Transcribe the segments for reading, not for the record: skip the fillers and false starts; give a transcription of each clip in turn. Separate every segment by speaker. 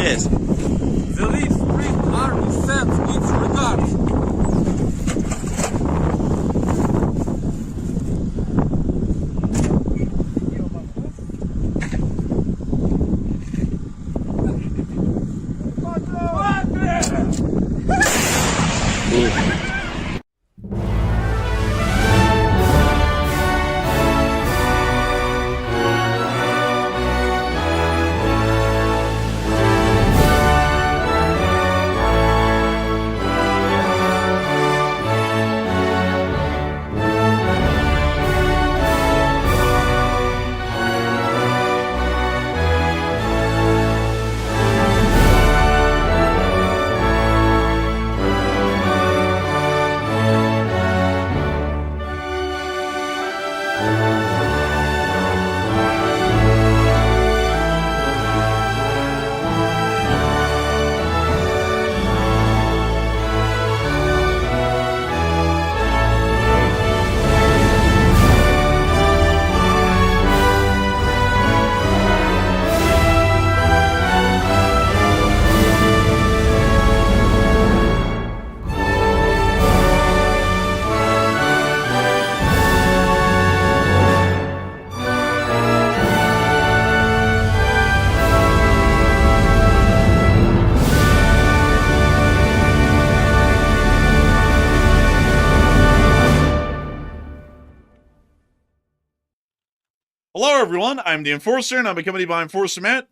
Speaker 1: Yes.
Speaker 2: The Leaf Spring Army sends its regards.
Speaker 3: Hello, everyone. I'm the Enforcer, and I'm accompanied by Enforcer Matt.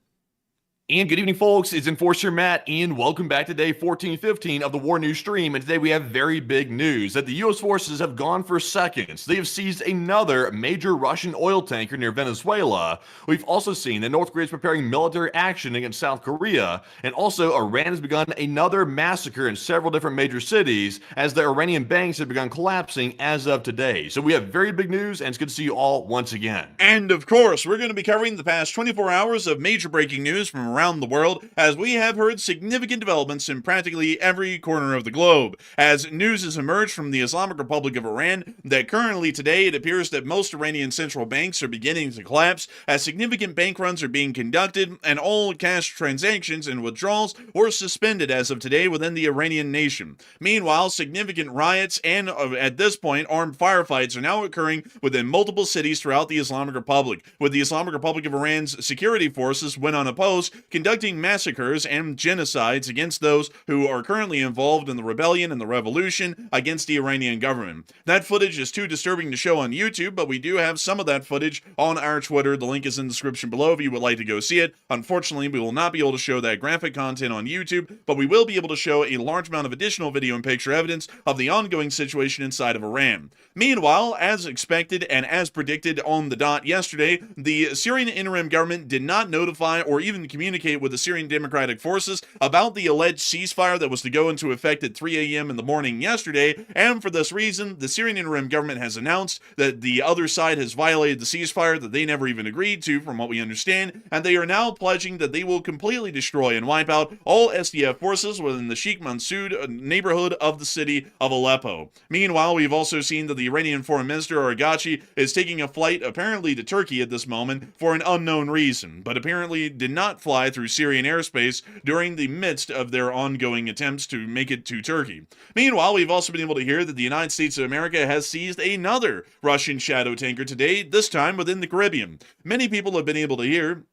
Speaker 1: And good evening, folks. It's Enforcer Matt, and welcome back to day 1415 of the War News stream. And today we have very big news that the U.S. forces have gone for seconds. They have seized another major Russian oil tanker near Venezuela. We've also seen that North Korea is preparing military action against South Korea. And also, Iran has begun another massacre in several different major cities as the Iranian banks have begun collapsing as of today. So we have very big news, and it's good to see you all once again.
Speaker 3: And of course, we're going to be covering the past 24 hours of major breaking news from around the world, as we have heard significant developments in practically every corner of the globe. As news has emerged from the Islamic Republic of Iran that currently today it appears that most Iranian central banks are beginning to collapse, as significant bank runs are being conducted, and all cash transactions and withdrawals were suspended as of today within the Iranian nation. Meanwhile, significant riots and, at this point, armed firefights are now occurring within multiple cities throughout the Islamic Republic, with the Islamic Republic of Iran's security forces, when unopposed, conducting massacres and genocides against those who are currently involved in the rebellion and the revolution against the Iranian government. That footage is too disturbing to show on YouTube, but we do have some of that footage on our Twitter. The link is in the description below if you would like to go see it. Unfortunately, we will not be able to show that graphic content on YouTube, but we will be able to show a large amount of additional video and picture evidence of the ongoing situation inside of Iran. Meanwhile, as expected and as predicted on the dot yesterday, the Syrian interim government did not notify or even communicate with the Syrian Democratic Forces about the alleged ceasefire that was to go into effect at 3 a.m. in the morning yesterday, and for this reason, the Syrian interim government has announced that the other side has violated the ceasefire that they never even agreed to, from what we understand, and they are now pledging that they will completely destroy and wipe out all SDF forces within the Sheikh Mansoud neighborhood of the city of Aleppo. Meanwhile, we've also seen that the Iranian Foreign Minister Oreshnik is taking a flight apparently to Turkey at this moment for an unknown reason, but apparently did not fly fly through Syrian airspace during the midst of their ongoing attempts to make it to Turkey. Meanwhile, we've also been able to hear that the United States of America has seized another Russian shadow tanker today, this time within the Caribbean. Many people have been able to hear,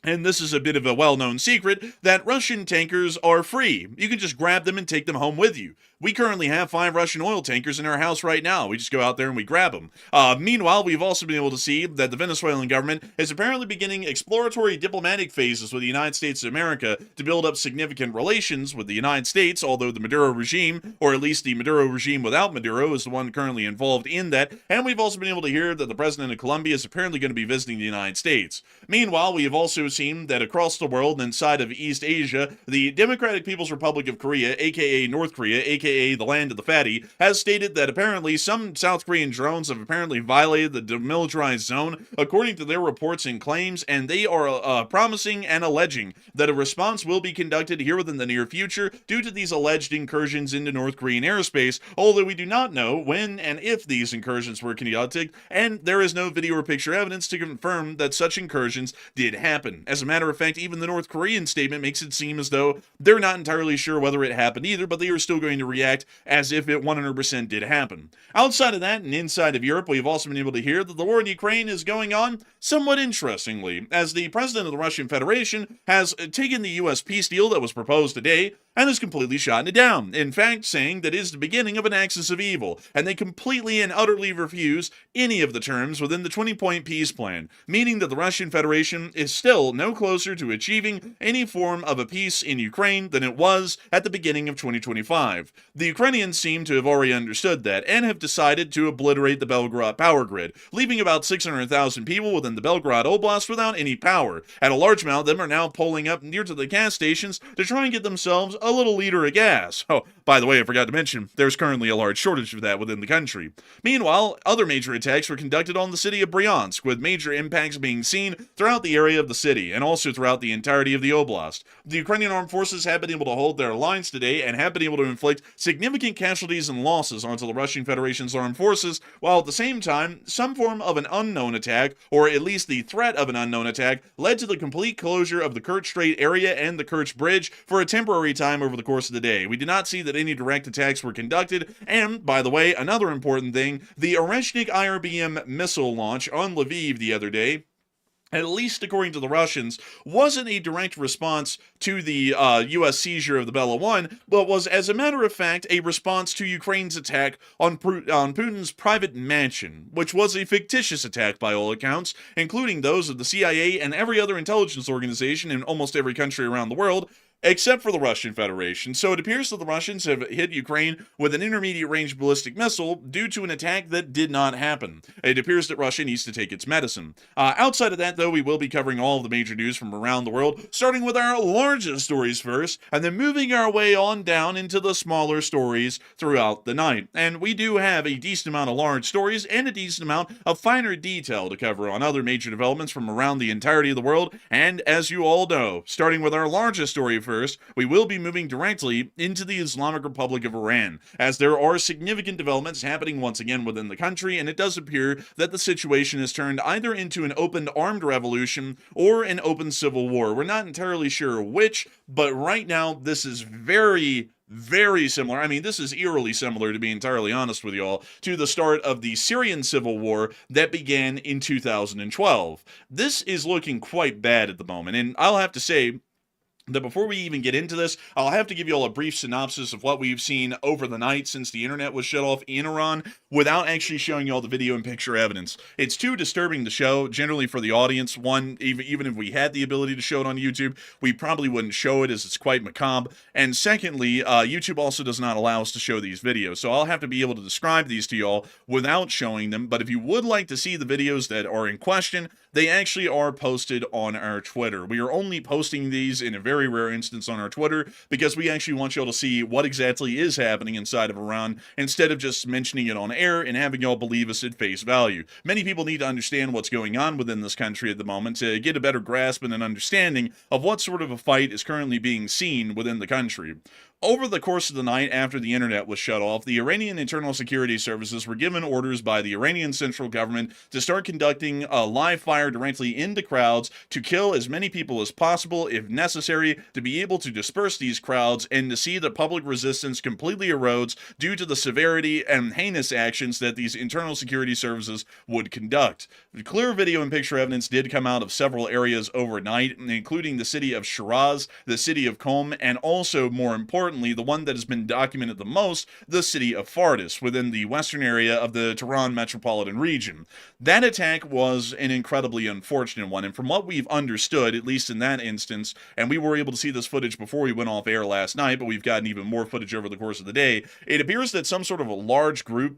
Speaker 3: and this is a bit of a well-known secret, that Russian tankers are free. You can just grab them and take them home with you. We currently have 5 Russian oil tankers in our house right now. We just go out there and we grab them. Meanwhile, we've also been able to see that the Venezuelan government is apparently beginning exploratory diplomatic phases with the United States of America to build up significant relations with the United States, although the Maduro regime, or at least the Maduro regime without Maduro, is the one currently involved in that. And we've also been able to hear that the president of Colombia is apparently going to be visiting the United States. Meanwhile, we have also seen that across the world, inside of East Asia, the Democratic People's Republic of Korea, aka North Korea, aka the land of the fatty, has stated that apparently some South Korean drones have apparently violated the demilitarized zone, according to their reports and claims, and they are promising and alleging that a response will be conducted here within the near future due to these alleged incursions into North Korean airspace, although we do not know when and if these incursions were conducted, and there is no video or picture evidence to confirm that such incursions did happen. As a matter of fact, even the North Korean statement makes it seem as though they're not entirely sure whether it happened either, but they are still going to react as if it 100% did happen. Outside of that, and inside of Europe, we've also been able to hear that the war in Ukraine is going on somewhat interestingly, as the president of the Russian Federation has taken the U.S. peace deal that was proposed today and has completely shot it down, in fact saying that it is the beginning of an axis of evil, and they completely and utterly refuse any of the terms within the 20-point peace plan, meaning that the Russian Federation is still no closer to achieving any form of a peace in Ukraine than it was at the beginning of 2025. The Ukrainians seem to have already understood that, and have decided to obliterate the Belgorod power grid, leaving about 600,000 people within the Belgorod Oblast without any power, and a large amount of them are now pulling up near to the gas stations to try and get themselves a little liter of gas. Oh, by the way, I forgot to mention, there's currently a large shortage of that within the country. Meanwhile, other major attacks were conducted on the city of Bryansk, with major impacts being seen throughout the area of the city, and also throughout the entirety of the oblast. The Ukrainian armed forces have been able to hold their lines today, and have been able to inflict significant casualties and losses onto the Russian Federation's armed forces, while at the same time, some form of an unknown attack, or at least the threat of an unknown attack, led to the complete closure of the Kerch Strait area and the Kerch Bridge for a temporary time over the course of the day. We did not see that any direct attacks were conducted, and, by the way, another important thing, the Oreshnik IRBm missile launch on Lviv the other day, at least according to the Russians, wasn't a direct response to the U.S. seizure of the Bella 1, but was, as a matter of fact, a response to Ukraine's attack on Putin's private mansion, which was a fictitious attack by all accounts, including those of the CIA and every other intelligence organization in almost every country around the world, except for the Russian Federation. So it appears that the Russians have hit Ukraine with an intermediate-range ballistic missile due to an attack that did not happen. It appears that Russia needs to take its medicine. Outside of that, though, we will be covering all of the major news from around the world, starting with our largest stories first, and then moving our way on down into the smaller stories throughout the night. And we do have a decent amount of large stories and a decent amount of finer detail to cover on other major developments from around the entirety of the world. And as you all know, starting with our largest story first, we will be moving directly into the Islamic Republic of Iran, as there are significant developments happening once again within the country, and it does appear that the situation has turned either into an open armed revolution or an open civil war. We're not entirely sure which, but right now this is very similar. I mean, this is eerily similar, to be entirely honest with y'all, to the start of the Syrian civil war that began in 2012. This is looking quite bad at the moment, and I'll have to say that before we even get into this, I'll have to give you all a brief synopsis of what we've seen over the night since the internet was shut off in Iran, without actually showing you all the video and picture evidence. It's too disturbing to show, generally for the audience. One, even if we had the ability to show it on YouTube, we probably wouldn't show it, as it's quite macabre. And secondly, YouTube also does not allow us to show these videos, so I'll have to be able to describe these to y'all without showing them. But if you would like to see the videos that are in question, they actually are posted on our Twitter. We are only posting these in a very rare instance on our Twitter, because we actually want y'all to see what exactly is happening inside of Iran, instead of just mentioning it on air and having y'all believe us at face value. Many people need to understand what's going on within this country at the moment to get a better grasp and an understanding of what sort of a fight is currently being seen within the country. Over the course of the night after the internet was shut off, the Iranian internal security services were given orders by the Iranian central government to start conducting a live fire directly into crowds to kill as many people as possible if necessary, to be able to disperse these crowds and to see the public resistance completely erodes due to the severity and heinous actions that these internal security services would conduct. Clear video and picture evidence did come out of several areas overnight, including the city of Shiraz, the city of Qom, and also, more importantly, the one that has been documented the most, the city of Fardis, within the western area of the Tehran metropolitan region. That attack was an incredibly unfortunate one, and from what we've understood, at least in that instance, and we were able to see this footage before we went off air last night, but we've gotten even more footage over the course of the day, it appears that some sort of a large group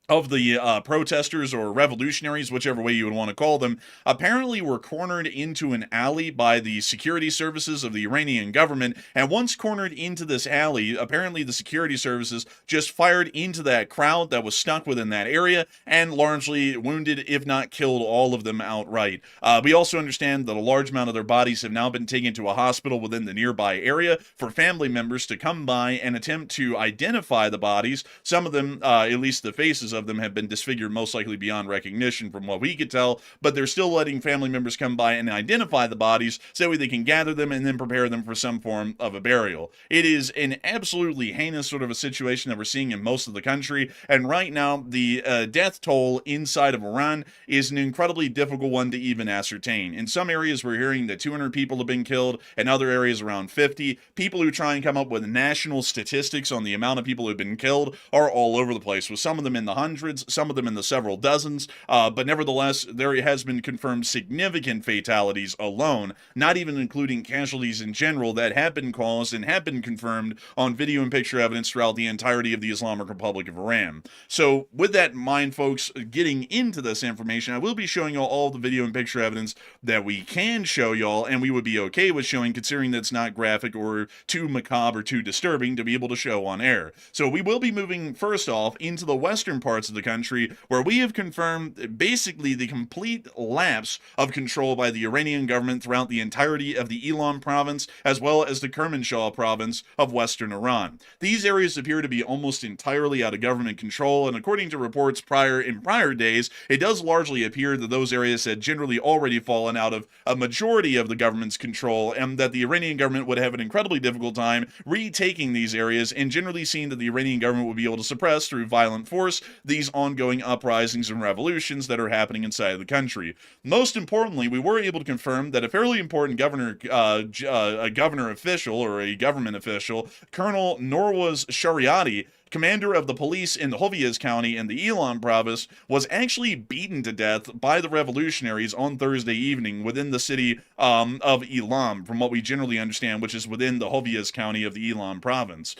Speaker 3: of the protesters or revolutionaries, whichever way you would want to call them, apparently were cornered into an alley by the security services of the Iranian government, and once cornered into this alley, apparently the security services just fired into that crowd that was stuck within that area and largely wounded, if not killed, all of them outright. We also understand that a large amount of their bodies have now been taken to a hospital within the nearby area for family members to come by and attempt to identify the bodies. Some of them, at least the faces of them, have been disfigured most likely beyond recognition from what we could tell, but they're still letting family members come by and identify the bodies so they can gather them and then prepare them for some form of a burial. It is an absolutely heinous sort of a situation that we're seeing in most of the country, and right now the death toll inside of Iran is an incredibly difficult one to even ascertain. In some areas we're hearing that 200 people have been killed, in other areas around 50. People who try and come up with national statistics on the amount of people who have been killed are all over the place, with some of them in the hundreds, some of them in the several dozens, but nevertheless, there has been confirmed significant fatalities alone, not even including casualties in general that have been caused and have been confirmed on video and picture evidence throughout the entirety of the Islamic Republic of Iran. So, with that in mind, folks, getting into this information, I will be showing y'all all the video and picture evidence that we can show y'all, and we would be okay with showing, considering that it's not graphic or too macabre or too disturbing to be able to show on air. So, we will be moving first off into the western parts of the country, where we have confirmed basically the complete lapse of control by the Iranian government throughout the entirety of the Elam province, as well as the Kermanshah province of western Iran. These areas appear to be almost entirely out of government control, and according to reports in prior days, it does largely appear that those areas had generally already fallen out of a majority of the government's control, and that the Iranian government would have an incredibly difficult time retaking these areas, and generally seen that the Iranian government would be able to suppress through violent force these ongoing uprisings and revolutions that are happening inside of the country. Most importantly, we were able to confirm that a fairly important a governor official or a government official, Colonel Norwaz Shariati, commander of the police in the Hoviaz County in the Elam province, was actually beaten to death by the revolutionaries on Thursday evening within the city of Elam, from what we generally understand, which is within the Hoviaz County of the Elam province.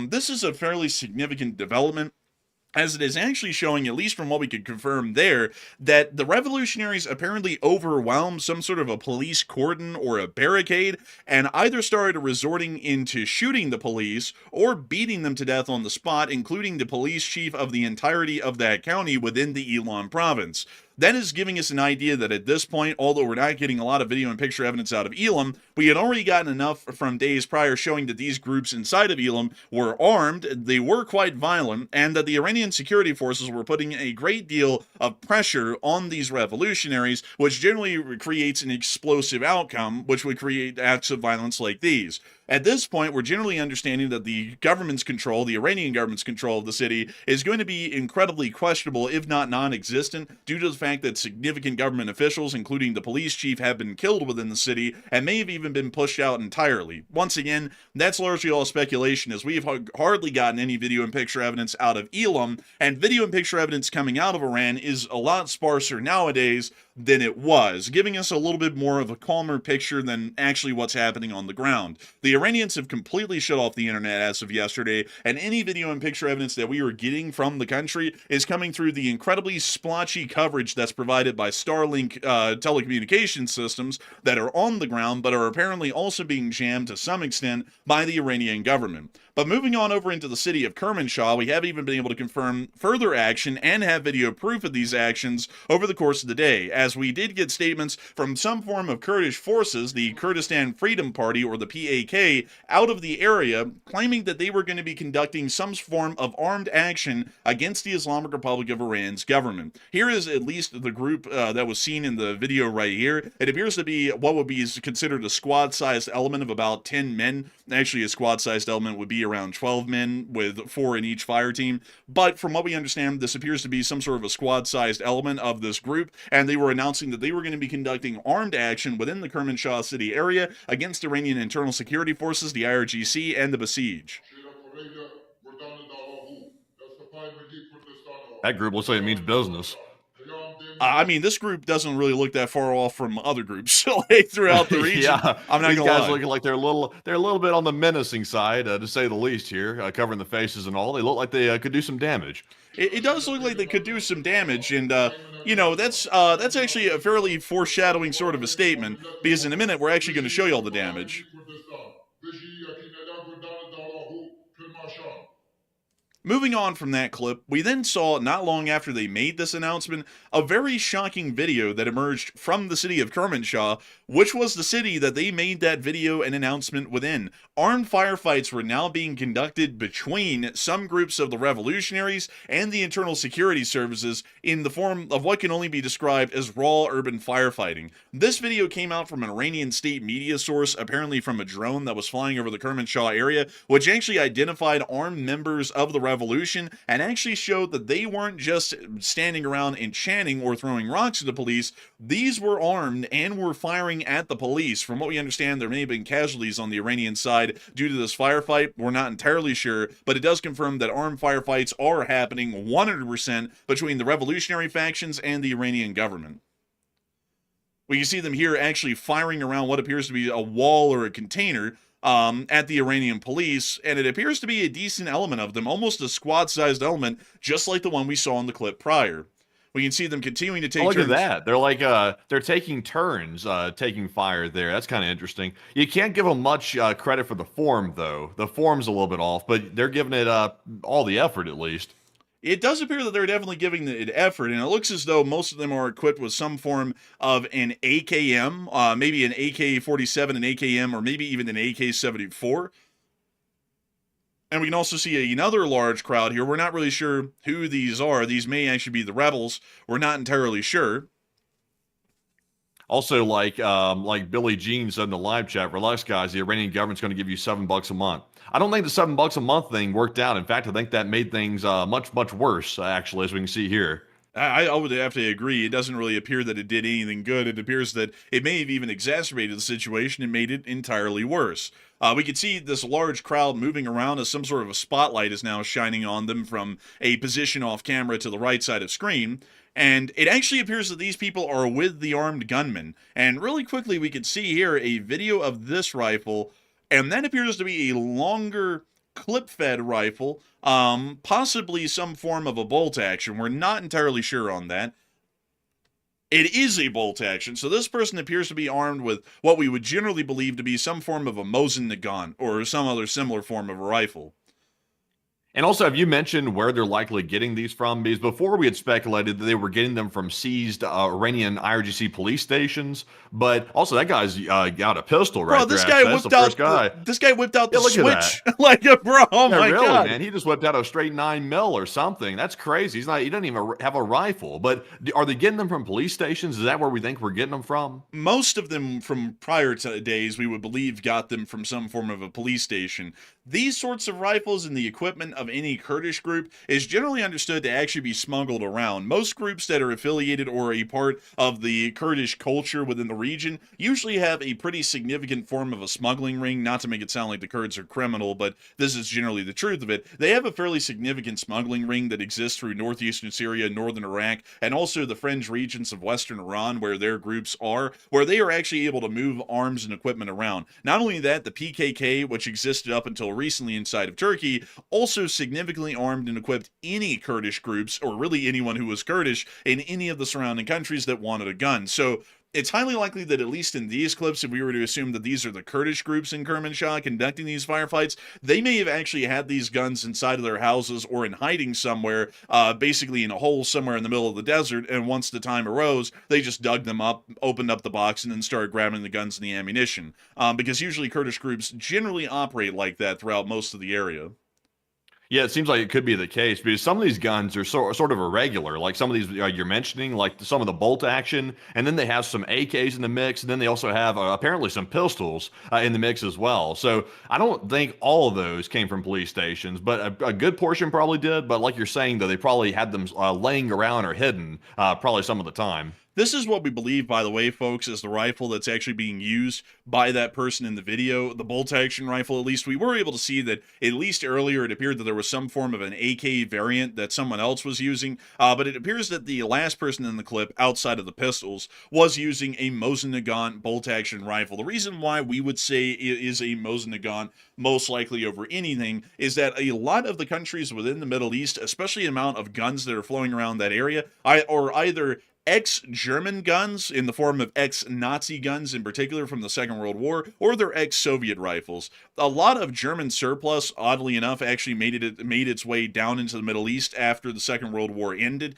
Speaker 3: This is a fairly significant development, as it is actually showing, at least from what we could confirm there, that the revolutionaries apparently overwhelmed some sort of a police cordon or a barricade, and either started resorting into shooting the police or beating them to death on the spot, including the police chief of the entirety of that county within the Elam province. That is giving us an idea that at this point, although we're not getting a lot of video and picture evidence out of Elam, we had already gotten enough from days prior showing that these groups inside of Elam were armed, they were quite violent, and that the Iranian security forces were putting a great deal of pressure on these revolutionaries, which generally creates an explosive outcome, which would create acts of violence like these. At this point, we're generally understanding that the government's control, the Iranian government's control of the city, is going to be incredibly questionable, if not non-existent, due to the fact that significant government officials, including the police chief, have been killed within the city, and may have even been pushed out entirely. Once again, that's largely all speculation, as we have hardly gotten any video and picture evidence out of Elam, and video and picture evidence coming out of Iran is a lot sparser nowadays than it was, giving us a little bit more of a calmer picture than actually what's happening on the ground. The Iranians have completely shut off the internet as of yesterday, and any video and picture evidence that we are getting from the country is coming through the incredibly splotchy coverage that's provided by Starlink telecommunication systems that are on the ground, but are apparently also being jammed to some extent by the Iranian government. But moving on over into the city of Kermanshah, we have even been able to confirm further action and have video proof of these actions over the course of the day, as we did get statements from some form of Kurdish forces, the Kurdistan Freedom Party, or the PAK, out of the area, claiming that they were going to be conducting some form of armed action against the Islamic Republic of Iran's government. Here is at least the group that was seen in the video right here. It appears to be what would be considered a squad-sized element of about 10 men. Actually, a squad-sized element would be around 12 men, with 4 in each fire team. But from what we understand, this appears to be some sort of a squad-sized element of this group, and they were announcing that they were going to be conducting armed action within the Kermanshah city area against Iranian internal security forces, the IRGC, and the Besiege.
Speaker 1: That group looks like it means business.
Speaker 3: I mean, this group doesn't really look that far off from other groups like, throughout the region.
Speaker 1: Yeah,
Speaker 3: I'm not
Speaker 1: these
Speaker 3: gonna
Speaker 1: guys
Speaker 3: lie.
Speaker 1: looking like they're a little bit on the menacing side, to say the least. Here, covering the faces and all, they look like they could do some damage.
Speaker 3: It does look like they could do some damage, and you know, that's actually a fairly foreshadowing sort of a statement, because in a minute we're actually going to show you all the damage. Moving on from that clip, we then saw, not long after they made this announcement, a very shocking video that emerged from the city of Kermanshah, which was the city that they made that video and announcement within. Armed firefights were now being conducted between some groups of the revolutionaries and the internal security services in the form of what can only be described as raw urban firefighting. This video came out from an Iranian state media source, apparently from a drone that was flying over the Kermanshah area, which actually identified armed members of the revolution and actually showed that they weren't just standing around and chanting or throwing rocks at the police. These were armed and were firing at the police. From what we understand, there may have been casualties on the Iranian side due to this firefight. We're not entirely sure, but it does confirm that armed firefights are happening 100% between the revolutionary factions and the Iranian government. We can see them here actually firing around what appears to be a wall or a container at the Iranian police, and it appears to be a decent element of them, almost a squad-sized element, just like the one we saw in the clip prior. We can see them continuing to take turns.
Speaker 1: Look at that. They're like, they're taking turns taking fire there. That's kind of interesting. You can't give them much credit for the form, though. The form's a little bit off, but they're giving it all the effort, at least.
Speaker 3: It does appear that they're definitely giving it effort, and it looks as though most of them are equipped with some form of an AKM, maybe an AK-47, an AKM, or maybe even an AK-74. And we can also see another large crowd here. We're not really sure who these are. These may actually be the rebels. We're not entirely sure.
Speaker 1: Also, like Billy Jean said in the live chat, relax, guys. The Iranian government's going to give you $7 a month. I don't think the $7 a month thing worked out. In fact, I think that made things much worse, actually, as we can see here.
Speaker 3: I would have to agree. It doesn't really appear that it did anything good. It appears that it may have even exacerbated the situation and made it entirely worse. We can see this large crowd moving around as some sort of a spotlight is now shining on them from a position off camera to the right side of screen. And it actually appears that these people are with the armed gunmen. And really quickly, we can see here a video of this rifle, and that appears to be a longer clip-fed rifle, possibly some form of a bolt action. We're not entirely sure on that. It is a bolt action, so this person appears to be armed with what we would generally believe to be some form of a Mosin Nagant, or some other similar form of a rifle.
Speaker 1: And also, have you mentioned where they're likely getting these from? Because before we had speculated that they were getting them from seized Iranian IRGC police stations, but also that guy's got a pistol right there.
Speaker 3: This guy whipped out the switch. Like, bro, oh
Speaker 1: yeah,
Speaker 3: my
Speaker 1: really,
Speaker 3: God.
Speaker 1: Man, he just whipped out a straight 9mm or something. That's crazy. He doesn't even have a rifle. But are they getting them from police stations? Is that where we think we're getting them from?
Speaker 3: Most of them from prior to days, we would believe, got them from some form of a police station. These sorts of rifles and the equipment of any Kurdish group is generally understood to actually be smuggled around. Most groups that are affiliated or a part of the Kurdish culture within the region usually have a pretty significant form of a smuggling ring, not to make it sound like the Kurds are criminal, but this is generally the truth of it. They have a fairly significant smuggling ring that exists through northeastern Syria, northern Iraq, and also the fringe regions of western Iran where their groups are, where they are actually able to move arms and equipment around. Not only that, the PKK, which existed up until recently inside of Turkey, also significantly armed and equipped any Kurdish groups, or really anyone who was Kurdish, in any of the surrounding countries that wanted a gun. So It's highly likely that at least in these clips, if we were to assume that these are the Kurdish groups in Kermanshah conducting these firefights, they may have actually had these guns inside of their houses or in hiding somewhere, basically in a hole somewhere in the middle of the desert, and once the time arose, they just dug them up, opened up the box, and then started grabbing the guns and the ammunition. Because usually Kurdish groups generally operate like that throughout most of the area.
Speaker 1: Yeah, it seems like it could be the case because some of these guns are sort of irregular. Like some of these you're mentioning, like some of the bolt action, and then they have some AKs in the mix, and then they also have apparently some pistols in the mix as well. So I don't think all of those came from police stations, but a good portion probably did. But like you're saying, though, they probably had them laying around or hidden probably some of the time.
Speaker 3: This is what we believe, by the way, folks, is the rifle that's actually being used by that person in the video. The bolt-action rifle, at least, we were able to see that, at least earlier, it appeared that there was some form of an AK variant that someone else was using, but it appears that the last person in the clip, outside of the pistols, was using a Mosin Nagant bolt-action rifle. The reason why we would say it is a Mosin Nagant, most likely over anything, is that a lot of the countries within the Middle East, especially the amount of guns that are flowing around that area, are either ex-German guns in the form of ex-Nazi guns, in particular from the Second World War, or they're ex-Soviet rifles. A lot of German surplus, oddly enough, actually made its way down into the Middle East after the Second World War ended,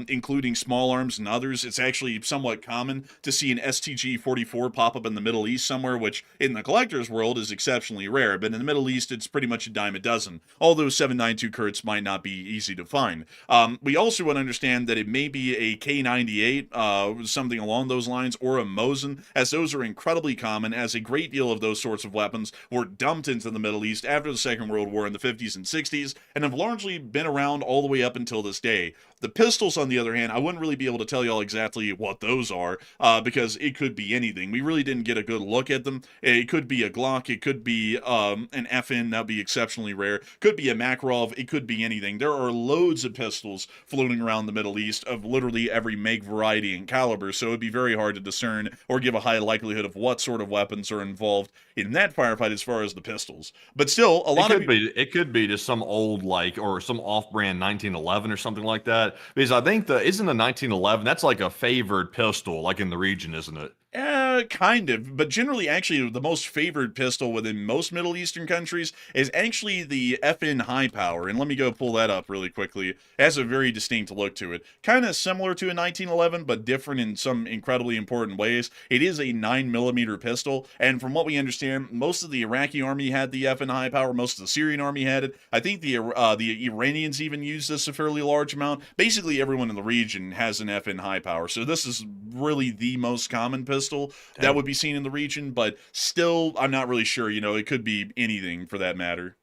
Speaker 3: including small arms and others. It's actually somewhat common to see an STG-44 pop up in the Middle East somewhere, which in the collector's world is exceptionally rare, but in the Middle East it's pretty much a dime a dozen, although 7.92 Kurtz might not be easy to find. We also would understand that it may be a K9 something along those lines, or a Mosin, as those are incredibly common, as a great deal of those sorts of weapons were dumped into the Middle East after the Second World War in the 50s and 60s, and have largely been around all the way up until this day. The pistols, on the other hand, I wouldn't really be able to tell y'all exactly what those are, because it could be anything. We really didn't get a good look at them. It could be a Glock, it could be an FN, that'd be exceptionally rare, could be a Makarov, it could be anything. There are loads of pistols floating around the Middle East of literally every make, variety, and caliber, so it'd be very hard to discern or give a high likelihood of what sort of weapons are involved in that firefight as far as the pistols. But still,
Speaker 1: it could be just some old, like, or some off-brand 1911 or something like that, because I think isn't the 1911, that's like a favored pistol, like in the region, isn't it?
Speaker 3: Kind of, but generally, actually, the most favored pistol within most Middle Eastern countries is actually the FN High Power, and let me go pull that up really quickly. It has a very distinct look to it. Kind of similar to a 1911, but different in some incredibly important ways. It is a 9mm pistol, and from what we understand, most of the Iraqi army had the FN High Power, most of the Syrian army had it. I think the Iranians even used this a fairly large amount. Basically, everyone in the region has an FN High Power, so this is really the most common pistol that would be seen in the region, but still, I'm not really sure. You know, it could be anything for that matter.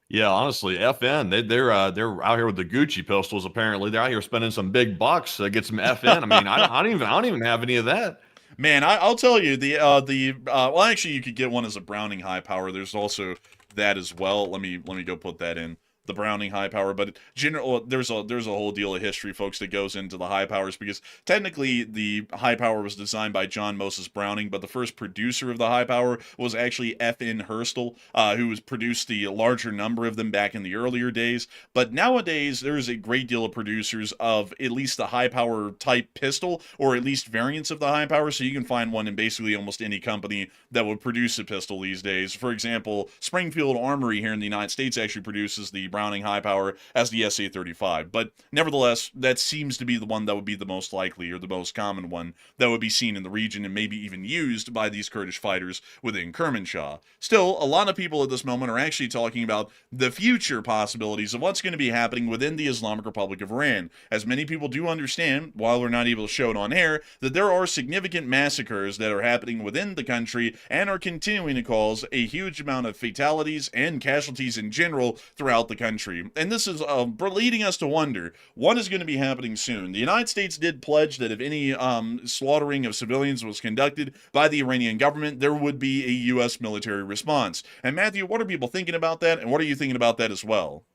Speaker 1: Yeah, honestly, FN, they're out here with the Gucci pistols. Apparently, they're out here spending some big bucks to get some FN. I mean, I don't even have any of that.
Speaker 3: Man, I'll tell you, well, actually, you could get one as a Browning High Power. There's also that as well. Let me go put that in. The Browning High Power, but there's a whole deal of history, folks, that goes into the high powers, because technically the high power was designed by John Moses Browning, but the first producer of the high power was actually F.N. Hurstel, who has produced the larger number of them back in the earlier days. But nowadays there is a great deal of producers of at least the high power type pistol, or at least variants of the high power, so you can find one in basically almost any company that would produce a pistol these days. For example, Springfield Armory here in the United States actually produces the Browning High Power as the SA-35, but nevertheless, that seems to be the one that would be the most likely, or the most common one that would be seen in the region, and maybe even used by these Kurdish fighters within Kermanshah. Still, a lot of people at this moment are actually talking about the future possibilities of what's going to be happening within the Islamic Republic of Iran, as many people do understand, while we're not able to show it on air, that there are significant massacres that are happening within the country and are continuing to cause a huge amount of fatalities and casualties in general throughout the country. And this is leading us to wonder what is going to be happening soon. The United States did pledge that if any slaughtering of civilians was conducted by the Iranian government, there would be a U.S. military response. And Matthew, what are people thinking about that, and what are you thinking about that as well?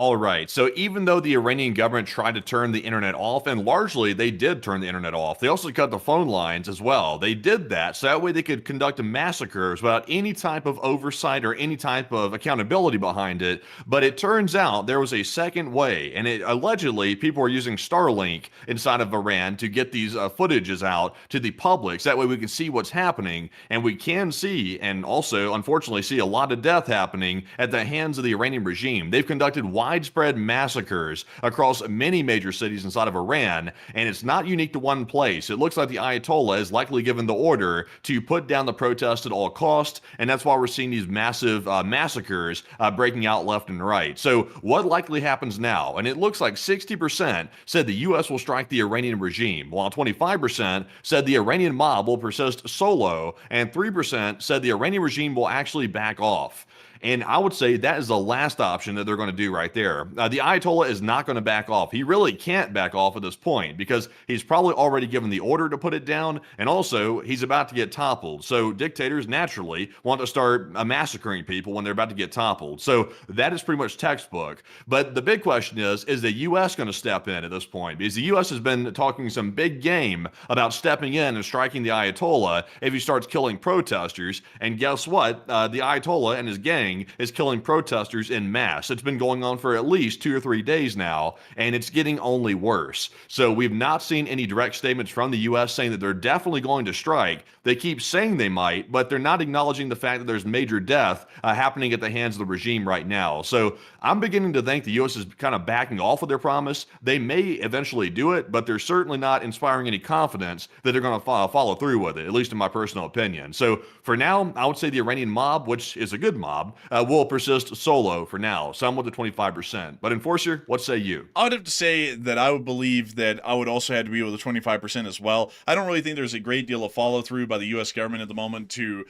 Speaker 1: All right. So even though the Iranian government tried to turn the internet off, and largely they did turn the internet off, they also cut the phone lines as well. They did that so that way they could conduct massacres without any type of oversight or any type of accountability behind it. But it turns out there was a second way, and allegedly people are using Starlink inside of Iran to get these footages out to the public. So that way we can see what's happening, and we can see, and also unfortunately see, a lot of death happening at the hands of the Iranian regime. They've conducted widespread massacres across many major cities inside of Iran, and it's not unique to one place. It looks like the Ayatollah is likely given the order to put down the protests at all costs, and that's why we're seeing these massive massacres breaking out left and right. So what likely happens now? And it looks like 60% said the U.S. will strike the Iranian regime, while 25% said the Iranian mob will persist solo, and 3% said the Iranian regime will actually back off. And I would say that is the last option that they're going to do right there. The Ayatollah is not going to back off. He really can't back off at this point because he's probably already given the order to put it down, and also he's about to get toppled. So dictators naturally want to start massacring people when they're about to get toppled. So that is pretty much textbook. But the big question is the U.S. going to step in at this point? Because the U.S. has been talking some big game about stepping in and striking the Ayatollah if he starts killing protesters. And guess what? The Ayatollah and his gang is killing protesters in mass. It's been going on for at least 2 or 3 days now, and it's getting only worse. So we've not seen any direct statements from the U.S. saying that they're definitely going to strike. They keep saying they might, but they're not acknowledging the fact that there's major death happening at the hands of the regime right now. So I'm beginning to think the U.S. is kind of backing off of their promise. They may eventually do it, but they're certainly not inspiring any confidence that they're going to follow through with it, at least in my personal opinion. So for now, I would say the Iranian mob, which is a good mob, will persist solo for now, somewhat to 25%. But Enforcer, what say you?
Speaker 3: I would have to say that I would believe that I would also have to be with the 25% as well. I don't really think there's a great deal of follow through by the U.S. government at the moment to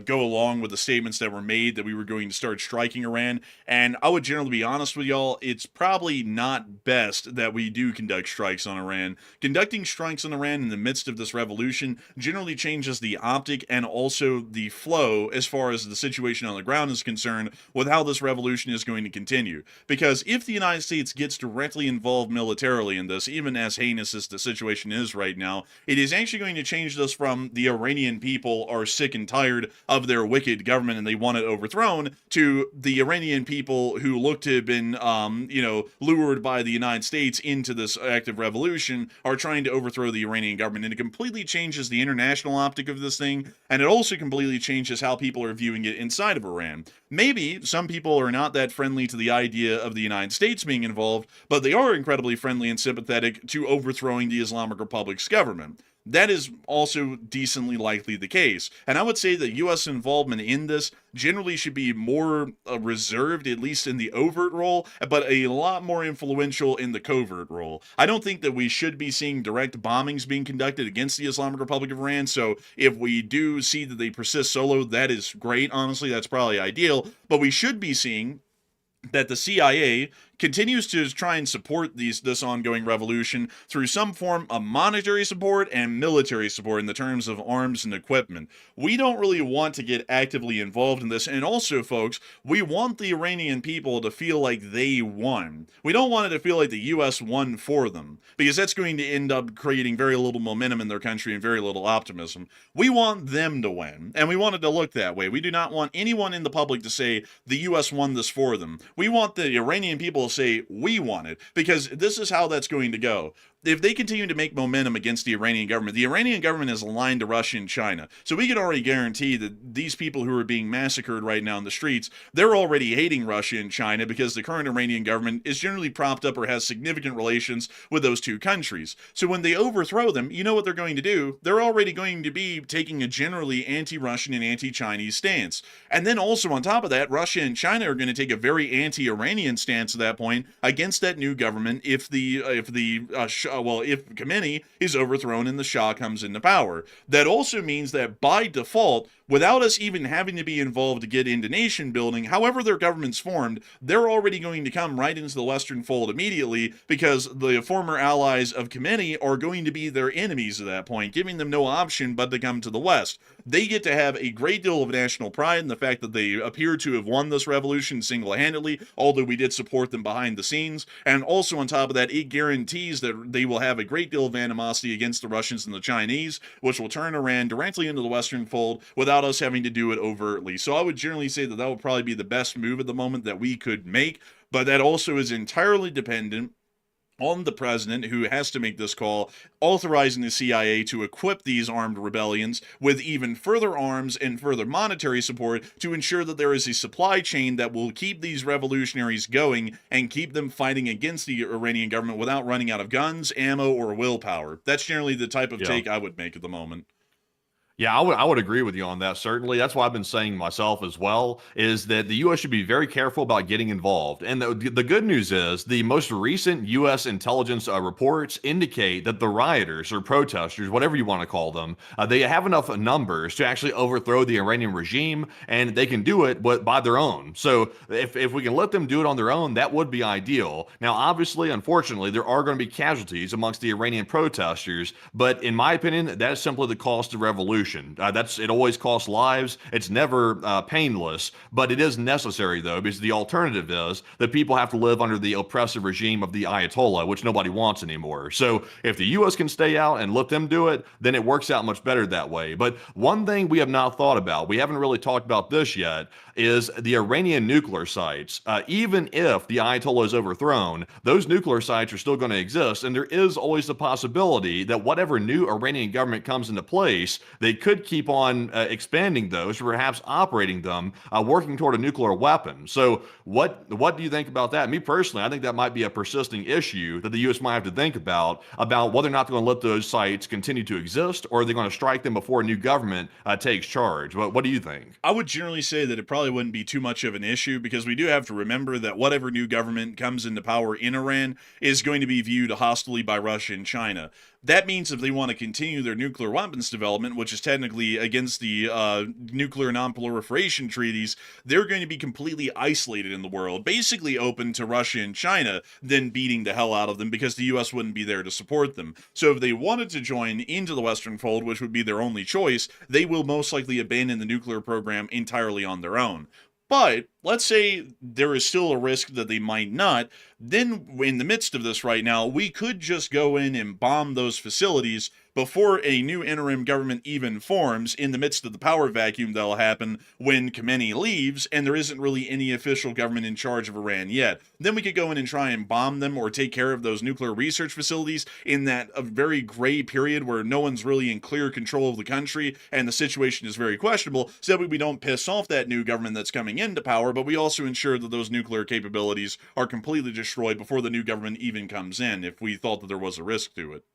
Speaker 3: go along with the statements that were made that we were going to start striking Iran. And I would generally be honest with y'all, it's probably not best that we do conduct strikes on Iran. Conducting strikes on Iran in the midst of this revolution generally changes the optic and also the flow as far as the situation on the ground is concerned with how this revolution is going to continue. Because if the United States gets directly involved militarily in this, even as heinous as the situation is right now, it is actually going to change this from the Iranian people are sick and tired of their wicked government and they want it overthrown, to the Iranian people who look to have been, lured by the United States into this active revolution are trying to overthrow the Iranian government. And it completely changes the international optic of this thing, and it also completely changes how people are viewing it inside of Iran. Maybe some people are not that friendly to the idea of the United States being involved, but they are incredibly friendly and sympathetic to overthrowing the Islamic Republic's government. That is also decently likely the case. And I would say that U.S. involvement in this generally should be more reserved, at least in the overt role, but a lot more influential in the covert role. I don't think that we should be seeing direct bombings being conducted against the Islamic Republic of Iran, so if we do see that they persist solo, that is great, honestly, that's probably ideal, but we should be seeing that the CIA continues to try and support this ongoing revolution through some form of monetary support and military support in the terms of arms and equipment. We don't really want to get actively involved in this, and also, folks, we want the Iranian people to feel like they won. We don't want it to feel like the U.S. won for them, because that's going to end up creating very little momentum in their country and very little optimism. We want them to win, and we want it to look that way. We do not want anyone in the public to say the U.S. won this for them. We want the Iranian people to say we won it, because this is how that's going to go. If they continue to make momentum against the Iranian government is aligned to Russia and China. So we can already guarantee that these people who are being massacred right now in the streets, they're already hating Russia and China because the current Iranian government is generally propped up or has significant relations with those two countries. So when they overthrow them, you know what they're going to do? They're already going to be taking a generally anti-Russian and anti-Chinese stance. And then also on top of that, Russia and China are going to take a very anti-Iranian stance at that point against that new government if Khamenei is overthrown and the Shah comes into power. That also means that by default, without us even having to be involved to get into nation building. However their government's formed, they're already going to come right into the Western fold immediately, because the former allies of Khamenei are going to be their enemies at that point, giving them no option but to come to the West. They get to have a great deal of national pride in the fact that they appear to have won this revolution single-handedly, although we did support them behind the scenes. And also on top of that, it guarantees that they will have a great deal of animosity against the Russians and the Chinese, which will turn Iran directly into the Western fold without us having to do it overtly. So I would generally say that that would probably be the best move at the moment that we could make, but that also is entirely dependent on the president, who has to make this call, authorizing the CIA to equip these armed rebellions with even further arms and further monetary support to ensure that there is a supply chain that will keep these revolutionaries going and keep them fighting against the Iranian government without running out of guns, ammo, or willpower. That's generally the type of take I would make at the moment.
Speaker 1: Yeah, I would agree with you on that, certainly. That's why I've been saying myself as well, is that the U.S. should be very careful about getting involved. And the good news is the most recent U.S. intelligence reports indicate that the rioters or protesters, whatever you want to call them, they have enough numbers to actually overthrow the Iranian regime, and they can do it by their own. So if we can let them do it on their own, that would be ideal. Now, obviously, unfortunately, there are going to be casualties amongst the Iranian protesters, but in my opinion, that is simply the cost of revolution. It always costs lives. It's never painless, but it is necessary, though, because the alternative is that people have to live under the oppressive regime of the Ayatollah, which nobody wants anymore. So if the U.S. can stay out and let them do it, then it works out much better that way. But one thing we have not thought about, we haven't really talked about this yet, is the Iranian nuclear sites. Even if the Ayatollah is overthrown, those nuclear sites are still going to exist, and there is always the possibility that whatever new Iranian government comes into place, they could keep on expanding those, perhaps operating them, working toward a nuclear weapon. So what do you think about that? Me personally, I think that might be a persisting issue that the U.S. might have to think about whether or not they're going to let those sites continue to exist, or are they going to strike them before a new government takes charge? What do you think?
Speaker 3: I would generally say that it probably wouldn't be too much of an issue, because we do have to remember that whatever new government comes into power in Iran is going to be viewed hostilely by Russia and China. That means if they want to continue their nuclear weapons development, which is technically against the nuclear non-proliferation treaties, they're going to be completely isolated in the world, basically open to Russia and China, then beating the hell out of them, because the U.S. wouldn't be there to support them. So if they wanted to join into the Western fold, which would be their only choice, they will most likely abandon the nuclear program entirely on their own. But let's say there is still a risk that they might not. Then in the midst of this right now, we could just go in and bomb those facilities before a new interim government even forms, in the midst of the power vacuum that'll happen when Khamenei leaves and there isn't really any official government in charge of Iran yet. Then we could go in and try and bomb them or take care of those nuclear research facilities in that a very gray period where no one's really in clear control of the country and the situation is very questionable, so that we don't piss off that new government that's coming into power, but we also ensure that those nuclear capabilities are completely destroyed before the new government even comes in, if we thought that there was a risk to it.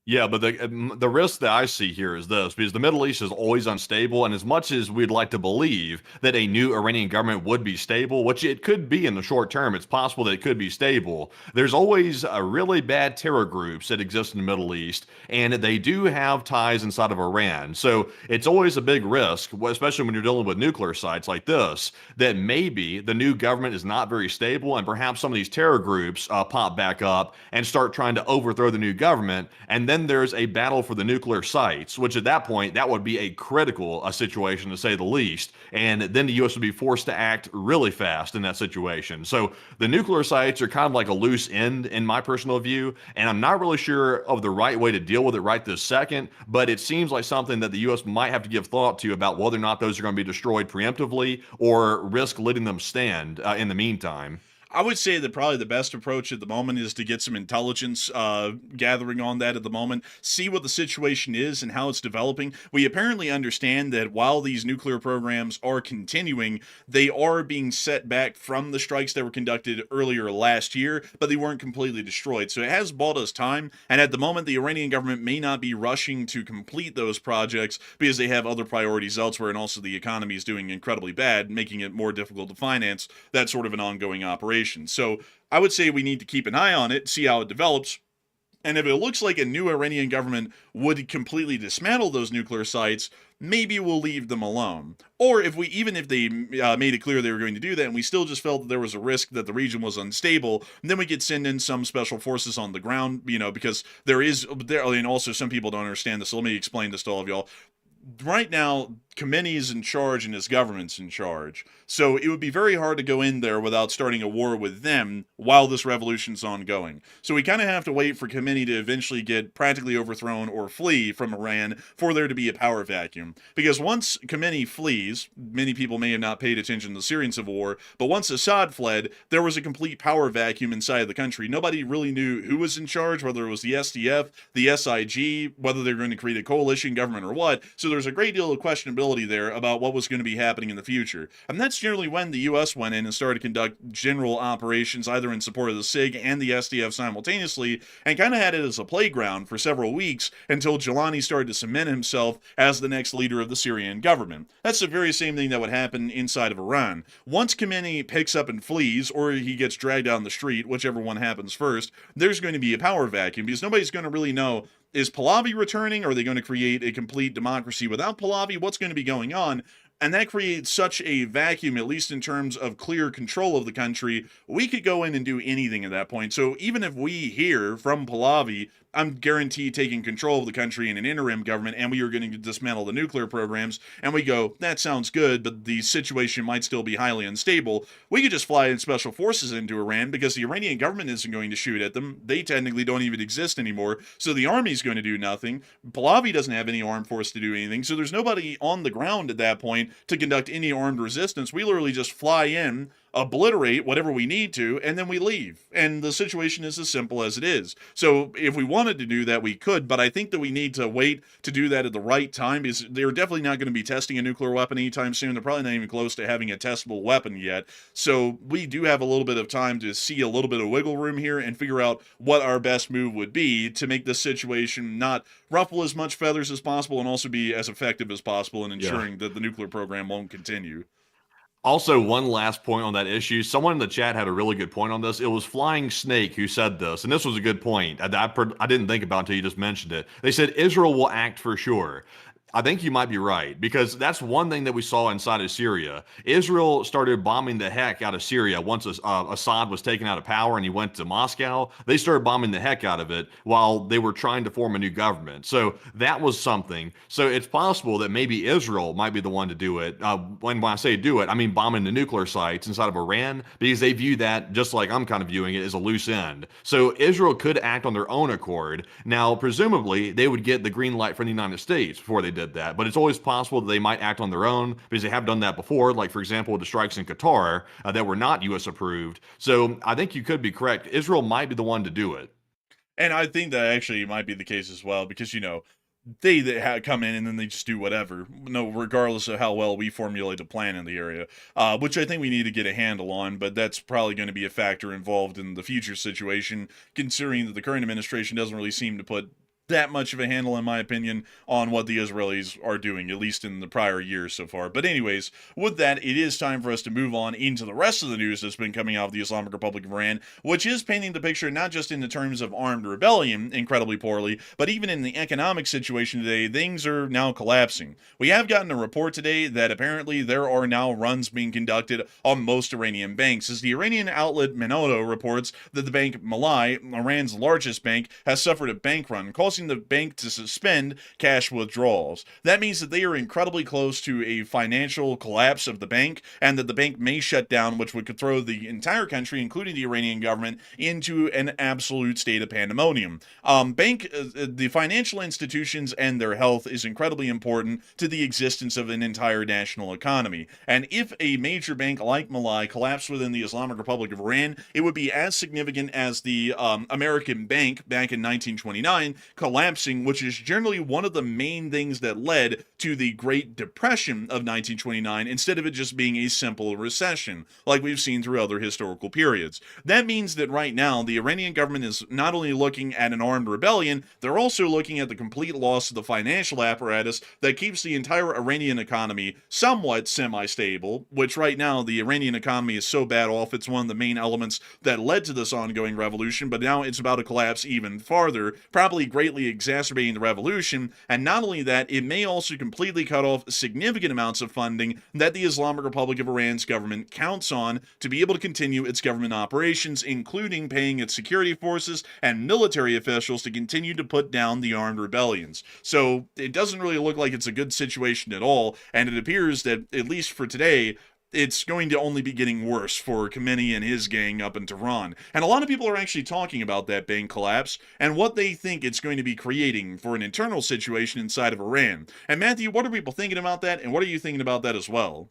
Speaker 1: Yeah, but the risk that I see here is this, because the Middle East is always unstable, and as much as we'd like to believe that a new Iranian government would be stable, which it could be in the short term, it's possible that it could be stable, there's always really bad terror groups that exist in the Middle East, and they do have ties inside of Iran. So it's always a big risk, especially when you're dealing with nuclear sites like this, that maybe the new government is not very stable, and perhaps some of these terror groups pop back up and start trying to overthrow the new government, and then there's a battle for the nuclear sites, which at that point, that would be a critical situation to say the least. And then the U.S. would be forced to act really fast in that situation. So the nuclear sites are kind of like a loose end in my personal view. And I'm not really sure of the right way to deal with it right this second, but it seems like something that the U.S. might have to give thought to about whether or not those are going to be destroyed preemptively or risk letting them stand in the meantime.
Speaker 3: I would say that probably the best approach at the moment is to get some intelligence gathering on that at the moment, see what the situation is and how it's developing. We apparently understand that while these nuclear programs are continuing, they are being set back from the strikes that were conducted earlier last year, but they weren't completely destroyed. So it has bought us time, and at the moment, the Iranian government may not be rushing to complete those projects because they have other priorities elsewhere, and also the economy is doing incredibly bad, making it more difficult to finance that sort of an ongoing operation. So I would say we need to keep an eye on it, see how it develops, And if it looks like a new Iranian government would completely dismantle those nuclear sites, maybe we'll leave them alone. Or even if they made it clear they were going to do that, and we still just felt that there was a risk that the region was unstable, then we could send in some special forces on the ground, because and also some people don't understand this, so let me explain this to all of y'all. Right now, Khamenei is in charge and his government's in charge. So it would be very hard to go in there without starting a war with them while this revolution's ongoing. So we kind of have to wait for Khamenei to eventually get practically overthrown or flee from Iran for there to be a power vacuum. Because once Khamenei flees, many people may have not paid attention to the Syrian civil war, but once Assad fled, there was a complete power vacuum inside of the country. Nobody really knew who was in charge, whether it was the SDF, the SIG, whether they were going to create a coalition government or what. So there's a great deal of questionability there about what was going to be happening in the future. And that's generally when the U.S. went in and started to conduct general operations either in support of the SIG and the SDF simultaneously, and kind of had it as a playground for several weeks until Jelani started to cement himself as the next leader of the Syrian government. That's the very same thing that would happen inside of Iran. Once Khamenei picks up and flees, or he gets dragged down the street, whichever one happens first, there's going to be a power vacuum because nobody's going to really know, is Pahlavi returning? Are they going to create a complete democracy without Pahlavi? What's going to be going on? And that creates such a vacuum, at least in terms of clear control of the country. We could go in and do anything at that point. So even if we hear from Pahlavi, I'm guaranteed taking control of the country in an interim government, and we are going to dismantle the nuclear programs, and we go, that sounds good, but the situation might still be highly unstable. We could just fly in special forces into Iran because the Iranian government isn't going to shoot at them. They technically don't even exist anymore, so the army's going to do nothing. Pahlavi doesn't have any armed force to do anything, so there's nobody on the ground at that point to conduct any armed resistance. We literally just fly in, obliterate whatever we need to, and then we leave. And the situation is as simple as it is. So if we wanted to do that, we could, but I think that we need to wait to do that at the right time because they're definitely not going to be testing a nuclear weapon anytime soon. They're probably not even close to having a testable weapon yet. So we do have a little bit of time to see a little bit of wiggle room here and figure out what our best move would be to make this situation not ruffle as much feathers as possible and also be as effective as possible in ensuring that the nuclear program won't continue.
Speaker 1: Also, one last point on that issue. Someone in the chat had a really good point on this. It was Flying Snake who said this, and this was a good point. I didn't think about it until you just mentioned it. They said Israel will act for sure. I think you might be right, because that's one thing that we saw inside of Syria. Israel started bombing the heck out of Syria once Assad was taken out of power and he went to Moscow. They started bombing the heck out of it while they were trying to form a new government. So that was something. So it's possible that maybe Israel might be the one to do it. When I say do it, I mean bombing the nuclear sites inside of Iran, because they view that, just like I'm kind of viewing it, as a loose end. So Israel could act on their own accord. Now, presumably, they would get the green light from the United States before they did that, but it's always possible that they might act on their own because they have done that before, like for example with the strikes in Qatar that were not U.S. approved. So I think you could be correct. Israel might be the one to do it.
Speaker 3: And I think that actually might be the case as well because, they come in and then they just do whatever, regardless of how well we formulate a plan in the area, which I think we need to get a handle on, but that's probably going to be a factor involved in the future situation, considering that the current administration doesn't really seem to put that much of a handle, in my opinion, on what the Israelis are doing, at least in the prior years so far. But anyways, with that, it is time for us to move on into the rest of the news that's been coming out of the Islamic Republic of Iran, which is painting the picture not just in the terms of armed rebellion incredibly poorly, but even in the economic situation today, things are now collapsing. We have gotten a report today that apparently there are now runs being conducted on most Iranian banks, as the Iranian outlet Menodo reports that the bank Malai, Iran's largest bank, has suffered a bank run, causing the bank to suspend cash withdrawals. That means that they are incredibly close to a financial collapse of the bank, and that the bank may shut down, which would throw the entire country, including the Iranian government, into an absolute state of pandemonium. The financial institutions and their health is incredibly important to the existence of an entire national economy. And if a major bank like Malai collapsed within the Islamic Republic of Iran, it would be as significant as the American bank back in 1929 collapsing, which is generally one of the main things that led to the Great Depression of 1929, instead of it just being a simple recession, like we've seen through other historical periods. That means that right now, the Iranian government is not only looking at an armed rebellion, they're also looking at the complete loss of the financial apparatus that keeps the entire Iranian economy somewhat semi-stable, which right now, the Iranian economy is so bad off, it's one of the main elements that led to this ongoing revolution, but now it's about to collapse even farther, probably greatly exacerbating the revolution. And not only that, it may also completely cut off significant amounts of funding that the Islamic Republic of Iran's government counts on to be able to continue its government operations, including paying its security forces and military officials to continue to put down the armed rebellions. So it doesn't really look like it's a good situation at all, and it appears that, at least for today, it's going to only be getting worse for Khamenei and his gang up in Tehran. And a lot of people are actually talking about that bank collapse and what they think it's going to be creating for an internal situation inside of Iran. And Matthew, what are people thinking about that, and what are you thinking about that as well?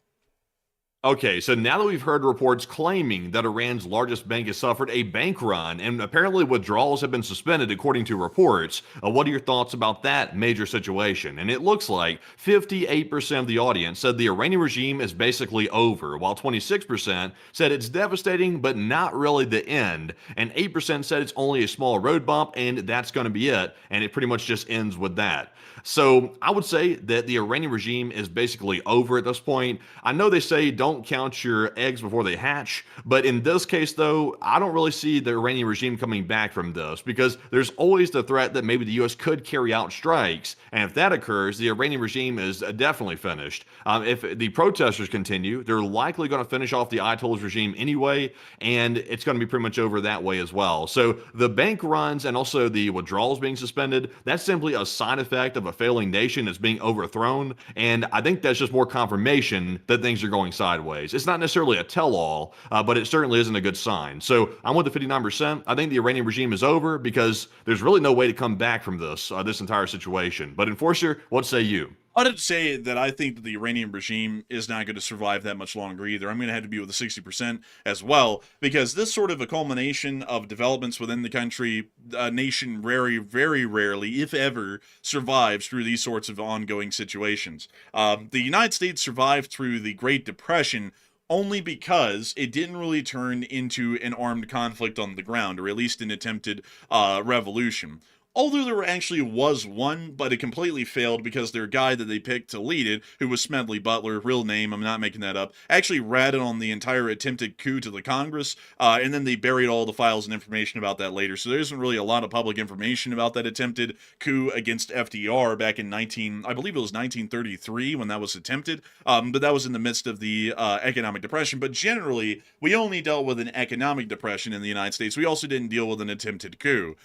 Speaker 1: Okay, so now that we've heard reports claiming that Iran's largest bank has suffered a bank run and apparently withdrawals have been suspended according to reports, what are your thoughts about that major situation? And it looks like 58% of the audience said the Iranian regime is basically over, while 26% said it's devastating but not really the end, and 8% said it's only a small road bump and that's going to be it, and it pretty much just ends with that. So I would say that the Iranian regime is basically over at this point. I know they say don't count your eggs before they hatch, but in this case, though, I don't really see the Iranian regime coming back from this because there's always the threat that maybe the U.S. could carry out strikes, and if that occurs, the Iranian regime is definitely finished. If the protesters continue, they're likely going to finish off the Ayatollah's regime anyway, and it's going to be pretty much over that way as well. So the bank runs and also the withdrawals being suspended, that's simply a side effect of a failing nation that's being overthrown, and I think that's just more confirmation that things are going sideways. It's not necessarily a tell-all, but it certainly isn't a good sign. So I'm with the 59%. I think the Iranian regime is over because there's really no way to come back from this entire situation. But Enforcer, what say you?
Speaker 3: I'd say that I think that the Iranian regime is not going to survive that much longer either. I'm going to have to be with the 60% as well, because this sort of a culmination of developments within the country, a nation very, very rarely, if ever, survives through these sorts of ongoing situations. The United States survived through the Great Depression only because it didn't really turn into an armed conflict on the ground, or at least an attempted revolution. Although there actually was one, but it completely failed because their guy that they picked to lead it, who was Smedley Butler, real name, I'm not making that up, actually ratted on the entire attempted coup to the Congress, and then they buried all the files and information about that later. So there isn't really a lot of public information about that attempted coup against FDR back in I believe it was 1933 when that was attempted, but that was in the midst of the economic depression. But generally, we only dealt with an economic depression in the United States. We also didn't deal with an attempted coup.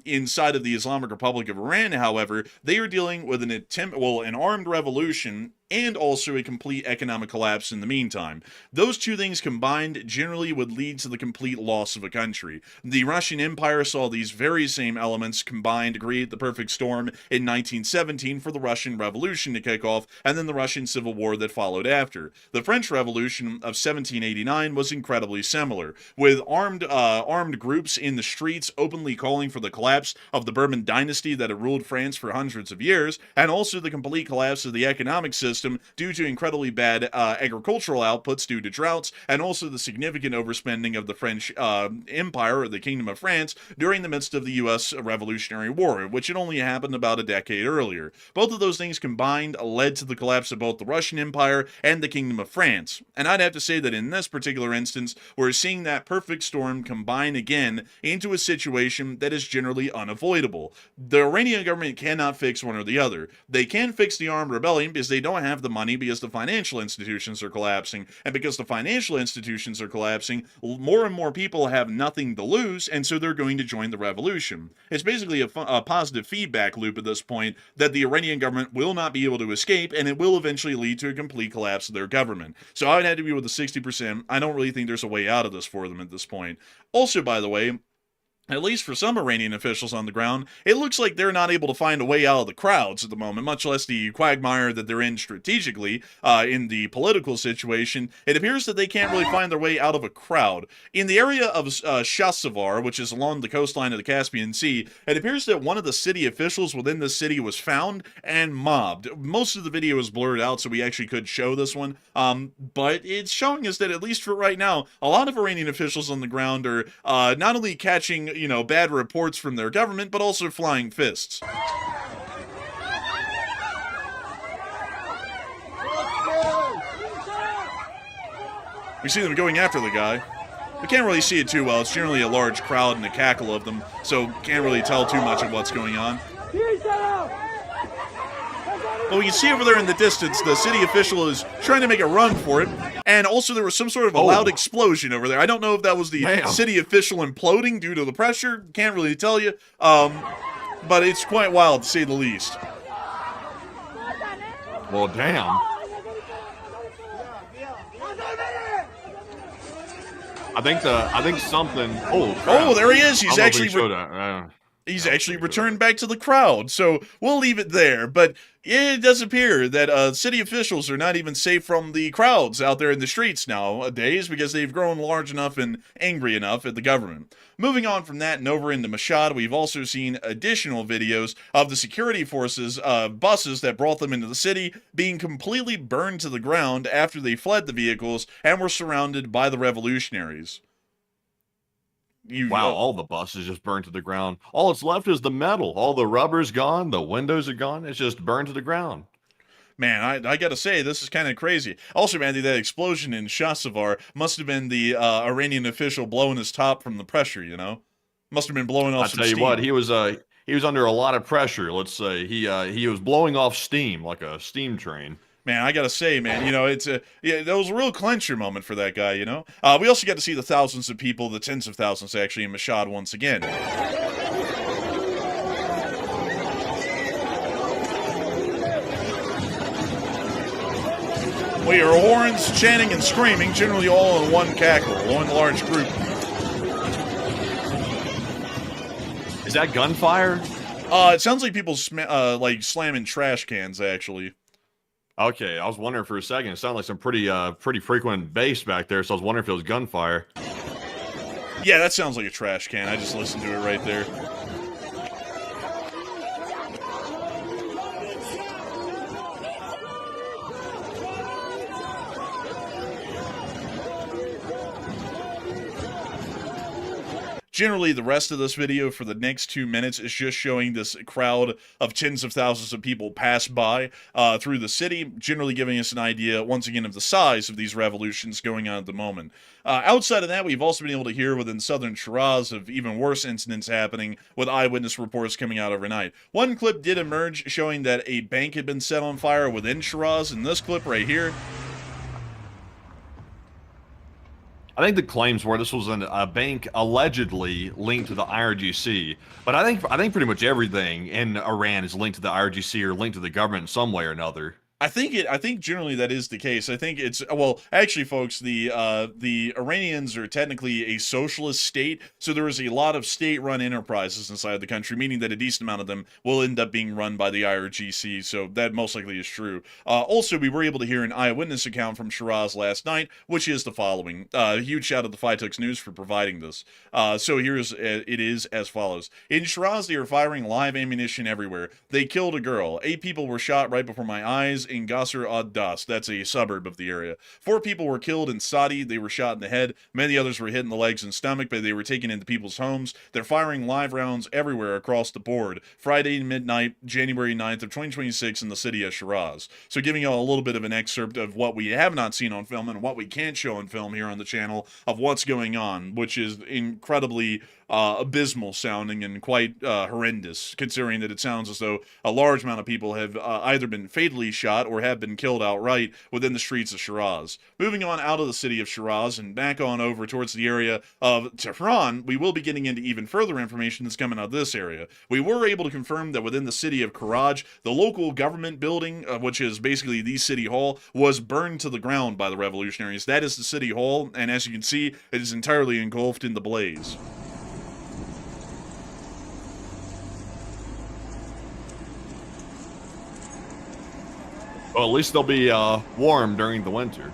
Speaker 3: Inside of the Islamic Republic of Iran, however, they are dealing with an armed revolution and also a complete economic collapse in the meantime. Those two things combined generally would lead to the complete loss of a country. The Russian Empire saw these very same elements combined to create the perfect storm in 1917 for the Russian Revolution to kick off, and then the Russian Civil War that followed after. The French Revolution of 1789 was incredibly similar, with armed groups in the streets openly calling for the collapse of the Bourbon dynasty that had ruled France for hundreds of years, and also the complete collapse of the economic system due to incredibly bad agricultural outputs due to droughts, and also the significant overspending of the French Empire, or the Kingdom of France, during the midst of the U.S. Revolutionary War, which had only happened about a decade earlier. Both of those things combined led to the collapse of both the Russian Empire and the Kingdom of France. And I'd have to say that in this particular instance, we're seeing that perfect storm combine again into a situation that is generally unavoidable. The Iranian government cannot fix one or the other. They can fix the armed rebellion because they don't have the money, because the financial institutions are collapsing, and because the financial institutions are collapsing, more and more people have nothing to lose, and so they're going to join the revolution. It's basically a positive feedback loop at this point that the Iranian government will not be able to escape, and it will eventually lead to a complete collapse of their government. So I would have to be with the 60%. I don't really think there's a way out of this for them at this point. Also, by the way, At least for some Iranian officials on the ground, it looks like they're not able to find a way out of the crowds at the moment, much less the quagmire that they're in strategically in the political situation. It appears that they can't really find their way out of a crowd. In the area of Shahsavar, which is along the coastline of the Caspian Sea, it appears that one of the city officials within the city was found and mobbed. Most of the video is blurred out, so we actually could show this one, but it's showing us that, at least for right now, a lot of Iranian officials on the ground are not only catching bad reports from their government, but also flying fists. We see them going after the guy. We can't really see it too well. It's generally a large crowd and a cackle of them, so can't really tell too much of what's going on. But we can see over there in the distance, the city official is trying to make a run for it. And also there was some sort of a loud explosion over there. I don't know if that was the city official imploding due to the pressure. Can't really tell you. But it's quite wild, to say the least.
Speaker 1: Well, damn. I think something. Oh, crap.
Speaker 3: Oh, there he is. He's actually.
Speaker 1: He's
Speaker 3: actually returned back to the crowd, so we'll leave it there. But it does appear that city officials are not even safe from the crowds out there in the streets nowadays because they've grown large enough and angry enough at the government. Moving on from that and over into Mashhad, we've also seen additional videos of the security forces buses that brought them into the city being completely burned to the ground after they fled the vehicles and were surrounded by the revolutionaries.
Speaker 1: Wow, all the buses just burned to the ground. All that's left is the metal. All the rubber's gone. The windows are gone. It's just burned to the ground.
Speaker 3: Man, I gotta say, this is kind of crazy. Also, Mandy, that explosion in Shahsavar must have been the Iranian official blowing his top from the pressure, Must have been blowing off some steam.
Speaker 1: I tell you what, he was under a lot of pressure, let's say. He was blowing off steam like a steam train.
Speaker 3: Man, I gotta say, man, that was a real clincher moment for that guy, We also got to see the thousands of people, the tens of thousands actually, in Mashhad once again. We hear horns, chanting, and screaming, generally all in one cackle, one large group.
Speaker 1: Is that gunfire?
Speaker 3: It sounds like people slamming trash cans, actually.
Speaker 1: Okay, I was wondering for a second. It sounded like some pretty frequent bass back there, so I was wondering if it was gunfire.
Speaker 3: Yeah, that sounds like a trash can. I just listened to it right there. Generally, the rest of this video for the next 2 minutes is just showing this crowd of tens of thousands of people pass by through the city, generally giving us an idea, once again, of the size of these revolutions going on at the moment. Outside of that, we've also been able to hear within southern Shiraz of even worse incidents happening, with eyewitness reports coming out overnight. One clip did emerge showing that a bank had been set on fire within Shiraz, and this clip right here.
Speaker 1: I think the claims were this was a bank allegedly linked to the IRGC, but I think pretty much everything in Iran is linked to the IRGC or linked to the government in some way or another.
Speaker 3: I think generally that is the case. I think it's, well, actually, folks, the Iranians are technically a socialist state, so there is a lot of state-run enterprises inside the country, meaning that a decent amount of them will end up being run by the IRGC, so that most likely is true. Also, we were able to hear an eyewitness account from Shiraz last night, which is the following. A huge shout out to Fictional News for providing this. So here's, it is as follows. In Shiraz, they are firing live ammunition everywhere. They killed a girl. 8 people were shot right before my eyes in Qasr ad-Das. That's a suburb of the area. 4 people were killed in Sadi. They were shot in the head. Many others were hit in the legs and stomach, but they were taken into people's homes. They're firing live rounds everywhere across the board. Friday midnight, January 9th of 2026 in the city of Shiraz. So giving you all a little bit of an excerpt of what we have not seen on film and what we can't show on film here on the channel of what's going on, which is incredibly abysmal sounding and quite horrendous, considering that it sounds as though a large amount of people have either been fatally shot or have been killed outright within the streets of Shiraz. Moving on out of the city of Shiraz and back on over towards the area of Tehran, we will be getting into even further information that's coming out of this area. We were able to confirm that within the city of Karaj, the local government building, which is basically the city hall, was burned to the ground by the revolutionaries. That is the city hall, and as you can see, it is entirely engulfed in the blaze.
Speaker 1: Well, at least they'll be warm during the winter.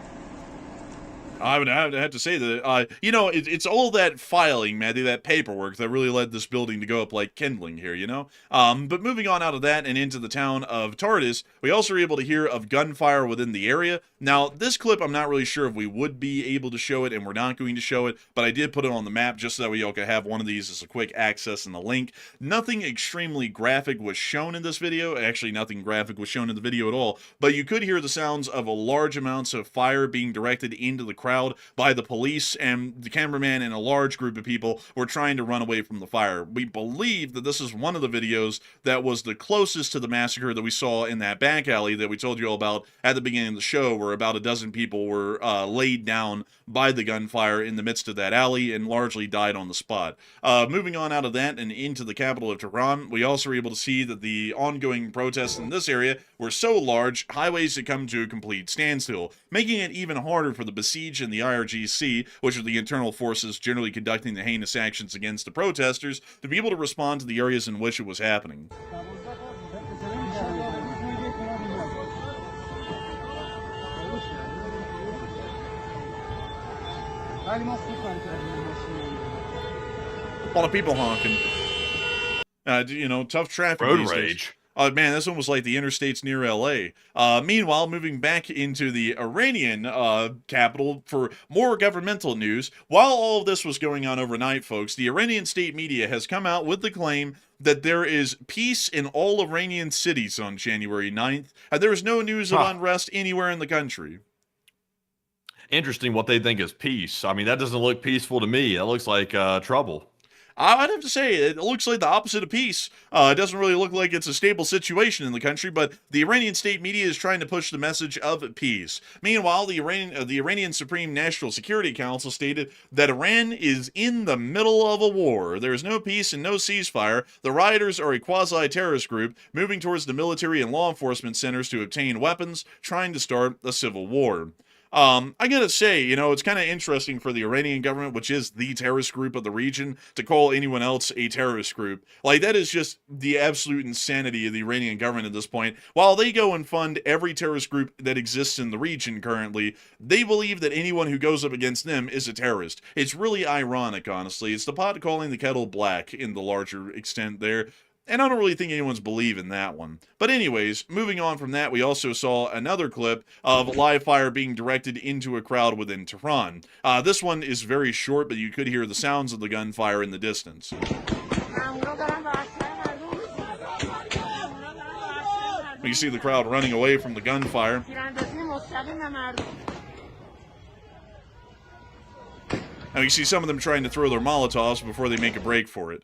Speaker 3: I would have to say that, you know, it's all that filing, Matty, that paperwork that really led this building to go up like kindling here, you know? But moving on out of that and into the town of Tardis, we also were able to hear of gunfire within the area. Now, this clip, I'm not really sure if we would be able to show it, and we're not going to show it, but I did put it on the map just so that we all could have one of these as a quick access and the link. Nothing extremely graphic was shown in this video. Actually, nothing graphic was shown in the video at all, but you could hear the sounds of a large amounts of fire being directed into the crowd by the police, and the cameraman and a large group of people were trying to run away from the fire. We believe that this is one of the videos that was the closest to the massacre that we saw in that back alley that we told you all about at the beginning of the show, where about a dozen people were laid down by the gunfire in the midst of that alley and largely died on the spot. Moving on out of that and into the capital of Tehran, we also were able to see that the ongoing protests in this area were so large, highways had come to a complete standstill, making it even harder for the besieged and the IRGC, which are the internal forces generally conducting the heinous actions against the protesters, to be able to respond to the areas in which it was happening. A lot of people honking. You know, tough traffic.
Speaker 1: Road rage.
Speaker 3: Man, this one was like the interstates near LA. Meanwhile, moving back into the Iranian capital for more governmental news, while all of this was going on overnight, folks, the Iranian state media has come out with the claim that there is peace in all Iranian cities on January 9th, and there is no news of unrest anywhere in the country.
Speaker 1: Interesting what they think is peace. I mean, that doesn't look peaceful to me. That looks like trouble.
Speaker 3: I'd have to say it looks like the opposite of peace. It doesn't really look like it's a stable situation in the country, but the Iranian state media is trying to push the message of peace. Meanwhile, the Iranian Supreme National Security Council stated that Iran is in the middle of a war. There is no peace and no ceasefire. The rioters are a quasi-terrorist group moving towards the military and law enforcement centers to obtain weapons, trying to start a civil war. I gotta say, you know, it's kind of interesting for the Iranian government, which is the terrorist group of the region, to call anyone else a terrorist group. Like, that is just the absolute insanity of the Iranian government at this point. While they go and fund every terrorist group that exists in the region currently, they believe that anyone who goes up against them is a terrorist. It's really ironic, honestly. It's the pot calling the kettle black in the larger extent there. And I don't really think anyone's believing that one. But anyways, moving on from that, we also saw another clip of live fire being directed into a crowd within Tehran. This one is very short, but you could hear the sounds of the gunfire in the distance. You see the crowd running away from the gunfire. Now you see some of them trying to throw their Molotovs before they make a break for it.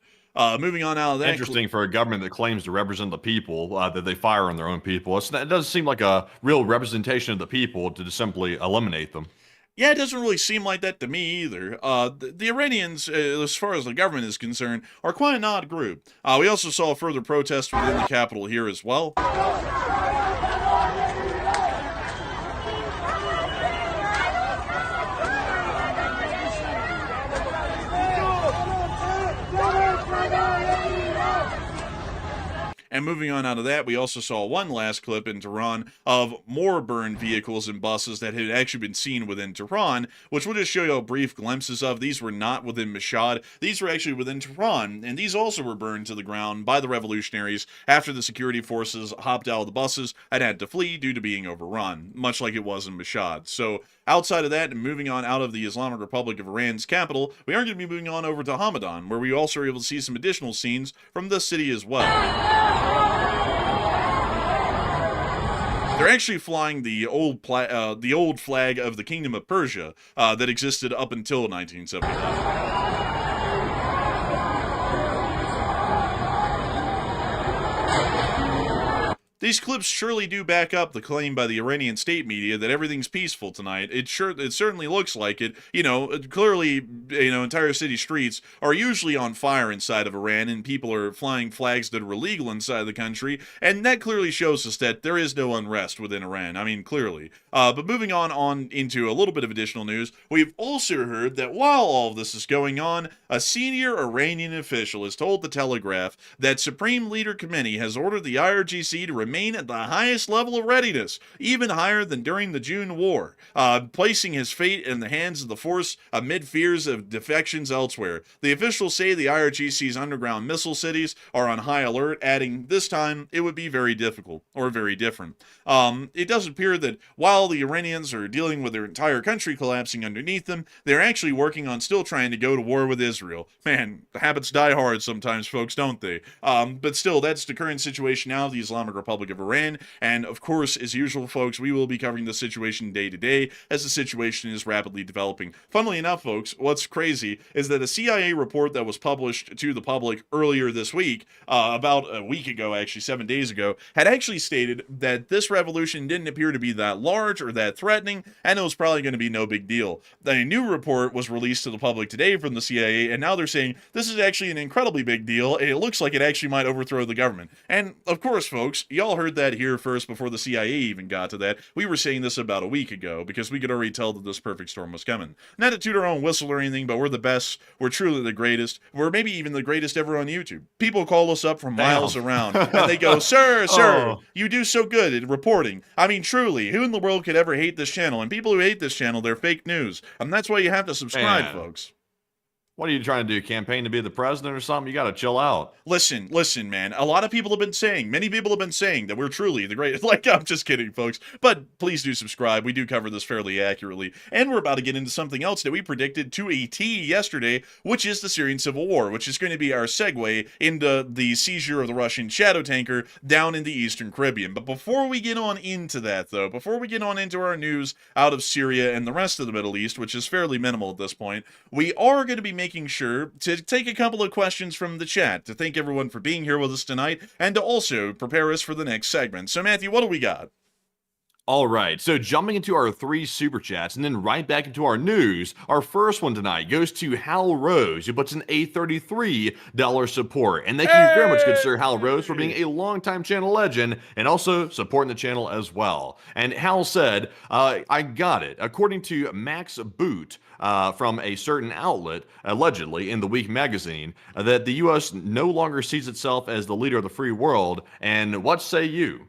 Speaker 3: Moving on out of that.
Speaker 1: Interesting for a government that claims to represent the people, that they fire on their own people. It doesn't seem like a real representation of the people to just simply eliminate them.
Speaker 3: Yeah, it doesn't really seem like that to me either. The Iranians, as far as the government is concerned, are quite an odd group. We also saw further protests within the capital here as well. And moving on out of that, we also saw one last clip in Tehran of more burned vehicles and buses that had actually been seen within Tehran, which we'll just show you brief glimpses of. These were not within Mashhad. These were actually within Tehran, and these also were burned to the ground by the revolutionaries after the security forces hopped out of the buses and had to flee due to being overrun, much like it was in Mashhad. So outside of that, and moving on out of the Islamic Republic of Iran's capital, we are going to be moving on over to Hamadan, where we also are able to see some additional scenes from this city as well. They're actually flying the old flag of the Kingdom of Persia that existed up until 1979. These clips surely do back up the claim by the Iranian state media that everything's peaceful tonight. It certainly looks like it. You know, clearly, you know, entire city streets are usually on fire inside of Iran, and people are flying flags that are illegal inside the country, and that clearly shows us that there is no unrest within Iran. I mean, clearly. But moving on into a little bit of additional news, we've also heard that while all of this is going on, a senior Iranian official has told The Telegraph that Supreme Leader Khamenei has ordered the IRGC to remain at the highest level of readiness, even higher than during the June War, placing his fate in the hands of the force amid fears of defections elsewhere. The officials say the IRGC's underground missile cities are on high alert, adding, this time it would be very difficult, or very different. It does appear that while the Iranians are dealing with their entire country collapsing underneath them, they're actually working on still trying to go to war with Israel. Man, the habits die hard sometimes, folks, don't they? But still, that's the current situation now of the Islamic Republic of Iran, and of course, as usual, folks, we will be covering the situation day to day as the situation is rapidly developing. Funnily enough, folks, what's crazy is that a CIA report that was published to the public earlier this week, about a week ago, actually 7 days ago, had actually stated that this revolution didn't appear to be that large or that threatening, and it was probably going to be no big deal. A new report was released to the public today from the CIA, and now they're saying this is actually an incredibly big deal, and it looks like it actually might overthrow the government. And of course, folks, y'all heard that here first before the CIA even got to that. We were saying this about a week ago because we could already tell that this perfect storm was coming. Not to toot our own whistle or anything, but we're the best. We're truly the greatest. We're maybe even the greatest ever on YouTube. People call us up from miles around, and they go, sir, you do so good at reporting. I mean, truly, who in the world could ever hate this channel? And people who hate this channel, they're fake news. And that's why you have to subscribe, folks.
Speaker 1: What are you trying to do? Campaign to be the president or something? You got to chill out.
Speaker 3: Listen, man. A lot of people have been saying, many people have been saying that we're truly the greatest. Like, I'm just kidding, folks. But please do subscribe. We do cover this fairly accurately. And we're about to get into something else that we predicted to a T yesterday, which is the Syrian civil war, which is going to be our segue into the seizure of the Russian shadow tanker down in the Eastern Caribbean. But before we get on into that, though, before we get on into our news out of Syria and the rest of the Middle East, which is fairly minimal at this point, we are going to be making sure to take a couple of questions from the chat to thank everyone for being here with us tonight and to also prepare us for the next segment. So, Matthew, what do we got?
Speaker 1: All right, so jumping into our 3 super chats and then right back into our news, our first one tonight goes to Hal Rose, who puts in a $33 support. And thank you very much, good sir Hal Rose, for being a longtime channel legend and also supporting the channel as well. And Hal said, I got it. According to Max Boot, from a certain outlet, allegedly in the Week magazine, that the U.S. no longer sees itself as the leader of the free world. And what say you?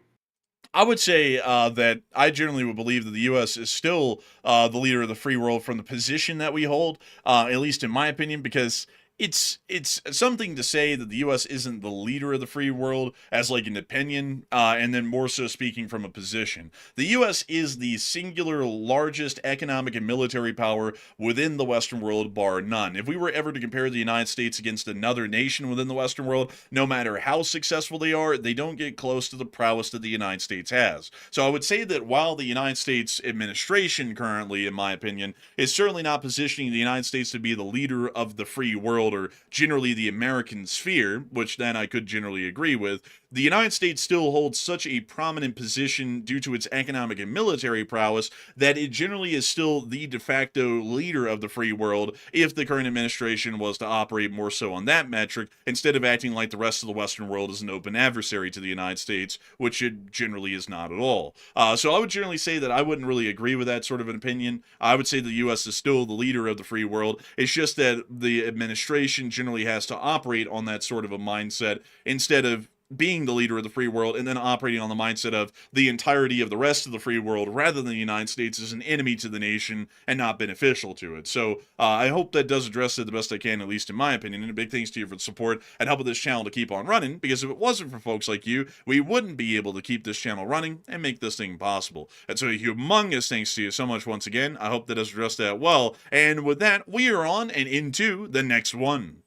Speaker 3: I would say that I generally would believe that the U.S. is still the leader of the free world from the position that we hold, at least in my opinion, because it's something to say that the U.S. isn't the leader of the free world as like an opinion, and then more so speaking from a position. The U.S. is the singular largest economic and military power within the Western world, bar none. If we were ever to compare the United States against another nation within the Western world, no matter how successful they are, they don't get close to the prowess that the United States has. So I would say that while the United States administration currently, in my opinion, is certainly not positioning the United States to be the leader of the free world, or generally the American sphere, which then I could generally agree with, the United States still holds such a prominent position due to its economic and military prowess that it generally is still the de facto leader of the free world if the current administration was to operate more so on that metric instead of acting like the rest of the Western world is an open adversary to the United States, which it generally is not at all. So I would generally say that I wouldn't really agree with that sort of an opinion. I would say the U.S. is still the leader of the free world. It's just that the administration generally has to operate on that sort of a mindset instead of being the leader of the free world and then operating on the mindset of the entirety of the rest of the free world rather than the United States as an enemy to the nation and not beneficial to it. So I hope that does address it the best I can, at least in my opinion. And a big thanks to you for the support and helping this channel to keep on running, because if it wasn't for folks like you, we wouldn't be able to keep this channel running and make this thing possible. And so a humongous thanks to you so much once again. I hope that does address that well. And with that, we are on and into the next one.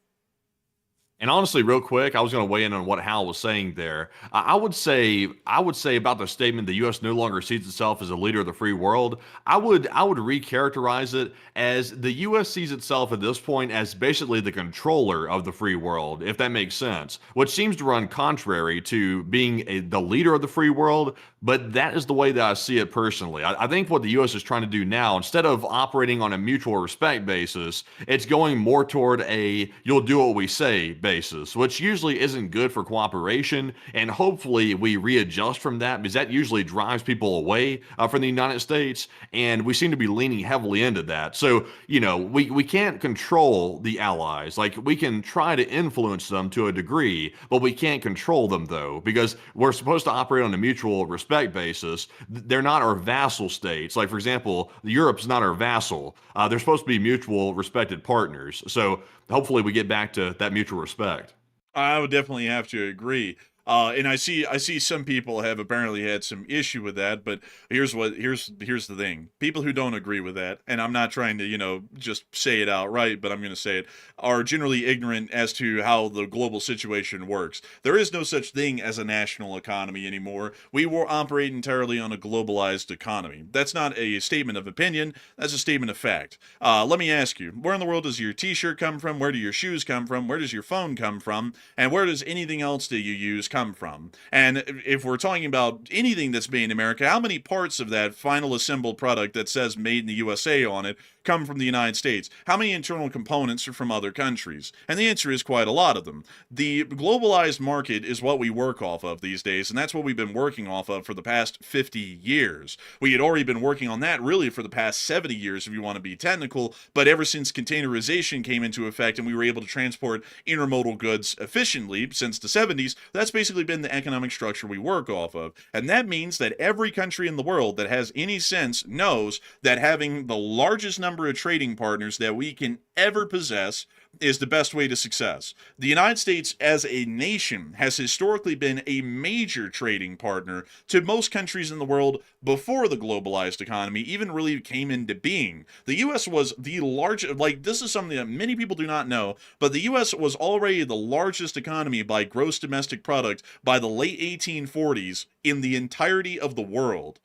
Speaker 1: And honestly, real quick, I was going to weigh in on what Hal was saying there. I would say about the statement the U.S. no longer sees itself as a leader of the free world. I would recharacterize it as the U.S. sees itself at this point as basically the controller of the free world, if that makes sense, which seems to run contrary to being the leader of the free world. But that is the way that I see it personally. I think what the U.S. is trying to do now, instead of operating on a mutual respect basis, it's going more toward a "you'll do what we say" basis. basis, which usually isn't good for cooperation. And hopefully we readjust from that, because that usually drives people away from the United States. And we seem to be leaning heavily into that. So, we can't control the allies. Like, we can try to influence them to a degree, but we can't control them, though, because we're supposed to operate on a mutual respect basis. They're not our vassal states. Like, for example, Europe's not our vassal. They're supposed to be mutual respected partners. So hopefully we get back to that mutual respect.
Speaker 3: I would definitely have to agree. And I see some people have apparently had some issue with that, but here's the thing. People who don't agree with that, and I'm not trying to, just say it outright, but I'm going to say it, are generally ignorant as to how the global situation works. There is no such thing as a national economy anymore. We will operate entirely on a globalized economy. That's not a statement of opinion, that's a statement of fact. Let me ask you, where in the world does your t-shirt come from? Where do your shoes come from? Where does your phone come from? And where does anything else that you use come from? And if we're talking about anything that's made in America, how many parts of that final assembled product that says made in the USA on it come from the United States? How many internal components are from other countries? And the answer is quite a lot of them. The globalized market is what we work off of these days, and that's what we've been working off of for the past 50 years. We had already been working on that really for the past 70 years, if you want to be technical, but ever since containerization came into effect and we were able to transport intermodal goods efficiently since the 70s, that's basically been the economic structure we work off of. And that means that every country in the world that has any sense knows that having the largest number of trading partners that we can ever possess is the best way to success. The United States as a nation has historically been a major trading partner to most countries in the world before the globalized economy even really came into being. The US was the largest, this is something that many people do not know, but the US was already the largest economy by gross domestic product by the late 1840s in the entirety of the world.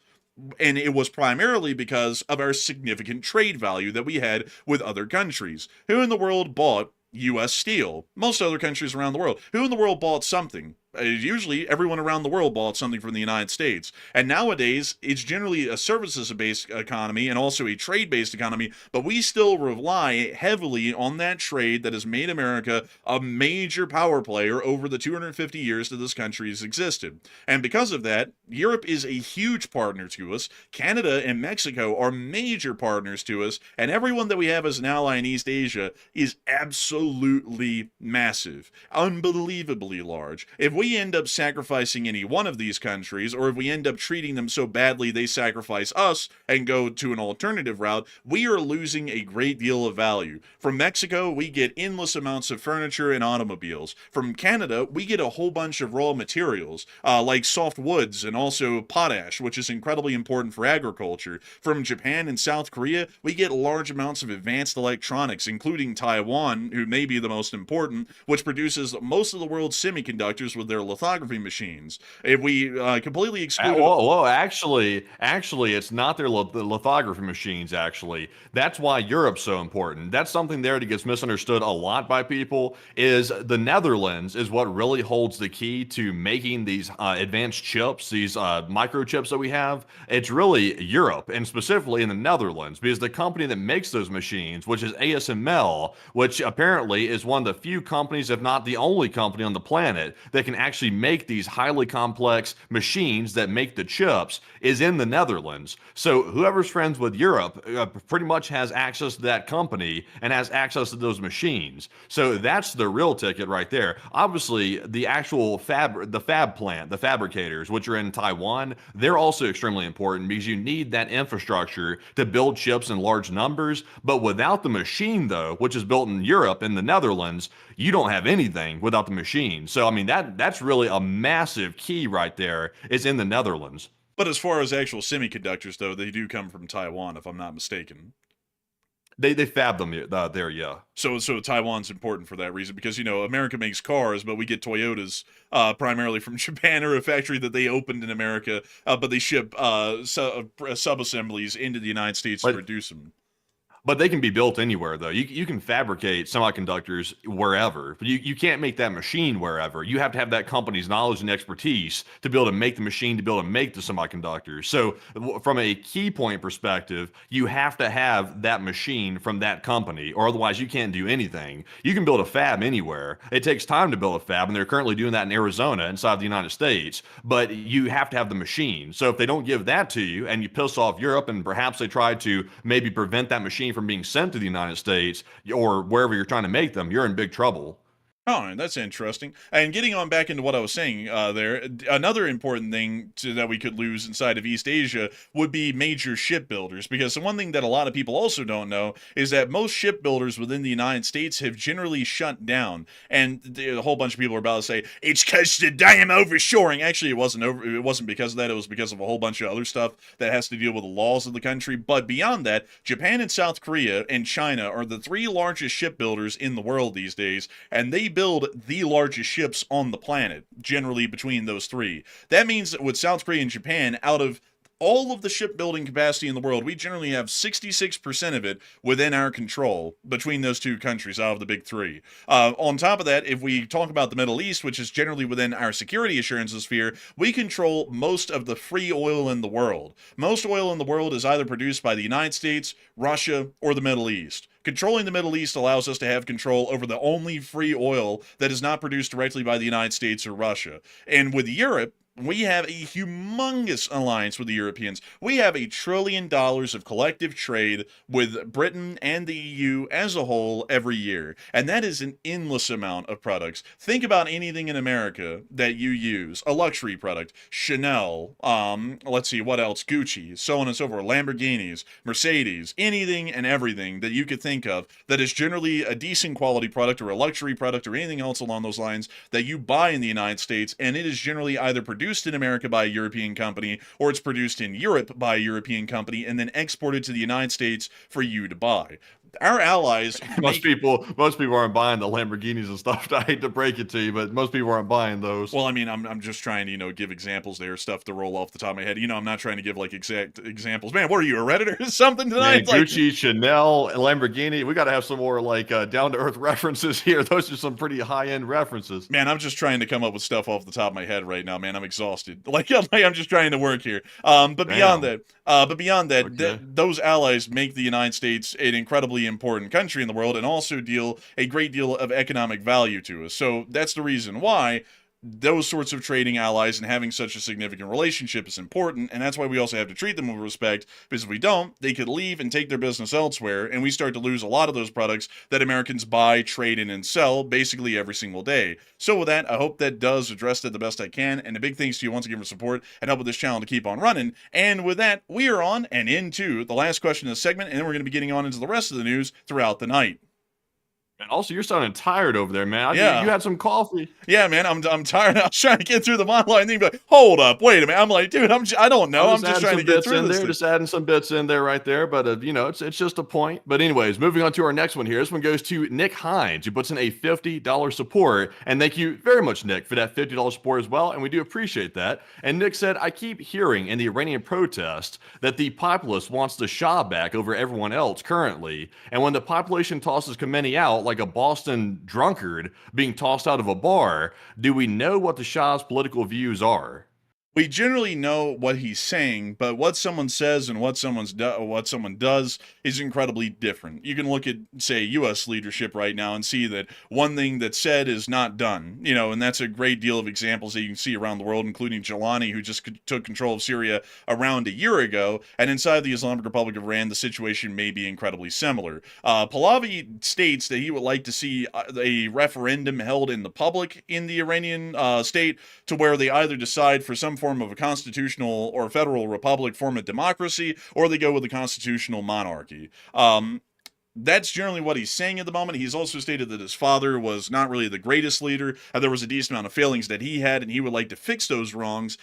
Speaker 3: And it was primarily because of our significant trade value that we had with other countries. Who in the world bought U.S. steel? Most other countries around the world. Who in the world bought something? Usually everyone around the world bought something from the United States. And nowadays, it's generally a services-based economy and also a trade-based economy, but we still rely heavily on that trade that has made America a major power player over the 250 years that this country has existed. And because of that, Europe is a huge partner to us. Canada and Mexico are major partners to us, and everyone that we have as an ally in East Asia is absolutely massive, unbelievably large. If we end up sacrificing any one of these countries, or if we end up treating them so badly they sacrifice us and go to an alternative route, we are losing a great deal of value. From Mexico, we get endless amounts of furniture and automobiles. From Canada, we get a whole bunch of raw materials, like soft woods and also potash, which is incredibly important for agriculture. From Japan and South Korea, we get large amounts of advanced electronics, including Taiwan, who may be the most important, which produces most of the world's semiconductors with their lithography machines. If we completely exclude...
Speaker 1: Actually, it's not their lithography machines, actually. That's why Europe's so important. That's something there that gets misunderstood a lot by people, is the Netherlands is what really holds the key to making these advanced chips, these microchips that we have. It's really Europe, and specifically in the Netherlands, because the company that makes those machines, which is ASML, which apparently is one of the few companies, if not the only company on the planet, that can actually make these highly complex machines that make the chips, is in the Netherlands. So whoever's friends with Europe pretty much has access to that company and has access to those machines. So that's the real ticket right there. Obviously, the actual fab plant, the fabricators, which are in Taiwan, they're also extremely important because you need that infrastructure to build chips in large numbers. But without the machine, though, which is built in Europe, in the Netherlands, you don't have anything without the machine. So, I mean, that's really a massive key right there, is in the Netherlands.
Speaker 3: But as far as actual semiconductors, though, they do come from Taiwan, if I'm not mistaken.
Speaker 1: They fab them there, yeah.
Speaker 3: So Taiwan's important for that reason, because, America makes cars, but we get Toyotas primarily from Japan, or a factory that they opened in America, but they ship sub-assemblies into the United States to produce them.
Speaker 1: But they can be built anywhere, though. You can fabricate semiconductors wherever, but you can't make that machine wherever. You have to have that company's knowledge and expertise to be able to make the machine, to be able to make the semiconductors. So, from a key point perspective, you have to have that machine from that company, or otherwise you can't do anything. You can build a fab anywhere. It takes time to build a fab, and they're currently doing that in Arizona inside the United States, but you have to have the machine. So, if they don't give that to you and you piss off Europe and perhaps they try to maybe prevent that machine from being sent to the United States or wherever you're trying to make them, you're in big trouble.
Speaker 3: Oh, that's interesting. And getting on back into what I was saying there, another important thing that we could lose inside of East Asia would be major shipbuilders. Because the one thing that a lot of people also don't know is that most shipbuilders within the United States have generally shut down. And a whole bunch of people are about to say, it's because the damn overshoring. Actually, it wasn't because of that. It was because of a whole bunch of other stuff that has to deal with the laws of the country. But beyond that, Japan and South Korea and China are the three largest shipbuilders in the world these days. And they build the largest ships on the planet, generally between those three. That means that with South Korea and Japan, out of all of the shipbuilding capacity in the world, we generally have 66% of it within our control between those two countries out of the big three. On top of that, if we talk about the Middle East, which is generally within our security assurance sphere, we control most of the free oil in the world. Most oil in the world is either produced by the United States, Russia, or the Middle East. Controlling the Middle East allows us to have control over the only free oil that is not produced directly by the United States or Russia. And with Europe, we have a humongous alliance with the Europeans. We have $1 trillion of collective trade with Britain and the EU as a whole every year. And that is an endless amount of products. Think about anything in America that you use. A luxury product. Chanel, let's see, what else? Gucci, so on and so forth. Lamborghinis, Mercedes, anything and everything that you could think of that is generally a decent quality product or a luxury product or anything else along those lines that you buy in the United States, and it is generally either produced in America by a European company, or it's produced in Europe by a European company and then exported to the United States for you to buy. Our allies
Speaker 1: most people aren't buying the Lamborghinis and stuff. I hate to break it to you, but most people aren't buying those.
Speaker 3: Well, I mean, I'm just trying to, give examples there, stuff to roll off the top of my head. I'm not trying to give like exact examples. Man, what are you, a Redditor or something tonight?
Speaker 1: Man, Gucci, Chanel, Lamborghini. We got to have some more like down to earth references here. Those are some pretty high end references.
Speaker 3: Man, I'm just trying to come up with stuff off the top of my head right now. Man, I'm exhausted. I'm just trying to work here. But beyond that, okay, those allies make the United States an incredibly important country in the world and also deal a great deal of economic value to us. So that's the reason why those sorts of trading allies and having such a significant relationship is important, and that's why we also have to treat them with respect, because if we don't, they could leave and take their business elsewhere, and we start to lose a lot of those products that Americans buy, trade in, and sell basically every single day. So with that, I hope that does address that the best I can, and a big thanks to you once again for support and help with this channel to keep on running. And with that, we are on and into the last question of the segment, and then we're going to be getting on into the rest of the news throughout the night.
Speaker 1: And also, you're sounding tired over there, man.
Speaker 3: Yeah.
Speaker 1: You had some coffee.
Speaker 3: Yeah, man, I'm tired. I was trying to get through the monologue, and then you'd be like, hold up, wait a minute. I'm like, dude, I don't know. I'm just trying to get through this.
Speaker 1: Just adding some bits in there right there, but it's just a point. But anyways, moving on to our next one here. This one goes to Nick Hines, who puts in a $50 support. And thank you very much, Nick, for that $50 support as well. And we do appreciate that. And Nick said, I keep hearing in the Iranian protests that the populace wants the Shah back over everyone else currently. And when the population tosses Khamenei out, like a Boston drunkard being tossed out of a bar, do we know what the Shah's political views are?
Speaker 3: We generally know what he's saying, but what someone says and what someone does is incredibly different. You can look at, say, U.S. leadership right now and see that one thing that's said is not done, and that's a great deal of examples that you can see around the world, including Jelani, who just took control of Syria around a year ago, and inside the Islamic Republic of Iran, the situation may be incredibly similar. Pahlavi states that he would like to see a referendum held in the public in the Iranian state to where they either decide for some form of a constitutional or federal republic form of democracy, or they go with a constitutional monarchy. That's generally what he's saying at the moment. He's also stated that his father was not really the greatest leader, and there was a decent amount of failings that he had, and he would like to fix those wrongs.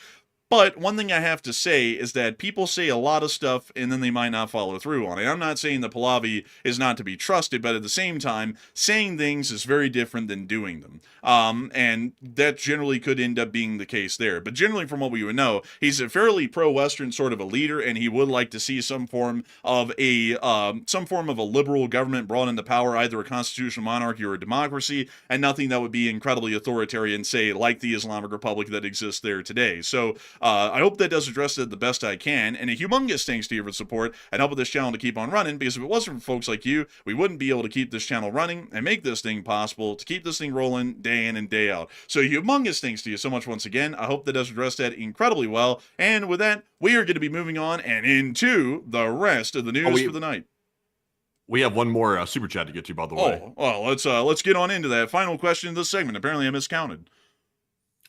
Speaker 3: But one thing I have to say is that people say a lot of stuff and then they might not follow through on it. I'm not saying that Pahlavi is not to be trusted, but at the same time, saying things is very different than doing them. And that generally could end up being the case there. But generally, from what we would know, he's a fairly pro-Western sort of a leader, and he would like to see some form of a liberal government brought into power, either a constitutional monarchy or a democracy, and nothing that would be incredibly authoritarian, say, like the Islamic Republic that exists there today. So I hope that does address it the best I can, and a humongous thanks to you for the support and helping this channel to keep on running, because if it wasn't for folks like you, we wouldn't be able to keep this channel running and make this thing possible, to keep this thing rolling day in and day out. So humongous thanks to you so much once again. I hope that does address that incredibly well, and with that, we are going to be moving on and into the rest of the news for the night.
Speaker 1: We have one more super chat to get to, by the way.
Speaker 3: Oh, well, let's get on into that final question of this segment. Apparently I miscounted.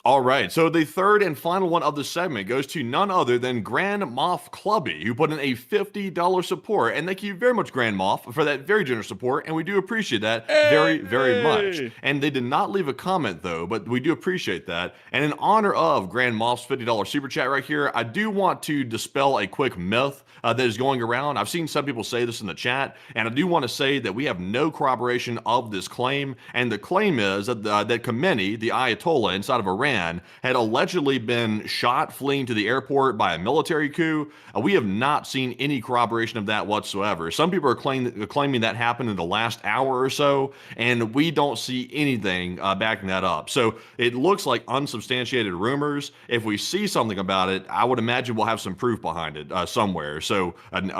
Speaker 1: All right, so the third and final one of the segment goes to none other than Grand Moff Clubby, who put in a $50 support. And thank you very much, Grand Moff, for that very generous support, and we do appreciate that very, very much. And they did not leave a comment, though, but we do appreciate that. And in honor of Grand Moff's $50 super chat right here, I do want to dispel a quick myth that is going around. I've seen some people say this in the chat, and I do want to say that we have no corroboration of this claim. And the claim is that Khamenei, the Ayatollah inside of Iran, had allegedly been shot fleeing to the airport by a military coup. We have not seen any corroboration of that whatsoever. Some people are claiming that happened in the last hour or so, and we don't see anything backing that up. So it looks like unsubstantiated rumors. If we see something about it, I would imagine we'll have some proof behind it somewhere. So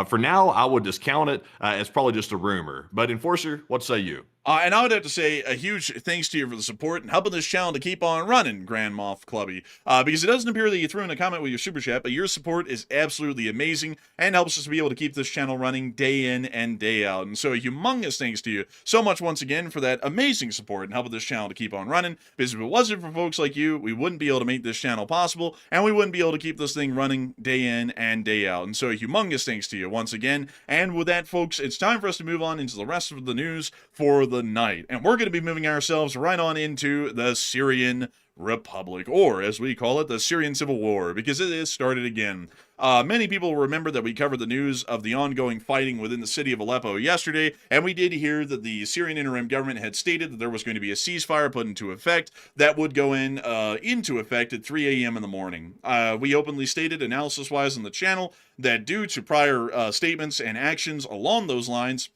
Speaker 1: for now, I would discount it as probably just a rumor. But Enforcer, what say you?
Speaker 3: And I would have to say a huge thanks to you for the support and helping this channel to keep on running, Grand Moff Clubby. Because it doesn't appear that you threw in a comment with your super chat, but your support is absolutely amazing and helps us to be able to keep this channel running day in and day out. And so a humongous thanks to you so much once again for that amazing support and helping this channel to keep on running. Because if it wasn't for folks like you, we wouldn't be able to make this channel possible, and we wouldn't be able to keep this thing running day in and day out. And so a humongous thanks to you once again. And with that, folks, it's time for us to move on into the rest of the news for the night. And we're going to be moving ourselves right on into the Syrian Republic, or as we call it, the Syrian Civil War, because it is started again. Many people remember that we covered the news of the ongoing fighting within the city of Aleppo yesterday, and we did hear that the Syrian interim government had stated that there was going to be a ceasefire put into effect that would go into effect at 3 a.m. in the morning. We openly stated, analysis-wise on the channel, that due to prior statements and actions along those lines,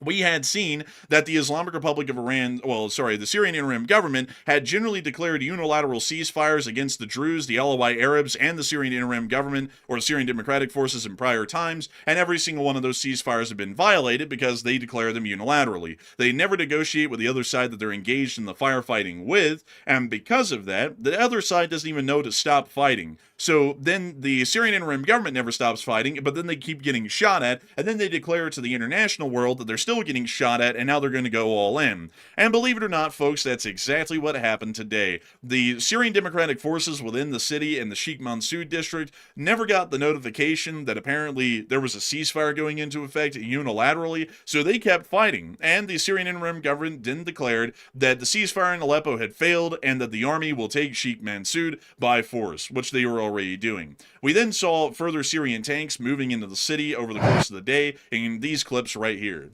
Speaker 3: we had seen that the Islamic Republic of Iran, the Syrian interim government had generally declared unilateral ceasefires against the Druze, the Alawite Arabs, and the Syrian interim government, or the Syrian Democratic Forces in prior times, and every single one of those ceasefires have been violated because they declare them unilaterally. They never negotiate with the other side that they're engaged in the firefighting with, and because of that, the other side doesn't even know to stop fighting. So then the Syrian interim government never stops fighting, but then they keep getting shot at, and then they declare to the international world that they're still getting shot at, and now they're going to go all in. And believe it or not, folks, that's exactly what happened today. The Syrian Democratic Forces within the city and the Sheikh Mansoud district never got the notification that apparently there was a ceasefire going into effect unilaterally, so they kept fighting. And the Syrian interim government then declared that the ceasefire in Aleppo had failed and that the army will take Sheikh Mansoud by force, which they were already doing. We then saw further Syrian tanks moving into the city over the course of the day in these clips right here.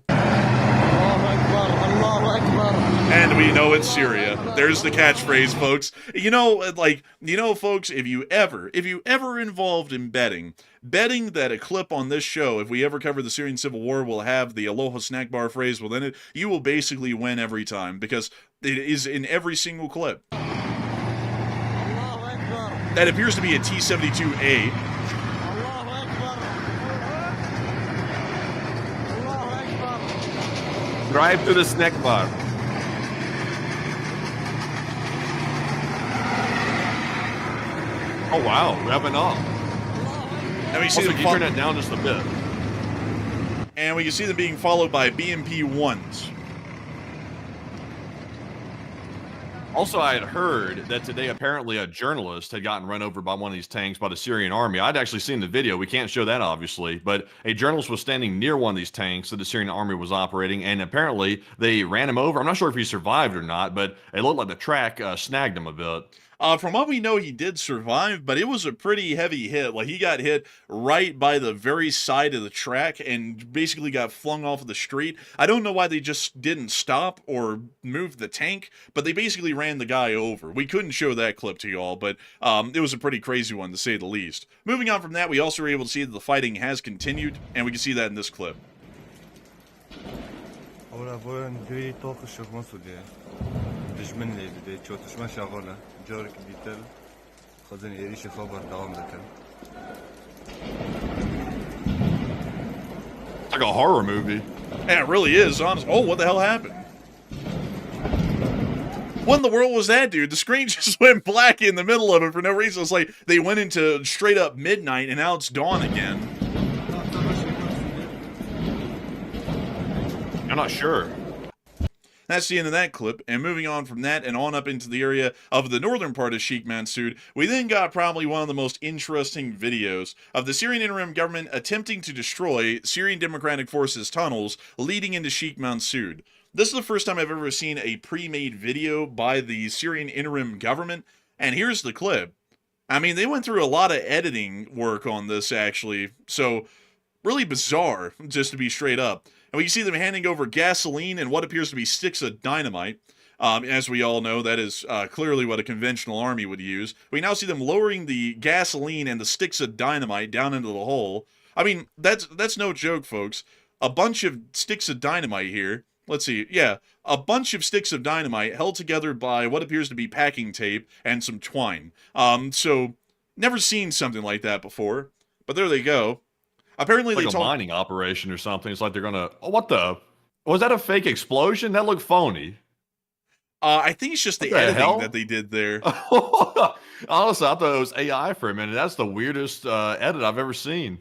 Speaker 3: And we know it's Syria. There's the catchphrase, folks. Folks, if you ever involved in betting that a clip on this show, if we ever cover the Syrian Civil War, will have the Aloha snack bar phrase within it, you will basically win every time, because it is in every single clip. That appears to be a T-72A.
Speaker 1: Drive to the snack bar. Oh wow, revving up.
Speaker 3: And we see
Speaker 1: also, can you turn that down just a bit?
Speaker 3: And we can see them being followed by BMP-1s.
Speaker 1: Also, I had heard that today apparently a journalist had gotten run over by one of these tanks by the Syrian army. I'd actually seen the video. We can't show that, obviously. But a journalist was standing near one of these tanks that the Syrian army was operating, and apparently they ran him over. I'm not sure if he survived or not, but it looked like the track snagged him a bit.
Speaker 3: From what we know, he did survive, but it was a pretty heavy hit. Like, he got hit right by the very side of the track and basically got flung off of the street. I don't know why they just didn't stop or move the tank, but they basically ran the guy over. We couldn't show that clip to y'all, but it was a pretty crazy one, to say the least. Moving on from that, we also were able to see that the fighting has continued, and we can see that in this clip.
Speaker 1: It's like a horror movie.
Speaker 3: Yeah, it really is, honestly. Oh, what the hell happened? What in the world was that, dude? The screen just went black in the middle of it for no reason. It's like they went into straight up midnight, and now it's dawn again.
Speaker 1: I'm not sure.
Speaker 3: That's the end of that clip, and moving on from that and on up into the area of the northern part of Sheikh Mansoud, we then got probably one of the most interesting videos of the Syrian interim government attempting to destroy Syrian Democratic Forces tunnels leading into Sheikh Mansoud. This is the first time I've ever seen a pre-made video by the Syrian interim government, and here's the clip. I mean, they went through a lot of editing work on this, actually, so really bizarre, just to be straight up. And we can see them handing over gasoline and what appears to be sticks of dynamite. As we all know, that is clearly what a conventional army would use. We now see them lowering the gasoline and the sticks of dynamite down into the hole. I mean, that's no joke, folks. A bunch of sticks of dynamite here. Let's see. Yeah, a bunch of sticks of dynamite held together by what appears to be packing tape and some twine. So, never seen something like that before. But there they go. Apparently,
Speaker 1: it's like a mining operation or something. It's like they're gonna. Oh, what the? Was that a fake explosion? That looked phony.
Speaker 3: I think it's just the editing that they did there.
Speaker 1: Honestly, I thought it was AI for a minute. That's the weirdest edit I've ever seen.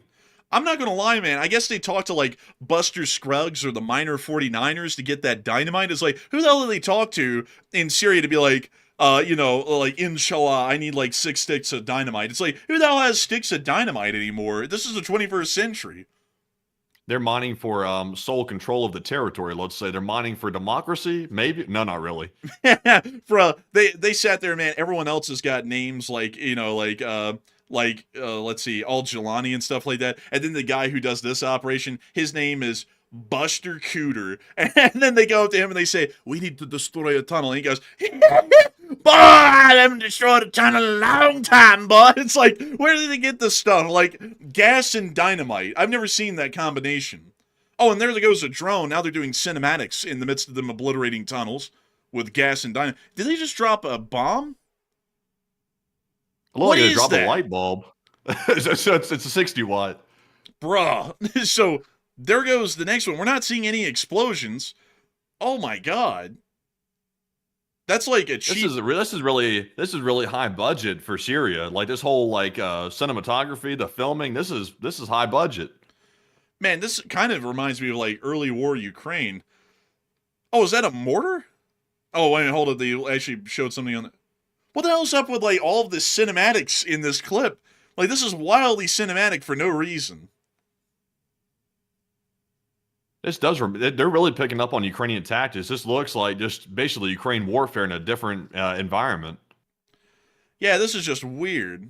Speaker 3: I'm not gonna lie, man. I guess they talked to like Buster Scruggs or the Minor 49ers to get that dynamite. It's like, who the hell did they talk to in Syria to be like, you know, like, inshallah, I need like 6 sticks of dynamite. It's like, who the hell has sticks of dynamite anymore? This is the 21st century.
Speaker 1: They're mining for sole control of the territory, let's say. They're mining for democracy? Maybe? No, not really.
Speaker 3: They sat there, man. Everyone else has got names like, you know, let's see, Al-Jilani and stuff like that. And then the guy who does this operation, his name is Buster Cooter. And then they go up to him and they say, we need to destroy a tunnel. And he goes, boy, I haven't destroyed a tunnel in a long time, boy. It's like, where did they get this stuff? Like, gas and dynamite. I've never seen that combination. Oh, and there goes a drone. Now they're doing cinematics in the midst of them obliterating tunnels with gas and dynamite. Did they just drop a bomb?
Speaker 1: It looked like they dropped a light bulb. It's a 60 watt.
Speaker 3: Bruh. So there goes the next one. We're not seeing any explosions. Oh my god. That's like a cheap...
Speaker 1: This is really high budget for Syria. Like this whole like cinematography, the filming, this is high budget.
Speaker 3: Man, this kind of reminds me of like early war Ukraine. Oh, is that a mortar? Oh, wait, hold on. They actually showed something on that. What the hell's up with like all of the cinematics in this clip? Like this is wildly cinematic for no reason.
Speaker 1: They're really picking up on Ukrainian tactics. This looks like just basically Ukraine warfare in a different environment.
Speaker 3: Yeah, this is just weird.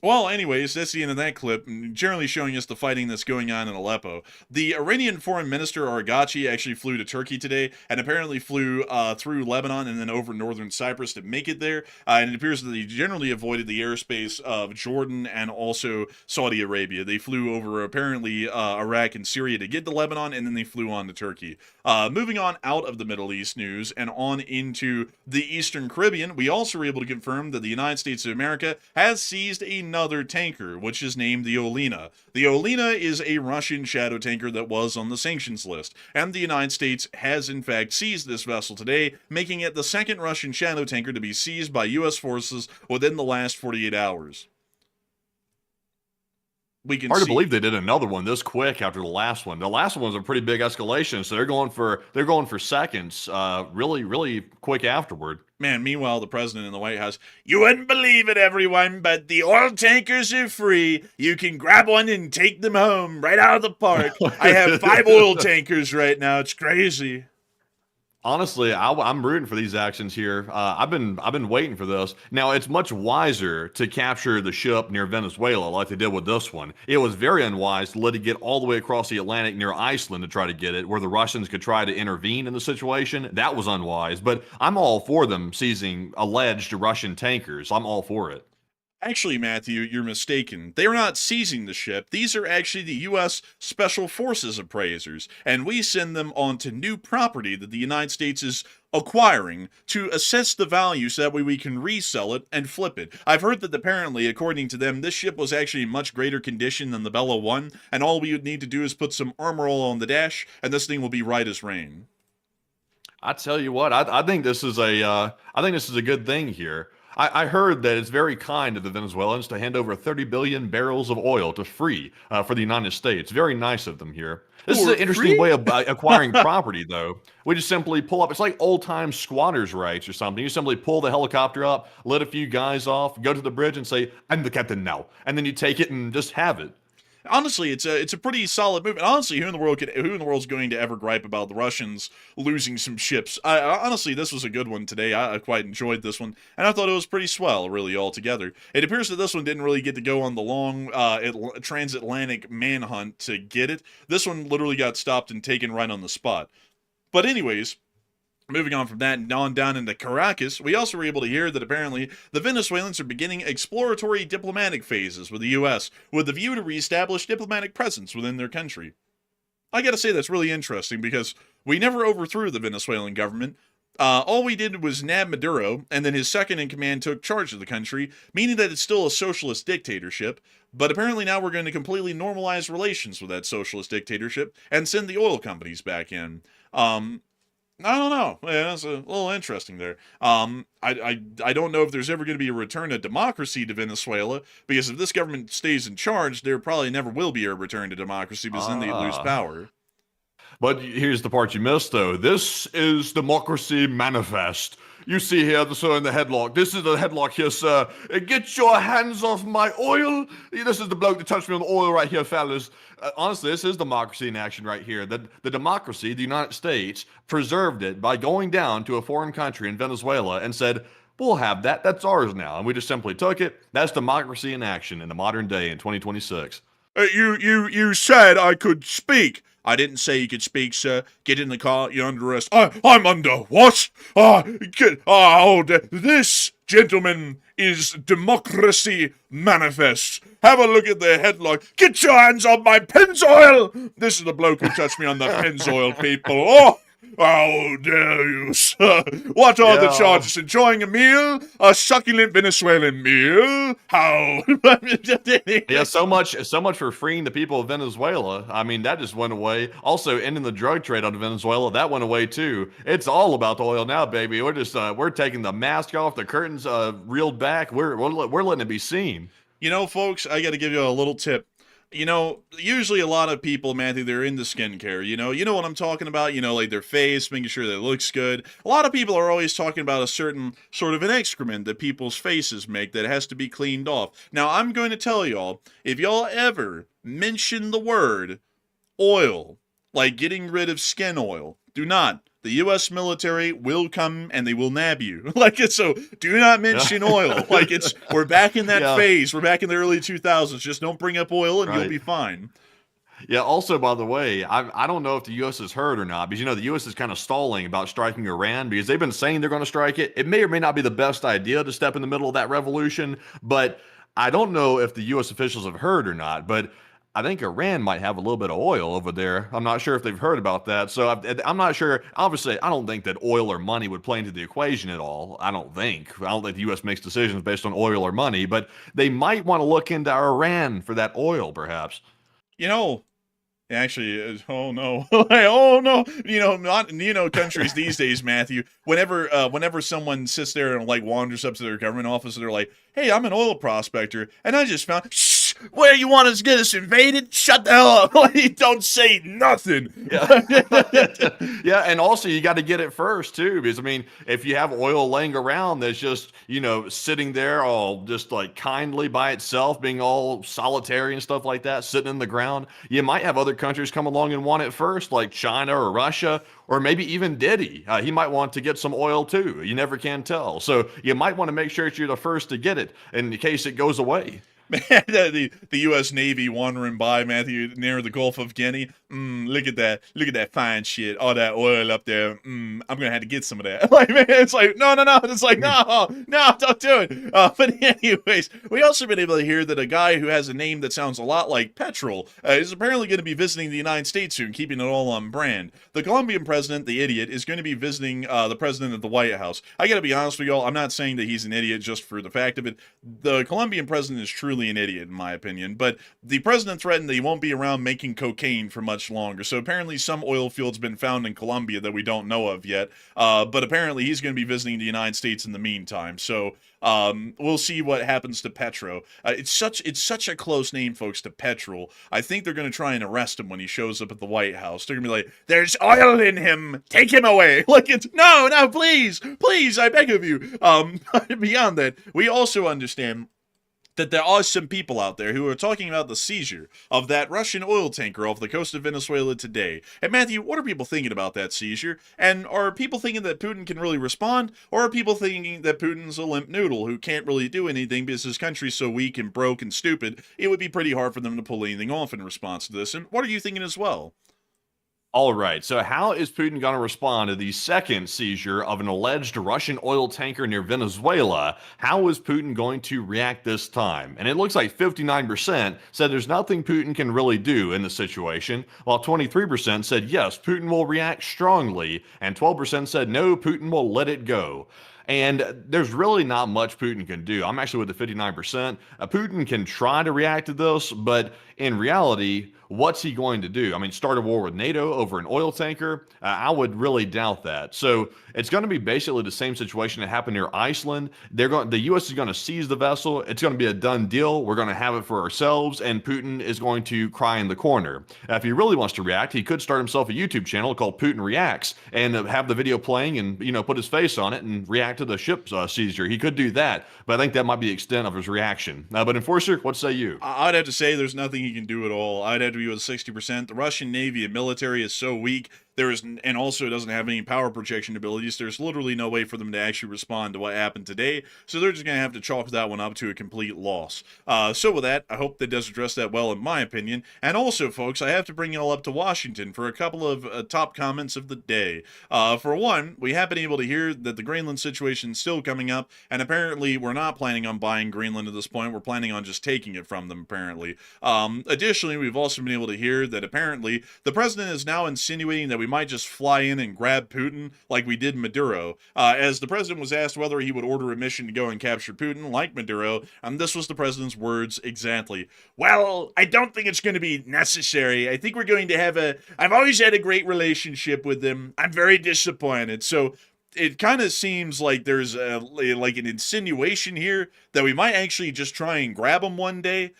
Speaker 3: Well, anyways, that's the end of that clip, generally showing us the fighting that's going on in Aleppo. The Iranian Foreign Minister Argachi actually flew to Turkey today, and apparently flew through Lebanon and then over northern Cyprus to make it there, and it appears that they generally avoided the airspace of Jordan and also Saudi Arabia. They flew over, apparently, Iraq and Syria to get to Lebanon, and then they flew on to Turkey. Moving on out of the Middle East news and on into the Eastern Caribbean, we also were able to confirm that the United States of America has seized another tanker, which is named the Olena. The Olena is a Russian shadow tanker that was on the sanctions list, and the United States has in fact seized this vessel today, making it the second Russian shadow tanker to be seized by U.S. forces within the last 48 hours.
Speaker 1: Hard to believe they did another one this quick after the last one. The last one was a pretty big escalation, so they're going for seconds, really quick afterward.
Speaker 3: Man, meanwhile, the president in the White House, you wouldn't believe it, everyone, but the oil tankers are free. You can grab one and take them home right out of the park. I have 5 oil tankers right now. It's crazy.
Speaker 1: Honestly, I'm rooting for these actions here. I've been waiting for this. Now it's much wiser to capture the ship near Venezuela, like they did with this one. It was very unwise to let it get all the way across the Atlantic near Iceland to try to get it, where the Russians could try to intervene in the situation. That was unwise. But I'm all for them seizing alleged Russian tankers. I'm all for it.
Speaker 3: Actually, Matthew, you're mistaken. They are not seizing the ship. These are actually the U.S. Special Forces appraisers, and we send them onto new property that the United States is acquiring to assess the value so that way we can resell it and flip it. I've heard that apparently, according to them, this ship was actually in much greater condition than the Bella 1, and all we would need to do is put some armor all on the dash, and this thing will be right as rain.
Speaker 1: I tell you what, I think this is a good thing here. I heard that it's very kind of the Venezuelans to hand over 30 billion barrels of oil to free for the United States. Very nice of them here. This is
Speaker 3: For
Speaker 1: an interesting
Speaker 3: free?
Speaker 1: way of acquiring property, though. We just simply pull up. It's like old-time squatters' rights or something. You simply pull the helicopter up, let a few guys off, go to the bridge and say, "I'm the captain now," and then you take it and just have it.
Speaker 3: Honestly, it's a pretty solid move. And honestly, who in the world's going to ever gripe about the Russians losing some ships? Honestly, this was a good one today. I quite enjoyed this one, and I thought it was pretty swell, really, altogether. It appears that this one didn't really get to go on the long transatlantic manhunt to get it. This one literally got stopped and taken right on the spot. But anyways, moving on from that and on down into Caracas, we also were able to hear that apparently the Venezuelans are beginning exploratory diplomatic phases with the U.S. with the view to reestablish diplomatic presence within their country. I gotta say that's really interesting because we never overthrew the Venezuelan government. All we did was nab Maduro, and then his second-in-command took charge of the country, meaning that it's still a socialist dictatorship, but apparently now we're going to completely normalize relations with that socialist dictatorship and send the oil companies back in. I don't know. Yeah, that's a little interesting there. I don't know if there's ever going to be a return of democracy to Venezuela, because if this government stays in charge, there probably never will be a return to democracy because then they lose power.
Speaker 1: But here's the part you missed, though. This is Democracy Manifest. You see here, sir, in the headlock. This is the headlock here, sir. Get your hands off my oil. This is the bloke that touched me on the oil right here, fellas. Honestly, this is democracy in action right here. The democracy, the United States, preserved it by going down to a foreign country in Venezuela and said, "We'll have that. That's ours now." And we just simply took it. That's democracy in action in the modern day in 2026.
Speaker 3: You said I could speak. I didn't say you could speak, sir. Get in the car. You're under arrest. I'm under what? This, gentlemen, is Democracy Manifest. Have a look at the headlock. Get your hands off my Pennzoil! This is the bloke who touched me on the Pennzoil, people. Oh! How dare you, sir? What are the charges? Enjoying a meal? A succulent Venezuelan meal? How?
Speaker 1: Yeah, so much for freeing the people of Venezuela. I mean, that just went away. Also, ending the drug trade out of Venezuela, that went away too. It's all about the oil now, baby. We're just we're taking the mask off, the curtains reeled back. We're letting it be seen.
Speaker 3: You know, folks, I got to give you a little tip. You know, usually a lot of people, Matthew, they're into skincare. You know what I'm talking about? You know, like their face, making sure that it looks good. A lot of people are always talking about a certain sort of an excrement that people's faces make that has to be cleaned off. Now, I'm going to tell y'all, if y'all ever mention the word oil, like getting rid of skin oil, do not. The U.S. military will come and they will nab you. So do not mention oil. We're back in that phase. We're back in the early 2000s. Just don't bring up oil and you'll be fine.
Speaker 1: Yeah, also, by the way, I don't know if the U.S. has heard or not, because, the U.S. is kind of stalling about striking Iran because they've been saying they're going to strike it. It may or may not be the best idea to step in the middle of that revolution, but I don't know if the U.S. officials have heard or not, but I think Iran might have a little bit of oil over there. I'm not sure if they've heard about that. So I'm not sure. Obviously, I don't think that oil or money would play into the equation at all. I don't think the U.S. makes decisions based on oil or money, but they might want to look into Iran for that oil, perhaps.
Speaker 3: Actually, oh no, oh no, countries these days, Matthew. Whenever someone sits there and wanders up to their government office, and they're like, "Hey, I'm an oil prospector, and I just found." Shh, where you want us to get us invaded? Shut the hell up. Like, don't say nothing.
Speaker 1: Yeah. Yeah, and also you got to get it first too, because I mean, if you have oil laying around that's just, sitting there all just like kindly by itself, being all solitary and stuff like that, sitting in the ground, you might have other countries come along and want it first, like China or Russia, or maybe even Diddy. He might want to get some oil too. You never can tell. So you might want to make sure that you're the first to get it in case it goes away.
Speaker 3: Man, the U.S. Navy wandering by, Matthew, near the Gulf of Guinea. Look at that. Look at that fine shit. All that oil up there. I'm going to have to get some of that. Like, man, it's like, no. It's like, no, don't do it. But anyways, we also been able to hear that a guy who has a name that sounds a lot like petrol is apparently going to be visiting the United States soon, keeping it all on brand. The Colombian president, the idiot, is going to be visiting the president of the White House. I got to be honest with y'all. I'm not saying that he's an idiot just for the fact of it. The Colombian president is truly an idiot, in my opinion, but the president threatened that he won't be around making cocaine for much longer, so apparently some oil field's been found in Colombia that we don't know of yet, but apparently he's going to be visiting the United States in the meantime, so we'll see what happens to Petro. It's such a close name, folks, to petrol. I think they're going to try and arrest him when he shows up at the White House. They're going to be like, there's oil in him, take him away. Like, it's, no, please, I beg of you. Beyond that, we also understand that there are some people out there who are talking about the seizure of that Russian oil tanker off the coast of Venezuela today. And Matthew, what are people thinking about that seizure? And are people thinking that Putin can really respond? Or are people thinking that Putin's a limp noodle who can't really do anything because his country's so weak and broke and stupid, it would be pretty hard for them to pull anything off in response to this? And what are you thinking as well?
Speaker 1: All right, so how is Putin going to respond to the second seizure of an alleged Russian oil tanker near Venezuela? How is Putin going to react this time? And it looks like 59% said there's nothing Putin can really do in the situation, while 23% said yes, Putin will react strongly, and 12% said no, Putin will let it go. And there's really not much Putin can do. I'm actually with the 59%. Putin can try to react to this, but in reality, what's he going to do? I mean, start a war with NATO over an oil tanker? I would really doubt that. So it's going to be basically the same situation that happened near Iceland. The U.S. is going to seize the vessel. It's going to be a done deal. We're going to have it for ourselves, and Putin is going to cry in the corner. If he really wants to react, he could start himself a YouTube channel called Putin Reacts and have the video playing and, put his face on it and react to the ship seizure. He could do that, but I think that might be the extent of his reaction. But Enforcer, what say you?
Speaker 3: I'd have to say there's nothing he can do at all. I'd have to be with 60%. The Russian Navy and military is so weak. And also doesn't have any power projection abilities. There's literally no way for them to actually respond to what happened today. So they're just going to have to chalk that one up to a complete loss. So with that, I hope that does address that well, in my opinion. And also, folks, I have to bring it all up to Washington for a couple of top comments of the day. For one, we have been able to hear that the Greenland situation is still coming up, and apparently we're not planning on buying Greenland at this point. We're planning on just taking it from them, apparently. Additionally, we've also been able to hear that apparently the president is now insinuating that we might just fly in and grab Putin like we did Maduro. As the president was asked whether he would order a mission to go and capture Putin like Maduro, and this was the president's words exactly. Well, I don't think it's going to be necessary. I think we're going to have I've always had a great relationship with them. I'm very disappointed. So it kind of seems like there's like an insinuation here that we might actually just try and grab him one day,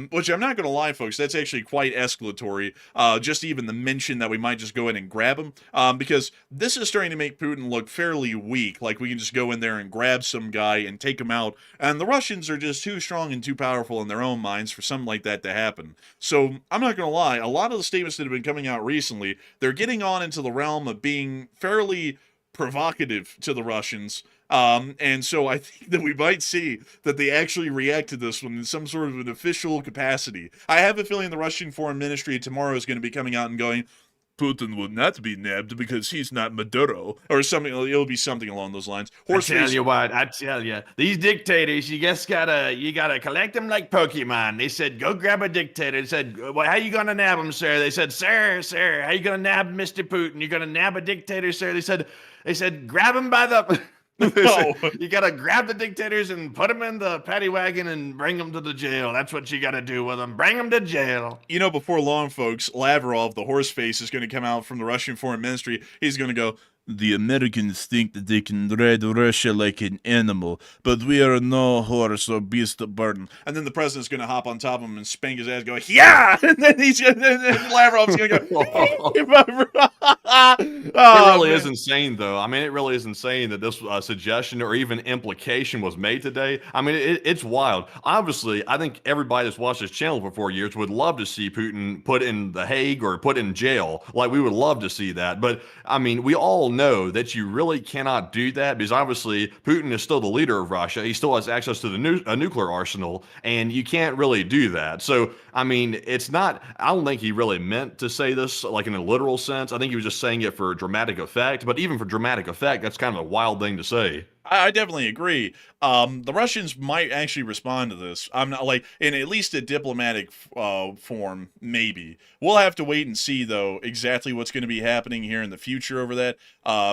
Speaker 3: which I'm not going to lie, folks, that's actually quite escalatory, just even the mention that we might just go in and grab him, because this is starting to make Putin look fairly weak, like we can just go in there and grab some guy and take him out, and the Russians are just too strong and too powerful in their own minds for something like that to happen. So I'm not going to lie, a lot of the statements that have been coming out recently, they're getting on into the realm of being fairly provocative to the Russians, and so I think that we might see that they actually react to this one in some sort of an official capacity. I have a feeling the Russian Foreign Ministry tomorrow is going to be coming out and going, Putin will not be nabbed because he's not Maduro, or something. It'll be something along those lines.
Speaker 1: I tell you, these dictators, you gotta collect them like Pokemon. They said, go grab a dictator. They said, well, how you gonna nab him, sir? They said, sir, how you gonna nab Mr. Putin? You're gonna nab a dictator, sir? They said, grab him by the Listen,
Speaker 3: No.
Speaker 1: you gotta grab the dictators and put them in the paddy wagon and bring them to the jail. That's what you gotta do with them. Bring them to jail.
Speaker 3: You know, before long, folks, Lavrov, the horse face, is going to come out from the Russian foreign ministry. He's going to go, the Americans think that they can ride Russia like an animal, but we are no horse or beast of burden. And then the president's going to hop on top of him and spank his ass, going, yeah! And then Lavrov's going to go,
Speaker 1: It really is insane, though. I mean, it really is insane that this suggestion or even implication was made today. I mean, it's wild. Obviously, I think everybody that's watched this channel for 4 years would love to see Putin put in the Hague or put in jail. Like, we would love to see that. But, I mean, we all know that you really cannot do that because obviously Putin is still the leader of Russia. He still has access to the a nuclear arsenal, and you can't really do that. So, I mean, it's not, I don't think he really meant to say this like in a literal sense. I think he was just saying it for dramatic effect, but even for dramatic effect, that's kind of a wild thing to say.
Speaker 3: I definitely agree. The Russians might actually respond to this. I'm not like in at least a diplomatic form, maybe. We'll have to wait and see, though, exactly what's going to be happening here in the future over that,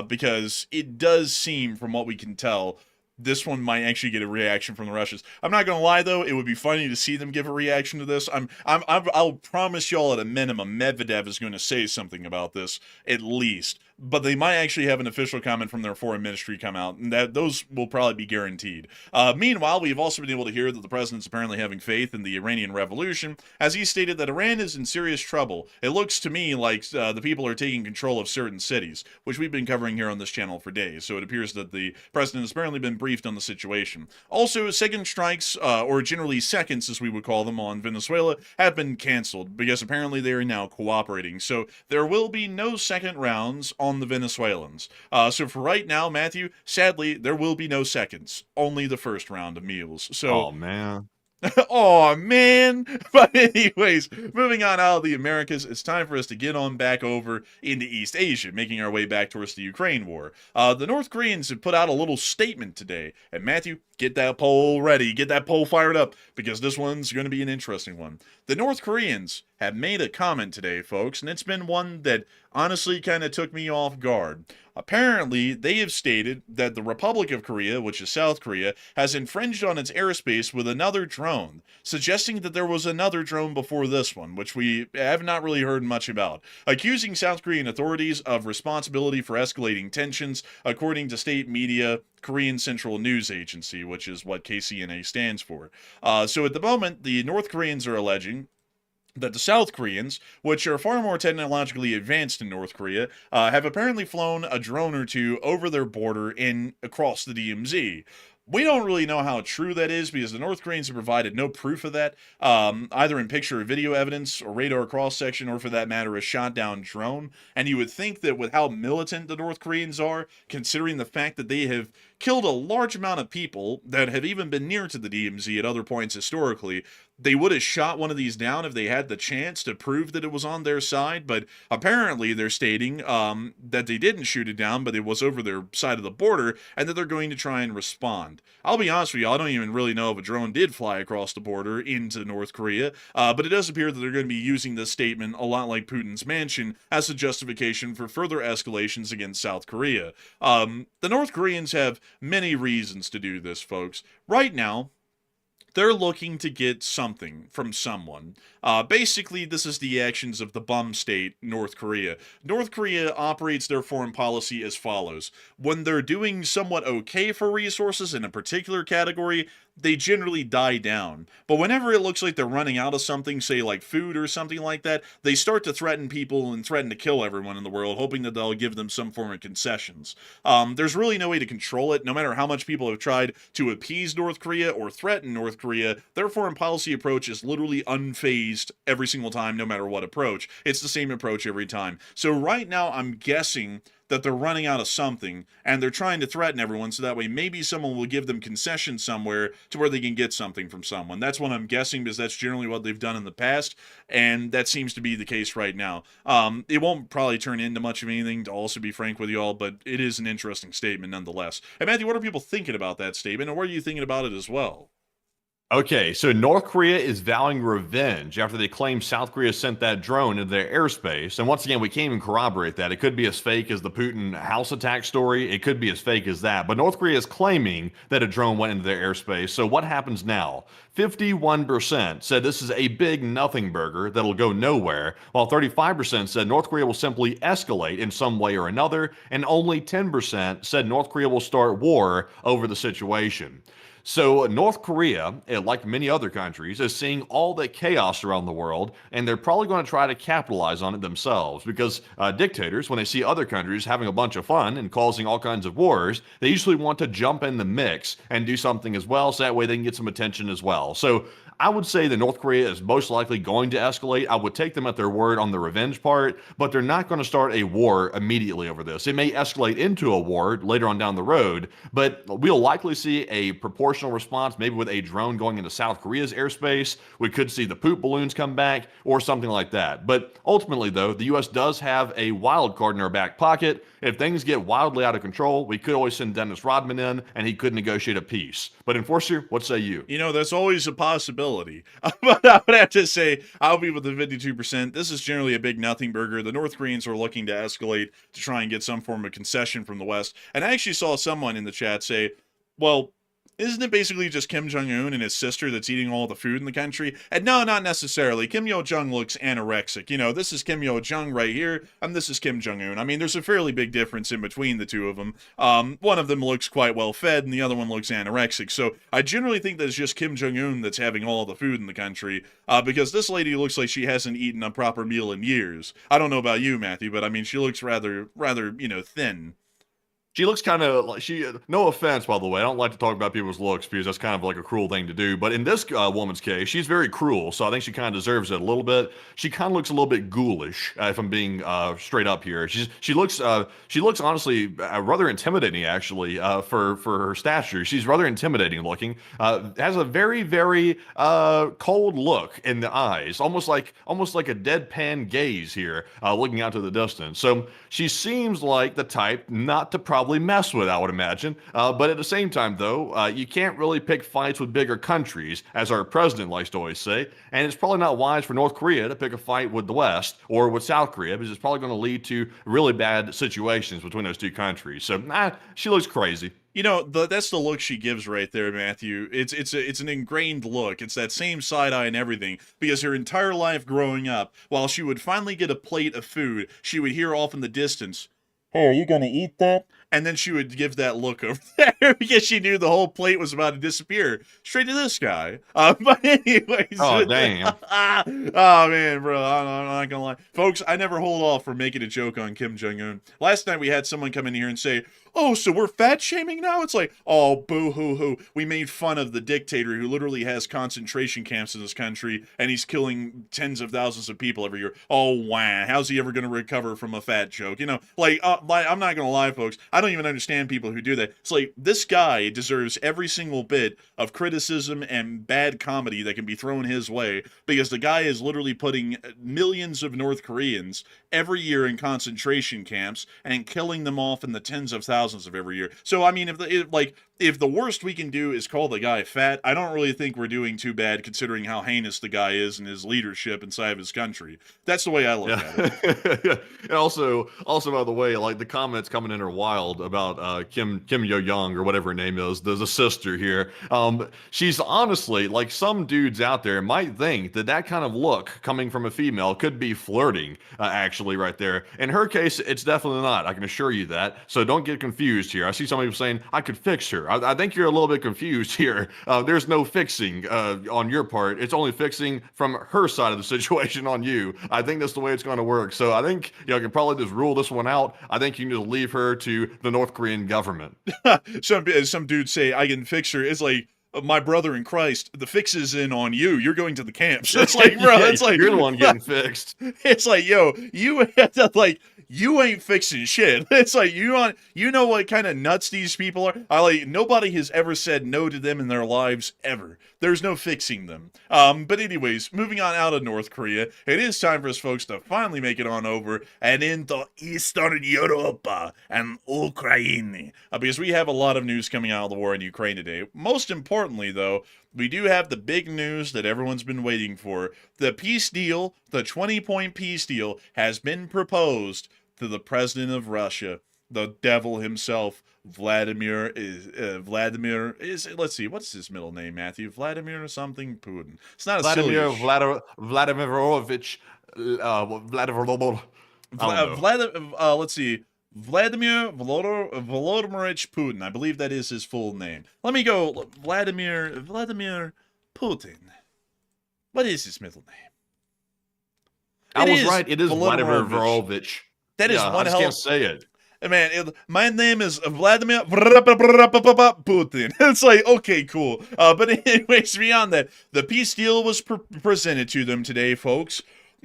Speaker 3: because it does seem, from what we can tell, this one might actually get a reaction from the Russians. I'm not gonna lie, though, it would be funny to see them give a reaction to this. I'll promise y'all at a minimum, Medvedev is going to say something about this at least. But they might actually have an official comment from their foreign ministry come out, and that those will probably be guaranteed. Meanwhile, we've also been able to hear that the president's apparently having faith in the Iranian revolution, as he stated that Iran is in serious trouble. It looks to me like the people are taking control of certain cities, which we've been covering here on this channel for days, so it appears that the president has apparently been briefed on the situation. Also, second strikes, or generally seconds as we would call them, on Venezuela have been canceled, because apparently they are now cooperating. So there will be no second rounds on the Venezuelans. So for right now, Matthew, sadly, there will be no seconds. Only the first round of meals. So,
Speaker 1: Oh, man.
Speaker 3: oh man. But anyways, moving on out of the Americas, it's time for us to get on back over into East Asia, making our way back towards the Ukraine war. The North Koreans have put out a little statement today. And Matthew, get that poll ready. Get that poll fired up, because this one's going to be an interesting one. The North Koreans have made a comment today, folks, and it's been one that honestly kind of took me off guard. Apparently, they have stated that the Republic of Korea, which is South Korea, has infringed on its airspace with another drone, suggesting that there was another drone before this one, which we have not really heard much about, accusing South Korean authorities of responsibility for escalating tensions, according to state media Korean Central News Agency, which is what KCNA stands for. So at the moment, the North Koreans are alleging that the South Koreans, which are far more technologically advanced than North Korea, have apparently flown a drone or two over their border in across the DMZ. We don't really know how true that is, because the North Koreans have provided no proof of that, either in picture or video evidence, or radar cross-section, or for that matter, a shot-down drone. And you would think that with how militant the North Koreans are, considering the fact that they have killed a large amount of people that have even been near to the DMZ at other points historically, they would have shot one of these down if they had the chance to prove that it was on their side. But apparently they're stating that they didn't shoot it down, but it was over their side of the border, and that they're going to try and respond. I'll be honest with you, I don't even really know if a drone did fly across the border into North Korea, but it does appear that they're going to be using this statement, a lot like Putin's mansion, as a justification for further escalations against South Korea. The North Koreans have many reasons to do this, folks. Right now, they're looking to get something from someone. Basically, this is the actions of the bum state, North Korea. North Korea operates their foreign policy as follows. When they're doing somewhat okay for resources in a particular category, they generally die down. But whenever it looks like they're running out of something, say like food or something like that, they start to threaten people and threaten to kill everyone in the world, hoping that they'll give them some form of concessions. There's really no way to control it. No matter how much people have tried to appease North Korea or threaten North Korea, their foreign policy approach is literally unfazed every single time, no matter what approach. It's the same approach every time. So right now, I'm guessing that they're running out of something, and they're trying to threaten everyone, so that way maybe someone will give them concessions somewhere to where they can get something from someone. That's what I'm guessing, because that's generally what they've done in the past, and that seems to be the case right now. It won't probably turn into much of anything, to also be frank with you all, but it is an interesting statement nonetheless. Hey, Matthew, what are people thinking about that statement, and what are you thinking about it as well?
Speaker 1: Okay, so North Korea is vowing revenge after they claim South Korea sent that drone into their airspace. And once again, we can't even corroborate that. It could be as fake as the Putin house attack story. It could be as fake as that. But North Korea is claiming that a drone went into their airspace. So what happens now? 51% said this is a big nothing burger that'll go nowhere, while 35% said North Korea will simply escalate in some way or another, and only 10% said North Korea will start war over the situation. So, North Korea, like many other countries, is seeing all the chaos around the world, and they're probably going to try to capitalize on it themselves because dictators, when they see other countries having a bunch of fun and causing all kinds of wars, they usually want to jump in the mix and do something as well, so that way they can get some attention as well. So, I would say that North Korea is most likely going to escalate. I would take them at their word on the revenge part, but they're not going to start a war immediately over this. It may escalate into a war later on down the road, but we'll likely see a proportional response, maybe with a drone going into South Korea's airspace. We could see the poop balloons come back or something like that. But ultimately, though, the U.S. does have a wild card in our back pocket. If things get wildly out of control, we could always send Dennis Rodman in and he could negotiate a peace. But Enforcer, what say you?
Speaker 3: You know, that's always a possibility. But I would have to say, I'll be with the 52%. This is generally a big nothing burger. The North Koreans are looking to escalate to try and get some form of concession from the West. And I actually saw someone in the chat say, well, isn't it basically just Kim Jong-un and his sister that's eating all the food in the country? And no, not necessarily. Kim Yo-jong looks anorexic. You know, this is Kim Yo-jong right here, and this is Kim Jong-un. I mean, there's a fairly big difference in between the two of them. One of them looks quite well fed, and the other one looks anorexic. So I generally think that it's just Kim Jong-un that's having all the food in the country, because this lady looks like she hasn't eaten a proper meal in years. I don't know about you, Matthew, but I mean, she looks rather, thin.
Speaker 1: She looks kind of like no offense, by the way. I don't like to talk about people's looks because that's kind of like a cruel thing to do. But in this woman's case, she's very cruel. So I think she kind of deserves it a little bit. She kind of looks a little bit ghoulish, if I'm being straight up here. She looks honestly rather intimidating, actually, for her stature. She's rather intimidating looking. Has a very, very cold look in the eyes, almost like a deadpan gaze here, looking out to the distance. So she seems like the type not to probably mess with, I would imagine. But at the same time, though, you can't really pick fights with bigger countries, as our president likes to always say. And it's probably not wise for North Korea to pick a fight with the West or with South Korea, because it's probably going to lead to really bad situations between those two countries. So, she looks crazy.
Speaker 3: You know, that's the look she gives right there, Matthew. It's an ingrained look. It's that same side eye and everything, because her entire life growing up, while she would finally get a plate of food, she would hear off in the distance, "Hey, are you gonna eat that?" And then she would give that look over there because she knew the whole plate was about to disappear. Straight to this guy. But anyways.
Speaker 1: Oh, damn.
Speaker 3: Oh, man, bro. I'm not gonna lie. Folks, I never hold off from making a joke on Kim Jong-un. Last night we had someone come in here and say, oh, so we're fat shaming now? It's like, oh, boo-hoo-hoo. We made fun of the dictator who literally has concentration camps in this country, and he's killing tens of thousands of people every year. Oh, wow. How's he ever going to recover from a fat joke? You know, I'm not going to lie, folks. I don't even understand people who do that. It's like, this guy deserves every single bit of criticism and bad comedy that can be thrown his way, because the guy is literally putting millions of North Koreans every year in concentration camps and killing them off in the tens of thousands of every year. So, I mean, if the worst we can do is call the guy fat, I don't really think we're doing too bad considering how heinous the guy is in his leadership inside of his country. That's the way I look at it.
Speaker 1: And also, by the way, like the comments coming in are wild about Kim Yo-jong or whatever her name is. There's a sister here. She's honestly, like, some dudes out there might think that kind of look coming from a female could be flirting, actually, right there. In her case, it's definitely not. I can assure you that. So don't get confused here. I see some people saying, I could fix her. I think you're a little bit confused here. There's no fixing on your part. It's only fixing from her side of the situation on you. I think that's the way it's going to work. So I think you can probably just rule this one out. I think you can just leave her to the North Korean government.
Speaker 3: Some dudes say, I can fix her. It's like, my brother in Christ, the fix is in on you. You're going to the camps. It's like, bro, it's like,
Speaker 1: you're the one getting fixed.
Speaker 3: It's like, yo, you have to, like, you ain't fixing shit. It's like, you know what kind of nuts these people are? Nobody has ever said no to them in their lives, ever. There's no fixing them. But anyways, moving on out of North Korea, it is time for us folks to finally make it on over and into Eastern Europe and Ukraine. Because we have a lot of news coming out of the war in Ukraine today. Most importantly, though, we do have the big news that everyone's been waiting for. The peace deal, the 20-point peace deal, has been proposed to the president of Russia, the devil himself, Vladimir, let's see, what's his middle name, Matthew? Vladimir something Putin. It's not a
Speaker 1: Vladimir
Speaker 3: silly...
Speaker 1: Vladimirovich
Speaker 3: let's see. Vladimir Volodymyrovich Putin. I believe that is his full name. Let me go. Vladimir Putin. What is his middle name?
Speaker 1: I was right. It is Vladimir Vorovich.
Speaker 3: That is one
Speaker 1: I
Speaker 3: hell.
Speaker 1: Can't say it.
Speaker 3: Man, my name is Vladimir Putin. It's like, okay, cool. But anyways, beyond that, the peace deal was presented to them today, folks.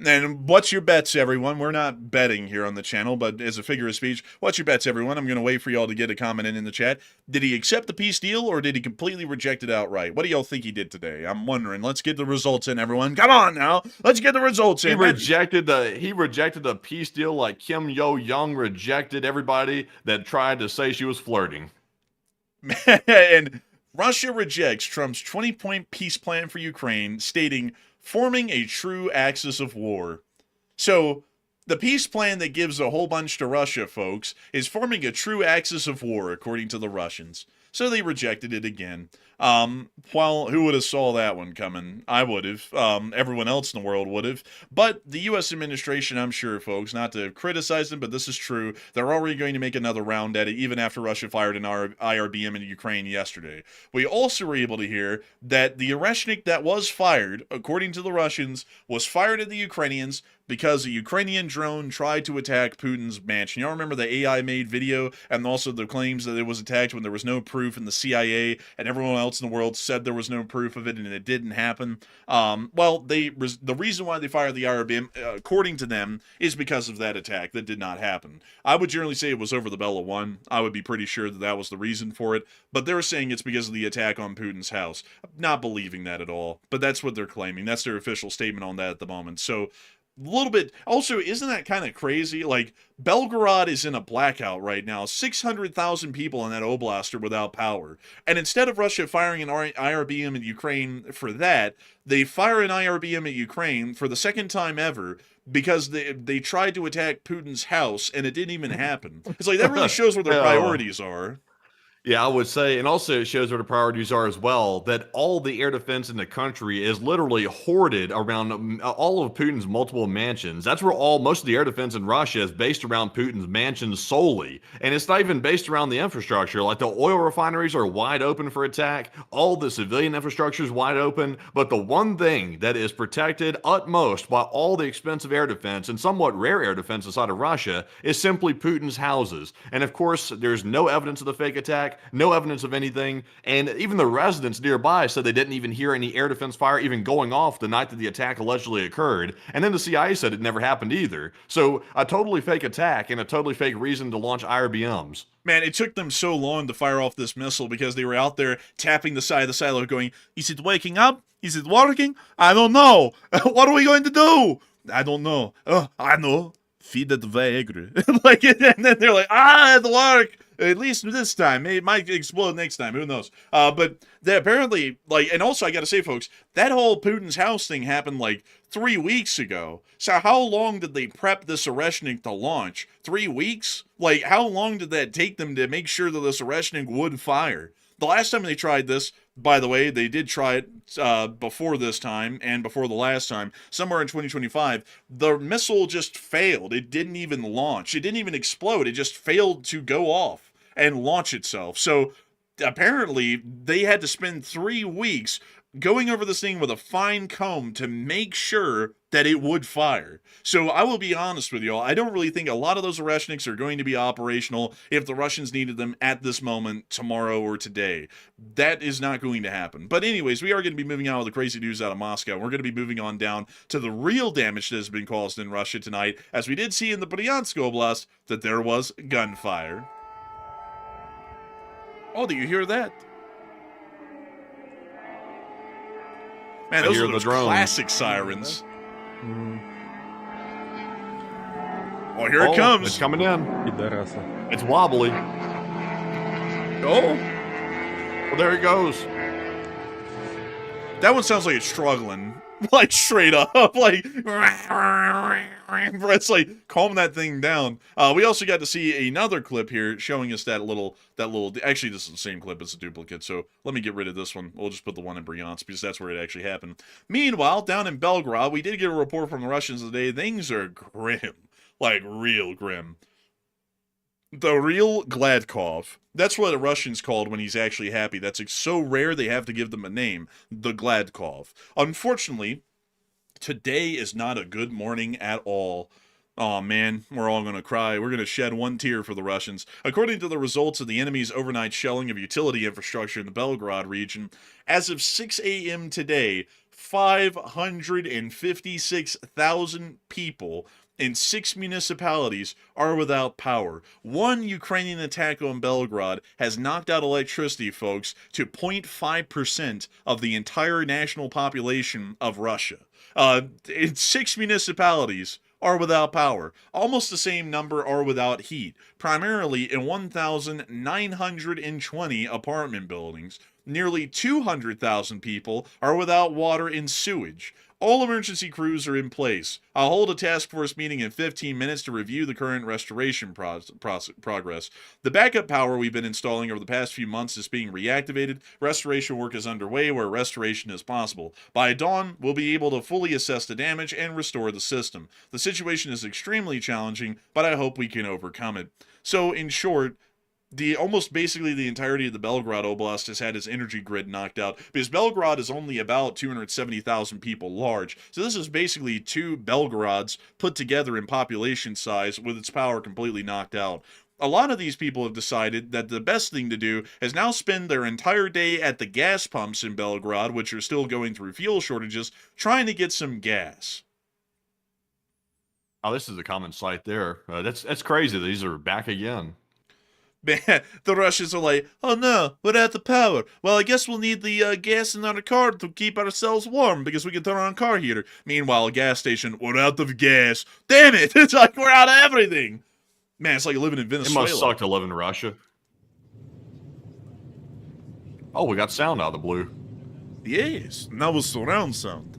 Speaker 3: And what's your bets, everyone? We're not betting here on the channel, but as a figure of speech, what's your bets, everyone? I'm going to wait for y'all to get a comment in the chat. Did he accept the peace deal, or did he completely reject it outright? What do y'all think he did today? I'm wondering. Let's get the results in, everyone. Come on now. Let's get the results in.
Speaker 1: He rejected the peace deal like Kim Yo-young rejected everybody that tried to say she was flirting.
Speaker 3: And Russia rejects Trump's 20-point peace plan for Ukraine, stating, forming a true axis of war. So, the peace plan that gives a whole bunch to Russia, folks, is forming a true axis of war, according to the Russians. So they rejected it again. Well, who would have saw that one coming? I would have. Everyone else in the world would have. But the U.S. administration, I'm sure, folks, not to criticize them, but this is true, they're already going to make another round at it, even after Russia fired an IRBm in Ukraine yesterday. We also were able to hear that the Oreshnik that was fired, according to the Russians, was fired at the Ukrainians because a Ukrainian drone tried to attack Putin's mansion. Y'all remember the AI-made video and also the claims that it was attacked when there was no proof, and the CIA and everyone else in the world said there was no proof of it and it didn't happen? Well, the reason why they fired the IRBm, according to them, is because of that attack that did not happen. I would generally say it was over the Bella 1. I would be pretty sure that that was the reason for it, but they're saying it's because of the attack on Putin's house. I'm not believing that at all, but that's what they're claiming. That's their official statement on that at the moment. So, a little bit. Also, isn't that kind of crazy? Like, Belgorod is in a blackout right now. 600,000 people in that oblast are without power. And instead of Russia firing an IRBM in Ukraine for that, they fire an IRBM in Ukraine for the second time ever because they tried to attack Putin's house and it didn't even happen. It's like, that really shows where their priorities are.
Speaker 1: Yeah, I would say, and also it shows where the priorities are as well, that all the air defense in the country is literally hoarded around all of Putin's multiple mansions. That's where most of the air defense in Russia is based around Putin's mansions solely. And it's not even based around the infrastructure. Like, the oil refineries are wide open for attack. All the civilian infrastructure is wide open. But the one thing that is protected utmost by all the expensive air defense and somewhat rare air defense inside of Russia is simply Putin's houses. And of course, there's no evidence of the fake attack. No evidence of anything, and even the residents nearby said they didn't even hear any air defense fire even going off the night that the attack allegedly occurred, and then the CIA said it never happened either. So, a totally fake attack and a totally fake reason to launch IRBMs.
Speaker 3: Man, it took them so long to fire off this missile because they were out there tapping the side of the silo going, is it waking up? Is it working? I don't know. What are we going to do? I don't know. I know. Feed it Viagra. Like, and then they're like, it'll work. At least this time. It might explode next time. Who knows? But they apparently, like, and also I gotta say, folks, that whole Putin's house thing happened like 3 weeks ago. So how long did they prep this Oreshnik to launch? 3 weeks? Like, how long did that take them to make sure that this Oreshnik would fire? The last time they tried this, by the way, they did try it before this time and before the last time, somewhere in 2025. The missile just failed. It didn't even launch. It didn't even explode. It just failed to go off and launch itself. So apparently they had to spend 3 weeks going over this thing with a fine comb to make sure that it would fire. So I will be honest with y'all, I don't really think a lot of those Oreshniks are going to be operational if the Russians needed them at this moment, tomorrow or today. That is not going to happen. But anyways, we are going to be moving on with the crazy news out of Moscow. We're going to be moving on down to the real damage that has been caused in Russia tonight, as we did see in the Bryansk Oblast that there was gunfire. Oh, do you hear that? Man, those are those classic sirens. Oh, here it comes.
Speaker 1: It's coming in. It's wobbly.
Speaker 3: Oh.
Speaker 1: Well, there it goes.
Speaker 3: That one sounds like it's struggling. Like, straight up. Like, it's like, calm that thing down. We also got to see another clip here showing us that little, actually, this is the same clip, it's a duplicate, so let me get rid of this one. We'll just put the one in Bryansk, because that's where it actually happened. Meanwhile, down in Belgrade, we did get a report from the Russians today. Things are grim. Like, real grim. The real Gladkov. That's what the Russians called when he's actually happy. That's so rare they have to give them a name. The Gladkov. Unfortunately, today is not a good morning at all. Oh man, we're all going to cry. We're going to shed one tear for the Russians. According to the results of the enemy's overnight shelling of utility infrastructure in the Belgrade region, as of 6 a.m. today, 556,000 people in 6 municipalities are without power. One Ukrainian attack on Belgrade has knocked out electricity, folks, to 0.5% of the entire national population of Russia. In 6 municipalities are without power. Almost the same number are without heat, primarily in 1,920 apartment buildings. Nearly 200,000 people are without water and sewage. All emergency crews are in place. I'll hold a task force meeting in 15 minutes to review the current restoration progress. The backup power we've been installing over the past few months is being reactivated. Restoration work is underway where restoration is possible. By dawn, we'll be able to fully assess the damage and restore the system. The situation is extremely challenging, but I hope we can overcome it. So, in short, almost basically the entirety of the Belgrade Oblast has had its energy grid knocked out, because Belgrade is only about 270,000 people large. So this is basically 2 Belgrades put together in population size with its power completely knocked out. A lot of these people have decided that the best thing to do is now spend their entire day at the gas pumps in Belgrade, which are still going through fuel shortages, trying to get some gas.
Speaker 1: Oh, this is a common sight there. That's crazy. These are back again.
Speaker 3: Man, the Russians are like, oh no, we're out of power. Well, I guess we'll need the gas in our car to keep ourselves warm because we can turn on a car heater. Meanwhile, a gas station, we're out of gas. Damn it, it's like we're out of everything. Man, it's like living in Venezuela.
Speaker 1: It must suck to live in Russia. Oh, we got sound out of the blue.
Speaker 3: Yes, now with surround sound.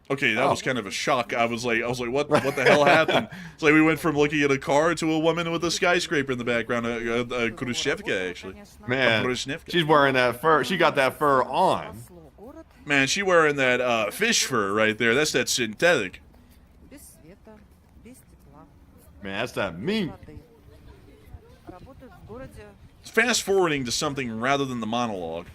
Speaker 3: Okay, that was kind of a shock. I was like, what the hell happened? It's like we went from looking at a car to a woman with a skyscraper in the background, a Khrushchevka, actually.
Speaker 1: Man, she's wearing that fur. She got that fur on.
Speaker 3: Man, she wearing that fish fur right there. That's that synthetic.
Speaker 1: Man, that's that meat.
Speaker 3: Fast forwarding to something rather than the monologue.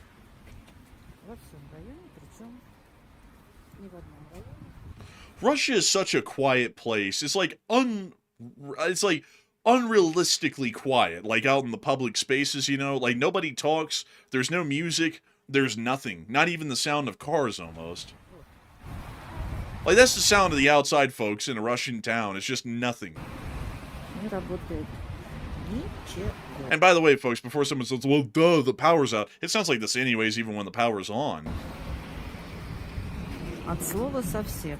Speaker 3: Russia is such a quiet place. It's like unrealistically quiet, like out in the public spaces, you know? Like nobody talks, there's no music, there's nothing. Not even the sound of cars almost. Like that's the sound of the outside folks in a Russian town. It's just nothing. And by the way, folks, before someone says, well, duh, the power's out. It sounds like this anyways, even when the power's on.
Speaker 4: От слова совсем.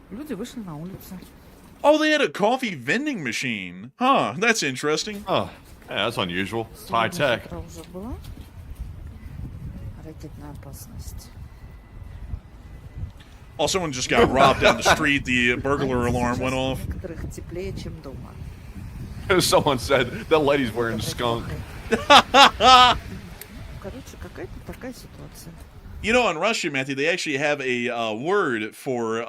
Speaker 4: Люди вышли на улицу.
Speaker 3: Oh, they had a coffee vending machine. Huh, that's interesting.
Speaker 1: Oh, yeah, that's unusual. It's high tech.
Speaker 4: Уже была ракетная опасность.
Speaker 3: Oh, someone just got robbed down the street. The burglar alarm went off.
Speaker 4: Некоторых теплее, чем дома.
Speaker 1: Someone said that lady's wearing skunk.
Speaker 4: Короче, какая-то такая ситуация.
Speaker 3: You know, in Russia, Matthew, they actually have a word for,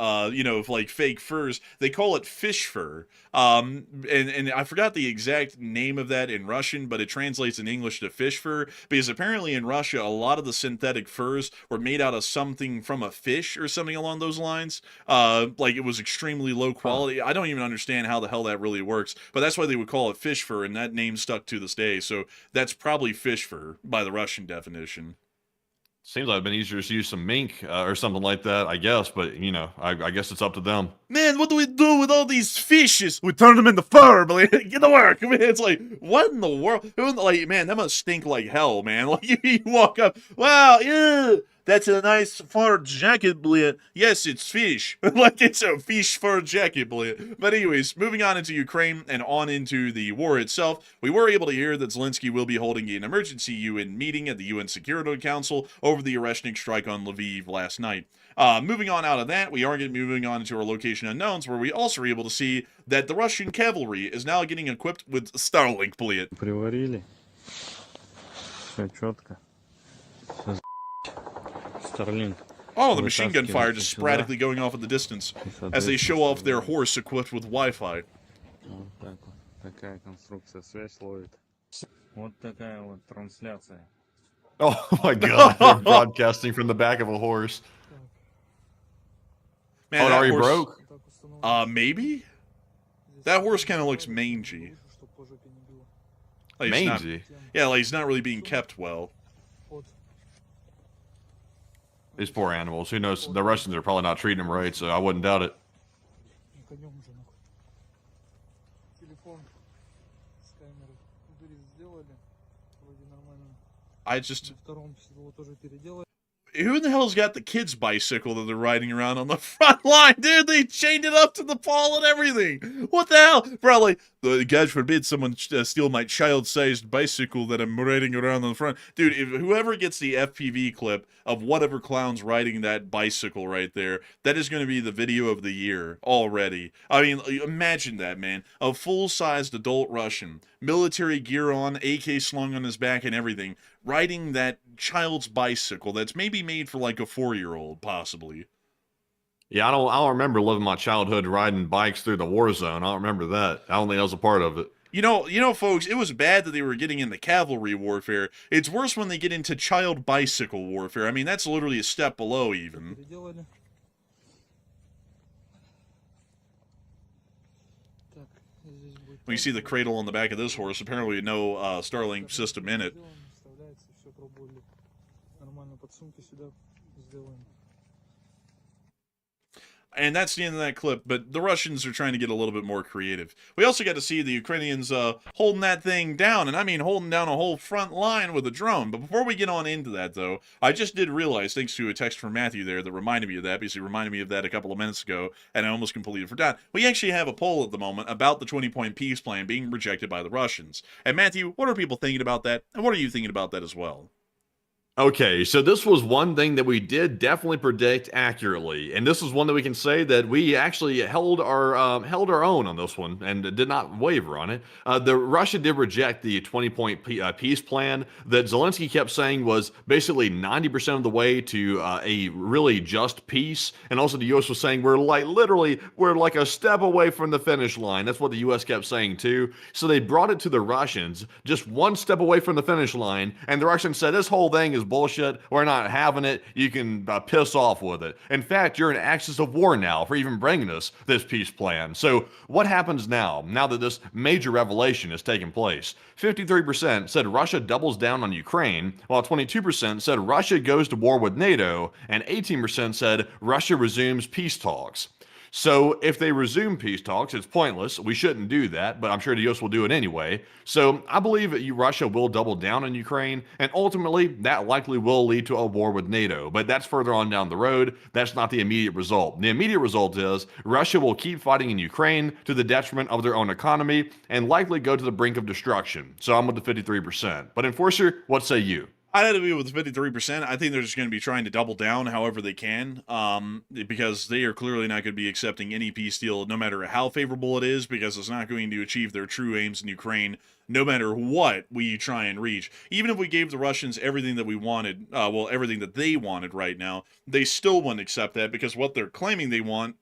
Speaker 3: like fake furs. They call it fish fur. And I forgot the exact name of that in Russian, but it translates in English to fish fur, because apparently in Russia, a lot of the synthetic furs were made out of something from a fish or something along those lines. Like it was extremely low quality. I don't even understand how the hell that really works, but that's why they would call it fish fur, and that name stuck to this day. So that's probably fish fur by the Russian definition.
Speaker 1: Seems like it'd been easier to use some mink or something like that, I guess. But I guess it's up to them.
Speaker 3: Man, what do we do with all these fishes? We turn them into fur, but get to work. I mean, it's like, what in the world? Like, man, that must stink like hell, man. Like, you walk up, wow, yeah, that's a nice fur jacket, blid. Yes, it's fish. Like, it's a fish fur jacket, blid. But anyways, moving on into Ukraine and on into the war itself, we were able to hear that Zelensky will be holding an emergency UN meeting at the UN Security Council over the Oreshnik strike on Lviv last night. Moving on out of that, we are going to be moving on to our location unknowns, where we also were able to see that the Russian cavalry is now getting equipped with Starlink, блядь.
Speaker 5: Приварили. Все четко. Starlink.
Speaker 3: Oh, the machine gun fire just sporadically going off in the distance as they show off their horse equipped with Wi-Fi.
Speaker 5: Вот так вот. Такая конструкция, связь ловит. Вот такая вот трансляция.
Speaker 1: Oh my god, they're broadcasting from the back of a horse.
Speaker 3: Man,
Speaker 1: Oh, it
Speaker 3: that
Speaker 1: already
Speaker 3: horse-
Speaker 1: broke?
Speaker 3: Maybe? That horse kind of looks mangy. Like he's not-
Speaker 1: Mangy.
Speaker 3: yeah, like he's not really being kept well.
Speaker 1: These poor animals. Who knows? The Russians are probably not treating them right, so I wouldn't doubt it.
Speaker 3: I just... Who in the hell's got the kid's bicycle that they're riding around on the front line? Dude, they chained it up to the pole and everything. What the hell? Probably, God forbid someone steal my child-sized bicycle that I'm riding around on the front. Dude, if whoever gets the FPV clip of whatever clown's riding that bicycle right there, that is going to be the video of the year already. I mean, imagine that, man. A full-sized adult Russian, military gear on, AK slung on his back and everything, riding that child's bicycle that's maybe made for like a 4-year-old, possibly.
Speaker 1: Yeah, I don't remember living my childhood riding bikes through the war zone. I don't remember that. I don't think that was a part of it.
Speaker 3: You know, folks, it was bad that they were getting into cavalry warfare. It's worse when they get into child bicycle warfare. I mean, that's literally a step below, even. When you see the cradle on the back of this horse, apparently no Starlink system in it. And that's the end of that clip, but the Russians are trying to get a little bit more creative. We also got to see the Ukrainians holding that thing down, and I mean holding down a whole front line with a drone. But before we get on into that, though, I just did realize, thanks to a text from Matthew there that reminded me of that, because he reminded me of that a couple of minutes ago, and I almost completely forgot. We actually have a poll at the moment about the 20-point peace plan being rejected by the Russians. And Matthew, what are people thinking about that, and what are you thinking about that as well?
Speaker 1: Okay, so this was one thing that we did definitely predict accurately, and this is one that we can say that we actually held our own on this one and did not waver on it. The Russia did reject the 20-point peace plan that Zelensky kept saying was basically 90% of the way to a really just peace, and also the U.S. was saying we're like a step away from the finish line. That's what the U.S. kept saying too. So they brought it to the Russians, just one step away from the finish line, and the Russians said this whole thing is bullshit. We're not having it. You can piss off with it. In fact, you're in axis of war now for even bringing us this peace plan. So what happens now that this major revelation has taken place? 53% said Russia doubles down on Ukraine, while 22% said Russia goes to war with NATO, and 18% said Russia resumes peace talks. So if they resume peace talks, it's pointless. We shouldn't do that, but I'm sure the U.S. will do it anyway. So I believe that Russia will double down on Ukraine, and ultimately that likely will lead to a war with NATO. But that's further on down the road. That's not the immediate result. The immediate result is Russia will keep fighting in Ukraine to the detriment of their own economy and likely go to the brink of destruction. So I'm with the 53%. But Enforcer, what say you?
Speaker 3: I'd have to be with 53%. I think they're just going to be trying to double down however they can, because they are clearly not going to be accepting any peace deal, no matter how favorable it is, because it's not going to achieve their true aims in Ukraine, no matter what we try and reach. Even if we gave the Russians everything that we wanted, well, everything that they wanted right now, they still wouldn't accept that, because what they're claiming they want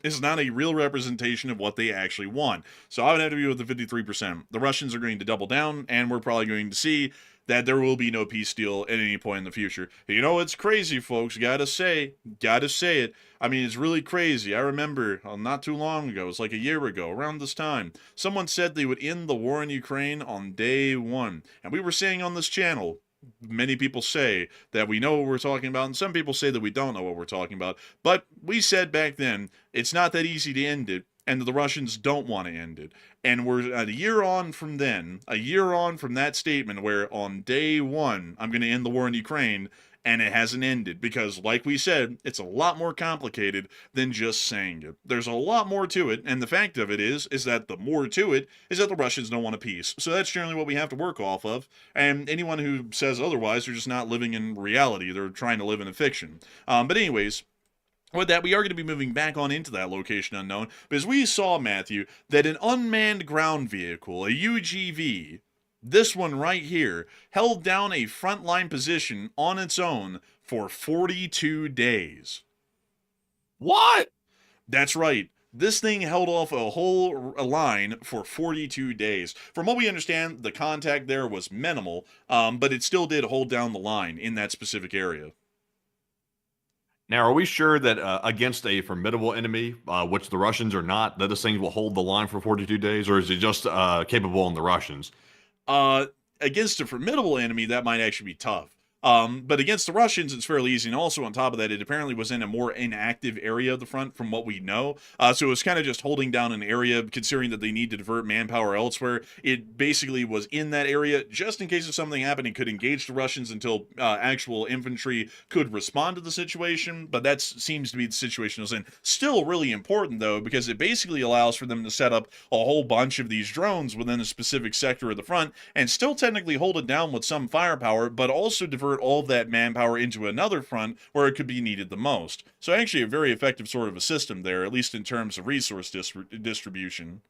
Speaker 3: is not a real representation of what they actually want. So I would have to be with the 53%. The Russians are going to double down, and we're probably going to see that there will be no peace deal at any point in the future. You know, it's crazy, folks. Gotta say it. I mean, it's really crazy. I remember not too long ago, it was like a year ago, around this time, someone said they would end the war in Ukraine on day one. And we were saying on this channel, many people say that we know what we're talking about, and some people say that we don't know what we're talking about. But we said back then, it's not that easy to end it, and the Russians don't want to end it. And we're a year on from then, a year on from that statement where on day one, I'm going to end the war in Ukraine, and it hasn't ended. Because, like we said, it's a lot more complicated than just saying it. There's a lot more to it, and the fact of it is that the more to it is that the Russians don't want a peace. So that's generally what we have to work off of, and anyone who says otherwise, they're just not living in reality. They're trying to live in a fiction. But anyways, with that, we are going to be moving back on into that location unknown, because we saw, Matthew, that an unmanned ground vehicle, a UGV, this one right here, held down a frontline position on its own for 42 days.
Speaker 1: What?
Speaker 3: That's right. This thing held off a whole line for 42 days. From what we understand, the contact there was minimal, but it still did hold down the line in that specific area.
Speaker 1: Now, are we sure that against a formidable enemy, which the Russians are not, that this thing will hold the line for 42 days, or is it just capable on the Russians?
Speaker 3: Against a formidable enemy, that might actually be tough. But against the Russians, it's fairly easy. And also on top of that, it apparently was in a more inactive area of the front from what we know. So it was kind of just holding down an area, considering that they need to divert manpower elsewhere. It basically was in that area just in case if something happened, it could engage the Russians until actual infantry could respond to the situation. But that seems to be the situation it was in. Still really important, though, because it basically allows for them to set up a whole bunch of these drones within a specific sector of the front and still technically hold it down with some firepower, but also divert all of that manpower into another front where it could be needed the most. So actually a very effective sort of a system there, at least in terms of resource distribution.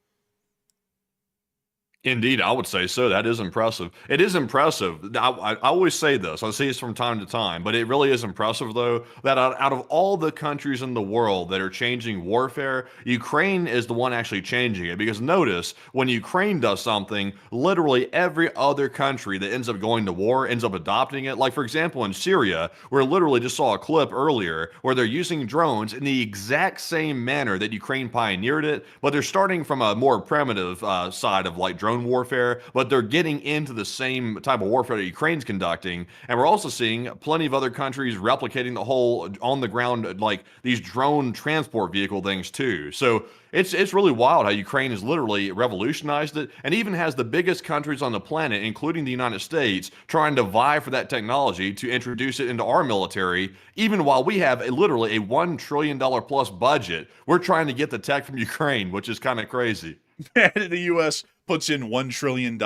Speaker 1: Indeed, I would say so. That is impressive. It is impressive. I always say this. I say this from time to time, but it really is impressive, though, that out of all the countries in the world that are changing warfare, Ukraine is the one actually changing it. Because notice, when Ukraine does something, literally every other country that ends up going to war ends up adopting it. Like, for example, in Syria, where literally just saw a clip earlier where they're using drones in the exact same manner that Ukraine pioneered it, but they're starting from a more primitive side of like drone warfare, but they're getting into the same type of warfare that Ukraine's conducting. And we're also seeing plenty of other countries replicating the whole on the ground, like these drone transport vehicle things too. So it's really wild how Ukraine has literally revolutionized it and even has the biggest countries on the planet, including the United States, trying to vie for that technology to introduce it into our military. Even while we have literally a $1 trillion plus budget, we're trying to get the tech from Ukraine, which is kind of crazy.
Speaker 3: The U.S. puts in $1 trillion,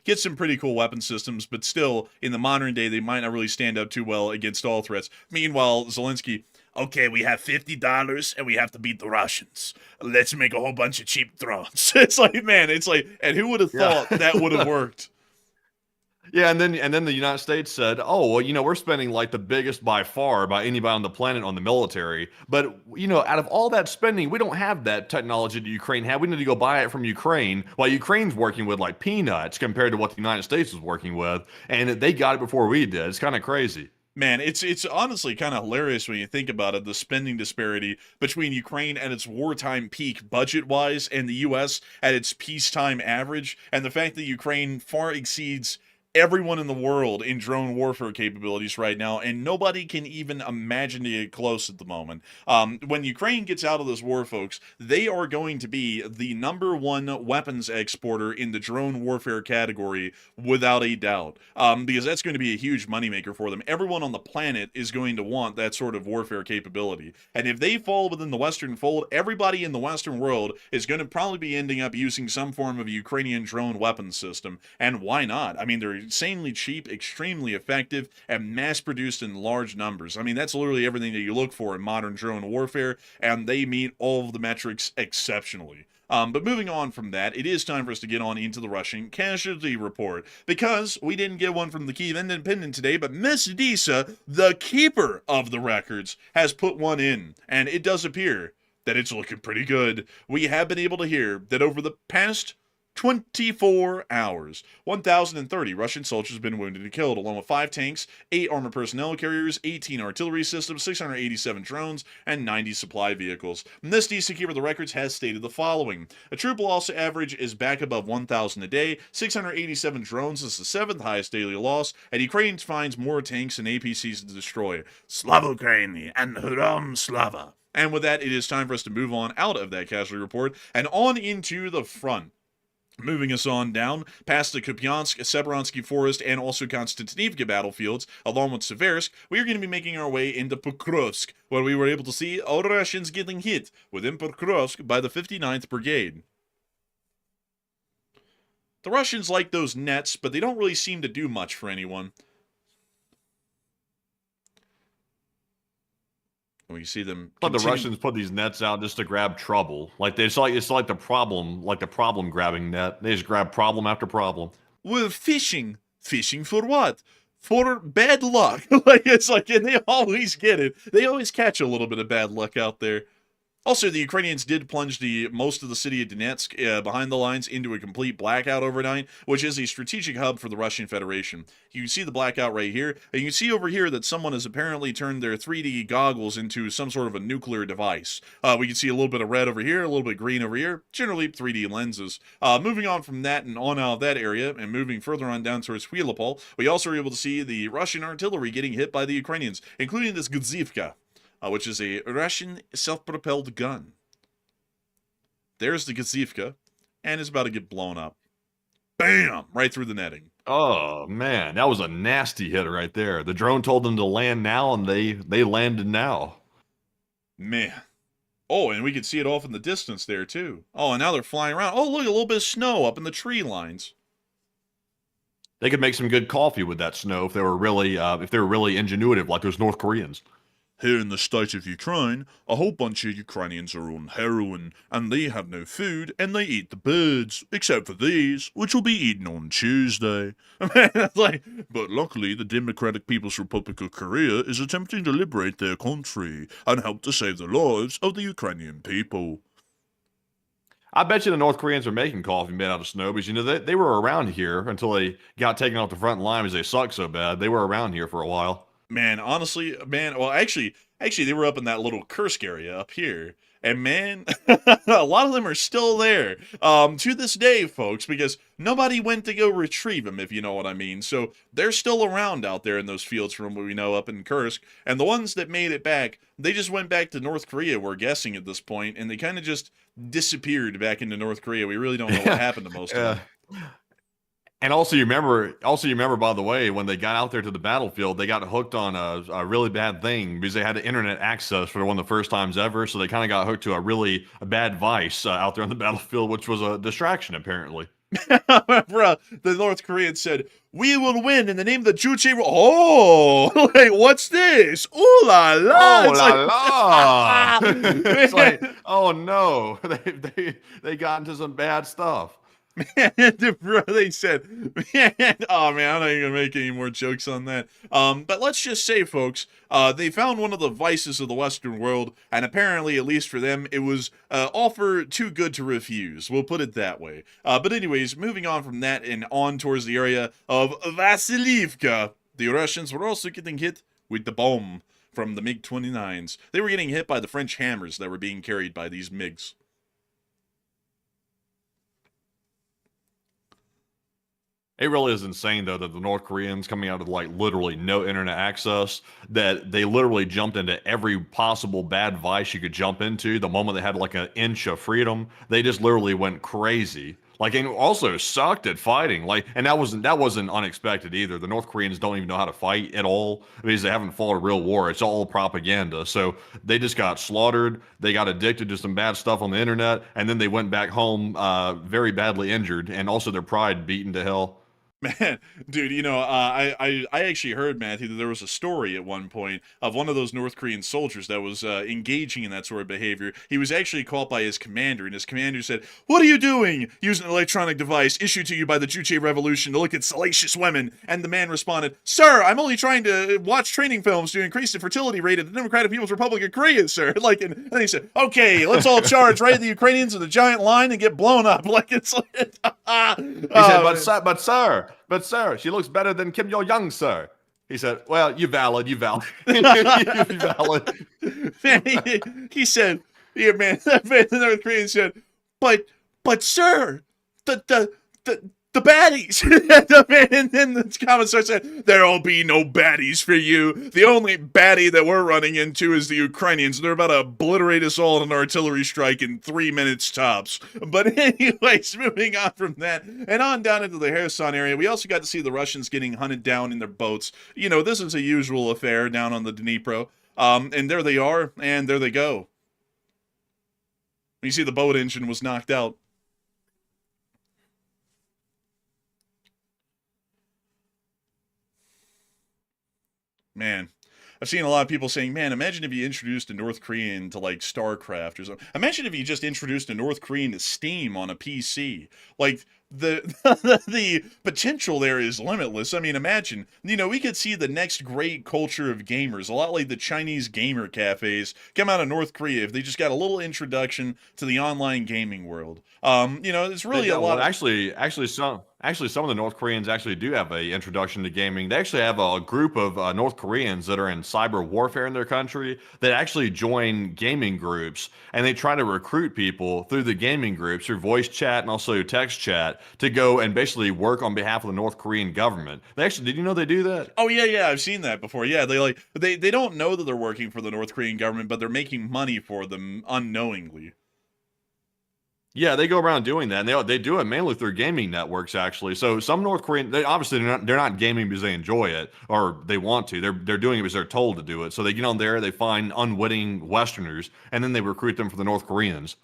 Speaker 3: gets some pretty cool weapon systems, but still, in the modern day, they might not really stand up too well against all threats. Meanwhile, Zelensky, okay, we have $50 and we have to beat the Russians. Let's make a whole bunch of cheap drones. It's like, man, it's like, and who would have thought that would have worked?
Speaker 1: Yeah, and then the United States said, "Oh, well, we're spending like the biggest by far by anybody on the planet on the military. But, out of all that spending, we don't have that technology that Ukraine had. We need to go buy it from Ukraine." While Ukraine's working with like peanuts compared to what the United States was working with, and they got it before we did. It's kind of crazy.
Speaker 3: Man, it's honestly kind of hilarious when you think about it, the spending disparity between Ukraine at its wartime peak budget-wise and the U.S. at its peacetime average, and the fact that Ukraine far exceeds everyone in the world in drone warfare capabilities right now, and nobody can even imagine to get close at the moment. When Ukraine gets out of this war, folks, they are going to be the #1 weapons exporter in the drone warfare category without a doubt, because that's going to be a huge moneymaker for them. Everyone on the planet is going to want that sort of warfare capability, and if they fall within the Western fold, everybody in the Western world is going to probably be ending up using some form of Ukrainian drone weapons system, and why not? I mean, they're insanely cheap, extremely effective, and mass-produced in large numbers. I mean, that's literally everything that you look for in modern drone warfare, and they meet all of the metrics exceptionally. But moving on from that, it is time for us to get on into the Russian casualty report, because we didn't get one from the Kyiv Independent today, but Miss Disa, the keeper of the records, has put one in, and it does appear that it's looking pretty good. We have been able to hear that over the past 24 hours, 1,030 Russian soldiers have been wounded and killed, along with 5 tanks, 8 armored personnel carriers, 18 artillery systems, 687 drones, and 90 supply vehicles. And this DC Keeper of the Records has stated the following. A troop loss average is back above 1,000 a day, 687 drones is the 7th highest daily loss, and Ukraine finds more tanks and APCs to destroy. Slava Ukraini and Huram Slava. And with that, it is time for us to move on out of that casualty report and on into the front. Moving us on down, past the Kupiansk, Severonsky Forest, and also Konstantinivka battlefields, along with Seversk, we are going to be making our way into Pokrovsk, where we were able to see all Russians getting hit within Pokrovsk by the 59th Brigade. The Russians like those nets, but they don't really seem to do much for anyone. We see them.
Speaker 1: But the Russians put these nets out just to grab trouble. Like it's like the problem grabbing net. They just grab problem after problem.
Speaker 3: We're fishing. Fishing for what? For bad luck. And they always get it. They always catch a little bit of bad luck out there. Also, the Ukrainians did plunge most of the city of Donetsk behind the lines into a complete blackout overnight, which is a strategic hub for the Russian Federation. You can see the blackout right here, and you can see over here that someone has apparently turned their 3D goggles into some sort of a nuclear device. We can see a little bit of red over here, a little bit of green over here, generally 3D lenses. Moving on from that and on out of that area, and moving further on down towards Huilopol, we also were able to see the Russian artillery getting hit by the Ukrainians, including this Gzivka. Which is a Russian self-propelled gun. There's the Gazivka, and it's about to get blown up. Bam! Right through the netting.
Speaker 1: Oh, man, that was a nasty hit right there. The drone told them to land now, and they landed now.
Speaker 3: Man. Oh, and we can see it off in the distance there, too. Oh, and now they're flying around. Oh, look, a little bit of snow up in the tree lines.
Speaker 1: They could make some good coffee with that snow if they were really ingenuitive like those North Koreans.
Speaker 3: Here in the state of Ukraine, a whole bunch of Ukrainians are on heroin, and they have no food, and they eat the birds, except for these, which will be eaten on Tuesday. But luckily, the Democratic People's Republic of Korea is attempting to liberate their country, and help to save the lives of the Ukrainian people.
Speaker 1: I bet you the North Koreans are making coffee made out of snow, because they were around here until they got taken off the front line because they suck so bad. They were around here for a while.
Speaker 3: Man, honestly, well, actually, they were up in that little Kursk area up here. And man, a lot of them are still there to this day, folks, because nobody went to go retrieve them, if you know what I mean. So they're still around out there in those fields from what we know up in Kursk. And the ones that made it back, they just went back to North Korea, we're guessing at this point, and they kind of just disappeared back into North Korea. We really don't know what happened to most of them.
Speaker 1: And also, you remember, by the way, when they got out there to the battlefield, they got hooked on a really bad thing because they had internet access for one of the first times ever. So they kind of got hooked to a bad vice out there on the battlefield, which was a distraction, apparently.
Speaker 3: Bruh, the North Koreans said, "We will win in the name of the Juche." Oh, like, what's this? Ooh la la!
Speaker 1: Oh la la! It's like, oh no, they got into some bad stuff.
Speaker 3: Man, bro, they said, man, oh man, I'm not even gonna make any more jokes on that. But let's just say, folks, they found one of the vices of the Western world, and apparently, at least for them, it was offer too good to refuse. We'll put it that way. But anyways, moving on from that and on towards the area of Vasilivka, the Russians were also getting hit with the bomb from the MiG-29s. They were getting hit by the French hammers that were being carried by these MiGs.
Speaker 1: It really is insane, though, that the North Koreans, coming out of literally no internet access, that they literally jumped into every possible bad vice you could jump into. The moment they had an inch of freedom, they just literally went crazy. And also sucked at fighting. And that wasn't unexpected either. The North Koreans don't even know how to fight at all because they haven't fought a real war. It's all propaganda. So they just got slaughtered. They got addicted to some bad stuff on the internet, and then they went back home very badly injured, and also their pride beaten to hell.
Speaker 3: Man, dude, I actually heard, Matthew, that there was a story at one point of one of those North Korean soldiers that was engaging in that sort of behavior. He was actually caught by his commander, and his commander said, "What are you doing? Using an electronic device issued to you by the Juche Revolution to look at salacious women." And the man responded, "Sir, I'm only trying to watch training films to increase the fertility rate of the Democratic People's Republic of Korea, sir." And then he said, "Okay, let's all charge right at the Ukrainians with a giant line and get blown up." It's like,
Speaker 1: He said, but sir, she looks better than Kim Yo-young, sir. He said, well, you valid. You valid.
Speaker 3: Man, he said, yeah, man, the North Korean said, but sir, the baddies. And then the comments said, "There'll be no baddies for you. The only baddie that we're running into is the Ukrainians. They're about to obliterate us all in an artillery strike in 3 minutes tops." But anyways, moving on from that and on down into the Kherson area, we also got to see the Russians getting hunted down in their boats. This is a usual affair down on the Dnipro. And there they are, and there they go. You see the boat engine was knocked out. Man, I've seen a lot of people saying, man, imagine if you introduced a North Korean to like StarCraft or something. Imagine if you just introduced a North Korean to Steam on a PC. Like the the potential there is limitless. I mean, imagine, we could see the next great culture of gamers, a lot like the Chinese gamer cafes come out of North Korea if they just got a little introduction to the online gaming world. It's really a lot.
Speaker 1: Actually, some of the North Koreans actually do have a introduction to gaming. They actually have a group of North Koreans that are in cyber warfare in their country that actually join gaming groups, and they try to recruit people through the gaming groups through voice chat and also text chat to go and basically work on behalf of the North Korean government. Did you know they do that?
Speaker 3: Oh yeah, I've seen that before. Yeah, they don't know that they're working for the North Korean government, but they're making money for them unknowingly.
Speaker 1: Yeah, they go around doing that, and they do it mainly through gaming networks, actually. So some North Korean, they're not gaming because they enjoy it or they want to. They're doing it because they're told to do it. So they get on there, they find unwitting Westerners, and then they recruit them for the North Koreans.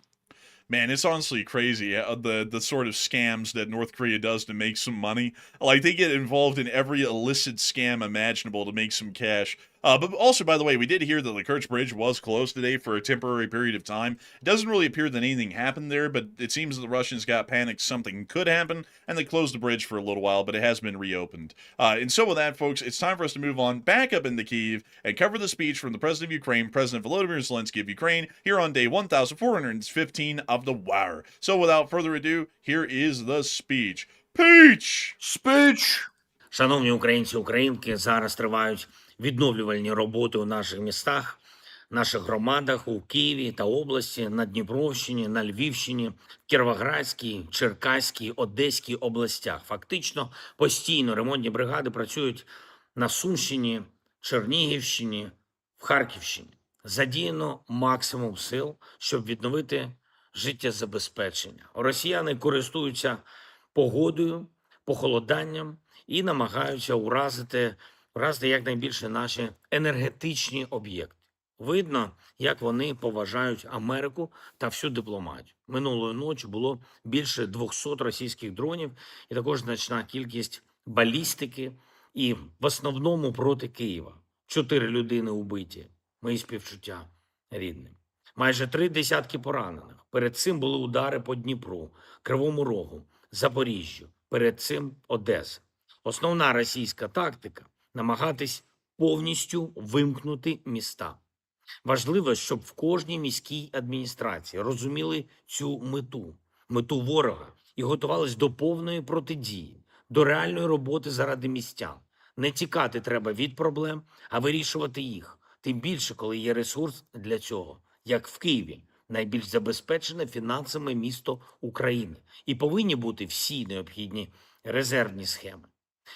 Speaker 3: Man, it's honestly crazy, the sort of scams that North Korea does to make some money. Like, they get involved in every illicit scam imaginable to make some cash. But also, by the way, we did hear that the Kerch Bridge was closed today for a temporary period of time. It doesn't really appear that anything happened there, but it seems that the Russians got panicked something could happen, and they closed the bridge for a little while, but it has been reopened. And so with that, folks, it's time for us to move on back up into Kyiv and cover the speech from the President of Ukraine, President Volodymyr Zelensky of Ukraine, here on day 1415 of the war. So without further ado, here is the speech. Speech!
Speaker 6: Шановні українці, українки, зараз тривають відновлювальні роботи у наших містах, наших громадах у Києві та області, на Дніпровщині, на Львівщині, Кіровоградській, Черкаській, Одеській областях. Фактично постійно ремонтні бригади працюють на Сумщині, Чернігівщині, в Харківщині. Задіяно максимум сил, щоб відновити життєзабезпечення. Росіяни користуються погодою, похолоданням і намагаються уразити якнайбільше наші енергетичні об'єкти. Видно, як вони поважають Америку та всю дипломатію. Минулої ночі було більше 200 російських дронів і також значна кількість балістики і в основному проти Києва. 4 людини убиті. Мої співчуття рідним. Майже 3 десятки поранених. Перед цим були удари по Дніпру, Кривому Рогу, Запоріжжю. Перед цим Одеса. Основна російська тактика – намагатись повністю вимкнути міста. Важливо, щоб в кожній міській адміністрації розуміли цю мету ворога і готувались до повної протидії, до реальної роботи заради містян. Не тікати треба від проблем, а вирішувати їх. Тим більше, коли є ресурс для цього, як в Києві, найбільш забезпечене фінансами місто України. І повинні бути всі необхідні резервні схеми.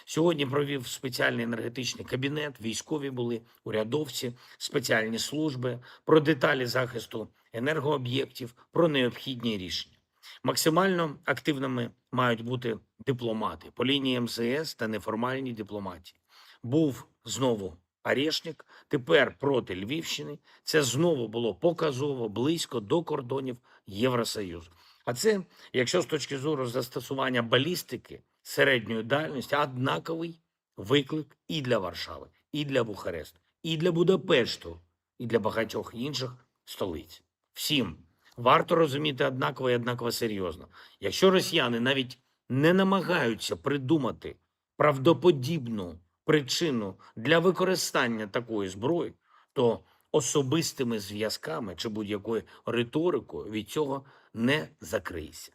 Speaker 6: Сьогодні провів спеціальний енергетичний кабінет, військові були, урядовці, спеціальні служби, про деталі захисту енергооб'єктів, про необхідні рішення. Максимально активними мають бути дипломати по лінії МЗС та неформальній дипломатії. Був знову Орeshnik, тепер проти Львівщини. Це знову було показово близько до кордонів Євросоюзу. А це, якщо з точки зору застосування балістики середньої дальності однаковий виклик і для Варшави, і для Бухаресту, і для Будапешту, і для багатьох інших столиць. Всім варто розуміти однаково і однаково серйозно. Якщо росіяни навіть не намагаються придумати правдоподібну причину для використання такої зброї, то особистими зв'язками чи будь-якою риторикою від цього не закрийся.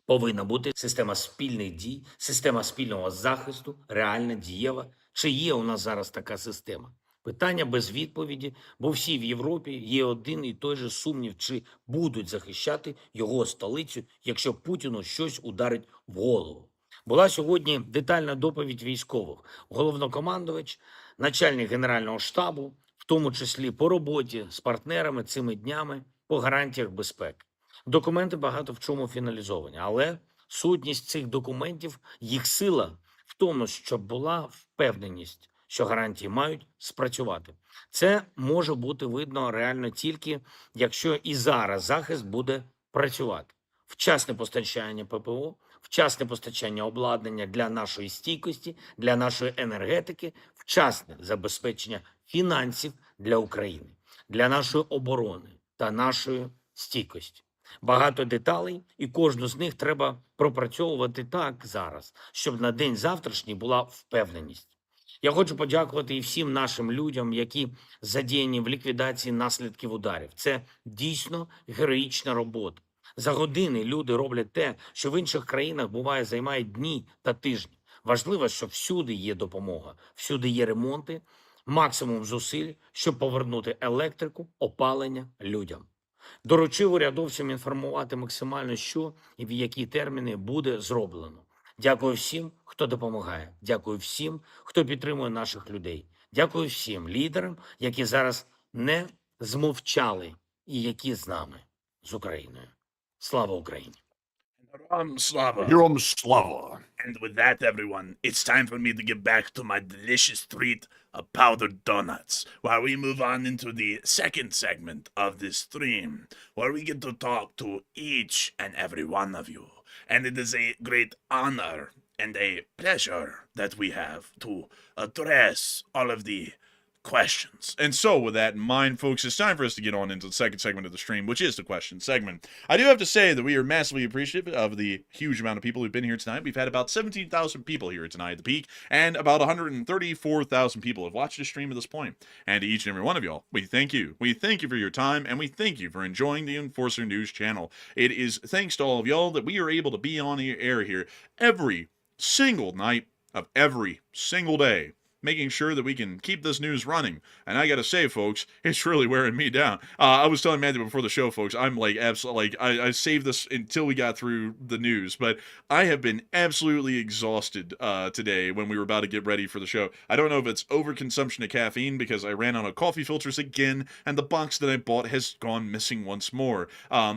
Speaker 6: Повинна бути система спільних дій, система спільного захисту, реальна, дієва. Чи є у нас зараз така система? Питання без відповіді, бо всі в Європі є один і той же сумнів, чи будуть захищати його столицю, якщо Путіну щось ударить в голову. Була сьогодні детальна доповідь військових, головнокомандувач, начальник Генерального штабу, в тому числі по роботі з партнерами цими днями, по гарантіях безпеки. Документи багато в чому фіналізовані, але сутність цих документів, їх сила в тому, щоб була впевненість, що гарантії мають спрацювати. Це може бути видно реально тільки, якщо і зараз захист буде працювати. Вчасне постачання ППО, вчасне постачання обладнання для нашої стійкості, для нашої енергетики, вчасне забезпечення фінансів для України, для нашої оборони та нашої стійкості. Багато деталей, і кожну з них треба пропрацьовувати так зараз, щоб на день завтрашній була впевненість. Я хочу подякувати і всім нашим людям, які задіяні в ліквідації наслідків ударів. Це дійсно героїчна робота. За години люди роблять те, що в інших країнах буває займає дні та тижні. Важливо, що всюди є допомога, всюди є ремонти, максимум зусиль, щоб повернути електрику, опалення людям. Доручив урядовцям інформувати максимально, що і в які терміни буде зроблено. Дякую всім, хто допомагає. Дякую всім, хто підтримує наших людей. Дякую всім лідерам, які зараз не змовчали і які з нами, з Україною. Слава Україні!
Speaker 3: Slava.
Speaker 1: Героям слава!
Speaker 7: And with that, everyone, it's time for me to get back to my delicious treat of powdered donuts, while we move on into the second segment of this stream, where we get to talk to each and every one of you. And it is a great honor and a pleasure that we have to address all of the questions.
Speaker 3: And so, with that in mind, folks, it's time for us to get on into the second segment of the stream, which is the question segment. I do have to say that we are massively appreciative of the huge amount of people who've been here tonight. We've had about 17,000 people here tonight at the peak, and about 134,000 people have watched the stream at this point. And to each and every one of y'all, we thank you. We thank you for your time, and we thank you for enjoying the Enforcer News channel. It is thanks to all of y'all that we are able to be on the air here every single night of every single day, making sure that we can keep this news running. And I gotta say, folks, it's really wearing me down. I was telling Matthew before the show, folks, I'm like absolutely like I saved this until we got through the news, but I have been absolutely exhausted today when we were about to get ready for the show. I don't know if it's overconsumption of caffeine because I ran out of coffee filters again, and the box that I bought has gone missing once more.
Speaker 1: Now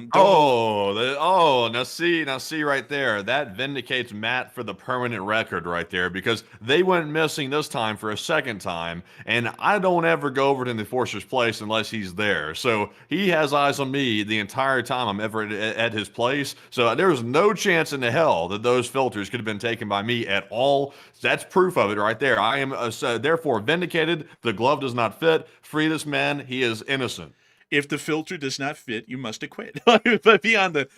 Speaker 1: see right there, that vindicates Matt for the permanent record right there, because they went missing this time for a second time, and I don't ever go over to the Enforcer's place unless he's there. So he has eyes on me the entire time I'm ever at his place. So there's no chance in the hell that those filters could have been taken by me at all. That's proof of it right there. I am therefore vindicated. The glove does not fit. Free this man. He is innocent.
Speaker 3: If the filter does not fit, you must acquit. But beyond that,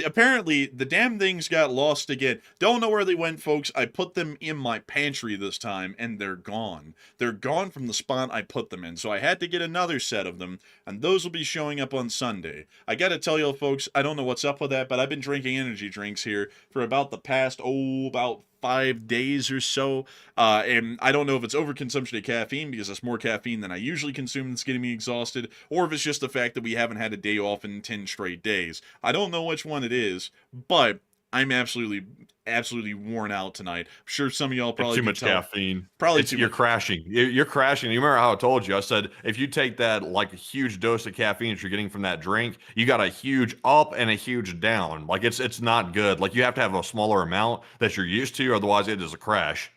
Speaker 3: apparently the damn things got lost again. Don't know where they went, folks. I put them in my pantry this time, and they're gone. They're gone from the spot I put them in. So I had to get another set of them, and those will be showing up on Sunday. I gotta tell you, folks, I don't know what's up with that, but I've been drinking energy drinks here for about the past, about 5 days or so, and I don't know if it's overconsumption of caffeine because it's more caffeine than I usually consume that's getting me exhausted, or if it's just the fact that we haven't had a day off in 10 straight days. I don't know which one it is, but I'm absolutely worn out tonight. I'm sure some of y'all probably
Speaker 1: too much caffeine. You're crashing. You're crashing. You remember how I told you? I said if you take that like a huge dose of caffeine that you're getting from that drink, you got a huge up and a huge down. Like it's not good. Like you have to have a smaller amount that you're used to, otherwise it is a crash.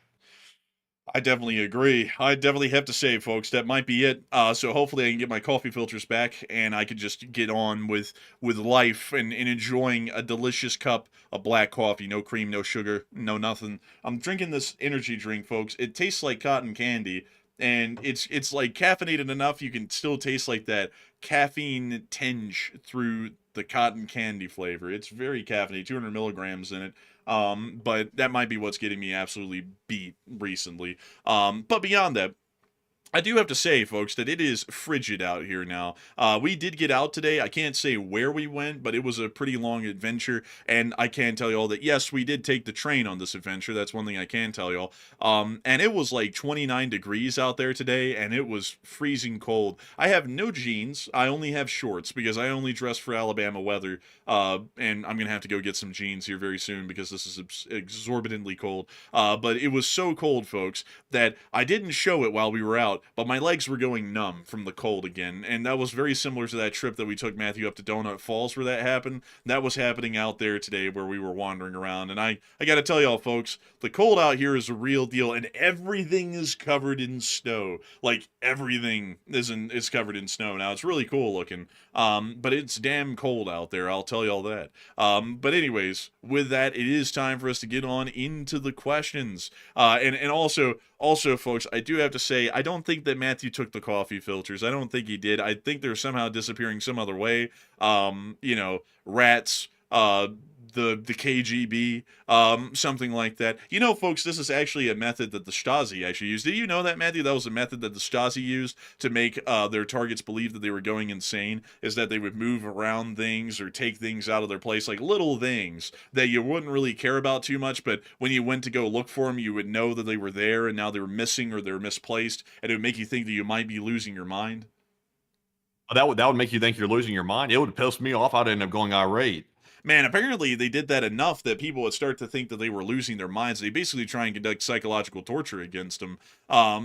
Speaker 3: I definitely agree. I definitely have to say, folks, that might be it. So hopefully I can get my coffee filters back, and I can just get on with life and enjoying a delicious cup of black coffee. No cream, no sugar, no nothing. I'm drinking this energy drink, folks. It tastes like cotton candy, and it's like caffeinated enough you can still taste like that caffeine tinge through the cotton candy flavor. It's very caffeinated, 200 milligrams in it. But that might be what's getting me absolutely beat recently. But beyond that, I do have to say, folks, that it is frigid out here now. We did get out today. I can't say where we went, but it was a pretty long adventure. And I can tell you all that, yes, we did take the train on this adventure. That's one thing I can tell y'all. And it was like 29 degrees out there today, and it was freezing cold. I have no jeans. I only have shorts because I only dress for Alabama weather. And I'm going to have to go get some jeans here very soon because this is exorbitantly cold. But it was so cold, folks, that I didn't show it while we were out. But my legs were going numb from the cold again, and that was very similar to that trip that we took Matthew up to Donut Falls where that happened. That was happening out there today where we were wandering around, and I gotta tell y'all, folks, the cold out here is a real deal, and everything is covered in snow. Like, everything is covered in snow now. It's really cool looking, but it's damn cold out there, I'll tell y'all that. But anyways, with that, it is time for us to get on into the questions. And also, folks, I do have to say, I don't think that Matthew took the coffee filters. I don't think he did. I think they're somehow disappearing some other way. You know, rats, the KGB, something like that. You know, folks, this is actually a method that the Stasi actually used. Did you know that, Matthew? That was a method that the Stasi used to make their targets believe that they were going insane, is that they would move around things or take things out of their place, like little things that you wouldn't really care about too much, but when you went to go look for them, you would know that they were there and now they were missing or they were misplaced, and it would make you think that you might be losing your mind.
Speaker 1: That would make you think you're losing your mind. It would piss me off. I'd end up going irate.
Speaker 3: Man, apparently they did that enough that people would start to think that they were losing their minds. They basically try and conduct psychological torture against them.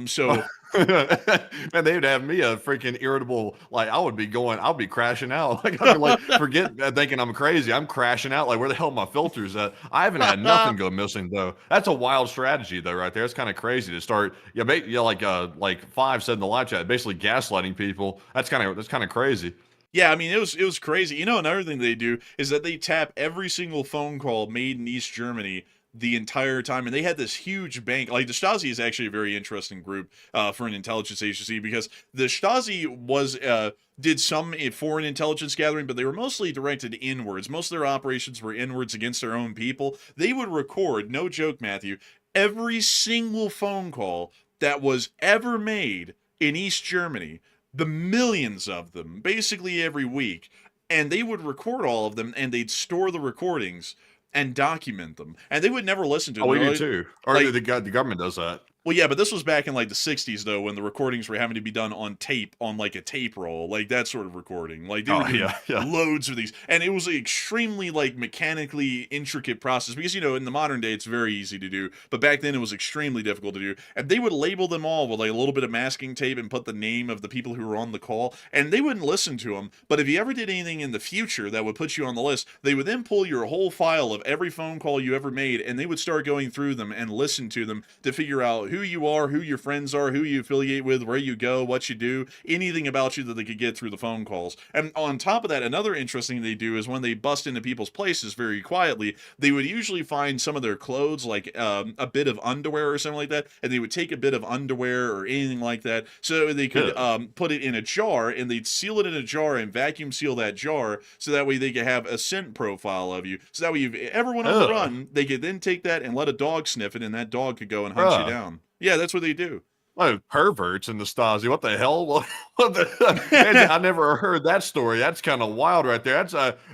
Speaker 3: So
Speaker 1: Man, they would have me a freaking irritable. Like, I'll be crashing out. Like, I'd be like, forget thinking I'm crazy. I'm crashing out. Like, where the hell are my filters at? I haven't had nothing go missing though. That's a wild strategy though, right there. It's kind of crazy to start. Like Five said in the live chat, basically gaslighting people. That's kind of crazy.
Speaker 3: yeah, I mean, it was crazy. You know, another thing they do is that they tap every single phone call made in East Germany the entire time, and they had this huge bank. Like, the Stasi is actually a very interesting group for an intelligence agency, because the Stasi did some foreign intelligence gathering, but they were mostly directed inwards. Most of their operations were inwards against their own people. They would record, no joke, Matthew, every single phone call that was ever made in East Germany, the millions of them, basically every week, and they would record all of them, and they'd store the recordings and document them, and they would never listen to them.
Speaker 1: Oh, we do too. Or
Speaker 3: like,
Speaker 1: the government does that.
Speaker 3: Well, yeah, but this was back in like the 60s, though, when the recordings were having to be done on tape, on like a tape roll, like that sort of recording. Like, they were doing loads of these, and it was an extremely like mechanically intricate process, because, you know, in the modern day it's very easy to do, but back then it was extremely difficult to do. And they would label them all with like a little bit of masking tape and put the name of the people who were on the call, and they wouldn't listen to them. But if you ever did anything in the future that would put you on the list, they would then pull your whole file of every phone call you ever made, and they would start going through them and listen to them to figure out who you are, who your friends are, who you affiliate with, where you go, what you do, anything about you that they could get through the phone calls. And on top of that, another interesting thing they do is when they bust into people's places very quietly, they would usually find some of their clothes, like a bit of underwear or something like that, and they would take a bit of underwear or anything like that, so they could put it in a jar, and they'd seal it in a jar and vacuum seal that jar, so that way they could have a scent profile of you. So that way, if you ever went on the run, they could then take that and let a dog sniff it, and that dog could go and hunt you down. Yeah, that's what they do.
Speaker 1: Oh, perverts in the Stasi. What the hell? I never heard that story. That's kind of wild right there.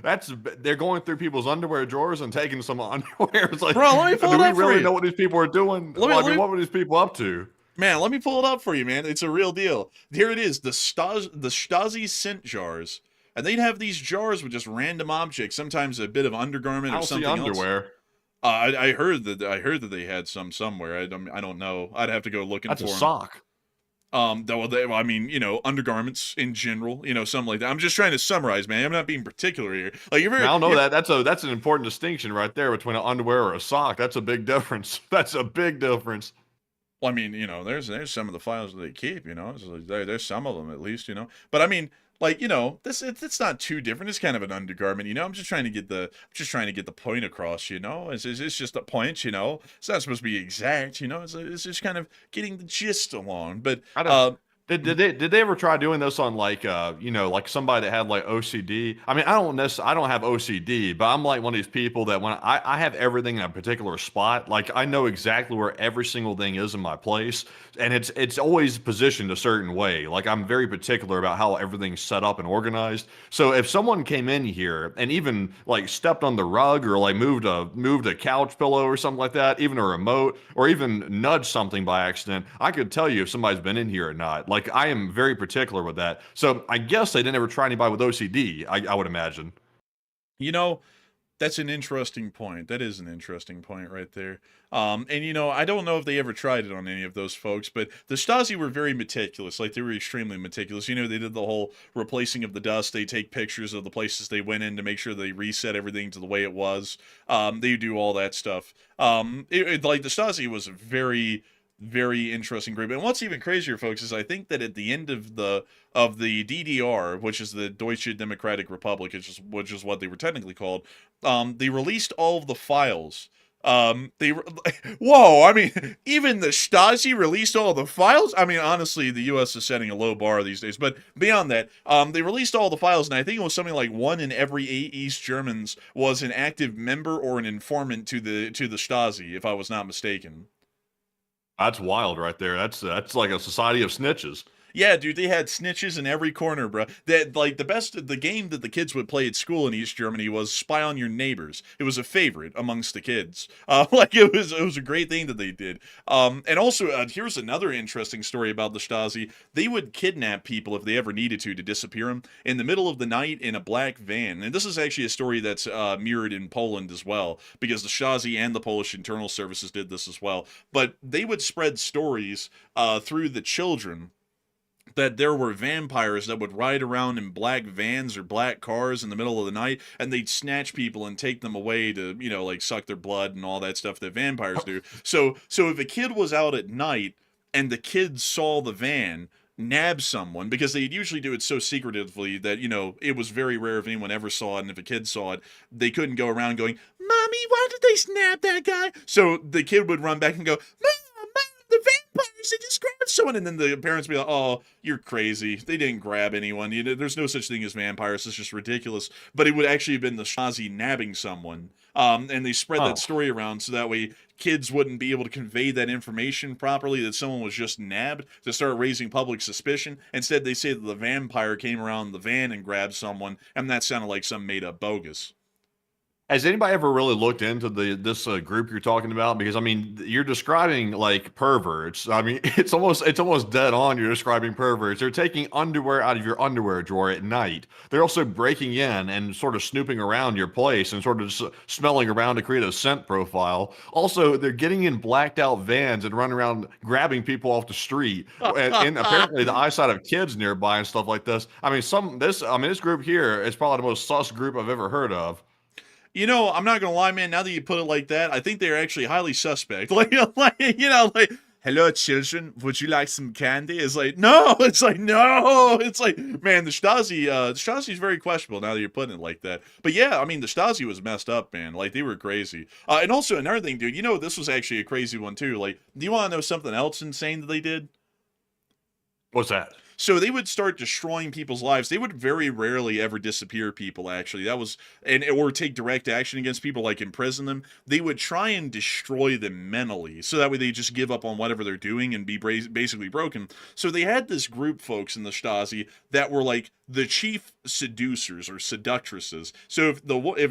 Speaker 1: That's they're going through people's underwear drawers and taking some underwear. It's like,
Speaker 3: bro, let me pull it up for you.
Speaker 1: Do we really know what these people are doing? What were these people up to?
Speaker 3: Man, let me pull it up for you, man. It's a real deal. Here it is, the Stasi scent jars. And they'd have these jars with just random objects, sometimes a bit of undergarment or something else.
Speaker 1: Underwear.
Speaker 3: I heard that they had some somewhere. I don't know. I'd have to go looking for them.
Speaker 1: That's a sock.
Speaker 3: I mean, you know, undergarments in general, you know, something like that. I'm just trying to summarize, man. I'm not being particular here. Like, you're very.
Speaker 1: I don't know that. That's an important distinction right there between an underwear or a sock. That's a big difference. That's a big difference.
Speaker 3: Well, I mean, there's some of the files that they keep, it's like there's some of them at least, But I mean, like, it's not too different. It's kind of an undergarment, I'm just trying to get the point across, It's just a point, It's not supposed to be exact, It's just kind of getting the gist along. But
Speaker 1: I don't. Did they ever try doing this on like like somebody that had like OCD? I mean, I don't have OCD, but I'm like one of these people that when I have everything in a particular spot, like I know exactly where every single thing is in my place, and it's always positioned a certain way. Like I'm very particular about how everything's set up and organized. So if someone came in here and even like stepped on the rug or like moved a couch pillow or something like that, even a remote, or even nudged something by accident, I could tell you if somebody's been in here or not. Like I am very particular with that. So I guess they didn't ever try anybody with OCD, I would imagine.
Speaker 3: That's an interesting point. That is an interesting point right there. And I don't know if they ever tried it on any of those folks, but the Stasi were very meticulous. Like they were extremely meticulous. They did the whole replacing of the dust. They take pictures of the places they went in to make sure they reset everything to the way it was. They do all that stuff. Like the Stasi was very, very interesting group. And what's even crazier, folks, is I think that at the end of the DDR, which is the Deutsche Democratic Republic, which is what they were technically called, they released all of the files. Whoa, I mean, even the Stasi released all the files? I mean, honestly, the U.S. is setting a low bar these days, but beyond that, they released all the files, and I think it was something like 1 in every 8 East Germans was an active member or an informant to the Stasi, if I was not mistaken.
Speaker 1: That's wild right there. That's like a society of snitches.
Speaker 3: Yeah, dude, they had snitches in every corner, bro. That like the game that the kids would play at school in East Germany was Spy on Your Neighbors. It was a favorite amongst the kids. Like it was a great thing that they did. And also here's another interesting story about the Stasi. They would kidnap people if they ever needed to disappear them in the middle of the night in a black van. And this is actually a story that's mirrored in Poland as well, because the Stasi and the Polish internal services did this as well. But they would spread stories through the children that there were vampires that would ride around in black vans or black cars in the middle of the night, and they'd snatch people and take them away to, like suck their blood and all that stuff that vampires do. So if a kid was out at night and the kids saw the van, nab someone, because they'd usually do it so secretively that, it was very rare if anyone ever saw it, and if a kid saw it, they couldn't go around going, "Mommy, why did they snap that guy?" So the kid would run back and go, "Mom, the vampires, they just grabbed someone," and then the parents would be like, "Oh, you're crazy. They didn't grab anyone. There's no such thing as vampires. It's just ridiculous." But it would actually have been the Stasi nabbing someone. And they spread that story around so that way kids wouldn't be able to convey that information properly, that someone was just nabbed, to start raising public suspicion. Instead, they say that the vampire came around the van and grabbed someone, and that sounded like some made-up bogus.
Speaker 1: Has anybody ever really looked into this group you're talking about? Because I mean, you're describing like perverts. I mean, it's almost dead on. You're describing perverts. They're taking underwear out of your underwear drawer at night. They're also breaking in and sort of snooping around your place and sort of smelling around to create a scent profile. Also, they're getting in blacked out vans and running around grabbing people off the street, and apparently the eyesight of kids nearby and stuff like this. I mean, this group here is probably the most sus group I've ever heard of.
Speaker 3: I'm not gonna lie, man. Now that you put it like that, I think they're actually highly suspect. Like, "Hello, children. Would you like some candy?" It's like, no. It's like, no. It's like, man, the Stasi is very questionable now that you're putting it like that. But yeah, I mean, the Stasi was messed up, man. Like, they were crazy. And also another thing, dude. This was actually a crazy one too. Like, do you want to know something else insane that they did?
Speaker 1: What's that?
Speaker 3: So they would start destroying people's lives. They would very rarely ever disappear people, actually. Or take direct action against people, like imprison them. They would try and destroy them mentally, so that way they just give up on whatever they're doing and be basically broken. So they had this group, folks, in the Stasi that were like the chief seducers or seductresses. So if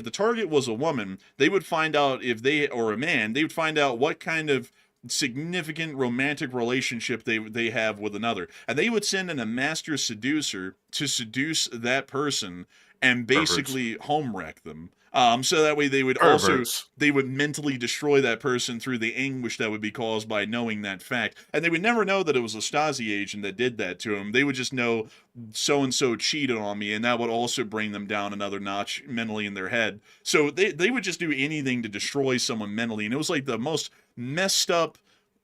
Speaker 3: the target was a woman, they would find out or a man, they would find out what kind of significant romantic relationship they have with another, and they would send in a master seducer to seduce that person and basically home wreck them. So that way they would mentally destroy that person through the anguish that would be caused by knowing that fact. And they would never know that it was a Stasi agent that did that to him. They would just know so-and-so cheated on me, and that would also bring them down another notch mentally in their head. So they would just do anything to destroy someone mentally. And it was like the most messed up,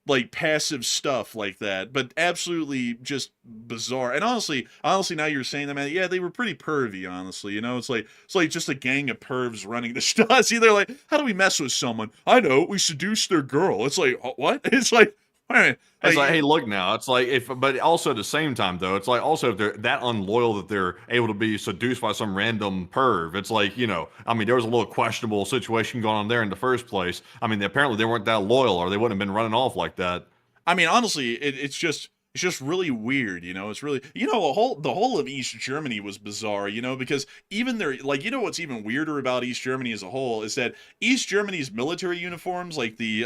Speaker 3: like passive stuff like that, but absolutely just bizarre. And honestly, now you're saying that, man, yeah, they were pretty pervy, honestly. You know, it's like just a gang of pervs running the Stasi. They're like, how do we mess with someone? I know, we seduce their girl. It's like, what? It's like, all right.
Speaker 1: It's like, hey, look now. It's like but also at the same time though, it's like also if they're that unloyal that they're able to be seduced by some random perv. It's like, you know, I mean, there was a little questionable situation going on there in the first place. I mean, apparently they weren't that loyal, or they wouldn't have been running off like that.
Speaker 3: I mean, honestly, it's just really weird, you know. It's really, you know, the whole of East Germany was bizarre, you know, because even their, like, you know, what's even weirder about East Germany as a whole is that East Germany's military uniforms, like the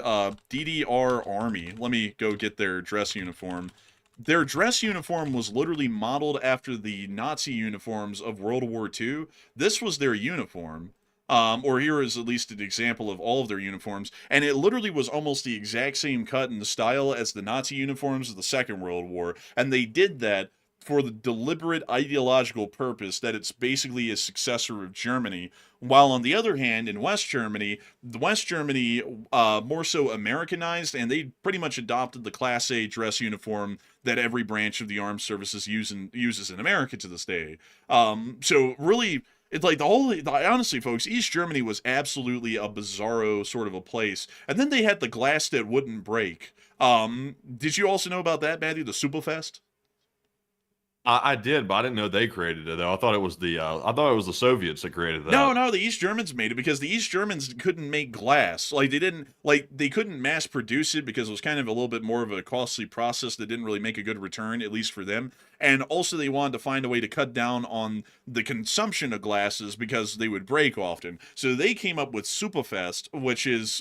Speaker 3: DDR Army, let me go get their dress uniform. Their dress uniform was literally modeled after the Nazi uniforms of World War II. This was their uniform. Or here is at least an example of all of their uniforms, and it literally was almost the exact same cut and style as the Nazi uniforms of the Second World War, and they did that for the deliberate ideological purpose that it's basically a successor of Germany, while on the other hand, in West Germany, more so Americanized, and they pretty much adopted the Class A dress uniform that every branch of the armed services uses in America to this day. So really, it's like honestly, folks, East Germany was absolutely a bizarro sort of a place. And then they had the glass that wouldn't break. Did you also know about that, Matthew, the Superfest?
Speaker 1: I did, but I didn't know they created it though. I thought it was the Soviets that created that.
Speaker 3: No, the East Germans made it because the East Germans couldn't make glass. Like they couldn't mass produce it because it was kind of a little bit more of a costly process that didn't really make a good return, at least for them. And also they wanted to find a way to cut down on the consumption of glasses because they would break often. So they came up with Superfest, which is,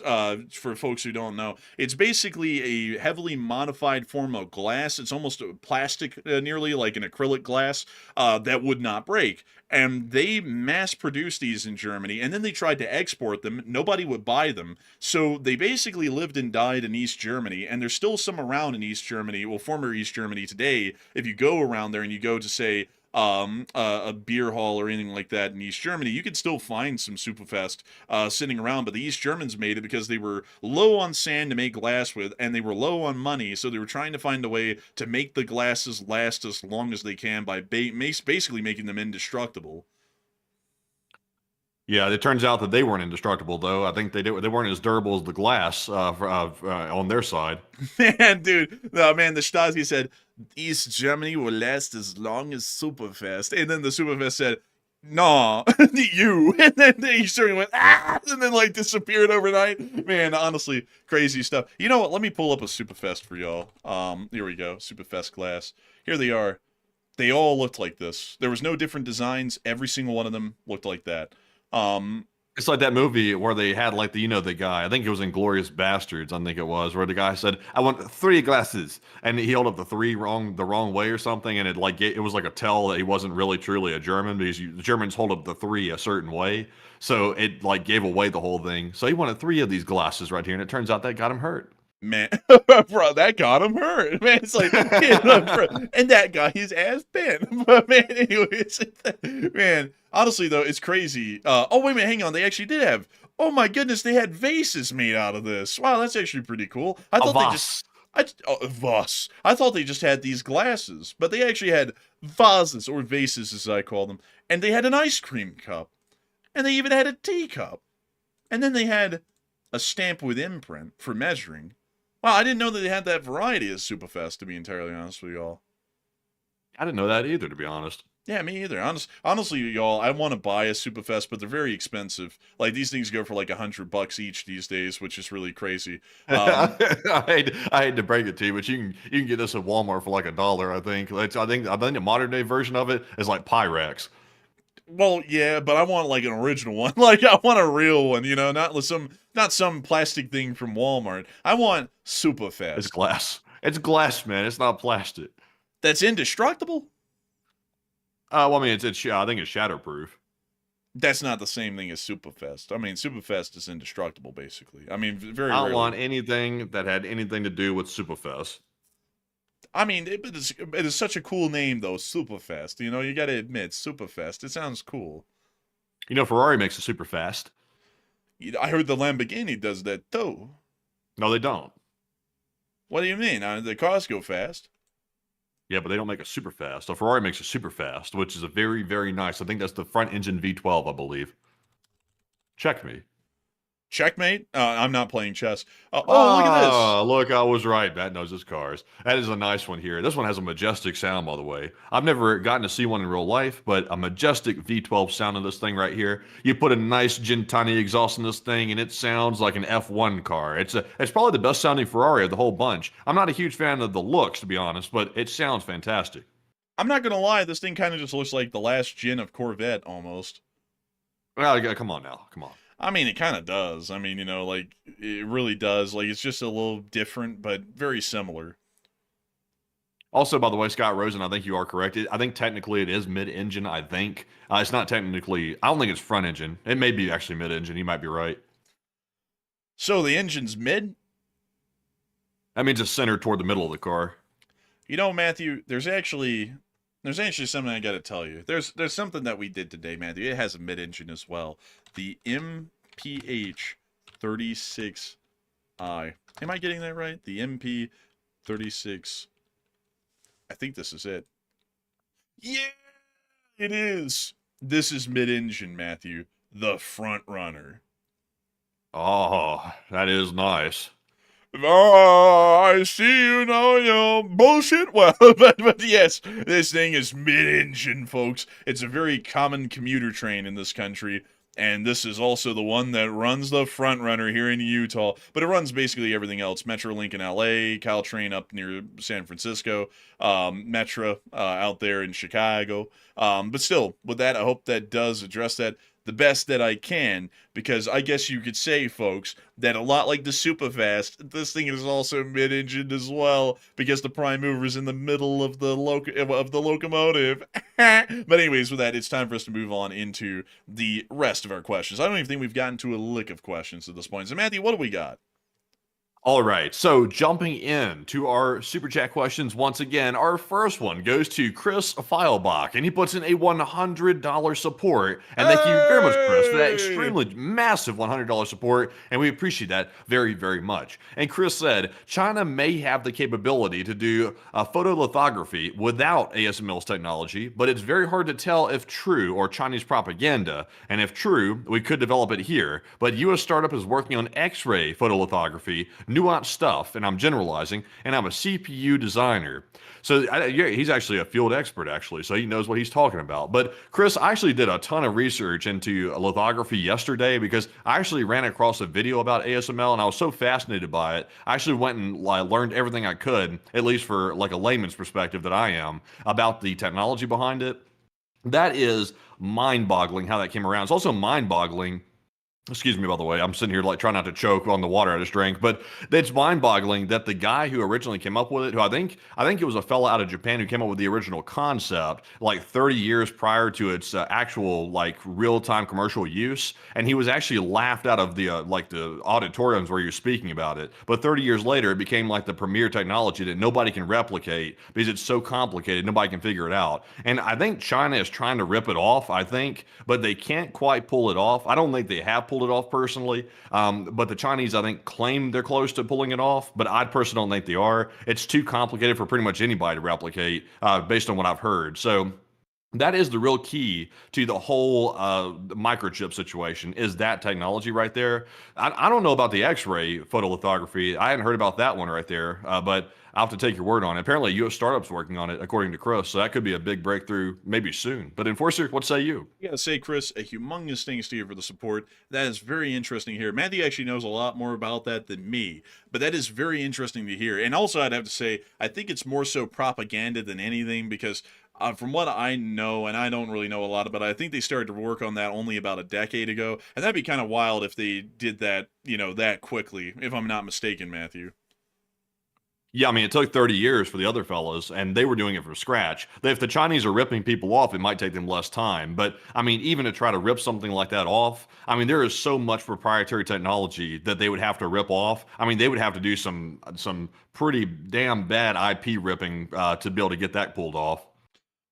Speaker 3: for folks who don't know, it's basically a heavily modified form of glass. It's almost a plastic, nearly like an acrylic glass that would not break. And they mass produced these in Germany, and then they tried to export them. Nobody would buy them. So they basically lived and died in East Germany, and there's still some around in East Germany, well, former East Germany today. If you go around there and you go to, say, a beer hall or anything like that in East Germany, you could still find some Superfest sitting around, but the East Germans made it because they were low on sand to make glass with, and they were low on money, so they were trying to find a way to make the glasses last as long as they can by basically making them indestructible.
Speaker 1: Yeah, it turns out that they weren't indestructible, though. I think they weren't as durable as the glass on their side.
Speaker 3: Man, dude, no, man, the Stasi said East Germany will last as long as Superfest, and then the Superfest said, "Nah, you," and then the East Germany went, "Ah," and then like disappeared overnight. Man, honestly, crazy stuff. You know what? Let me pull up a Superfest for y'all. Here we go, Superfest glass. Here they are. They all looked like this. There was no different designs. Every single one of them looked like that.
Speaker 1: It's like that movie where they had like the guy, I think it was Inglourious Bastards, I think it was, where the guy said, "I want 3 glasses," and he held up the 3 the wrong way or something, and it was like a tell that he wasn't really truly a German because the Germans hold up the 3 a certain way, so it like gave away the whole thing. So he wanted 3 of these glasses right here, and it turns out that got him hurt.
Speaker 3: Man, bro, that got him hurt. Man, it's like, bro, and that got his ass bent. But man, anyways, man, honestly though, it's crazy. Oh wait a minute, hang on, they actually did have. Oh my goodness, they had vases made out of this. Wow, that's actually pretty cool. I thought they just. Vase. I thought they just had these glasses, but they actually had vases, or vases as I call them, and they had an ice cream cup, and they even had a teacup, and then they had a stamp with imprint for measuring. Wow, I didn't know that they had that variety as Superfest, to be entirely honest with y'all.
Speaker 1: I didn't know that either, to be honest.
Speaker 3: Yeah, me either. Honestly, y'all, I want to buy a Superfest, but they're very expensive. Like, these things go for like $100 each these days, which is really crazy.
Speaker 1: I hate to break it to you, but you can get this at Walmart for like $1, I think. I think the modern day version of it is like Pyrex.
Speaker 3: Well, yeah, but I want like an original one. Like, I want a real one, you know, not some plastic thing from Walmart. I want Superfest.
Speaker 1: It's glass. It's glass, man. It's not plastic.
Speaker 3: That's indestructible?
Speaker 1: Well, I mean, I think it's shatterproof.
Speaker 3: That's not the same thing as Superfest. I mean, Superfest is indestructible, basically. I mean, very
Speaker 1: I don't
Speaker 3: rarely.
Speaker 1: want anything that had anything to do with Superfest.
Speaker 3: I mean, it is such a cool name, though, Superfest. You know, you got to admit, Superfest. It sounds cool.
Speaker 1: You know, Ferrari makes it super fast.
Speaker 3: I heard the Lamborghini does that, too.
Speaker 1: No, they don't.
Speaker 3: What do you mean? The cars go fast.
Speaker 1: Yeah, but they don't make a super fast. A Ferrari makes a super fast, which is a very, very nice. I think that's the front engine V12, I believe. Check me.
Speaker 3: Checkmate. I'm not playing chess. Look at this.
Speaker 1: Look, I was right. Matt knows his cars. That is a nice one here. This one has a majestic sound, by the way. I've never gotten to see one in real life, but a majestic V12 sound in this thing right here. You put a nice Gentani exhaust in this thing, and it sounds like an F1 car. It's probably the best sounding Ferrari of the whole bunch. I'm not a huge fan of the looks, to be honest, but it sounds fantastic.
Speaker 3: I'm not gonna lie. This thing kind of just looks like the last gen of Corvette almost.
Speaker 1: Well, come on now. Come on.
Speaker 3: I mean, it kind of does. I mean, like, it really does. Like, it's just a little different, but very similar.
Speaker 1: Also, by the way, Scott Rosen, I think you are correct. I think technically it is mid-engine, I think. It's not technically, I don't think it's front engine. It may be actually mid-engine. You might be right.
Speaker 3: So the engine's mid?
Speaker 1: That means it's centered toward the middle of the car.
Speaker 3: You know, Matthew, there's actually something I got to tell you. There's something that we did today, Matthew. It has a mid-engine as well. The MPH 36i. Am I getting that right? The MP 36. I think this is it. Yeah, it is. This is mid-engine, Matthew. The front runner.
Speaker 1: Oh, that is nice.
Speaker 3: Oh, I see you know your bullshit. Well, but yes, this thing is mid-engine, folks. It's a very common commuter train in this country, and this is also the one that runs the front runner here in Utah. But it runs basically everything else: Metrolink in LA, Caltrain up near San Francisco, Metra out there in Chicago. But still, with that, I hope that does address that the best that I can, because I guess you could say, folks, that a lot like the Superfast, this thing is also mid-engine as well, because the prime mover is in the middle of the locomotive. But anyways, with that, it's time for us to move on into the rest of our questions. I don't even think we've gotten to a lick of questions at this point. So, Matthew, what do we got?
Speaker 1: All right, so jumping in to our super chat questions once again, our first one goes to Chris Feilbach, and he puts in a $100 support. And thank you very much, Chris, for that extremely massive $100 support, and we appreciate that very, very much. And Chris said, China may have the capability to do photolithography without ASML's technology, but it's very hard to tell if true or Chinese propaganda, and if true, we could develop it here. But U.S. startup is working on X-ray photolithography, nuanced stuff, and I'm generalizing, and I'm a CPU designer. So yeah, he's actually a field expert, actually, so he knows what he's talking about. But Chris, I actually did a ton of research into lithography yesterday because I actually ran across a video about ASML, and I was so fascinated by it. I actually went and learned everything I could, at least for like a layman's perspective that I am, about the technology behind it. That is mind-boggling how that came around. It's also mind-boggling. Excuse me, by the way, I'm sitting here like trying not to choke on the water I just drank, but it's mind-boggling that the guy who originally came up with it, who I think it was a fella out of Japan who came up with the original concept, like 30 years prior to its actual like real-time commercial use, and he was actually laughed out of the like the auditoriums where you're speaking about it. But 30 years later, it became like the premier technology that nobody can replicate because it's so complicated, nobody can figure it out. And I think China is trying to rip it off, but they can't quite pull it off. I don't think they have pulled it off personally, but the Chinese, I think, claim they're close to pulling it off, but I personally don't think they are. It's too complicated for pretty much anybody to replicate based on what I've heard. So that is the real key to the whole microchip situation, is that technology right there. I don't know about the X-ray photolithography. I hadn't heard about that one right there, but I'll have to take your word on it. Apparently, U.S. startups working on it, according to Chris, so that could be a big breakthrough maybe soon. But Enforcer, what say you?
Speaker 3: I gotta say, Chris, a humongous thanks to you for the support. That is very interesting to hear. Matthew actually knows a lot more about that than me, but that is very interesting to hear. And also, I'd have to say, I think it's more so propaganda than anything, because from what I know, and I don't really know a lot about it, I think they started to work on that only about a decade ago, and that'd be kind of wild if they did that, that quickly, if I'm not mistaken, Matthew.
Speaker 1: Yeah, I mean, it took 30 years for the other fellas, and they were doing it from scratch. If the Chinese are ripping people off, it might take them less time. But, I mean, even to try to rip something like that off, I mean, there is so much proprietary technology that they would have to rip off. I mean, they would have to do some pretty damn bad IP ripping to be able to get that pulled off.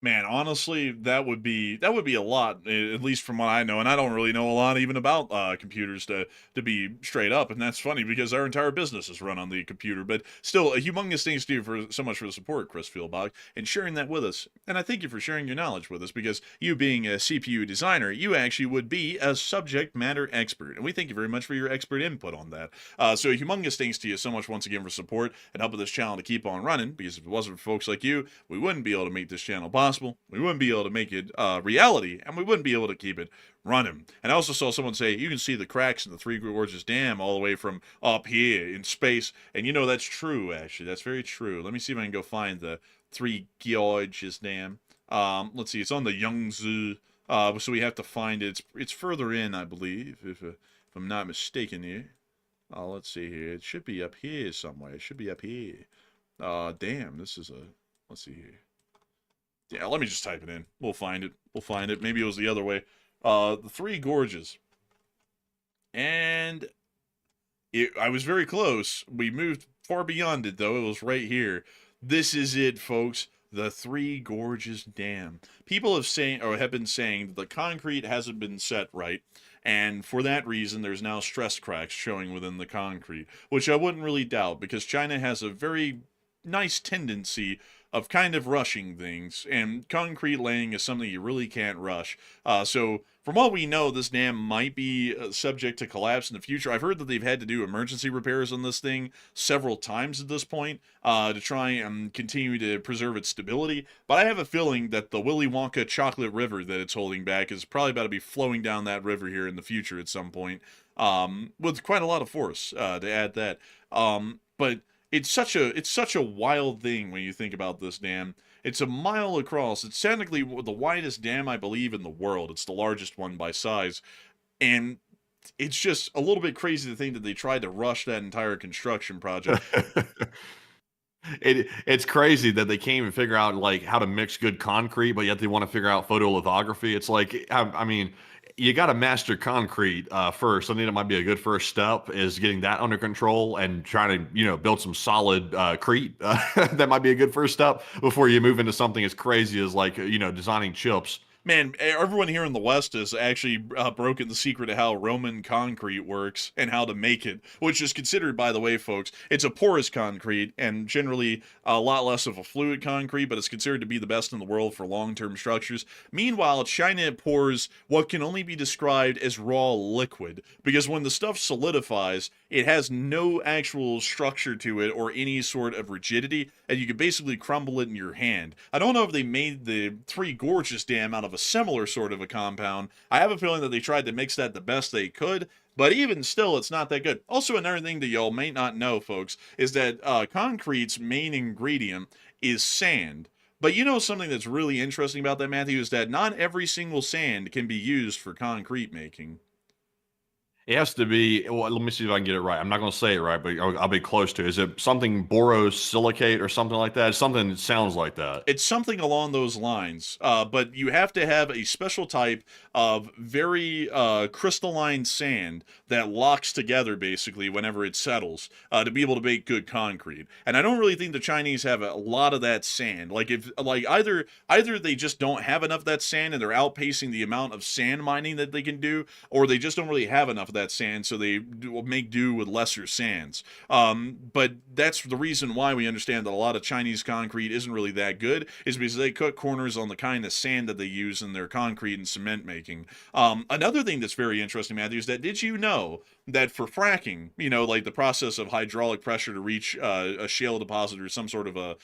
Speaker 3: Man, honestly, that would be a lot, at least from what I know, and I don't really know a lot even about computers to be straight up, and that's funny because our entire business is run on the computer. But still, a humongous thanks to you for so much for the support, Chris Fieldbach, and sharing that with us. And I thank you for sharing your knowledge with us because you being a CPU designer, you actually would be a subject matter expert, and we thank you very much for your expert input on that. So a humongous thanks to you so much once again for support and helping this channel to keep on running. Because if it wasn't for folks like you, we wouldn't be able to make this channel possible. We wouldn't be able to make it reality, and we wouldn't be able to keep it running. And I also saw someone say you can see the cracks in the Three Gorges Dam all the way from up here in space, and you know that's true. Actually, that's very true. Let me see if I can go find the Three Gorges Dam. Let's see, it's on the Yangtze, so we have to find it. It's further in, I believe, if I'm not mistaken here. Let's see here. It should be up here somewhere. It should be up here. Damn, this is a. Let's see here. Yeah, let me just type it in. We'll find it. We'll find it. Maybe it was the other way. The Three Gorges. And I was very close. We moved far beyond it, though. It was right here. This is it, folks. The Three Gorges Dam. People have been saying that the concrete hasn't been set right, and for that reason, there's now stress cracks showing within the concrete, which I wouldn't really doubt, because China has a very nice tendency of kind of rushing things, and concrete laying is something you really can't rush. So from what we know, this dam might be subject to collapse in the future. I've heard that they've had to do emergency repairs on this thing several times at this point to try and continue to preserve its stability. But I have a feeling that the Willy Wonka chocolate river that it's holding back is probably about to be flowing down that river here in the future at some point, with quite a lot of force to add that. But it's such a wild thing when you think about this dam. It's a mile across. It's technically the widest dam, I believe, in the world. It's the largest one by size. And it's just a little bit crazy to think that they tried to rush that entire construction project.
Speaker 1: It's crazy that they can't even figure out like how to mix good concrete, but yet they want to figure out photolithography. It's like, I mean, you got to master concrete first. I think it might be a good first step is getting that under control and trying to, build some solid crete. That might be a good first step before you move into something as crazy as like, designing chips.
Speaker 3: Man, everyone here in the West has actually broken the secret of how Roman concrete works and how to make it, which is considered, by the way, folks, it's a porous concrete and generally a lot less of a fluid concrete, but it's considered to be the best in the world for long-term structures. Meanwhile, China pours what can only be described as raw liquid, because when the stuff solidifies, it has no actual structure to it or any sort of rigidity, and you can basically crumble it in your hand. I don't know if they made the Three Gorges Dam out of a similar sort of a compound. I have a feeling that they tried to mix that the best they could, but even still, it's not that good. Also, another thing that y'all may not know, folks, is that concrete's main ingredient is sand. But something that's really interesting about that, Matthew, is that not every single sand can be used for concrete making.
Speaker 1: It has to be, well, let me see if I can get it right. I'm not going to say it right, but I'll be close to it. Is it something borosilicate or something like that? It's something that sounds like that.
Speaker 3: It's something along those lines, but you have to have a special type of very crystalline sand that locks together, basically, whenever it settles, to be able to make good concrete. And I don't really think the Chinese have a lot of that sand. Either they just don't have enough of that sand and they're outpacing the amount of sand mining that they can do, or they just don't really have enough of that sand, so they make do with lesser sands. But that's the reason why we understand that a lot of Chinese concrete isn't really that good, is because they cut corners on the kind of sand that they use in their concrete and cement making. Another thing that's very interesting, Matthew, is that did you know that for fracking, like the process of hydraulic pressure to reach a shale deposit or some sort of a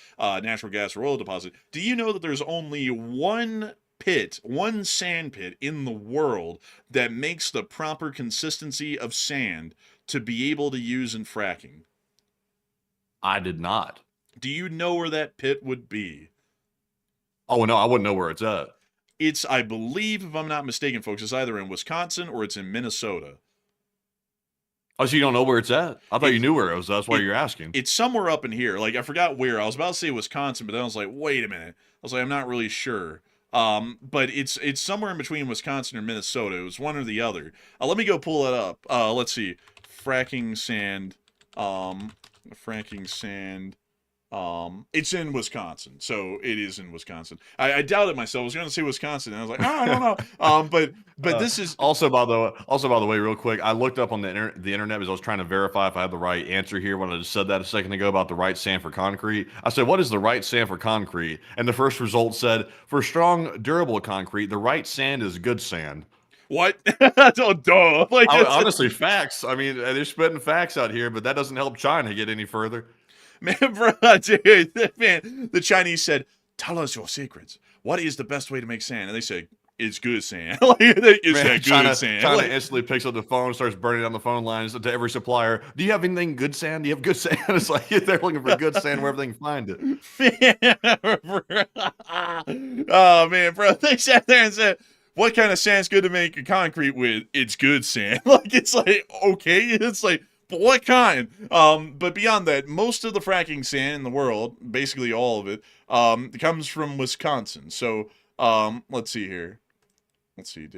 Speaker 3: natural gas or oil deposit, do you know that there's only one sand pit in the world that makes the proper consistency of sand to be able to use in fracking?
Speaker 1: I did not.
Speaker 3: Do you know where that pit would be?
Speaker 1: Oh, no, I wouldn't know where it's at.
Speaker 3: It's, I believe, if I'm not mistaken, folks, it's either in Wisconsin or it's in Minnesota.
Speaker 1: Oh, so you don't know where it's at? I thought you knew where it was. That's why you're asking.
Speaker 3: It's somewhere up in here. Like, I forgot where. I was about to say Wisconsin, but then I was like, wait a minute. I was like, I'm not really sure. But it's somewhere in between Wisconsin and Minnesota. It was one or the other. Let me go pull it up. Let's see. Fracking sand. It's in Wisconsin, so it is in Wisconsin. I doubted myself. I was going to say Wisconsin, and I was like, oh, I don't know. But this is
Speaker 1: also by the way, real quick, I looked up on the internet because I was trying to verify if I had the right answer here when I just said that a second ago about the right sand for concrete. I said, what is the right sand for concrete? And the first result said, for strong, durable concrete, the right sand is good sand.
Speaker 3: what? Oh, duh. Like,
Speaker 1: Honestly, facts. I mean, they're spitting facts out here, but that doesn't help China get any further.
Speaker 3: man, bro, dude, man, the Chinese said, "Tell us your secrets. What is the best way to make sand?" And they said, "It's good sand." Like, it's that good sand.
Speaker 1: China
Speaker 3: Like,
Speaker 1: instantly picks up the phone, starts burning down the phone lines to every supplier. Do you have anything good sand? Do you have good sand? It's like they're looking for good sand wherever they can find it.
Speaker 3: oh man, bro, they sat there and said, "What kind of sand's good to make a concrete with?" It's good sand. Like, it's like, okay, it's like, but what kind? But beyond that, most of the fracking sand in the world, basically all of it, comes from Wisconsin. So, let's see here. Let's see.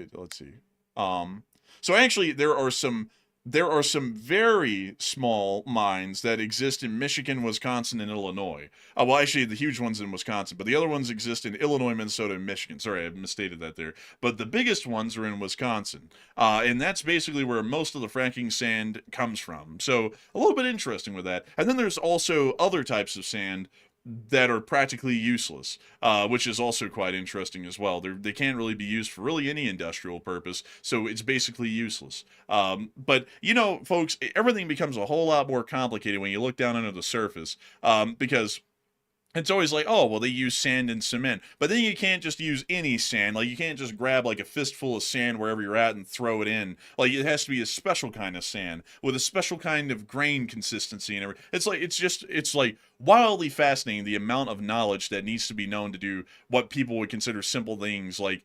Speaker 3: So actually, there are some very small mines that exist in Michigan, Wisconsin, and Illinois. Well, actually, the huge ones in Wisconsin, but the other ones exist in Illinois, Minnesota, and Michigan. Sorry, I misstated that there. But the biggest ones are in Wisconsin, and that's basically where most of the fracking sand comes from. So a little bit interesting with that. And then there's also other types of sand that are practically useless, which is also quite interesting as well. They can't really be used for really any industrial purpose, so it's basically useless. But, you know, folks, everything becomes a whole lot more complicated when you look down under the surface, because it's always like, oh, well, they use sand and cement. But then you can't just use any sand. Like, you can't just grab, like, a fistful of sand wherever you're at and throw it in. Like, it has to be a special kind of sand with a special kind of grain consistency and everything. It's like wildly fascinating, the amount of knowledge that needs to be known to do what people would consider simple things like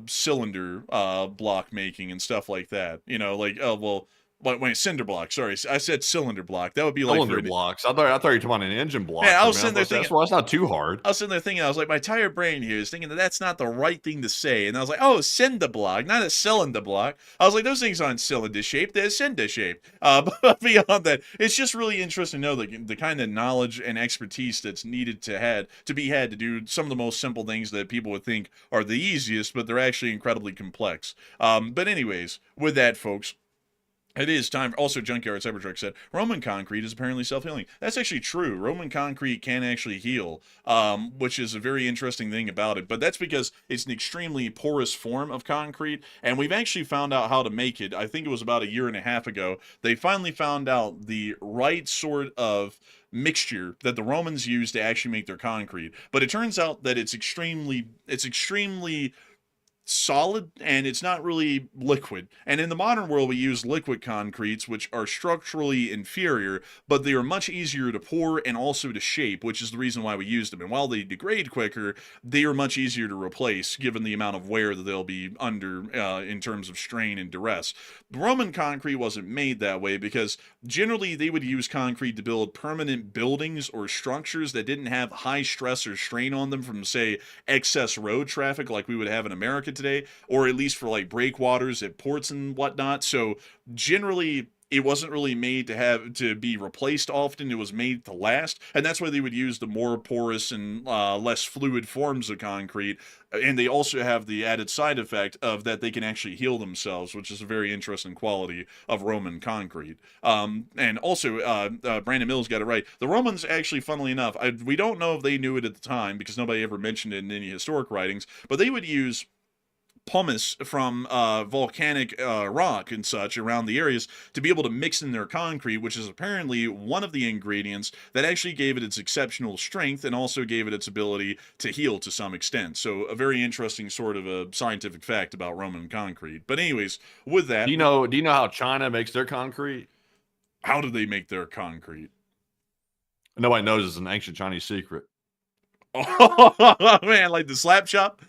Speaker 3: cylinder block making and stuff like that. You know, like, oh, well, wait, cinder block. Sorry, I said cylinder block. That would be like
Speaker 1: cylinder blocks. I thought you were talking about an engine block.
Speaker 3: Man, I was sitting there thinking,
Speaker 1: well, that's not too hard.
Speaker 3: I was sitting there thinking, I was like, my tired brain here is thinking that that's not the right thing to say, and I was like, oh, cinder block, not a cylinder block. I was like, those things aren't cylinder shaped; they're cinder shaped. But beyond that, it's just really interesting to know the kind of knowledge and expertise that's needed to be had to do some of the most simple things that people would think are the easiest, but they're actually incredibly complex. But anyways, with that, folks. It is time. Also, Junkyard Cybertruck said Roman concrete is apparently self-healing. That's actually true. Roman concrete can actually heal, which is a very interesting thing about it. But that's because it's an extremely porous form of concrete, and we've actually found out how to make it. I think it was about a year and a half ago. They finally found out the right sort of mixture that the Romans used to actually make their concrete. But it turns out that it's extremely solid, and it's not really liquid. And in the modern world, we use liquid concretes, which are structurally inferior, but they are much easier to pour and also to shape, which is the reason why we use them. And while they degrade quicker, they are much easier to replace, given the amount of wear that they'll be under in terms of strain and duress. Roman concrete wasn't made that way because generally they would use concrete to build permanent buildings or structures that didn't have high stress or strain on them from, say, excess road traffic like we would have in America today, or at least for like breakwaters at ports and whatnot. So generally it wasn't really made to be replaced often. It was made to last, and that's why they would use the more porous and less fluid forms of concrete. And they also have the added side effect of that they can actually heal themselves, which is a very interesting quality of Roman concrete. And also, Brandon Mills got it right. The Romans actually, funnily enough, we don't know if they knew it at the time because nobody ever mentioned it in any historic writings, but they would use pumice from volcanic rock and such around the areas to be able to mix in their concrete, which is apparently one of the ingredients that actually gave it its exceptional strength and also gave it its ability to heal to some extent. So a very interesting sort of a scientific fact about Roman concrete. But anyways, with that,
Speaker 1: do you know how China makes their concrete?
Speaker 3: How do they make their concrete?
Speaker 1: Nobody knows. It's an ancient Chinese secret.
Speaker 3: Oh man, like the slap shop.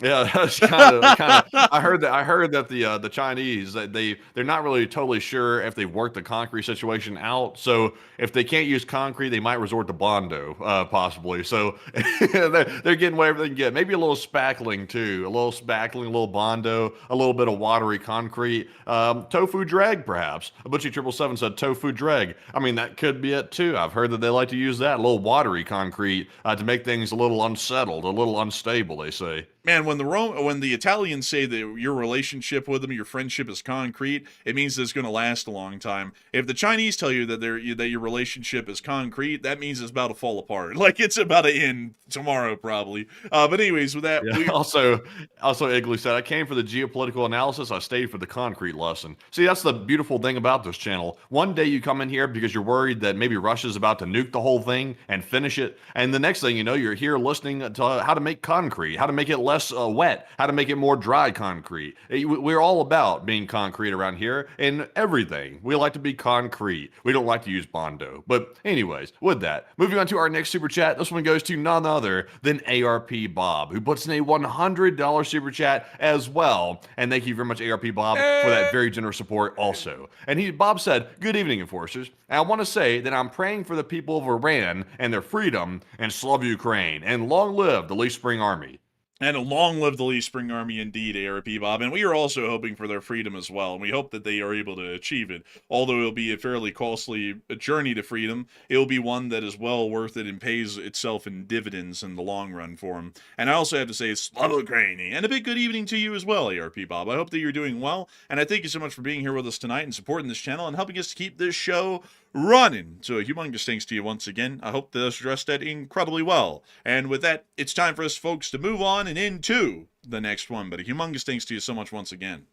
Speaker 1: Yeah, that's kind of. I heard that the Chinese that they're not really totally sure if they've worked the concrete situation out. So if they can't use concrete, they might resort to bondo, possibly. So they're getting whatever they can get. Maybe a little spackling too, a little spackling, a little bondo, a little bit of watery concrete, tofu drag perhaps. A Butchie 777 said tofu drag. I mean that could be it too. I've heard that they like to use that a little watery concrete to make things a little unsettled, a little unstable. They say.
Speaker 3: Man, when the Italians say that your relationship with them, your friendship is concrete, it means that it's going to last a long time. If the Chinese tell you that your relationship is concrete, that means it's about to fall apart. Like it's about to end tomorrow, probably. But anyways, with that,
Speaker 1: Yeah. Also, Igloo said, I came for the geopolitical analysis. I stayed for the concrete lesson. See, that's the beautiful thing about this channel. One day you come in here because you're worried that maybe Russia's about to nuke the whole thing and finish it. And the next thing you know, you're here listening to how to make concrete, how to make it less wet, how to make it more dry concrete. We're all about being concrete around here in everything. We like to be concrete. We don't like to use bondo. But anyways, with that, moving on to our next super chat. This one goes to none other than ARP Bob, who puts in a $100 super chat as well. And thank you very much, ARP Bob, for that very generous support also. And Bob said, good evening, enforcers. And I want to say that I'm praying for the people of Iran and their freedom, and Slav Ukraine, and long live the Leaf Spring Army.
Speaker 3: And a long live the Leaf Spring Army indeed, ARP Bob. And we are also hoping for their freedom as well. And we hope that they are able to achieve it. Although it'll be a fairly costly journey to freedom, it'll be one that is well worth it and pays itself in dividends in the long run for them. And I also have to say, Slava Ukraini. And a big good evening to you as well, ARP Bob. I hope that you're doing well. And I thank you so much for being here with us tonight and supporting this channel and helping us to keep this show running. So a humongous thanks to you once again. I hope that us addressed that incredibly well. And with that, it's time for us folks to move on and into the next one. But a humongous thanks to you so much once again.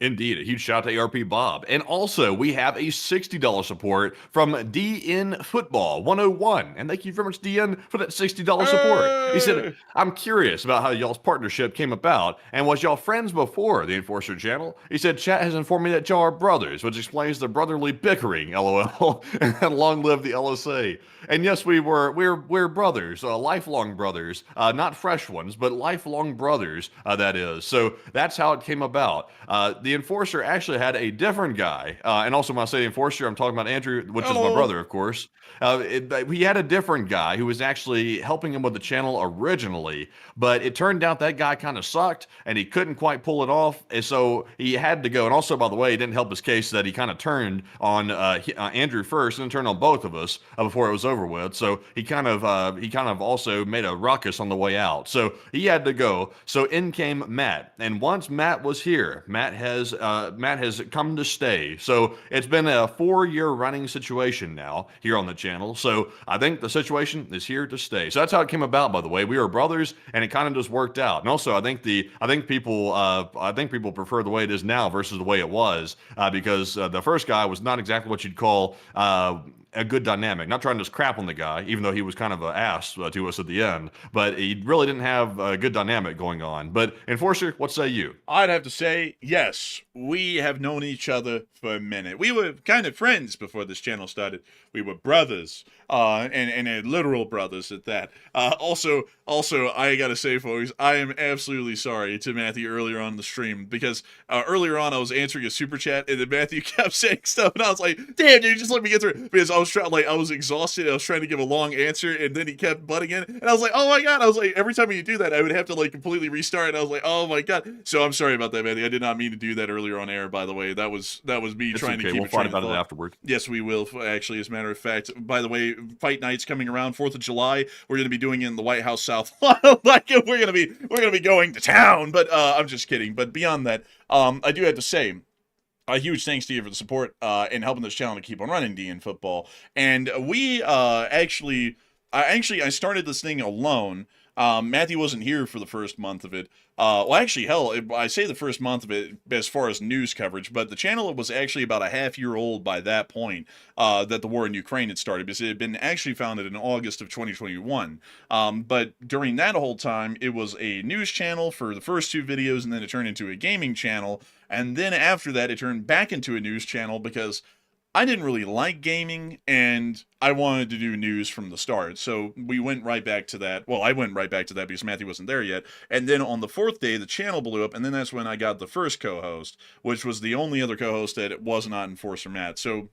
Speaker 1: Indeed, a huge shout out to ARP Bob. And also, we have a $60 support from DN Football 101. And thank you very much, DN, for that $60 support. He said, I'm curious about how y'all's partnership came about, and was y'all friends before the Enforcer channel? He said, chat has informed me that y'all are brothers, which explains the brotherly bickering, lol. And long live the LSA. And yes, we're brothers, lifelong brothers, not fresh ones, but lifelong brothers, that is. So that's how it came about. The Enforcer actually had a different guy, and also when I say the Enforcer, I'm talking about Andrew, which is my brother, of course. He had a different guy who was actually helping him with the channel originally, but it turned out that guy kind of sucked, and he couldn't quite pull it off, and so he had to go. And also, by the way, it didn't help his case that he kind of turned on Andrew first, and then turned on both of us before it was over with. So he kind of also made a ruckus on the way out. So he had to go. So in came Matt, and once Matt was here, Matt has come to stay. So it's been a 4-year running situation now here on the channel. So I think the situation is here to stay. So that's how it came about. By the way, we were brothers, and it kind of just worked out. And also, I think people prefer the way it is now versus the way it was, because the first guy was not exactly what you'd call a good dynamic. Not trying to just crap on the guy, even though he was kind of an ass to us at the end, but he really didn't have a good dynamic going on. But Enforcer, what say you?
Speaker 3: I'd have to say, yes, we have known each other for a minute. We were kind of friends before this channel started. We were brothers, and literal brothers at that. Also, I gotta say, folks, I am absolutely sorry to Matthew earlier on the stream, because earlier on I was answering a super chat, and then Matthew kept saying stuff, and I was like, damn, dude, just let me get through it. Because I was exhausted, I was trying to give a long answer, and then he kept butting in, and I was like, oh my god, I was like, every time you do that, I would have to completely restart, and I was like, oh my god. So I'm sorry about that, Matthew. I did not mean to do that earlier on air, by the way. That was me trying to keep
Speaker 1: we'll fight about it afterward.
Speaker 3: Yes, we will, actually, as a matter of fact. By the way, fight night's coming around, 4th of July. We're going to be doing it in the White House South. Like, we're going to be going to town, but I'm just kidding. But beyond that, I do have to say, a huge thanks to you for the support and helping this channel to keep on running DN Football. And we I started this thing alone. Matthew wasn't here for the first month of it. Well, actually, hell, I say the first month of it as far as news coverage, but the channel was actually about a half-year old by that point, that the war in Ukraine had started, because it had been actually founded in August of 2021. But during that whole time, it was a news channel for the first 2 videos, and then it turned into a gaming channel, and then after that, it turned back into a news channel, because I didn't really like gaming, and I wanted to do news from the start. So we went right back to that. Well, I went right back to that because Matthew wasn't there yet. And then on the fourth day, the channel blew up, and then that's when I got the first co-host, which was the only other co-host that was not Enforcer Matt. So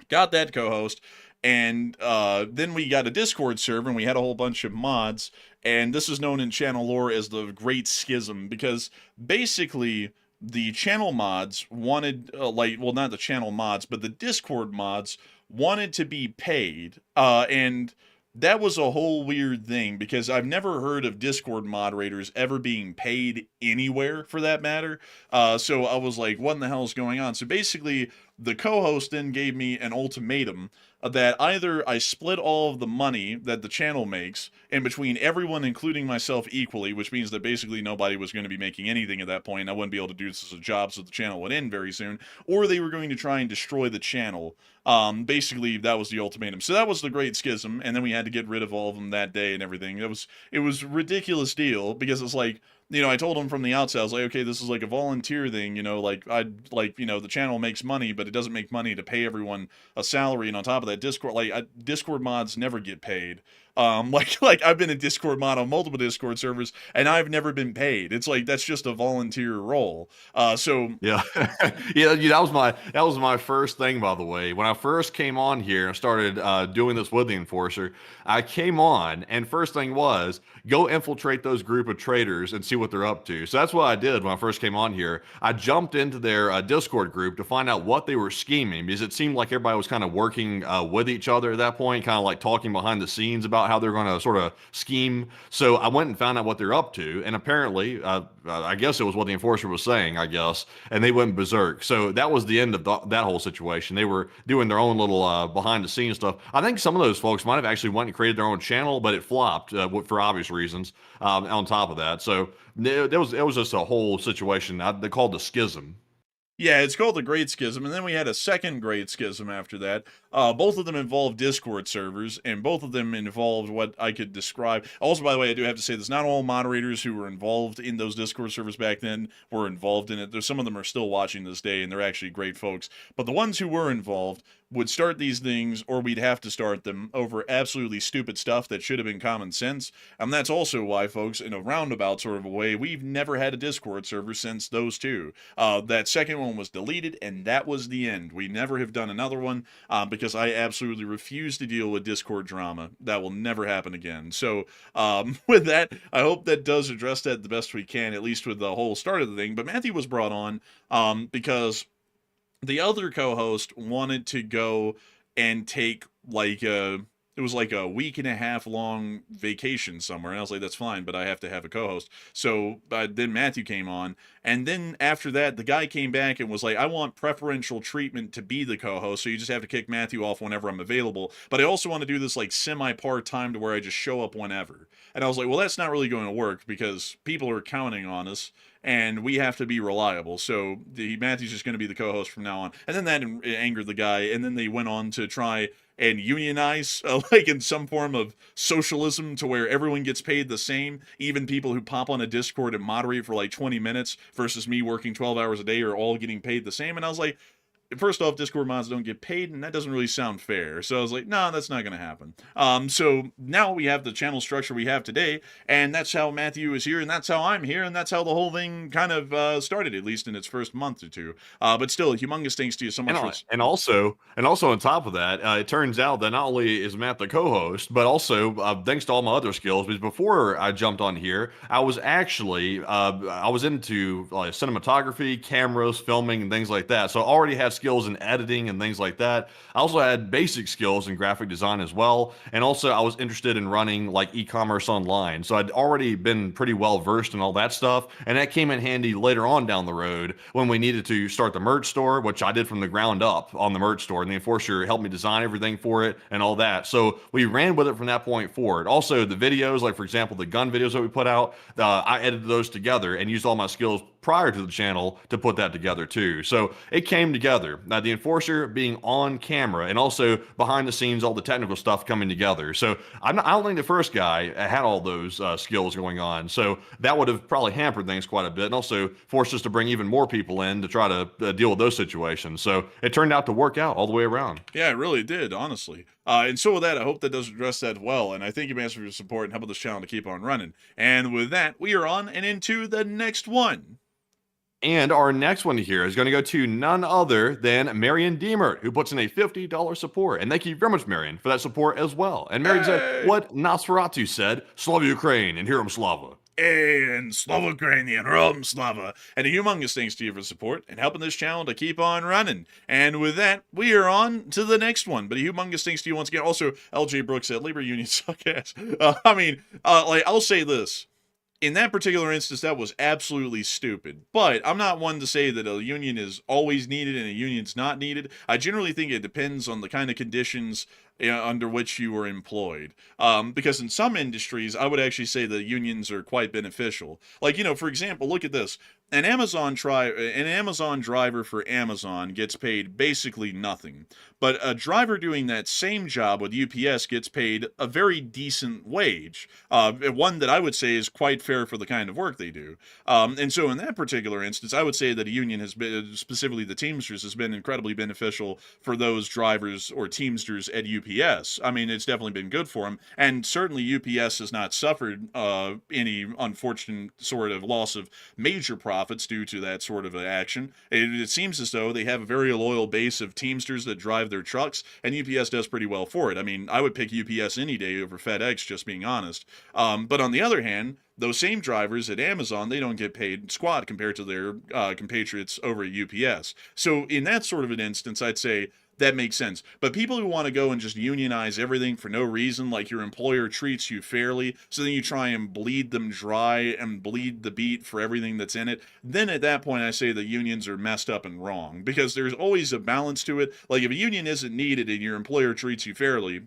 Speaker 3: got that co-host, and then we got a Discord server, and we had a whole bunch of mods, and this is known in channel lore as the Great Schism, because basically the channel mods wanted, well, not the channel mods, but the Discord mods wanted to be paid, and that was a whole weird thing, because I've never heard of Discord moderators ever being paid anywhere, for that matter. So I was like, what in the hell is going on? So basically, the co-host then gave me an ultimatum that either I split all of the money that the channel makes in between everyone, including myself, equally, which means that basically nobody was going to be making anything at that point. I wouldn't be able to do this as a job, so the channel would end very soon, or they were going to try and destroy the channel. Basically, that was the ultimatum. So that was the Great Schism, and then we had to get rid of all of them that day and everything. It was a ridiculous deal, because it's like, I told him from the outset, I was like, okay, this is like a volunteer thing, the channel makes money, but it doesn't make money to pay everyone a salary, and on top of that, Discord mods never get paid. I've been a Discord mod on multiple Discord servers, and I've never been paid. It's like, that's just a volunteer role. So
Speaker 1: yeah, yeah, that was my first thing, by the way. When I first came on here and started doing this with the Enforcer, I came on, and first thing was go infiltrate those group of traitors and see what they're up to. So that's what I did when I first came on here. I jumped into their Discord group to find out what they were scheming, because it seemed like everybody was kind of working with each other at that point, kind of like talking behind the scenes about how they're going to sort of scheme. So I went and found out what they're up to, and apparently, I guess it was what the Enforcer was saying, I guess, and they went berserk. So that was the end of that whole situation. They were doing their own little behind the scenes stuff. I think some of those folks might have actually went and created their own channel, but it flopped for obvious reasons. On top of that, so it was just a whole situation. They called the schism.
Speaker 3: Yeah, it's called the Great Schism, and then we had a second Great Schism after that. Both of them involved Discord servers, and both of them involved what I could describe. Also, by the way, I do have to say this, not all moderators who were involved in those Discord servers back then were involved in it. There's some of them are still watching this day, and they're actually great folks. But the ones who were involved would start these things, or we'd have to start them, over absolutely stupid stuff that should have been common sense. And that's also why, folks, in a roundabout sort of a way, we've never had a Discord server since those two. That second one was deleted, and that was the end. We never have done another one, because I absolutely refuse to deal with Discord drama. That will never happen again. So, with that, I hope that does address that the best we can, at least with the whole start of the thing. But Matthew was brought on, because the other co-host wanted to go and take it was like a week and a half long vacation somewhere, and I was like, that's fine, but I have to have a co-host. So then Matthew came on, and then after that, the guy came back and was like, I want preferential treatment to be the co-host, so you just have to kick Matthew off whenever I'm available, but I also want to do this like semi-part-time to where I just show up whenever. And I was like, well, that's not really going to work, because people are counting on us, and we have to be reliable. So Matthew's just going to be the co-host from now on. And then that angered the guy, and then they went on to try and unionize, like in some form of socialism, to where everyone gets paid the same, even people who pop on a Discord and moderate for like 20 minutes versus me working 12 hours a day are all getting paid the same. And I was like, first off, Discord mods don't get paid, and that doesn't really sound fair. So I was like, no, that's not going to happen. So now we have the channel structure we have today, and that's how Matthew is here, and that's how I'm here, and that's how the whole thing kind of started, at least in its first month or two. But still, humongous thanks to you so much.
Speaker 1: And also on top of that, it turns out that not only is Matt the co-host, but also thanks to all my other skills, because before I jumped on here, I was actually I was into cinematography, cameras, filming, and things like that. So I already had skills in editing and things like that. I also had basic skills in graphic design as well, and also I was interested in running like e-commerce online, so I'd already been pretty well versed in all that stuff, and that came in handy later on down the road when we needed to start the merch store, which I did from the ground up on the merch store, and the Enforcer helped me design everything for it and all that. So we ran with it from that point forward. Also, the videos, like for example the gun videos that we put out, I edited those together and used all my skills prior to the channel to put that together too. So it came together. Now the enforcer being on camera and also behind the scenes, all the technical stuff coming together. So I don't think the first guy had all those skills going on. So that would have probably hampered things quite a bit and also forced us to bring even more people in to try to deal with those situations. So it turned out to work out all the way around.
Speaker 3: Yeah, it really did, honestly. And so with that, I hope that does address that well. And I thank you, man, for your support and helping this channel to keep on running. And with that, we are on and into the next one.
Speaker 1: And our next one here is going to go to none other than Marion Deemert, who puts in a $50 support. And thank you very much, Marion, for that support as well. And Marion said what Nosferatu said, Slava Ukraine and Hiram Slava.
Speaker 3: And Slava Ukrainian, Rom Slava. And a humongous thanks to you for support and helping this channel to keep on running. And with that, we are on to the next one. But a humongous thanks to you once again. Also, LJ Brooks said, labor unions suck ass. I'll say this. In that particular instance, that was absolutely stupid. But I'm not one to say that a union is always needed and a union's not needed. I generally think it depends on the kind of conditions under which you are employed. Because in some industries, I would actually say that unions are quite beneficial. Like, for example, look at this. An Amazon driver for Amazon gets paid basically nothing. But a driver doing that same job with UPS gets paid a very decent wage. One that I would say is quite fair for the kind of work they do. And so in that particular instance, I would say that a union has been, specifically the Teamsters, has been incredibly beneficial for those drivers or Teamsters at UPS. I mean, it's definitely been good for them. And certainly UPS has not suffered any unfortunate sort of loss of major profits due to that sort of action. It seems as though they have a very loyal base of Teamsters that drive their trucks, and UPS does pretty well for it. I mean, I would pick UPS any day over FedEx, just being honest. But on the other hand, those same drivers at Amazon, they don't get paid squat compared to their compatriots over at UPS. So in that sort of an instance, I'd say that makes sense. But people who want to go and just unionize everything for no reason, like your employer treats you fairly, so then you try and bleed them dry and bleed the beat for everything that's in it, then at that point I say the unions are messed up and wrong. Because there's always a balance to it. Like if a union isn't needed and your employer treats you fairly,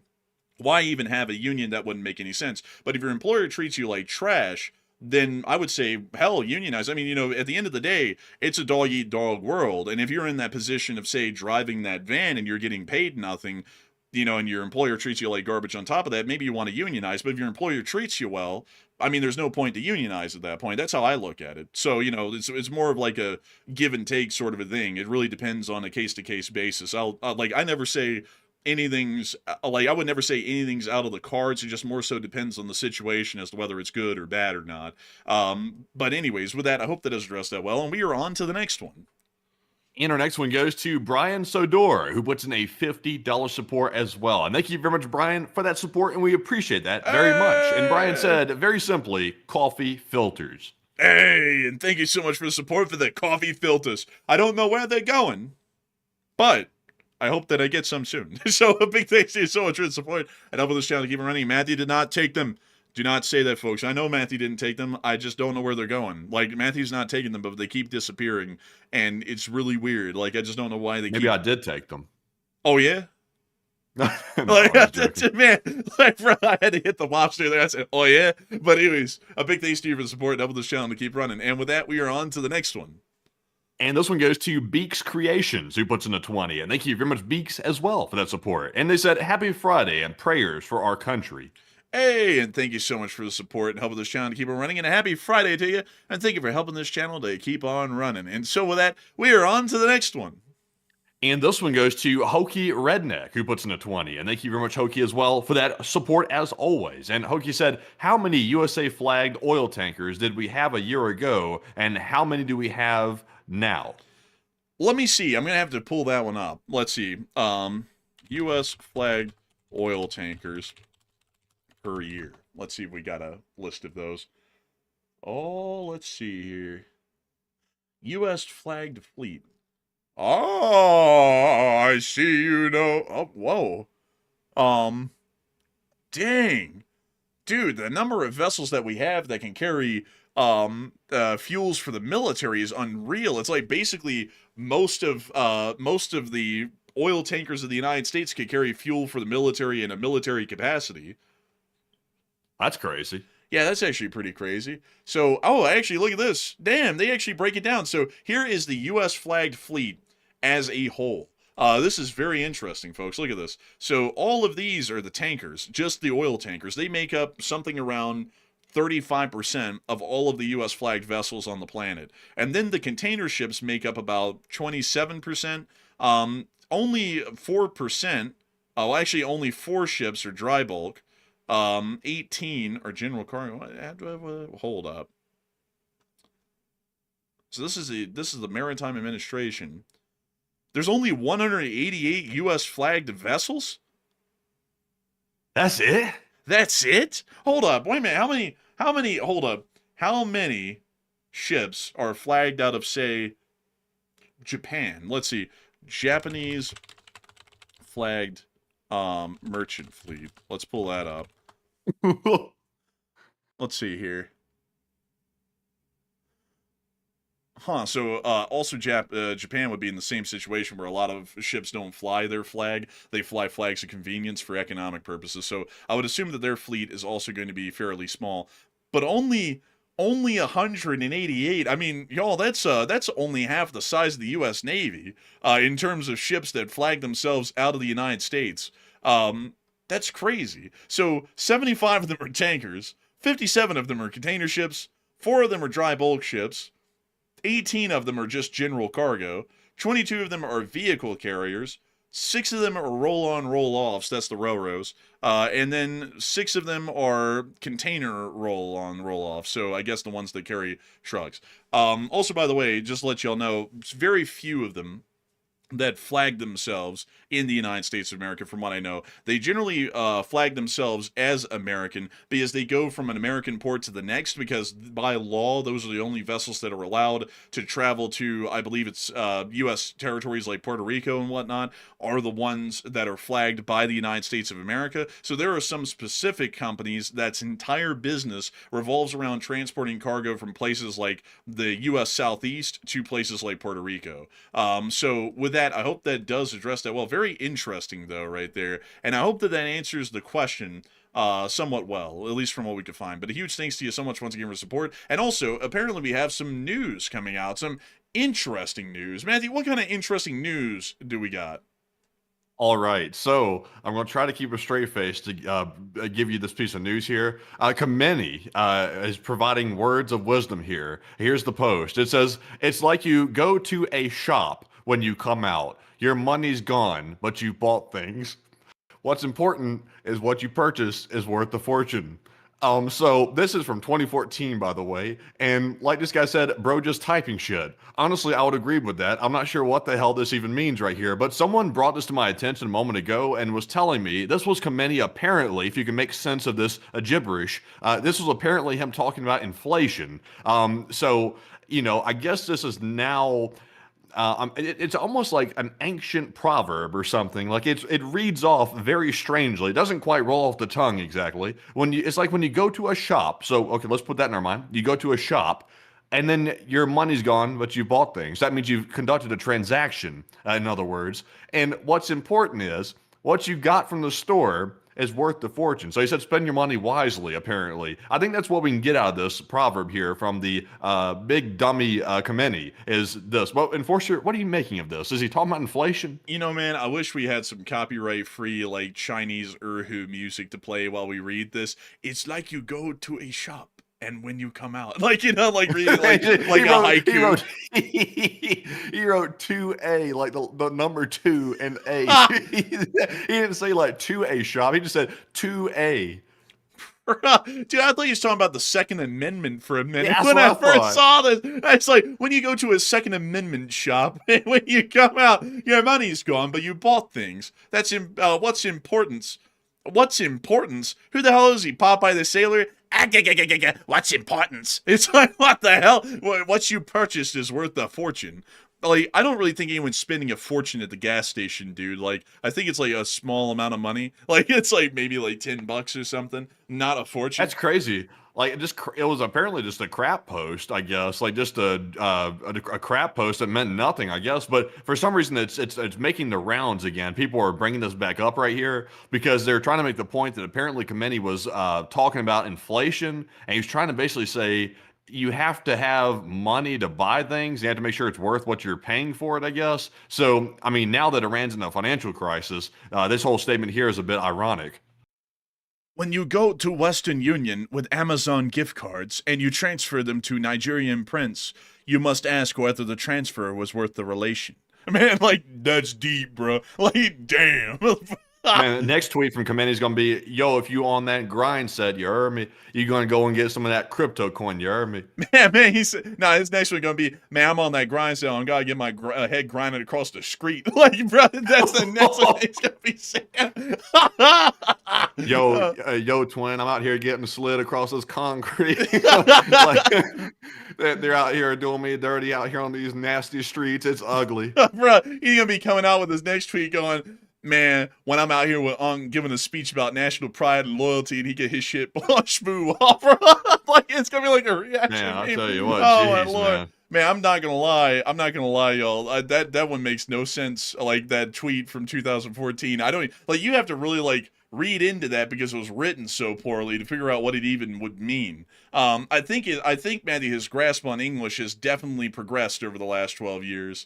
Speaker 3: why even have a union? That wouldn't make any sense. But if your employer treats you like trash, then I would say, hell, unionize. I mean, at the end of the day, it's a dog-eat-dog world. And if you're in that position of, say, driving that van and you're getting paid nothing, and your employer treats you like garbage on top of that, maybe you want to unionize. But if your employer treats you well, I mean, there's no point to unionize at that point. That's how I look at it. So, it's more of like a give and take sort of a thing. It really depends on a case-to-case basis. I never say anything's I would never say anything's out of the cards. It just more so depends on the situation as to whether it's good or bad or not. But anyways, with that, I hope that does address that well. And we are on to the next one.
Speaker 1: And our next one goes to Brian Sodor, who puts in a $50 support as well. And thank you very much, Brian, for that support, and we appreciate that very much. And Brian said, very simply, coffee filters.
Speaker 3: Hey, and thank you so much for the support for the coffee filters. I don't know where they're going, but I hope that I get some soon. So a big thanks to you so much for the support and helping this channel to keep it running. Matthew did not take them. Do not say that, folks. I know Matthew didn't take them. I just don't know where they're going. Like, Matthew's not taking them, but they keep disappearing, and it's really weird. Like, I just don't know why they
Speaker 1: Maybe I did take them.
Speaker 3: Oh, yeah?
Speaker 1: No,
Speaker 3: man, bro, I had to hit the lobster there. I said, oh, yeah? But anyways, a big thanks to you for the support and helping this channel to keep running. And with that, we are on to the next one.
Speaker 1: And this one goes to Beaks Creations, who puts in a 20. And thank you very much, Beaks, as well, for that support. And they said, happy Friday and prayers for our country.
Speaker 3: Hey, and thank you so much for the support and helping this channel to keep on running. And a happy Friday to you. And thank you for helping this channel to keep on running. And so with that, we are on to the next one.
Speaker 1: And this one goes to Hokey Redneck, who puts in a 20. And thank you very much, Hokey, as well, for that support as always. And Hokey said, how many USA flagged oil tankers did we have a year ago? And how many do we have now?
Speaker 3: Let me see. I'm going to have to pull that one up. Let's see. U.S. flagged oil tankers per year. Let's see if we got a list of those. Oh, let's see here. U.S. flagged fleet. Oh, I see you know. Oh, whoa. Dang. Dude, the number of vessels that we have that can carry fuels for the military is unreal. It's like basically most of the oil tankers of the United States can carry fuel for the military in a military capacity.
Speaker 1: That's crazy.
Speaker 3: Yeah, that's actually pretty crazy. So, oh, actually, look at this. Damn, they actually break it down. So here is the U.S. flagged fleet as a whole. This is very interesting, folks. Look at this. So all of these are the tankers, just the oil tankers. They make up something around 35% of all of the U.S. flagged vessels on the planet. And then the container ships make up about 27%. Only 4%, oh, actually only 4 ships are dry bulk. 18 are general cargo. Hold up. So this is the Maritime Administration. There's only 188 U.S. flagged vessels?
Speaker 1: That's it?
Speaker 3: That's it? Hold up. Wait a minute. Hold up. How many ships are flagged out of, say, Japan? Let's see. Japanese flagged merchant fleet. Let's pull that up. Let's see here. Huh, so also Japan would be in the same situation where a lot of ships don't fly their flag. They fly flags of convenience for economic purposes. So I would assume that their fleet is also going to be fairly small. But only 188. I mean, y'all, that's only half the size of the U.S. Navy in terms of ships that flag themselves out of the United States. That's crazy. So 75 of them are tankers, 57 of them are container ships, 4 of them are dry bulk ships, 18 of them are just general cargo, 22 of them are vehicle carriers, 6 of them are roll-on, roll-offs, that's the ro-ros, and then 6 of them are container roll-on, roll-offs, so I guess the ones that carry trucks. Also, by the way, just to let y'all know, it's very few of them that flag themselves in the United States of America, from what I know. They generally flag themselves as American because they go from an American port to the next, because by law, those are the only vessels that are allowed to travel to, I believe it's U.S. territories like Puerto Rico and whatnot, are the ones that are flagged by the United States of America. So there are some specific companies that's entire business revolves around transporting cargo from places like the U.S. Southeast to places like Puerto Rico. So with that, I hope that does address that well. Very interesting, though, right there. And I hope that answers the question somewhat well, at least from what we could find. But a huge thanks to you so much once again for support. And also, apparently we have some news coming out, some interesting news. Matthew, what kind of interesting news do we got?
Speaker 1: All right, so I'm going to try to keep a straight face to give you this piece of news here. Khamenei is providing words of wisdom here. Here's the post. It says, "It's like you go to a shop when you come out. Your money's gone, but you bought things. What's important is what you purchase is worth a fortune." So this is from 2014, by the way, and like this guy said, bro, just typing shit. Honestly, I would agree with that. I'm not sure what the hell this even means right here, but someone brought this to my attention a moment ago and was telling me this was Khamenei apparently, if you can make sense of this gibberish, this was apparently him talking about inflation. So, you know, I guess this is now... it's almost like an ancient proverb or something. Like it reads off very strangely. It doesn't quite roll off the tongue exactly. It's like when you go to a shop. So okay, let's put that in our mind. You go to a shop, and then your money's gone, but you bought things. That means you've conducted a transaction. In other words, and what's important is what you got from the store is worth the fortune. So he said, spend your money wisely, apparently. I think that's what we can get out of this proverb here from the big dummy Khamenei is this. Well, Enforcer, what are you making of this? Is he talking about inflation?
Speaker 3: You know, man, I wish we had some copyright-free, like, Chinese erhu music to play while we read this. It's like you go to a shop. And when you come out, like, you know, like reading like a haiku.
Speaker 1: He wrote 2A, like the number 2 and A. He didn't say like 2A shop. He just said 2A.
Speaker 3: Dude, I thought he was talking about the Second Amendment for a minute.
Speaker 1: Yeah,
Speaker 3: when I first saw this, it's like when you go to a Second Amendment shop and when you come out, your money's gone, but you bought things. That's what's importance. What's importance? Who the hell is he? Popeye the Sailor? What's importance? It's like, what the hell? What you purchased is worth a fortune. like, I don't really think anyone's spending a fortune at the gas station, dude. Like, I think it's like a small amount of money. Like, it's like maybe like $10 or something. Not a fortune.
Speaker 1: That's crazy. Like it was apparently just a crap post, I guess. Like just a crap post that meant nothing, I guess. But for some reason, it's making the rounds again. People are bringing this back up right here because they're trying to make the point that apparently Khamenei was talking about inflation, and he's trying to basically say you have to have money to buy things. You have to make sure it's worth what you're paying for it, I guess. So, I mean, now that Iran's in a financial crisis, this whole statement here is a bit ironic.
Speaker 3: When you go to Western Union with Amazon gift cards and you transfer them to Nigerian prince, you must ask whether the transfer was worth the relation. Man, like, that's deep, bro. Like, damn.
Speaker 1: Man, the next tweet from Khamenei is going to be, yo, if you on that grind set, you heard me, you're going to go and get some of that crypto coin, you heard me.
Speaker 3: Man, he said, nah, his next one going to be, man, I'm on that grind set, I'm going to get my head grinded across the street. Like, bro, that's the next one he's going to be saying.
Speaker 1: Yo, twin, I'm out here getting slid across this concrete. Like, they're out here doing me dirty out here on these nasty streets. It's ugly.
Speaker 3: Bro, he's going to be coming out with his next tweet going, man, when I'm out here with giving a speech about national pride and loyalty, and he get his shit smooth off, bro. Like, it's gonna be like a reaction.
Speaker 1: Man, I'll tell you what.
Speaker 3: Oh,
Speaker 1: Jeez,
Speaker 3: my Lord. Man, I'm not gonna lie, y'all. That one makes no sense. Like that tweet from 2014. I don't like. You have to really like read into that because it was written so poorly to figure out what it even would mean. I think Matthew, his grasp on English has definitely progressed over the last 12 years.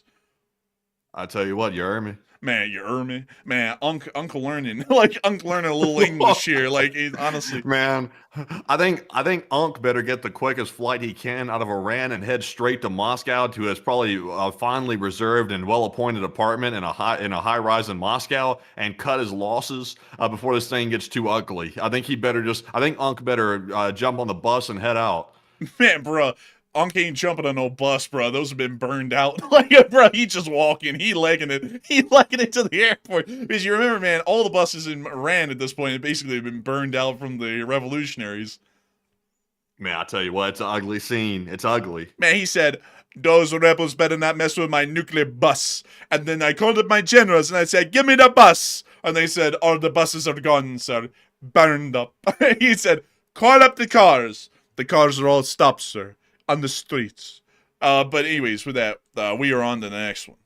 Speaker 1: I tell you what, you heard me.
Speaker 3: Man, you heard me? Man, Uncle learning, like Uncle learning a little English here. Like, honestly,
Speaker 1: man, I think Unc better get the quickest flight he can out of Iran and head straight to Moscow to his probably finally reserved and well-appointed apartment in a high rise in Moscow and cut his losses before this thing gets too ugly. I think Unc better jump on the bus and head out.
Speaker 3: Man, bro. Unc ain't jumping on no bus, bro. Those have been burned out. Like, bro, he just walking. He legging it. He legging it to the airport. Because you remember, man, all the buses in Iran at this point have basically been burned out from the revolutionaries.
Speaker 1: Man, I tell you what, it's an ugly scene. It's ugly.
Speaker 3: Man, he said, those rebels better not mess with my nuclear bus. And then I called up my generals and I said, give me the bus. And they said, all the buses are gone, sir. Burned up. He said, call up the cars. The cars are all stopped, sir. On the streets. But anyways, with that, we are on to the next one.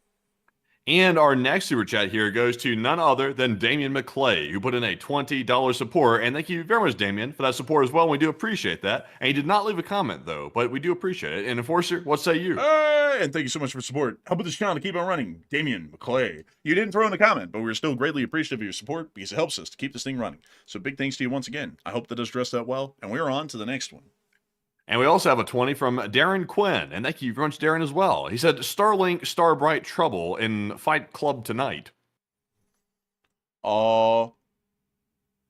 Speaker 1: And our next super chat here goes to none other than Damian McClay, who put in a $20 support. And thank you very much, Damian, for that support as well. We do appreciate that. And he did not leave a comment, though, but we do appreciate it. And Enforcer, what say you?
Speaker 3: And thank you so much for support. Help with this channel to keep on running. Damian McClay. You didn't throw in a comment, but we're still greatly appreciative of your support because it helps us to keep this thing running. So big thanks to you once again. I hope that does dress that well. And we're on to the next one.
Speaker 1: And we also have a 20 from Darren Quinn. And thank you very much, Darren, as well. He said, Starlink, Starbright trouble in Fight Club tonight.
Speaker 3: Oh,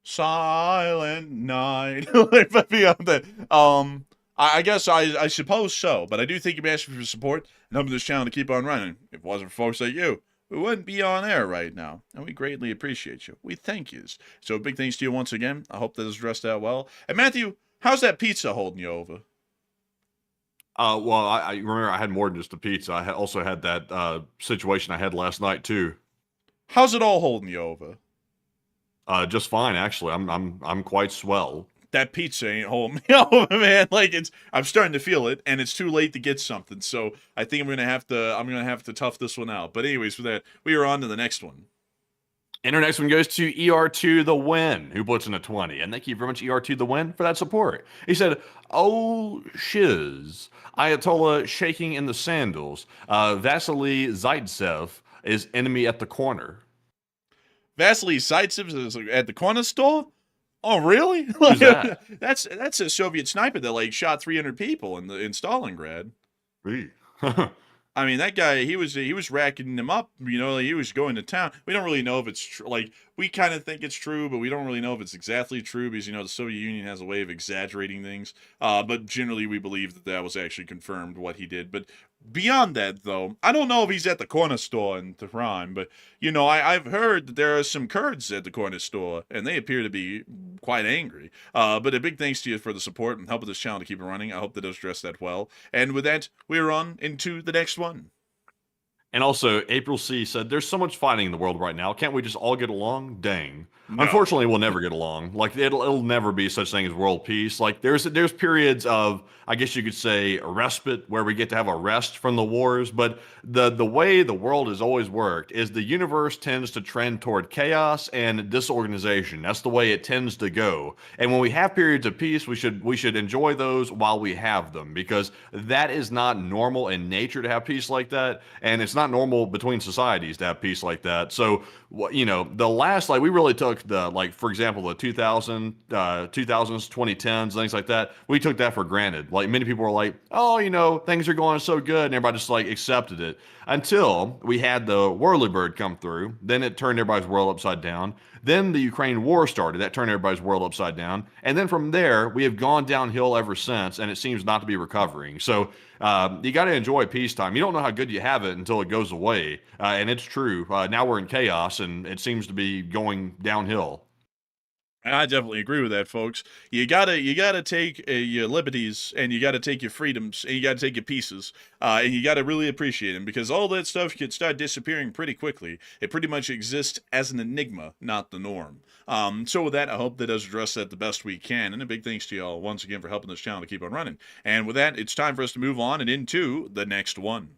Speaker 3: silent night. I guess I suppose so. But I do thank you guys for your support and helping this channel to keep on running. If it wasn't for folks like you, we wouldn't be on air right now. And we greatly appreciate you. We thank you. So big thanks to you once again. I hope that is dressed out well. And Matthew, how's that pizza holding you over?
Speaker 1: Well, I remember I had more than just a pizza. I also had that situation I had last night too.
Speaker 3: How's it all holding you over?
Speaker 1: Just fine, actually. I'm quite swell.
Speaker 3: That pizza ain't holding me over, man. Like I'm starting to feel it, and it's too late to get something. So I think I'm gonna have to tough this one out. But anyways, for that, we are on to the next one.
Speaker 1: And our next one goes to ER2 The Win, who puts in a 20. And thank you very much, ER2 The Win, for that support. He said, oh, shiz. Ayatollah shaking in the sandals. Vasily Zaitsev is enemy at the corner.
Speaker 3: Vasily Zaitsev is at the corner store? Oh, really?
Speaker 1: Who's that?
Speaker 3: That's a Soviet sniper that like shot 300 people in Stalingrad. I mean, that guy, he was racking them up, you know, like he was going to town. We don't really know if it's true. Like, we kind of think it's true, but we don't really know if it's exactly true because, you know, the Soviet Union has a way of exaggerating things. But generally, we believe that that was actually confirmed what he did. But beyond that, though, I don't know if he's at the corner store in Tehran, but, you know, I've heard that there are some Kurds at the corner store, and they appear to be quite angry. But a big thanks to you for the support and helping this channel to keep it running. I hope that does dress that well. And with that, we're on into the next one.
Speaker 1: And also, April C said, "There's so much fighting in the world right now. Can't we just all get along?" Dang.
Speaker 3: No.
Speaker 1: Unfortunately, we'll never get along. Like it'll never be such thing as world peace. Like there's periods of, I guess you could say, a respite where we get to have a rest from the wars. But the way the world has always worked is the universe tends to trend toward chaos and disorganization. That's the way it tends to go. And when we have periods of peace, we should enjoy those while we have them, because that is not normal in nature to have peace like that, and it's not normal between societies to have peace like that. So, the last, like, we really took the, like, for example, the 2000s, 2010s, things like that. We took that for granted. Like, many people were like, "Oh, things are going so good," and everybody just like accepted it until we had the Whirlybird come through. Then it turned everybody's world upside down. Then the Ukraine war started. That turned everybody's world upside down. And then from there, we have gone downhill ever since, and it seems not to be recovering. So you got to enjoy peacetime. You don't know how good you have it until it goes away. And it's true. Now we're in chaos, and it seems to be going downhill.
Speaker 3: I definitely agree with that, folks. You gotta take your liberties, and you gotta take your freedoms, and you gotta take your pieces, and you gotta really appreciate them, because all that stuff could start disappearing pretty quickly. It pretty much exists as an enigma, not the norm. So with that, I hope that does address that the best we can, and a big thanks to y'all once again for helping this channel to keep on running. And with that, it's time for us to move on and into the next one.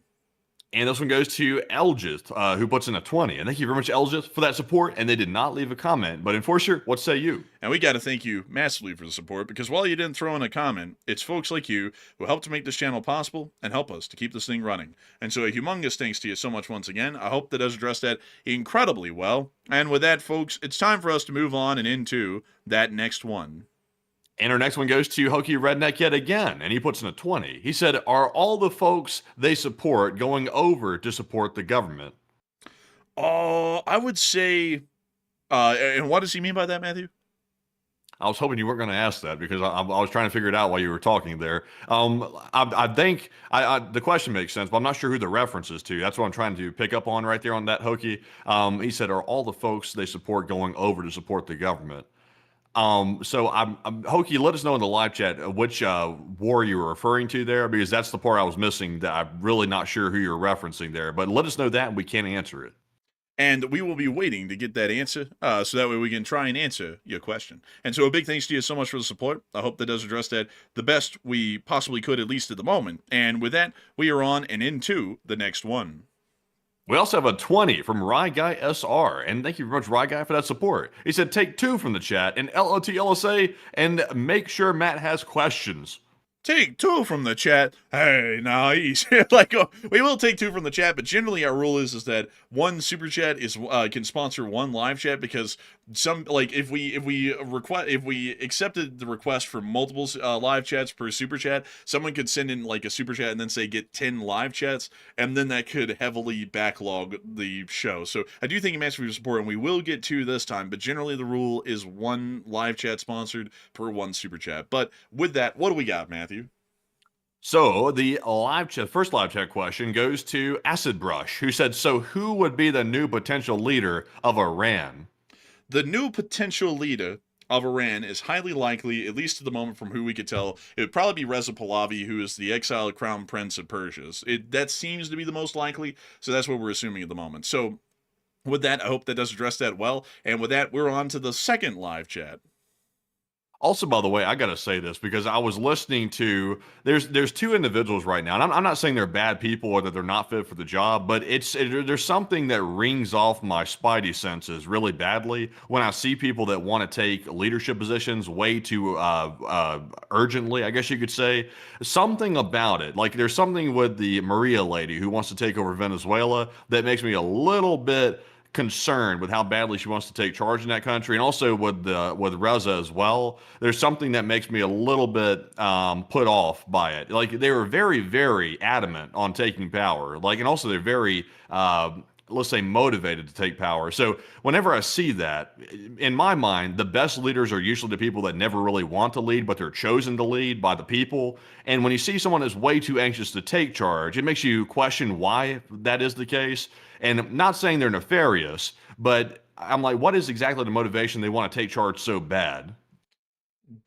Speaker 1: And this one goes to Alleges, who puts in a 20. And thank you very much, Alleges, for that support. And they did not leave a comment. But Enforcer, what say you?
Speaker 3: And we got to thank you massively for the support, because while you didn't throw in a comment, it's folks like you who help to make this channel possible and help us to keep this thing running. And so a humongous thanks to you so much once again. I hope that does address that incredibly well. And with that, folks, it's time for us to move on and into that next one.
Speaker 1: And our next one goes to Hokey Redneck yet again, and he puts in a 20. He said, "Are all the folks they support going over to support the government?"
Speaker 3: Oh, I would say, and what does he mean by that, Matthew?
Speaker 1: I was hoping you weren't going to ask that, because I was trying to figure it out while you were talking there. I think the question makes sense, but I'm not sure who the reference is to. That's what I'm trying to pick up on right there on that Hokey. He said, "Are all the folks they support going over to support the government?" So Hokey, let us know in the live chat which war you were referring to there, because that's the part I was missing, that I'm really not sure who you're referencing there. But let us know that, and we can answer it.
Speaker 3: And we will be waiting to get that answer, so that way we can try and answer your question. And so a big thanks to you so much for the support. I hope that does address that the best we possibly could, at least at the moment. And with that, we are on and into the next one.
Speaker 1: We also have a 20 from Rye Guy SR, and thank you very much, Rye Guy, for that support. He said, "Take 2 from the chat and LOTLSA, and make sure Matt has questions."
Speaker 3: Take 2 from the chat. Hey, nice. Like, we will take 2 from the chat, but generally our rule is that one super chat is can sponsor one live chat, because if we accepted the request for multiple live chats per super chat, someone could send in like a super chat and then say get 10 live chats, and then that could heavily backlog the show. So I do thank you much for your support, and we will get 2 this time, but generally the rule is one live chat sponsored per one super chat. But with that, what do we got, Matthew?
Speaker 1: So the first live chat question goes to Acid Brush, who said, "So who would be the new potential leader of Iran?"
Speaker 3: The new potential leader of Iran is highly likely, at least at the moment from who we could tell, it would probably be Reza Pahlavi, who is the exiled crown prince of Persia. That seems to be the most likely, so that's what we're assuming at the moment. So with that, I hope that does address that well. And with that, we're on to the second live chat.
Speaker 1: Also, by the way, I got to say this, because I was listening to, there's 2 individuals right now, and I'm not saying they're bad people or that they're not fit for the job, but there's something that rings off my spidey senses really badly when I see people that want to take leadership positions way too urgently, I guess you could say. Something about it, like there's something with the Maria lady who wants to take over Venezuela that makes me a little bit concerned with how badly she wants to take charge in that country, and also with Reza as well. There's something that makes me a little bit put off by it. Like, they were very, very adamant on taking power. Like, and also they're very let's say motivated to take power. So whenever I see that, in my mind, the best leaders are usually the people that never really want to lead, but they're chosen to lead by the people. And when you see someone that's way too anxious to take charge, it makes you question why that is the case. And I'm not saying they're nefarious, but I'm like, what is exactly the motivation they want to take charge so bad?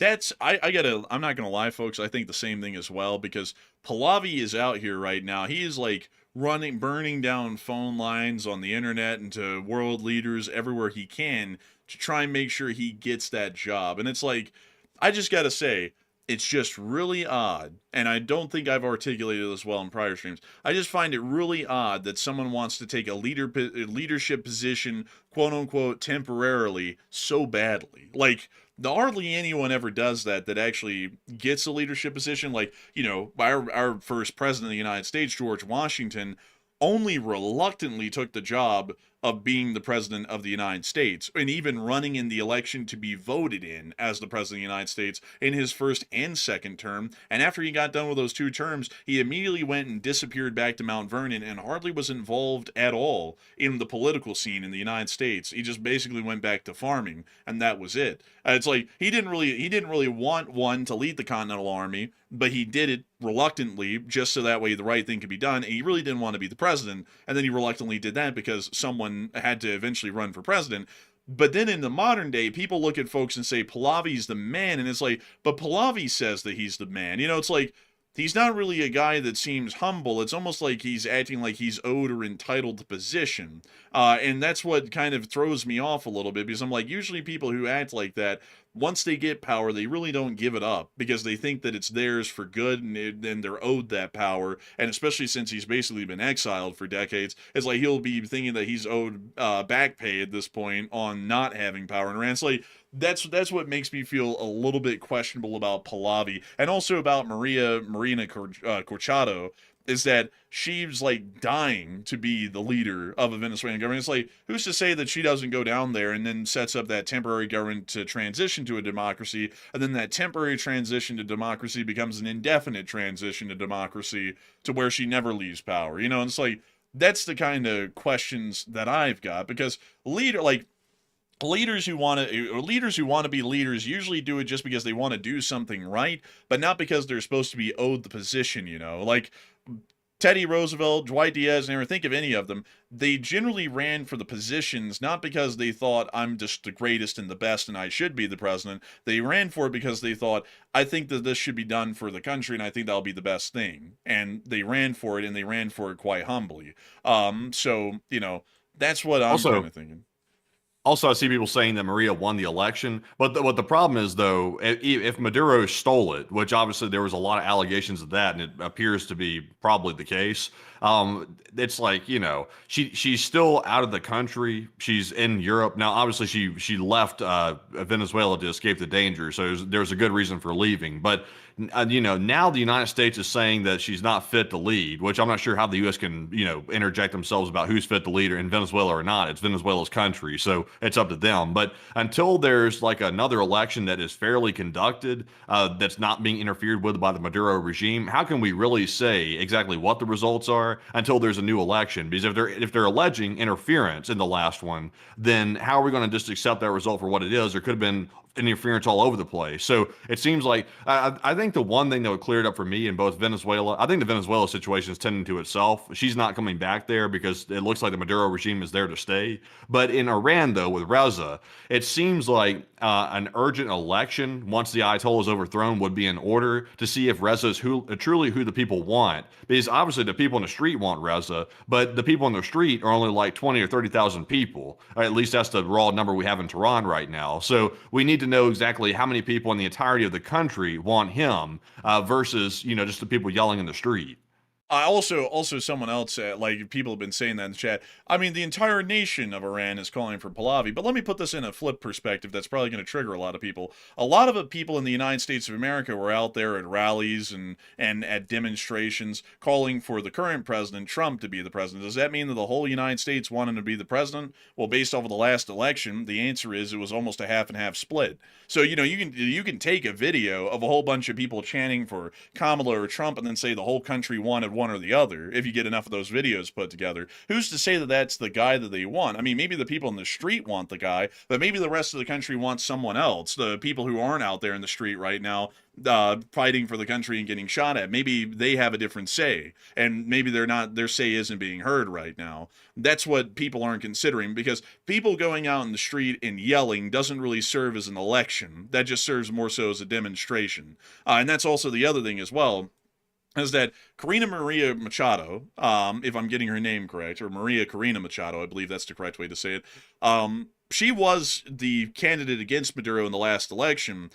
Speaker 3: I'm not gonna lie, folks. I think the same thing as well, because Pahlavi is out here right now. He is like burning down phone lines on the internet and to world leaders everywhere he can to try and make sure he gets that job. And it's like, I just gotta say, it's just really odd, and I don't think I've articulated this well in prior streams. I just find it really odd that someone wants to take a leadership position, quote unquote, temporarily so badly. Like, hardly anyone ever does that actually gets a leadership position. Like, you know, our first president of the United States, George Washington, only reluctantly took the job of being the president of the United States, and even running in the election to be voted in as the president of the United States in his first and second term. And after he got done with those 2 terms, he immediately went and disappeared back to Mount Vernon and hardly was involved at all in the political scene in the United States. He just basically went back to farming, and that was it. It's like he didn't really want one to lead the Continental Army, but he did it reluctantly just so that way the right thing could be done. And he really didn't want to be the president, and then he reluctantly did that because someone had to eventually run for president. But then in the modern day, people look at folks and say Pahlavi's the man, and it's like, but Pahlavi says that he's the man. You know, it's like, he's not really a guy that seems humble. It's almost like he's acting like he's owed or entitled to position. And that's what kind of throws me off a little bit, because I'm like, usually people who act like that, once they get power, they really don't give it up because they think that it's theirs for good, and they're owed that power. And especially since he's basically been exiled for decades, it's like he'll be thinking that he's owed back pay at this point on not having power in Iran. It's like, that's what makes me feel a little bit questionable about Pahlavi, and also about Marina Corchado, is that she's like dying to be the leader of a Venezuelan government. It's like, who's to say that she doesn't go down there and then sets up that temporary government to transition to a democracy, and then that temporary transition to democracy becomes an indefinite transition to democracy to where she never leaves power. You know, and it's like, that's the kind of questions that I've got, because leaders who want to be leaders usually do it just because they want to do something right, but not because they're supposed to be owed the position, you know. Like Teddy Roosevelt, Dwight Diaz, never think of any of them. They generally ran for the positions not because they thought I'm just the greatest and the best and I should be the president. They ran for it because they thought, I think that this should be done for the country and I think that'll be the best thing. And they ran for it, and they ran for it quite humbly. So, you know, that's what I'm kind of thinking.
Speaker 1: Also, I see people saying that Maria won the election, but what the problem is, though, if Maduro stole it, which obviously there was a lot of allegations of that, and it appears to be probably the case, it's like, you know, she's still out of the country. She's in Europe now. Obviously, she left Venezuela to escape the danger, so there's a good reason for leaving. But you know, now the United States is saying that she's not fit to lead, which I'm not sure how the U.S. can, you know, interject themselves about who's fit to lead in Venezuela or not. It's Venezuela's country, so it's up to them. But until there's like another election that is fairly conducted, that's not being interfered with by the Maduro regime, how can we really say exactly what the results are until there's a new election? Because if they're alleging interference in the last one, then how are we going to just accept that result for what it is? There could have been interference all over the place. So it seems like I think the one thing that would clear it up for me in both Venezuela, I think the Venezuela situation is tending to itself. She's not coming back there because it looks like the Maduro regime is there to stay. But in Iran, though, with Reza, it seems like an urgent election once the Ayatollah is overthrown would be in order to see if Reza is truly who the people want. Because obviously the people in the street want Reza, but the people in the street are only like 20 or 30,000 people. Or at least that's the raw number we have in Tehran right now. So we need to know exactly how many people in the entirety of the country want him versus, you know, just the people yelling in the street.
Speaker 3: Also, someone else, like people have been saying that in the chat. I mean, the entire nation of Iran is calling for Pahlavi, but let me put this in a flip perspective that's probably going to trigger a lot of people. A lot of the people in the United States of America were out there at rallies and at demonstrations calling for the current president, Trump, to be the president. Does that mean that the whole United States wanted to be the president? Well, based off of the last election, the answer is it was almost a half and half split. So, you know, you can take a video of a whole bunch of people chanting for Kamala or Trump and then say the whole country wanted one or the other if you get enough of those videos put together. Who's to say that that's the guy that they want? I mean, maybe the people in the street want the guy, but maybe the rest of the country wants someone else. The people who aren't out there in the street right now fighting for the country and getting shot at, maybe they have a different say, and maybe their say isn't being heard right now. That's what people aren't considering, because people going out in the street and yelling doesn't really serve as an election. That just serves more so as a demonstration. And that's also the other thing as well, is that Karina Maria Machado, if I'm getting her name correct, or Maria Corina Machado, I believe that's the correct way to say it, she was the candidate against Maduro in the last election.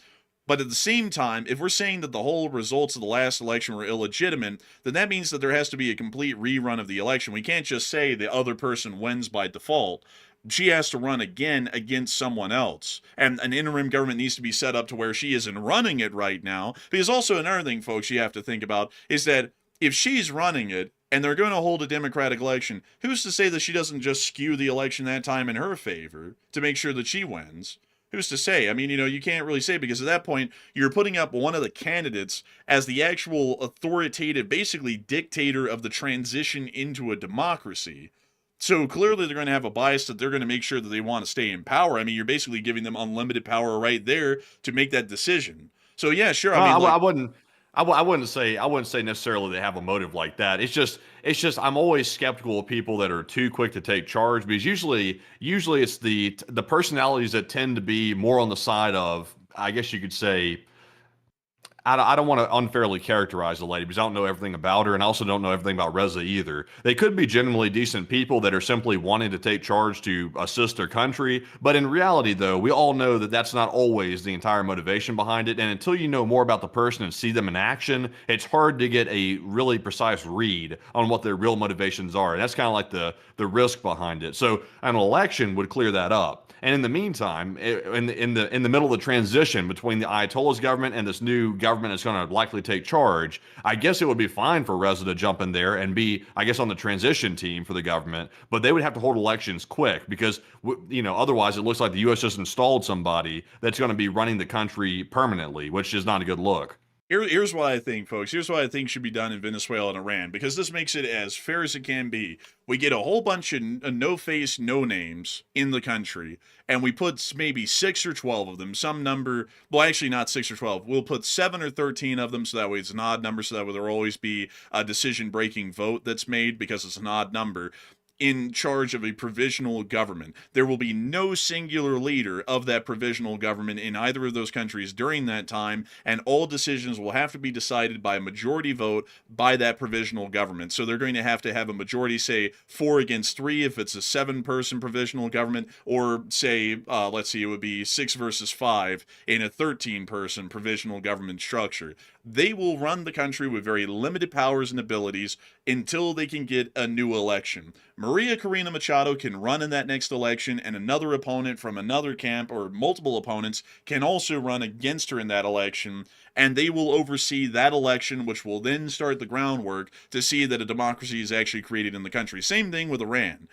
Speaker 3: But at the same time, if we're saying that the whole results of the last election were illegitimate, then that means that there has to be a complete rerun of the election. We can't just say the other person wins by default. She has to run again against someone else. And an interim government needs to be set up to where she isn't running it right now. Because also another thing, folks, you have to think about is that if she's running it, and they're going to hold a democratic election, who's to say that she doesn't just skew the election that time in her favor to make sure that she wins? Who's to say? I mean, you can't really say, because at that point, you're putting up one of the candidates as the actual authoritative, basically dictator of the transition into a democracy. So clearly they're going to have a bias that they're going to make sure that they want to stay in power. I mean, you're basically giving them unlimited power right there to make that decision. So yeah, sure. I mean,
Speaker 1: I wouldn't say necessarily they have a motive like that. It's just I'm always skeptical of people that are too quick to take charge, because usually it's the personalities that tend to be more on the side of, I guess you could say, I don't want to unfairly characterize the lady because I don't know everything about her, and I also don't know everything about Reza either. They could be genuinely decent people that are simply wanting to take charge to assist their country, but in reality, though, we all know that that's not always the entire motivation behind it, and until you know more about the person and see them in action, it's hard to get a really precise read on what their real motivations are, and that's kind of like the risk behind it. So an election would clear that up. And in the meantime, in the middle of the transition between the Ayatollah's government and this new government that's going to likely take charge, I guess it would be fine for Reza to jump in there and be, I guess, on the transition team for the government. But they would have to hold elections quick because, otherwise it looks like the U.S. just installed somebody that's going to be running the country permanently, which is not a good look.
Speaker 3: Here's what I think, folks. Here's what I think should be done in Venezuela and Iran, because this makes it as fair as it can be. We get a whole bunch of no-face, no-names in the country, and we put maybe 6 or 12 of them, some number, well, actually not 6 or 12. We'll put 7 or 13 of them, so that way it's an odd number, so that way there'll always be a decision-breaking vote that's made because it's an odd number, in charge of a provisional government. There will be no singular leader of that provisional government in either of those countries during that time, and all decisions will have to be decided by a majority vote by that provisional government. So they're going to have a majority, say 4 against 3 if it's a 7-person provisional government, or say, let's see, it would be 6 versus 5 in a 13-person provisional government structure. They will run the country with very limited powers and abilities until they can get a new election. Maria Corina Machado can run in that next election, and another opponent from another camp, or multiple opponents, can also run against her in that election, and they will oversee that election, which will then start the groundwork to see that a democracy is actually created in the country. Same thing with Iran.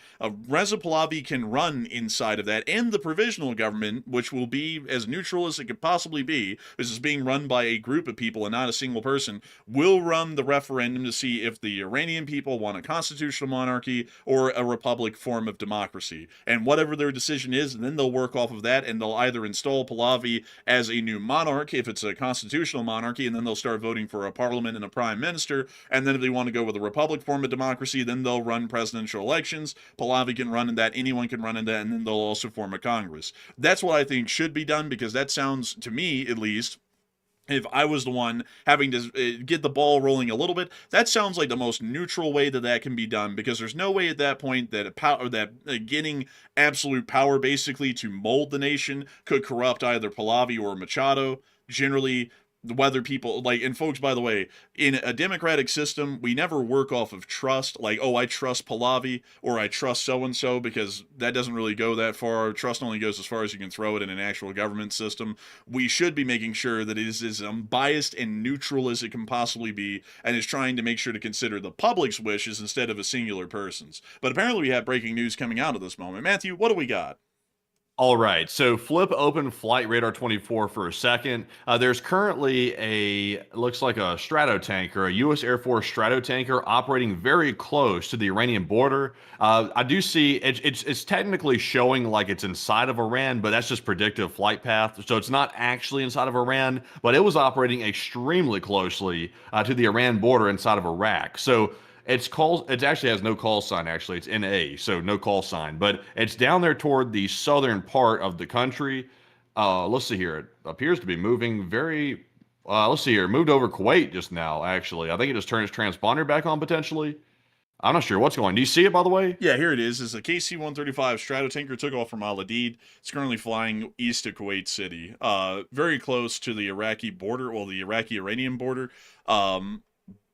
Speaker 3: Reza Pahlavi can run inside of that, and the provisional government, which will be as neutral as it could possibly be, this is being run by a group of people and not a single person, will run the referendum to see if the Iranian people want a constitutional monarchy or a republic form of democracy. And whatever their decision is, then they'll work off of that, and they'll either install Pahlavi as a new monarch if it's a constitutional monarchy, and then they'll start voting for a parliament and a prime minister, and then if they want to go with a republic form of democracy, then they'll run presidential elections. Pahlavi can run in that, anyone can run in that, and then they'll also form a Congress. That's what I think should be done, because that sounds, to me at least, if I was the one having to get the ball rolling a little bit, that sounds like the most neutral way that can be done, because there's no way at that point that getting absolute power basically to mold the nation could corrupt either Pahlavi or Machado. Generally, whether people and folks, by the way, in a democratic system, we never work off of trust, like, oh, I trust Pahlavi or I trust so-and-so, because that doesn't really go that far. Trust only goes as far as you can throw it in an actual government system. We should be making sure that it is as unbiased and neutral as it can possibly be, and is trying to make sure to consider the public's wishes instead of a singular person's. But apparently we have breaking news coming out of this moment. Matthew, what do we got?
Speaker 1: All right, so flip open Flight Radar 24 for a second. There's currently looks like a stratotanker, a U.S. Air Force stratotanker operating very close to the Iranian border. I do see it's technically showing like it's inside of Iran, but that's just predictive flight path. So it's not actually inside of Iran, but it was operating extremely closely to the Iran border inside of Iraq. So it actually has no call sign, actually. It's NA, so no call sign. But it's down there toward the southern part of the country. Let's see here. It appears to be moving very let's see here. It moved over Kuwait just now, actually. I think it just turned its transponder back on potentially. I'm not sure what's going on. Do you see it, by the way?
Speaker 3: Yeah, here it is. It's a KC-135 stratotanker, took off from Al Udeid. It's currently flying east of Kuwait City, very close to the Iraqi border, well, the Iraqi-Iranian border.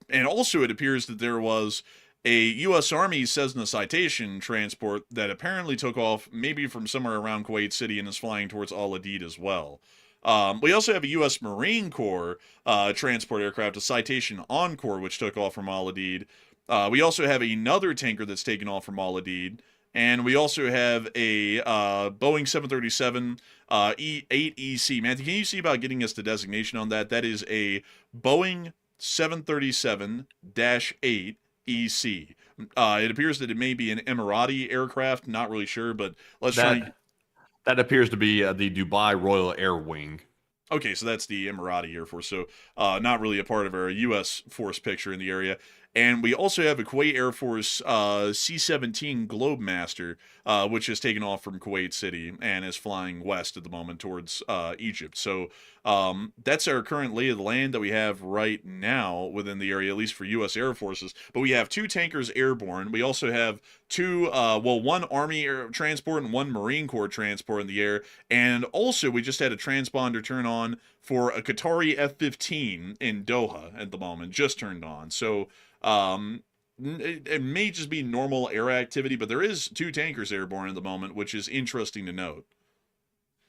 Speaker 3: And also, it appears that there was a U.S. Army Cessna Citation transport that apparently took off maybe from somewhere around Kuwait City and is flying towards Al Udeid as well. We also have a U.S. Marine Corps transport aircraft, a Citation Encore, which took off from Al Udeid. We also have another tanker that's taken off from Al Udeid. And we also have a Boeing 737 E8EC. Matthew, can you see about getting us the designation on that? That is a Boeing 737-8 EC. It appears that it may be an Emirati aircraft. Not really sure, but let's try.
Speaker 1: That appears to be the Dubai Royal Air Wing.
Speaker 3: Okay, so that's the Emirati Air Force. So not really a part of our U.S. force picture in the area. And we also have a Kuwait Air Force C-17 Globemaster, which has taken off from Kuwait City and is flying west at the moment towards Egypt. So that's our current lay of the land that we have right now within the area, at least for U.S. Air Forces. But we have 2 tankers airborne. We also have 2, one Army air transport and 1 Marine Corps transport in the air. And also, we just had a transponder turn on for a Qatari F-15 in Doha at the moment, just turned on. So it may just be normal air activity, but there is 2 tankers airborne at the moment, which is interesting to note.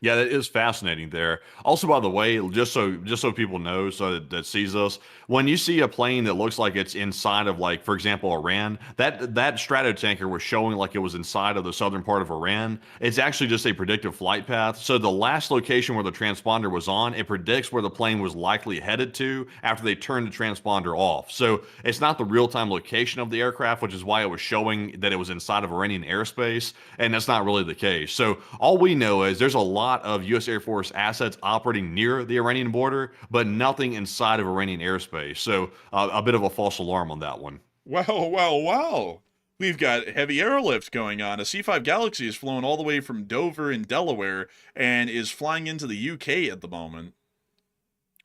Speaker 1: Yeah, that is fascinating there. Also, by the way, just so people know, so that sees us, when you see a plane that looks like it's inside of, like, for example, Iran, that stratotanker was showing like it was inside of the southern part of Iran. It's actually just a predictive flight path. So the last location where the transponder was on, it predicts where the plane was likely headed to after they turned the transponder off. So it's not the real-time location of the aircraft, which is why it was showing that it was inside of Iranian airspace, and that's not really the case. So all we know is there's a lot of U.S. Air Force assets operating near the Iranian border, but nothing inside of Iranian airspace. So a bit of a false alarm on that one.
Speaker 3: Wow. We've got heavy airlift going on. A C-5 Galaxy is flown all the way from Dover in Delaware and is flying into the UK at the moment.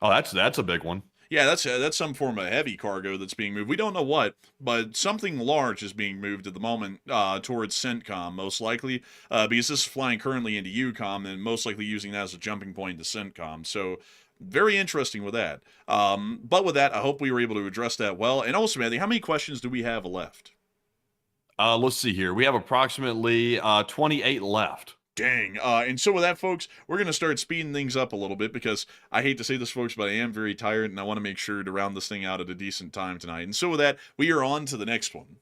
Speaker 1: Oh, that's a big one.
Speaker 3: Yeah, that's some form of heavy cargo that's being moved. We don't know what, but something large is being moved at the moment towards CENTCOM, most likely, because this is flying currently into EUCOM and most likely using that as a jumping point to CENTCOM. So very interesting with that. But with that, I hope we were able to address that well. And also, Matthew, how many questions do we have left?
Speaker 1: Let's see here. We have approximately 28 left.
Speaker 3: Dang. And so with that, folks, we're going to start speeding things up a little bit because I hate to say this, folks, but I am very tired and I want to make sure to round this thing out at a decent time tonight. And so with that, we are on to the next one.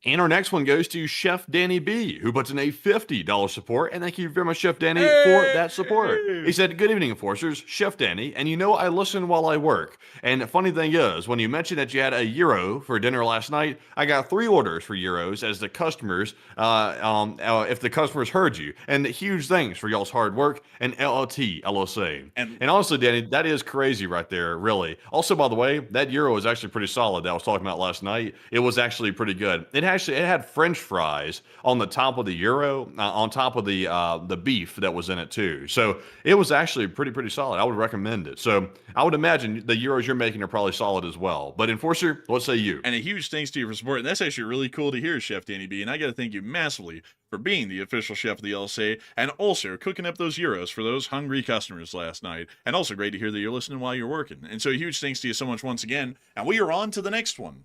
Speaker 1: And our next one goes to Chef Danny B, who puts in a $50 support. And thank you very much, Chef Danny, for that support. He said, "Good evening, Enforcers. Chef Danny. And you know I listen while I work. And the funny thing is, when you mentioned that you had a gyro for dinner last night, I got 3 orders for gyros as the customers, if the customers heard you. And huge thanks for y'all's hard work and LLT, LSA. And honestly, Danny, that is crazy right there, really. Also, by the way, that gyro is actually pretty solid that I was talking about last night. It was actually pretty good. It had French fries on the top of the gyro, on top of the beef that was in it too. So it was actually pretty solid. I would recommend it. So I would imagine the gyros you're making are probably solid as well. But Enforcer, what say you?
Speaker 3: And a huge thanks to you for supporting. That's actually really cool to hear, Chef Danny B. And I got to thank you massively for being the official chef of the LSA and also cooking up those gyros for those hungry customers last night. And also great to hear that you're listening while you're working. And so a huge thanks to you so much once again. And we are on to the next one.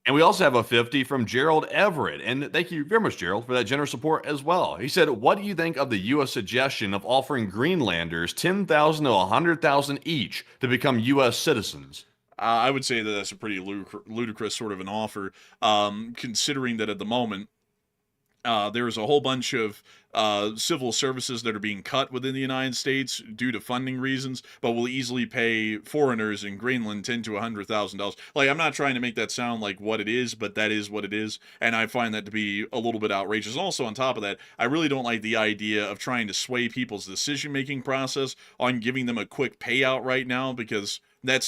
Speaker 1: And we also have a 50 from Gerald Everett. And thank you very much, Gerald, for that generous support as well. He said, "What do you think of the U.S. suggestion of offering Greenlanders $10,000 to $100,000 each to become U.S. citizens?"
Speaker 3: I would say that that's a pretty ludicrous sort of an offer, considering that at the moment, There's a whole bunch of civil services that are being cut within the United States due to funding reasons, but will easily pay foreigners in Greenland $10,000 to $100,000. Like, I'm not trying to make that sound like what it is, but that is what it is, and I find that to be a little bit outrageous. And also, on top of that, I really don't like the idea of trying to sway people's decision-making process on giving them a quick payout right now, because that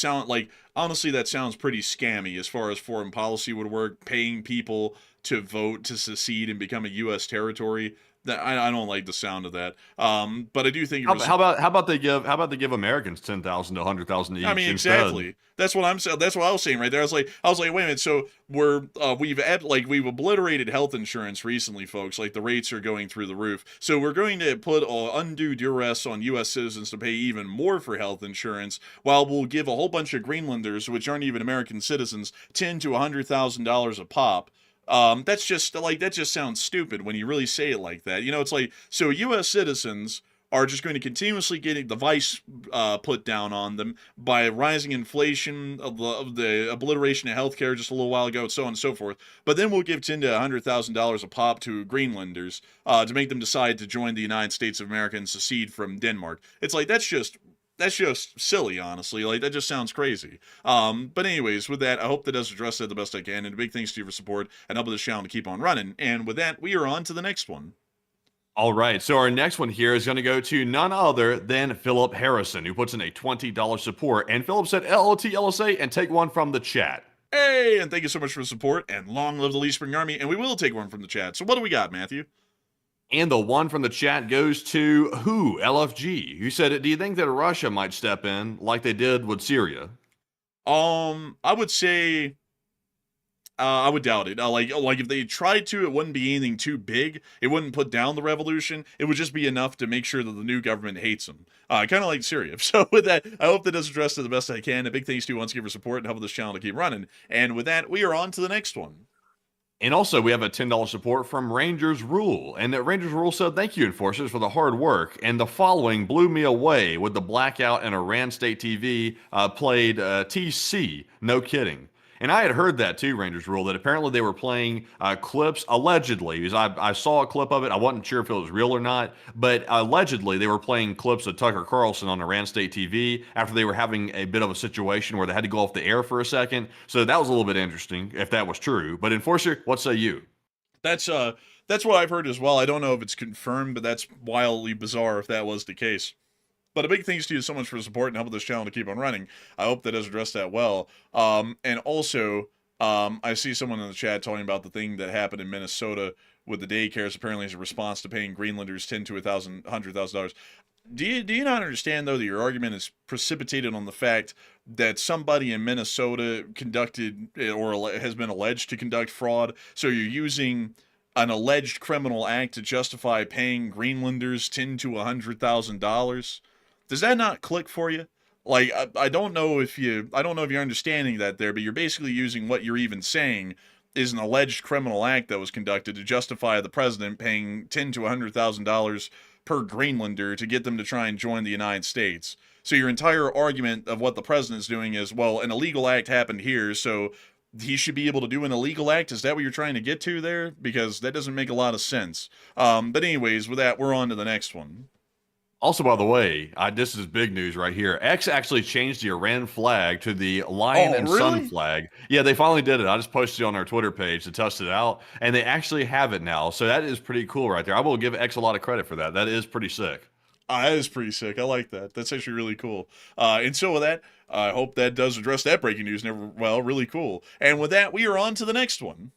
Speaker 3: honestly, that sounds pretty scammy as far as foreign policy would work, paying people to vote to secede and become a U.S. territory. That I don't like the sound of that. But I do think
Speaker 1: how about they give Americans 10,000 to 100,000 each?
Speaker 3: I mean,
Speaker 1: instead?
Speaker 3: exactly. That's what I'm saying. That's what I was saying right there. I was like, wait a minute. So we've obliterated health insurance recently, folks. Like, the rates are going through the roof. So we're going to put undue duress on U.S. citizens to pay even more for health insurance, while we'll give a whole bunch of Greenlanders, which aren't even American citizens, $10,000 to $100,000 a pop. That just sounds stupid when you really say it like that. You know, it's like, so U.S. citizens are just going to continuously get the vice put down on them by rising inflation, of the obliteration of healthcare just a little while ago, and so on and so forth. But then we'll give $10,000 to $100,000 a pop to Greenlanders to make them decide to join the United States of America and secede from Denmark. It's like, that's just silly, honestly. Like, that just sounds crazy. But anyways, with that, I hope that does address that the best I can, and a big thanks to you for support and helping this channel to keep on running. And with that, we are on to the next one.
Speaker 1: All right, so our next one here is going to go to none other than Philip Harrison, who puts in a $20 support. And Philip said LOTLSA and take one from the chat.
Speaker 3: Hey, and thank you so much for the support, and long live the Lee Spring Army, and we will take one from the chat. So what do we got, Matthew?
Speaker 1: And the one from the chat goes to LFG, who said, do you think that Russia might step in like they did with Syria?
Speaker 3: I would say, I would doubt it. Like if they tried to, it wouldn't be anything too big. It wouldn't put down the revolution. It would just be enough to make sure that the new government hates them. Kind of like Syria. So with that, I hope that does address it the best I can. A big thanks to you once again for support and helping this channel to keep running. And with that, we are on to the next one.
Speaker 1: And also, we have a $10 support from Rangers Rule. And Rangers Rule said, thank you, enforcers, for the hard work. And the following blew me away with the blackout and Iran State TV played TC. No kidding. And I had heard that too, Rangers Rule, that apparently they were playing clips, allegedly, because I saw a clip of it. I wasn't sure if it was real or not, but allegedly they were playing clips of Tucker Carlson on Iran State TV after they were having a bit of a situation where they had to go off the air for a second. So that was a little bit interesting, if that was true. But Enforcer, what say you?
Speaker 3: That's what I've heard as well. I don't know if it's confirmed, but that's wildly bizarre if that was the case. But a big thanks to you so much for the support and helping this channel to keep on running. I hope that does address that well. And also, I see someone in the chat talking about the thing that happened in Minnesota with the daycares, apparently as a response to paying Greenlanders $10,000 to $100,000. Do you not understand, though, that your argument is precipitated on the fact that somebody in Minnesota conducted or has been alleged to conduct fraud? So you're using an alleged criminal act to justify paying Greenlanders $10,000 to $100,000? Does that not click for you? Like, I don't know if you're understanding that there, but you're basically using what you're even saying is an alleged criminal act that was conducted to justify the president paying $10,000 to $100,000 per Greenlander to get them to try and join the United States. So your entire argument of what the president's doing is, well, an illegal act happened here, so he should be able to do an illegal act. Is that what you're trying to get to there? Because that doesn't make a lot of sense. But anyways, with that, we're on to the next one.
Speaker 1: Also, by the way, this is big news right here. X actually changed the Iran flag to the lion and sun flag. Yeah, they finally did it. I just posted it on our Twitter page to test it out, and they actually have it now. So that is pretty cool right there. I will give X a lot of credit for that. That is pretty sick.
Speaker 3: That is pretty sick. I like that. That's actually really cool. And so with that, I hope that does address that breaking news. Really cool. And with that, we are on to the next one.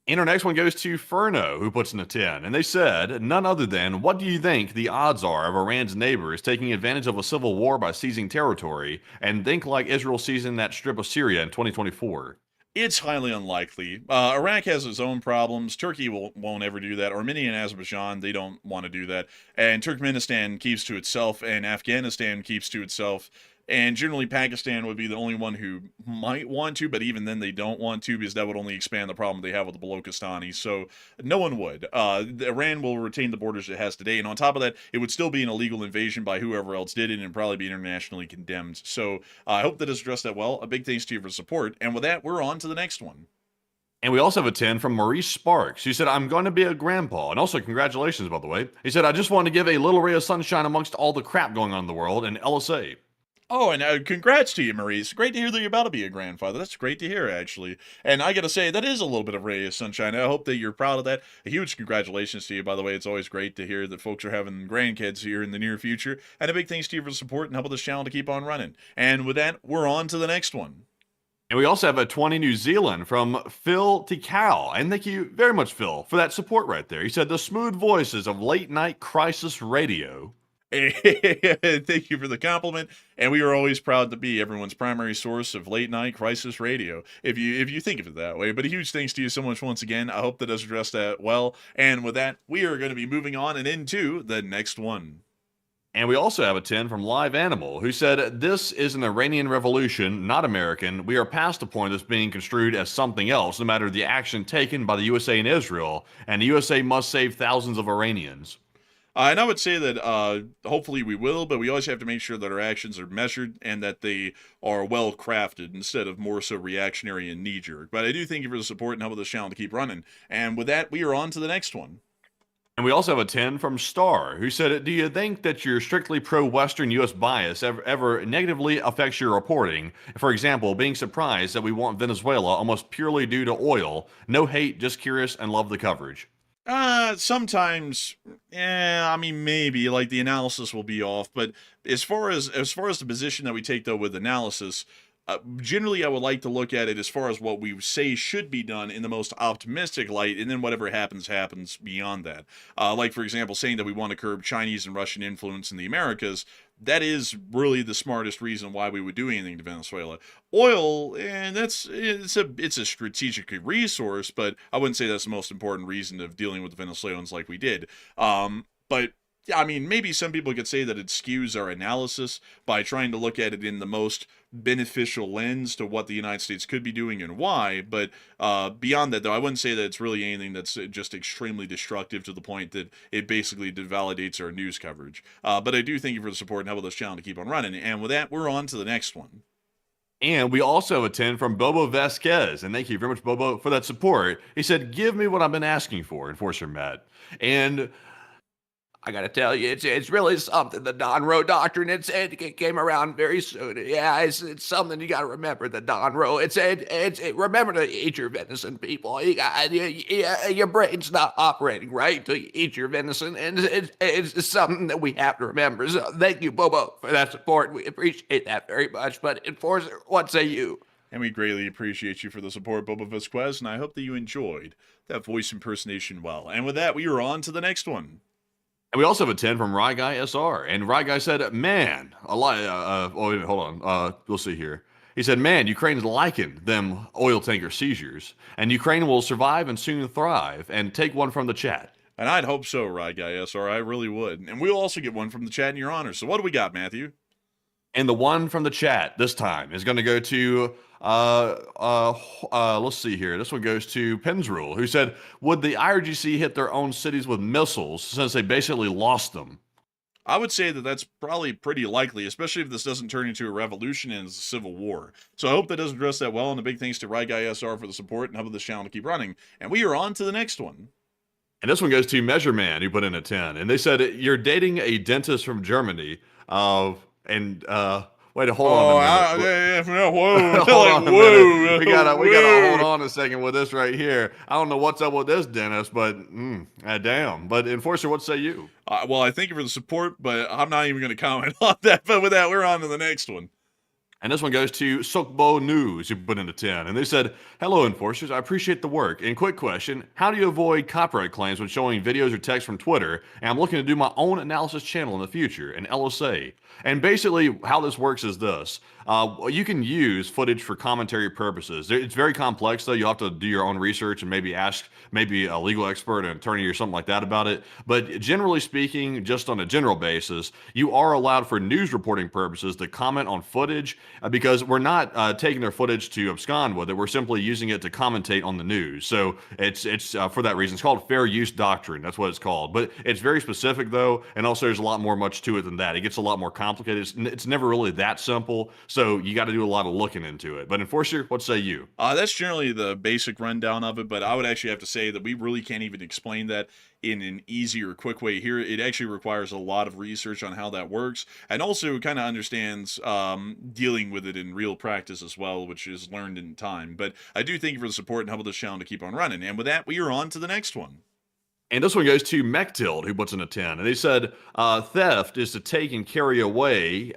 Speaker 1: And our next one goes to Furno, who puts in a 10. And they said, none other than, what do you think the odds are of Iran's neighbors taking advantage of a civil war by seizing territory, and think like Israel seizing that strip of Syria in 2024?
Speaker 3: It's highly unlikely. Iraq has its own problems. Turkey won't ever do that. Armenia and Azerbaijan, they don't want to do that. And Turkmenistan keeps to itself, and Afghanistan keeps to itself. And generally, Pakistan would be the only one who might want to, but even then they don't want to, because that would only expand the problem they have with the Balochistanis. So no one would. Iran will retain the borders it has today, and on top of that, it would still be an illegal invasion by whoever else did it, and probably be internationally condemned. So I hope that has addressed that well. A big thanks to you for support, and with that, we're on to the next one.
Speaker 1: And we also have a 10 from Maurice Sparks. He said, I'm going to be a grandpa. And also, congratulations, by the way. He said, I just want to give a little ray of sunshine amongst all the crap going on in the world and LSA.
Speaker 3: Oh, and congrats to you, Maurice. Great to hear that you're about to be a grandfather. That's great to hear, actually. And I gotta say, that is a little bit of ray of sunshine. I hope that you're proud of that. A huge congratulations to you, by the way. It's always great to hear that folks are having grandkids here in the near future. And a big thanks to you for the support and helping this channel to keep on running. And with that, we're on to the next one.
Speaker 1: And we also have a 20 New Zealand from Phil Tikal. And thank you very much, Phil, for that support right there. He said, the smooth voices of late night crisis radio.
Speaker 3: Thank you for the compliment, and we are always proud to be everyone's primary source of late night crisis radio, if you think of it that way. But a huge thanks to you so much once again. I hope that does address that well. And with that, we are going to be moving on and into the next one.
Speaker 1: And we also have a 10 from Live Animal, who said, this is an Iranian revolution, not American. We are past the point of this being construed as something else, no matter the action taken by the USA and Israel, and the USA must save thousands of Iranians.
Speaker 3: And I would say that hopefully we will, but we always have to make sure that our actions are measured and that they are well crafted instead of more so reactionary and knee-jerk. But I do thank you for the support and helping this channel to keep running. And with that, we are on to the next one.
Speaker 1: And we also have a 10 from Star, who said, do you think that your strictly pro-Western U.S. bias ever negatively affects your reporting? For example, being surprised that we want Venezuela almost purely due to oil. No hate, just curious and love the coverage.
Speaker 3: Sometimes, I mean, maybe, like, the analysis will be off, but as far as the position that we take, though, with analysis, generally I would like to look at it as far as what we say should be done in the most optimistic light, and then whatever happens beyond that. Like, for example, saying that we want to curb Chinese and Russian influence in the Americas, that is really the smartest reason why we would do anything to Venezuela. Oil, and it's a strategic resource, but I wouldn't say that's the most important reason of dealing with the Venezuelans like we did. But yeah, I mean, maybe some people could say that it skews our analysis by trying to look at it in the most beneficial lens to what the United States could be doing and why. But beyond that, though, I wouldn't say that it's really anything that's just extremely destructive to the point that it basically validates our news coverage. But I do thank you for the support and helping this channel to keep on running. And with that, we're on to the next one.
Speaker 1: And we also have a 10 from Bobo Vasquez. And thank you very much, Bobo, for that support. He said, give me what I've been asking for, Enforcer Matt. And I gotta tell you, it's really something. The Don Roe doctrine, it came around very soon. Yeah, it's something you gotta remember. The Don Roe, remember to eat your venison, people. Your brain's not operating right to eat your venison, and it's something that we have to remember. So thank you, Bobo, for that support. We appreciate that very much. But Enforcer, what say you?
Speaker 3: And we greatly appreciate you for the support, Bobo Vasquez, and I hope that you enjoyed that voice impersonation well. And with that, we are on to the next one.
Speaker 1: And we also have a 10 from Rye Guy SR. And Rye Guy said, man, hold on. We'll see here. He said, man, Ukraine's liking them oil tanker seizures. And Ukraine will survive and soon thrive. And take one from the chat.
Speaker 3: And I'd hope so, Rye Guy SR. I really would. And we'll also get one from the chat in your honor. So what do we got, Matthew?
Speaker 1: And the one from the chat this time is going to go to, let's see here. This one goes to Pensrule, who said, would the IRGC hit their own cities with missiles since they basically lost them?
Speaker 3: I would say that that's probably pretty likely, especially if this doesn't turn into a revolution and it's a civil war. So I hope that does address that well, and a big thanks to Right Guy SR for the support and helping this channel to keep running. And we are on to the next one.
Speaker 1: And this one goes to Measure Man, who put in a 10. And they said, you're dating a dentist from Germany. Wait, hold on a minute.
Speaker 3: Whoa.
Speaker 1: Hold on a minute. We gotta
Speaker 3: Whoa.
Speaker 1: hold on a second with this right here. I don't know what's up with this dentist, but damn. But Enforcer, what say you?
Speaker 3: Well, I thank you for the support, but I'm not even going to comment on that. But with that, we're on to the next one.
Speaker 1: And this one goes to Sokbo News, who put in a 10. And they said, hello, Enforcers. I appreciate the work. And quick question, how do you avoid copyright claims when showing videos or text from Twitter? And I'm looking to do my own analysis channel in the future, an LSA. And basically, how this works is this. You can use footage for commentary purposes. It's very complex, though. You'll have to do your own research and maybe ask a legal expert, an attorney or something like that about it. But generally speaking, just on a general basis, you are allowed for news reporting purposes to comment on footage because we're not taking their footage to abscond with it. We're simply using it to commentate on the news. So it's for that reason. It's called fair use doctrine. That's what it's called. But it's very specific, though, and also there's a lot much to it than that. It gets a lot more complicated. It's never really that simple, so you got to do a lot of looking into it. But Enforcer, what say you?
Speaker 3: That's generally the basic rundown of it, but I would actually have to say that we really can't even explain that in an easy or quick way here. It actually requires a lot of research on how that works, and also kind of understands dealing with it in real practice as well, which is learned in time. But I do thank you for the support and help this channel to keep on running. And with that, we are on to the next one.
Speaker 1: And this one goes to Mechtild, who puts in a 10. And they said, theft is to take and carry away,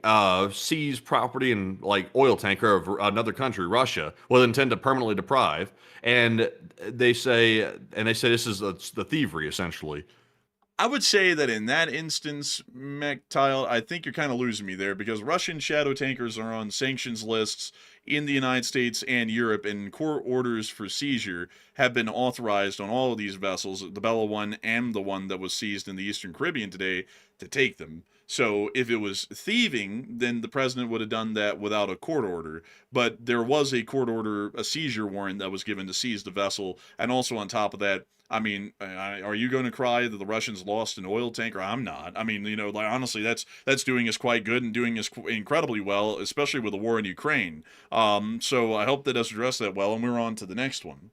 Speaker 1: seize property and like oil tanker of another country, Russia, with intent to permanently deprive. And they say this is the thievery, essentially.
Speaker 3: I would say that in that instance, Mechtild, I think you're kind of losing me there, because Russian shadow tankers are on sanctions lists in the United States and Europe, and court orders for seizure have been authorized on all of these vessels, the Bella one and the one that was seized in the Eastern Caribbean today, to take them. So if it was thieving, then the president would have done that without a court order. But there was a court order, a seizure warrant that was given to seize the vessel. And also on top of that, I mean, are you going to cry that the Russians lost an oil tanker? I'm not. I mean, you know, like, honestly, that's doing us quite good and doing us incredibly well, especially with the war in Ukraine. So I hope that does address that well, and we're on to the next one.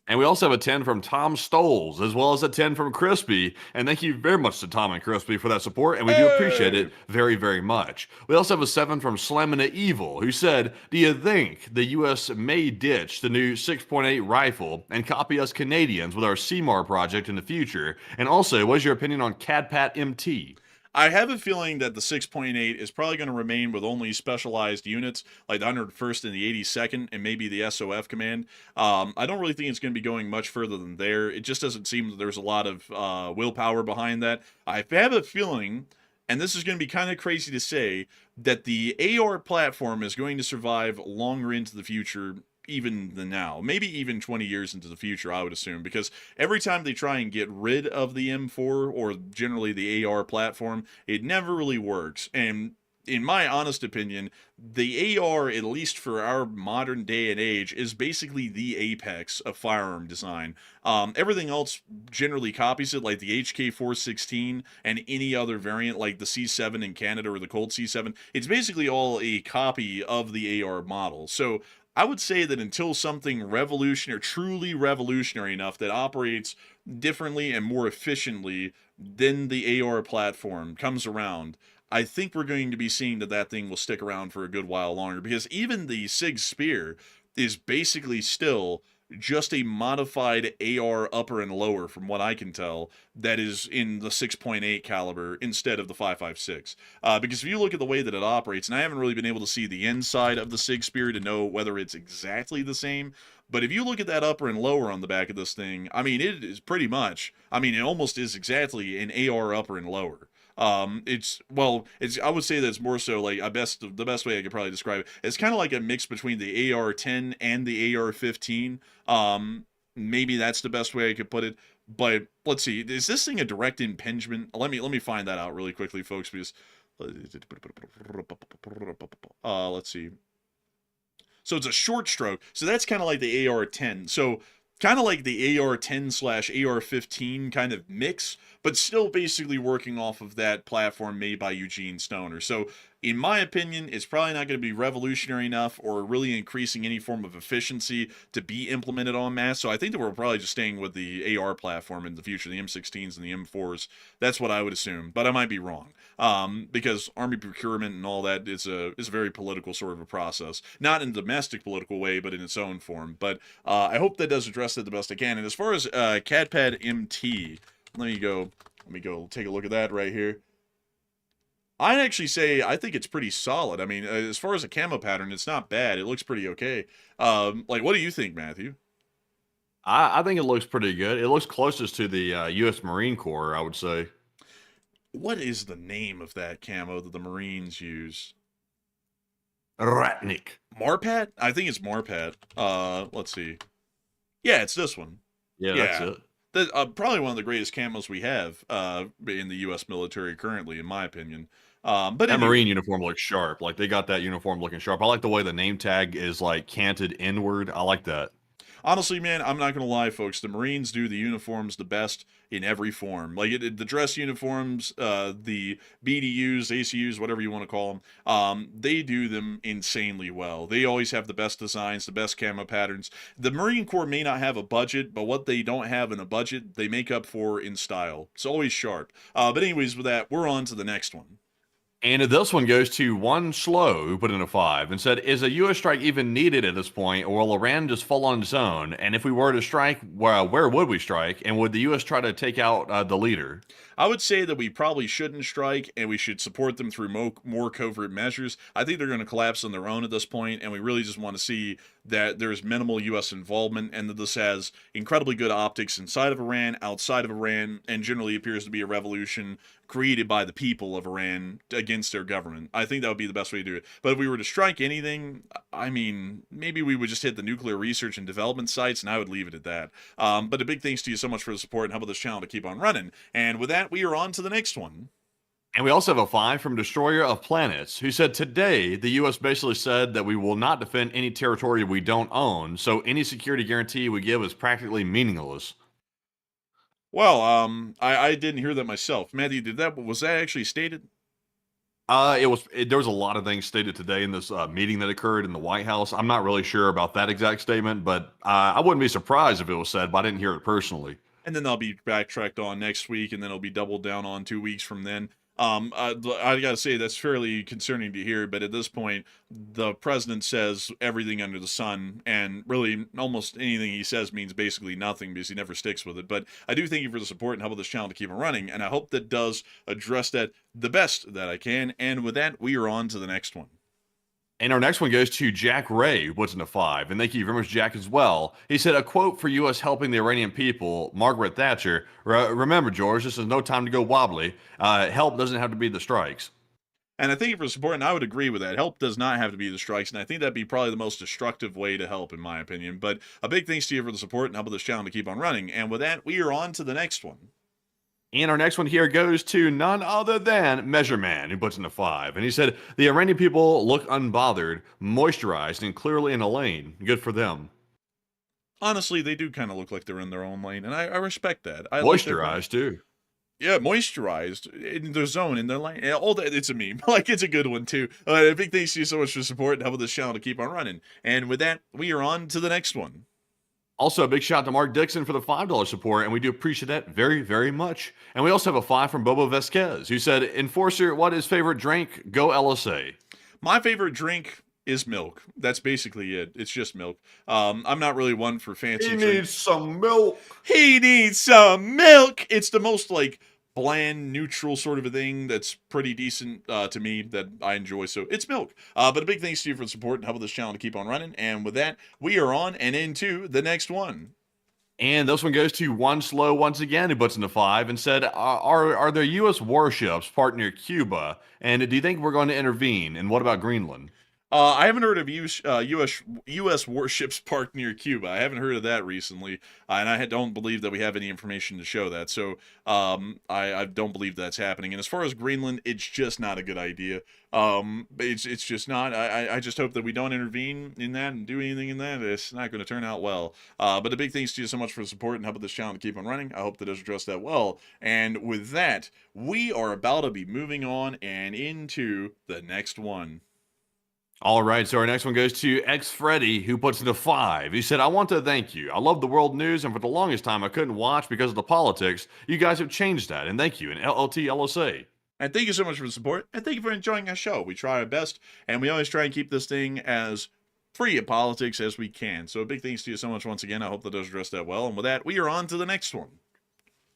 Speaker 1: And we also have a 10 from Tom Stoles, as well as a 10 from Crispy. And thank you very much to Tom and Crispy for that support, and we do appreciate it very, very much. We also have a 7 from Slamina Evil, who said, do you think the U.S. may ditch the new 6.8 rifle and copy us Canadians with our CMAR project in the future? And also, what's your opinion on CADPAT MT?
Speaker 3: I have a feeling that the 6.8 is probably going to remain with only specialized units, like the 101st and the 82nd, and maybe the SOF command. I don't really think it's going to be going much further than there. It just doesn't seem that there's a lot of willpower behind that. I have a feeling, and this is going to be kind of crazy to say, that the AR platform is going to survive longer into the future even than now, maybe even 20 years into the future, I would assume, because every time they try and get rid of the M4 or generally the AR platform, it never really works. And in my honest opinion, the AR, at least for our modern day and age, is basically the apex of firearm design. Everything else generally copies it, like the HK416 and any other variant, like the C7 in Canada or the Colt C7. It's basically all a copy of the AR model. So I would say that until something revolutionary, truly revolutionary enough that operates differently and more efficiently than the AR platform comes around, I think we're going to be seeing that thing will stick around for a good while longer, because even the SIG Spear is basically still just a modified AR upper and lower, from what I can tell, that is in the 6.8 caliber instead of the 5.56. Because if you look at the way that it operates, and I haven't really been able to see the inside of the SIG Spear to know whether it's exactly the same, but if you look at that upper and lower on the back of this thing, I mean, it is pretty much, I mean, it almost is exactly an AR upper and lower. I would say that it's more so like the best way I could probably describe it. It's kind of like a mix between the AR-10 and the AR-15. Maybe that's the best way I could put it. But let's see, is this thing a direct impingement? Let me find that out really quickly, folks, because let's see. So it's a short stroke. So that's kind of like the AR-10. So kind of like the AR-10/AR-15 kind of mix, but still basically working off of that platform made by Eugene Stoner. So in my opinion, it's probably not going to be revolutionary enough or really increasing any form of efficiency to be implemented en masse. So I think that we're probably just staying with the AR platform in the future, the M16s and the M4s. That's what I would assume, but I might be wrong. Because army procurement and all that is a very political sort of a process. Not in a domestic political way, but in its own form. But I hope that does address that the best I can. And as far as CADPAD MT, let me go take a look at that right here. I'd actually say I think it's pretty solid. I mean, as far as a camo pattern, it's not bad. It looks pretty okay. Like, what do you think, Matthew?
Speaker 1: I think it looks pretty good. It looks closest to the U.S. Marine Corps, I would say.
Speaker 3: What is the name of that camo that the Marines use?
Speaker 1: Ratnik.
Speaker 3: Marpat? I think it's Marpat. Let's see. Yeah, it's this one.
Speaker 1: Yeah, that's it.
Speaker 3: Probably one of the greatest camos we have in the U.S. military currently, in my opinion. But
Speaker 1: That
Speaker 3: anyway,
Speaker 1: Marine uniform looks sharp. Like, they got that uniform looking sharp. I like the way the name tag is, like, canted inward. I like that.
Speaker 3: honestly, man, I'm not gonna lie, folks. The Marines do the uniforms the best in every form. Like the dress uniforms, the BDUs, ACUs, whatever you want to call them. They do them insanely well. They always have the best designs, the best camo patterns. The Marine Corps may not have a budget, but what they don't have in a budget, they make up for in style. It's always sharp. But anyways, with that, we're on to the next one.
Speaker 1: And this one goes to One Slow, who put in a 5 and said, is a U.S. strike even needed at this point, or will Iran just fall on its own? And if we were to strike, where would we strike? And would the U.S. try to take out the leader?
Speaker 3: I would say that we probably shouldn't strike, and we should support them through more covert measures. I think they're going to collapse on their own at this point, and we really just want to see that there's minimal U.S. involvement, and that this has incredibly good optics inside of Iran, outside of Iran, and generally appears to be a revolution created by the people of Iran against their government. I think that would be the best way to do it. But if we were to strike anything, I mean, maybe we would just hit the nuclear research and development sites, and I would leave it at that. But a big thanks to you so much for the support and helping this channel to keep on running. And with that, we are on to the next one.
Speaker 1: And we also have a 5 from Destroyer of Planets, who said, today, the U.S. basically said that we will not defend any territory we don't own, so any security guarantee we give is practically meaningless.
Speaker 3: Well, I didn't hear that myself. Matthew, was that actually stated?
Speaker 1: There was a lot of things stated today in this meeting that occurred in the White House. I'm not really sure about that exact statement, but I wouldn't be surprised if it was said, but I didn't hear it personally.
Speaker 3: And then they'll be backtracked on next week, and then it'll be doubled down on 2 weeks from then. I gotta say that's fairly concerning to hear, but at this point, the president says everything under the sun, and really almost anything he says means basically nothing because he never sticks with it. But I do thank you for the support and helping this channel to keep it running, and I hope that does address that the best that I can. And with that, we are on to the next one.
Speaker 1: And our next one goes to Jack Ray, who puts in a 5. And thank you very much, Jack, as well. He said, a quote for U.S. helping the Iranian people, Margaret Thatcher. Remember, George, this is no time to go wobbly. Help doesn't have to be the strikes.
Speaker 3: And I thank you for the support, and I would agree with that. Help does not have to be the strikes, and I think that'd be probably the most destructive way to help, in my opinion. But a big thanks to you for the support and helping this channel to keep on running. And with that, we are on to the next one.
Speaker 1: And our next one here goes to none other than Measure Man, who puts in a 5. And he said, the Iranian people look unbothered, moisturized, and clearly in a lane. Good for them.
Speaker 3: Honestly, they do kind of look like they're in their own lane, and I respect that.
Speaker 1: Moisturized, too.
Speaker 3: Yeah, moisturized in their zone, in their lane. All that, it's a meme. Like, it's a good one, too. A big thanks to you so much for the support and helping this channel to keep on running. And with that, we are on to the next one.
Speaker 1: Also, a big shout out to Mark Dixon for the $5 support, and we do appreciate that very, very much. And we also have a 5 from Bobo Vasquez, who said, Enforcer, what is favorite drink? Go LSA.
Speaker 3: My favorite drink is milk. That's basically it. It's just milk. I'm not really one for fancy drinks.
Speaker 1: He needs some milk.
Speaker 3: He needs some milk. It's the most, like, bland, neutral sort of a thing that's pretty decent to me that I enjoy. So it's milk. But a big thanks to you for the support and helping this channel to keep on running. And with that, we are on and into the next one.
Speaker 1: And this one goes to One Slow once again, who puts in a 5 and said, are there U.S. warships parked near Cuba? And do you think we're going to intervene? And what about Greenland?
Speaker 3: I haven't heard of U.S. warships parked near Cuba. I haven't heard of that recently, and I don't believe that we have any information to show that. So I don't believe that's happening. And as far as Greenland, it's just not a good idea. It's just not. I just hope that we don't intervene in that and do anything in that. It's not going to turn out well. But a big thanks to you so much for the support and helping this channel to keep on running. I hope that does address that well. And with that, we are about to be moving on and into the next one.
Speaker 1: All right, so our next one goes to X Freddy, who puts in a 5. He said, I want to thank you. I love the world news, and for the longest time, I couldn't watch because of the politics. You guys have changed that, and thank you. And LLT LSA.
Speaker 3: And thank you so much for the support, and thank you for enjoying our show. We try our best, and we always try and keep this thing as free of politics as we can. So a big thanks to you so much once again. I hope that does address that well. And with that, we are on to the next one.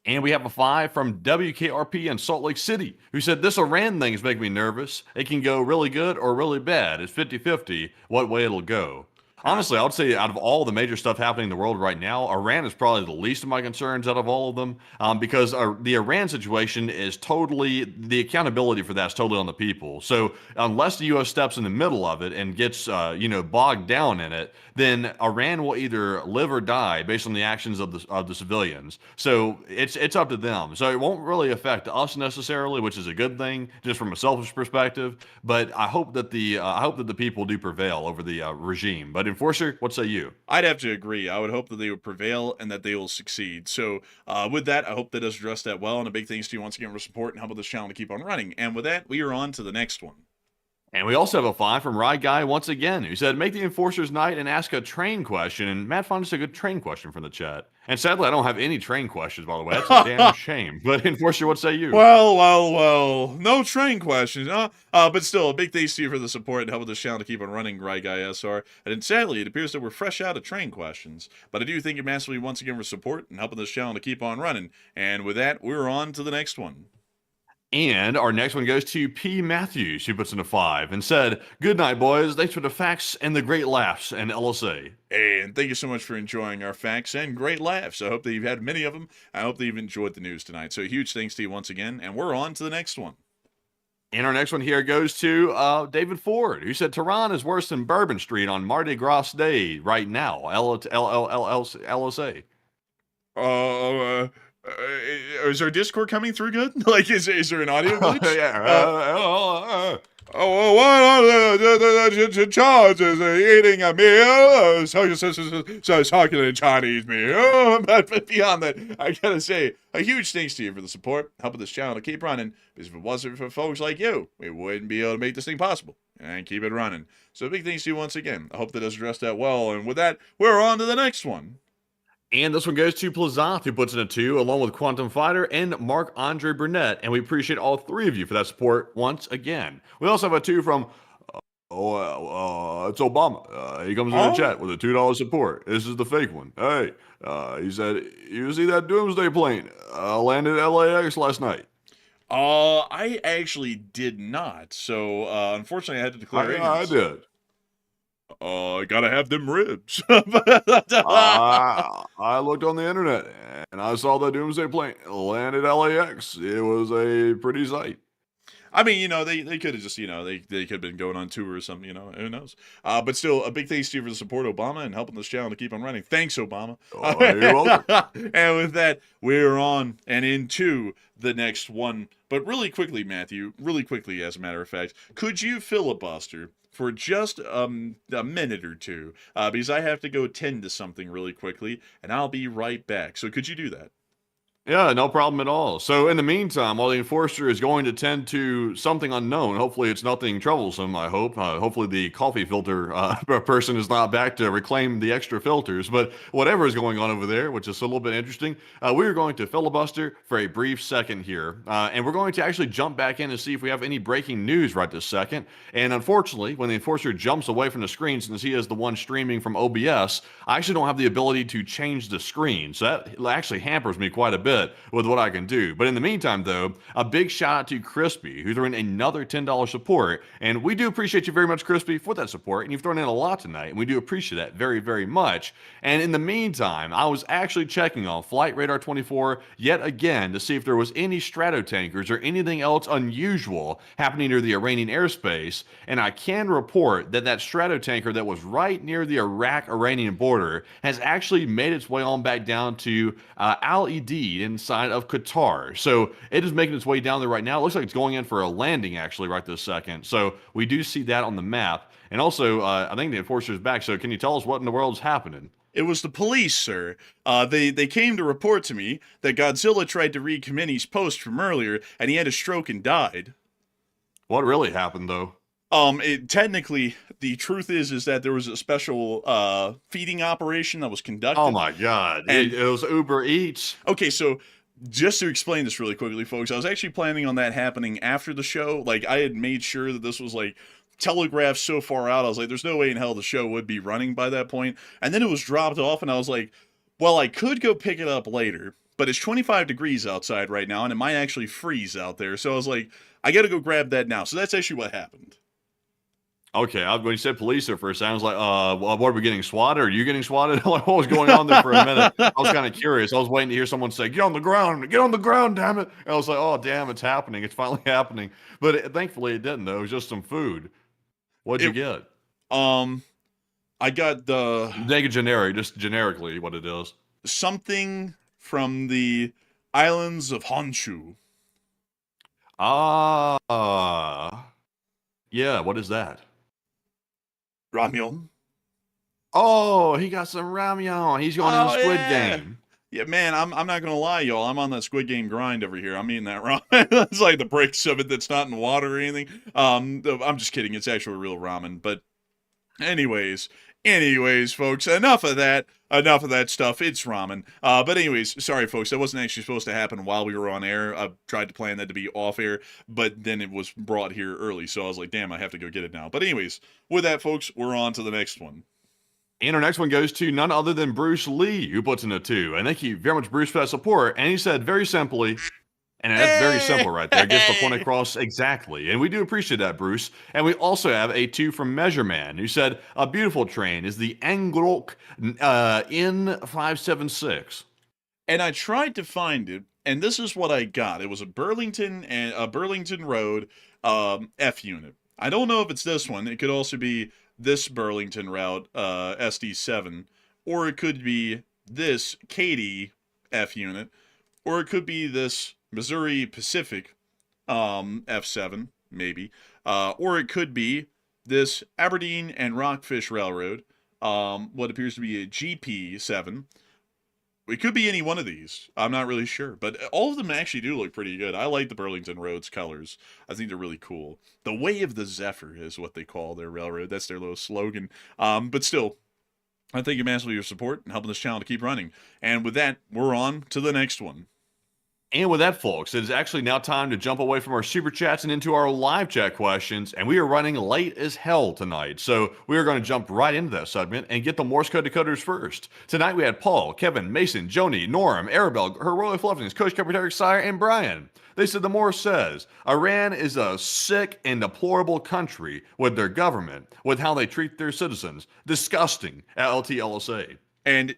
Speaker 1: And we have a 5 from WKRP in Salt Lake City, who said, this Iran thing is making me nervous. It can go really good or really bad. It's 50-50 what way it'll go. Honestly, I would say out of all the major stuff happening in the world right now, Iran is probably the least of my concerns out of all of them, because the Iran situation is totally, the accountability for that is totally on the people. So unless the U.S. steps in the middle of it and gets, bogged down in it, then Iran will either live or die based on the actions of the civilians. So it's up to them. So it won't really affect us necessarily, which is a good thing, just from a selfish perspective. But I hope that the people do prevail over the regime. But Enforcer, what say you?
Speaker 3: I'd have to agree. I would hope that they would prevail and that they will succeed. So with that, I hope that does address that well. And a big thanks to you once again for support and helping this channel to keep on running. And with that, we are on to the next one.
Speaker 1: And we also have a 5 from Rye Guy once again, who said, make the Enforcer's night and ask a train question. And Matt found us a good train question from the chat. And sadly, I don't have any train questions, by the way. That's a damn shame. But Enforcer, what say you?
Speaker 3: Well. No train questions, huh? But still, a big thanks to you for the support and helping this channel to keep on running, Rye Guy SR. And sadly, it appears that we're fresh out of train questions. But I do thank you massively once again for support and helping this channel to keep on running. And with that, we're on to the next one.
Speaker 1: And our next one goes to P. Matthews, who puts in a 5 and said, good night, boys. Thanks for the facts and the great laughs and LSA.
Speaker 3: And thank you so much for enjoying our facts and great laughs. I hope that you've had many of them. I hope that you've enjoyed the news tonight. So huge thanks to you once again. And we're on to the next one.
Speaker 1: And our next one here goes to David Ford, who said, Tehran is worse than Bourbon Street on Mardi Gras Day right now. LSA.
Speaker 3: Is our Discord coming through good? Like, is there an audio glitch? What charges eating a meal? So succulent Chinese meal. But beyond that, I gotta say, a huge thanks to you for the support, helping this channel to keep running. Because if it wasn't for folks like you, we wouldn't be able to make this thing possible and keep it running. So big thanks to you once again. I hope that does address that well. And with that, we're on to the next one.
Speaker 1: And this one goes to Plazoth, who puts in a 2, along with Quantum Fighter and Marc-Andre Burnett. And we appreciate all 3 of you for that support once again. We also have a 2 from, it's Obama. He comes in the chat with a $2 support. This is the fake one. Hey, he said, you see that Doomsday plane landed at LAX last night?
Speaker 3: I actually did not. So, unfortunately, I had to declare ignorance.
Speaker 1: I did.
Speaker 3: I gotta have them ribs.
Speaker 1: I looked on the internet and I saw the Doomsday plane landed LAX. It was a pretty sight.
Speaker 3: I mean, they could have just, they could have been going on tour or something, who knows. But still, a big thanks to you for the support, Obama, and helping this channel to keep on running. Thanks, Obama.
Speaker 1: You're welcome.
Speaker 3: And with that, we're on and into the next one. But really quickly, Matthew, as a matter of fact, could you filibuster for just a minute or two? Because I have to go tend to something really quickly, and I'll be right back. So could you do that?
Speaker 1: Yeah, no problem at all. So in the meantime, while the Enforcer is going to tend to something unknown, hopefully it's nothing troublesome, I hope. Hopefully the coffee filter person is not back to reclaim the extra filters. But whatever is going on over there, which is a little bit interesting, we are going to filibuster for a brief second here. And we're going to actually jump back in and see if we have any breaking news right this second. And unfortunately, when the Enforcer jumps away from the screen, since he is the one streaming from OBS, I actually don't have the ability to change the screen. So that actually hampers me quite a bit with what I can do. But in the meantime, though, a big shout out to Crispy, who threw in another $10 support. And we do appreciate you very much, Crispy, for that support. And you've thrown in a lot tonight, and we do appreciate that very, very much. And in the meantime, I was actually checking on Flight Radar 24 yet again to see if there was any stratotankers or anything else unusual happening near the Iranian airspace. And I can report that that stratotanker that was right near the Iraq-Iranian border has actually made its way on back down to Al-Edid inside of Qatar. So it is making its way down there right now. It looks like it's going in for a landing actually right this second. So we do see that on the map. And also, I think the Enforcer is back. So can you tell us what in the world is happening?
Speaker 3: It was the police, sir. They came to report to me that Godzilla tried to read Kamini's post from earlier, and he had a stroke and died.
Speaker 1: What really happened, though?
Speaker 3: Technically, the truth is that there was a special feeding operation that was conducted.
Speaker 1: Oh my God! And it was Uber Eats.
Speaker 3: Okay, so just to explain this really quickly, folks, I was actually planning on that happening after the show. Like, I had made sure that this was like telegraphed so far out. I was like, there's no way in hell the show would be running by that point. And then it was dropped off, and I was like, well, I could go pick it up later, but it's 25 degrees outside right now, and it might actually freeze out there. So I was like, I got to go grab that now. So that's actually what happened.
Speaker 1: Okay, when you said police at first, I was like, well, what are we getting swatted? Are you getting swatted? Like, what was going on there for a minute? I was kind of curious. I was waiting to hear someone say, get on the ground, damn it. And I was like, oh, damn, it's happening. It's finally happening. But thankfully it didn't, though. It was just some food. What'd you get?
Speaker 3: Um, I got the
Speaker 1: Make it generic, just generically what it is.
Speaker 3: something from the islands of Honshu.
Speaker 1: Yeah, what is that?
Speaker 3: Ramyun.
Speaker 1: Oh, he got some ramyun. He's going in the Squid Game.
Speaker 3: Yeah, man, I'm not gonna lie, y'all. I'm on that Squid Game grind over here. I'm eating that ramen. It's like the bricks of it that's not in water or anything. I'm just kidding. It's actually real ramen. But anyways, folks, enough of that stuff. It's ramen. But anyways, sorry, folks. That wasn't actually supposed to happen while we were on air. I tried to plan that to be off air, but then it was brought here early, so I was like, damn, I have to go get it now. But anyways, with that, folks, we're on to the next one.
Speaker 1: And our next one goes to none other than Bruce Lee, who puts in a 2. And thank you very much, Bruce, for that support. And he said very simply, and that's very simple right there, gets the point across exactly. And we do appreciate that, Bruce. And we also have a 2 from Measure Man, who said, a beautiful train is the Angrok N576.
Speaker 3: And I tried to find it, and this is what I got. It was a Burlington Road F unit. I don't know if it's this one. It could also be this Burlington route, SD7, or it could be this Katy F unit, or it could be this Missouri Pacific F7, maybe, or it could be this Aberdeen and Rockfish Railroad, what appears to be a GP7. It could be any one of these. I'm not really sure. But all of them actually do look pretty good. I like the Burlington Roads colors. I think they're really cool. The Way of the Zephyr is what they call their railroad. That's their little slogan. But still, I thank you massively for your support and helping this channel to keep running. And with that, we're on to the next one.
Speaker 1: And with that, folks, it is actually now time to jump away from our super chats and into our live chat questions. And we are running late as hell tonight. So we are going to jump right into that segment and get the Morse code decoders first. Tonight we had Paul, Kevin, Mason, Joni, Norm, Arabelle, Her Royal Fluffiness, Coach Secretary Sire, and Brian. They said the Morse says, Iran is a sick and deplorable country with their government, with how they treat their citizens. Disgusting at LTLSA.
Speaker 3: And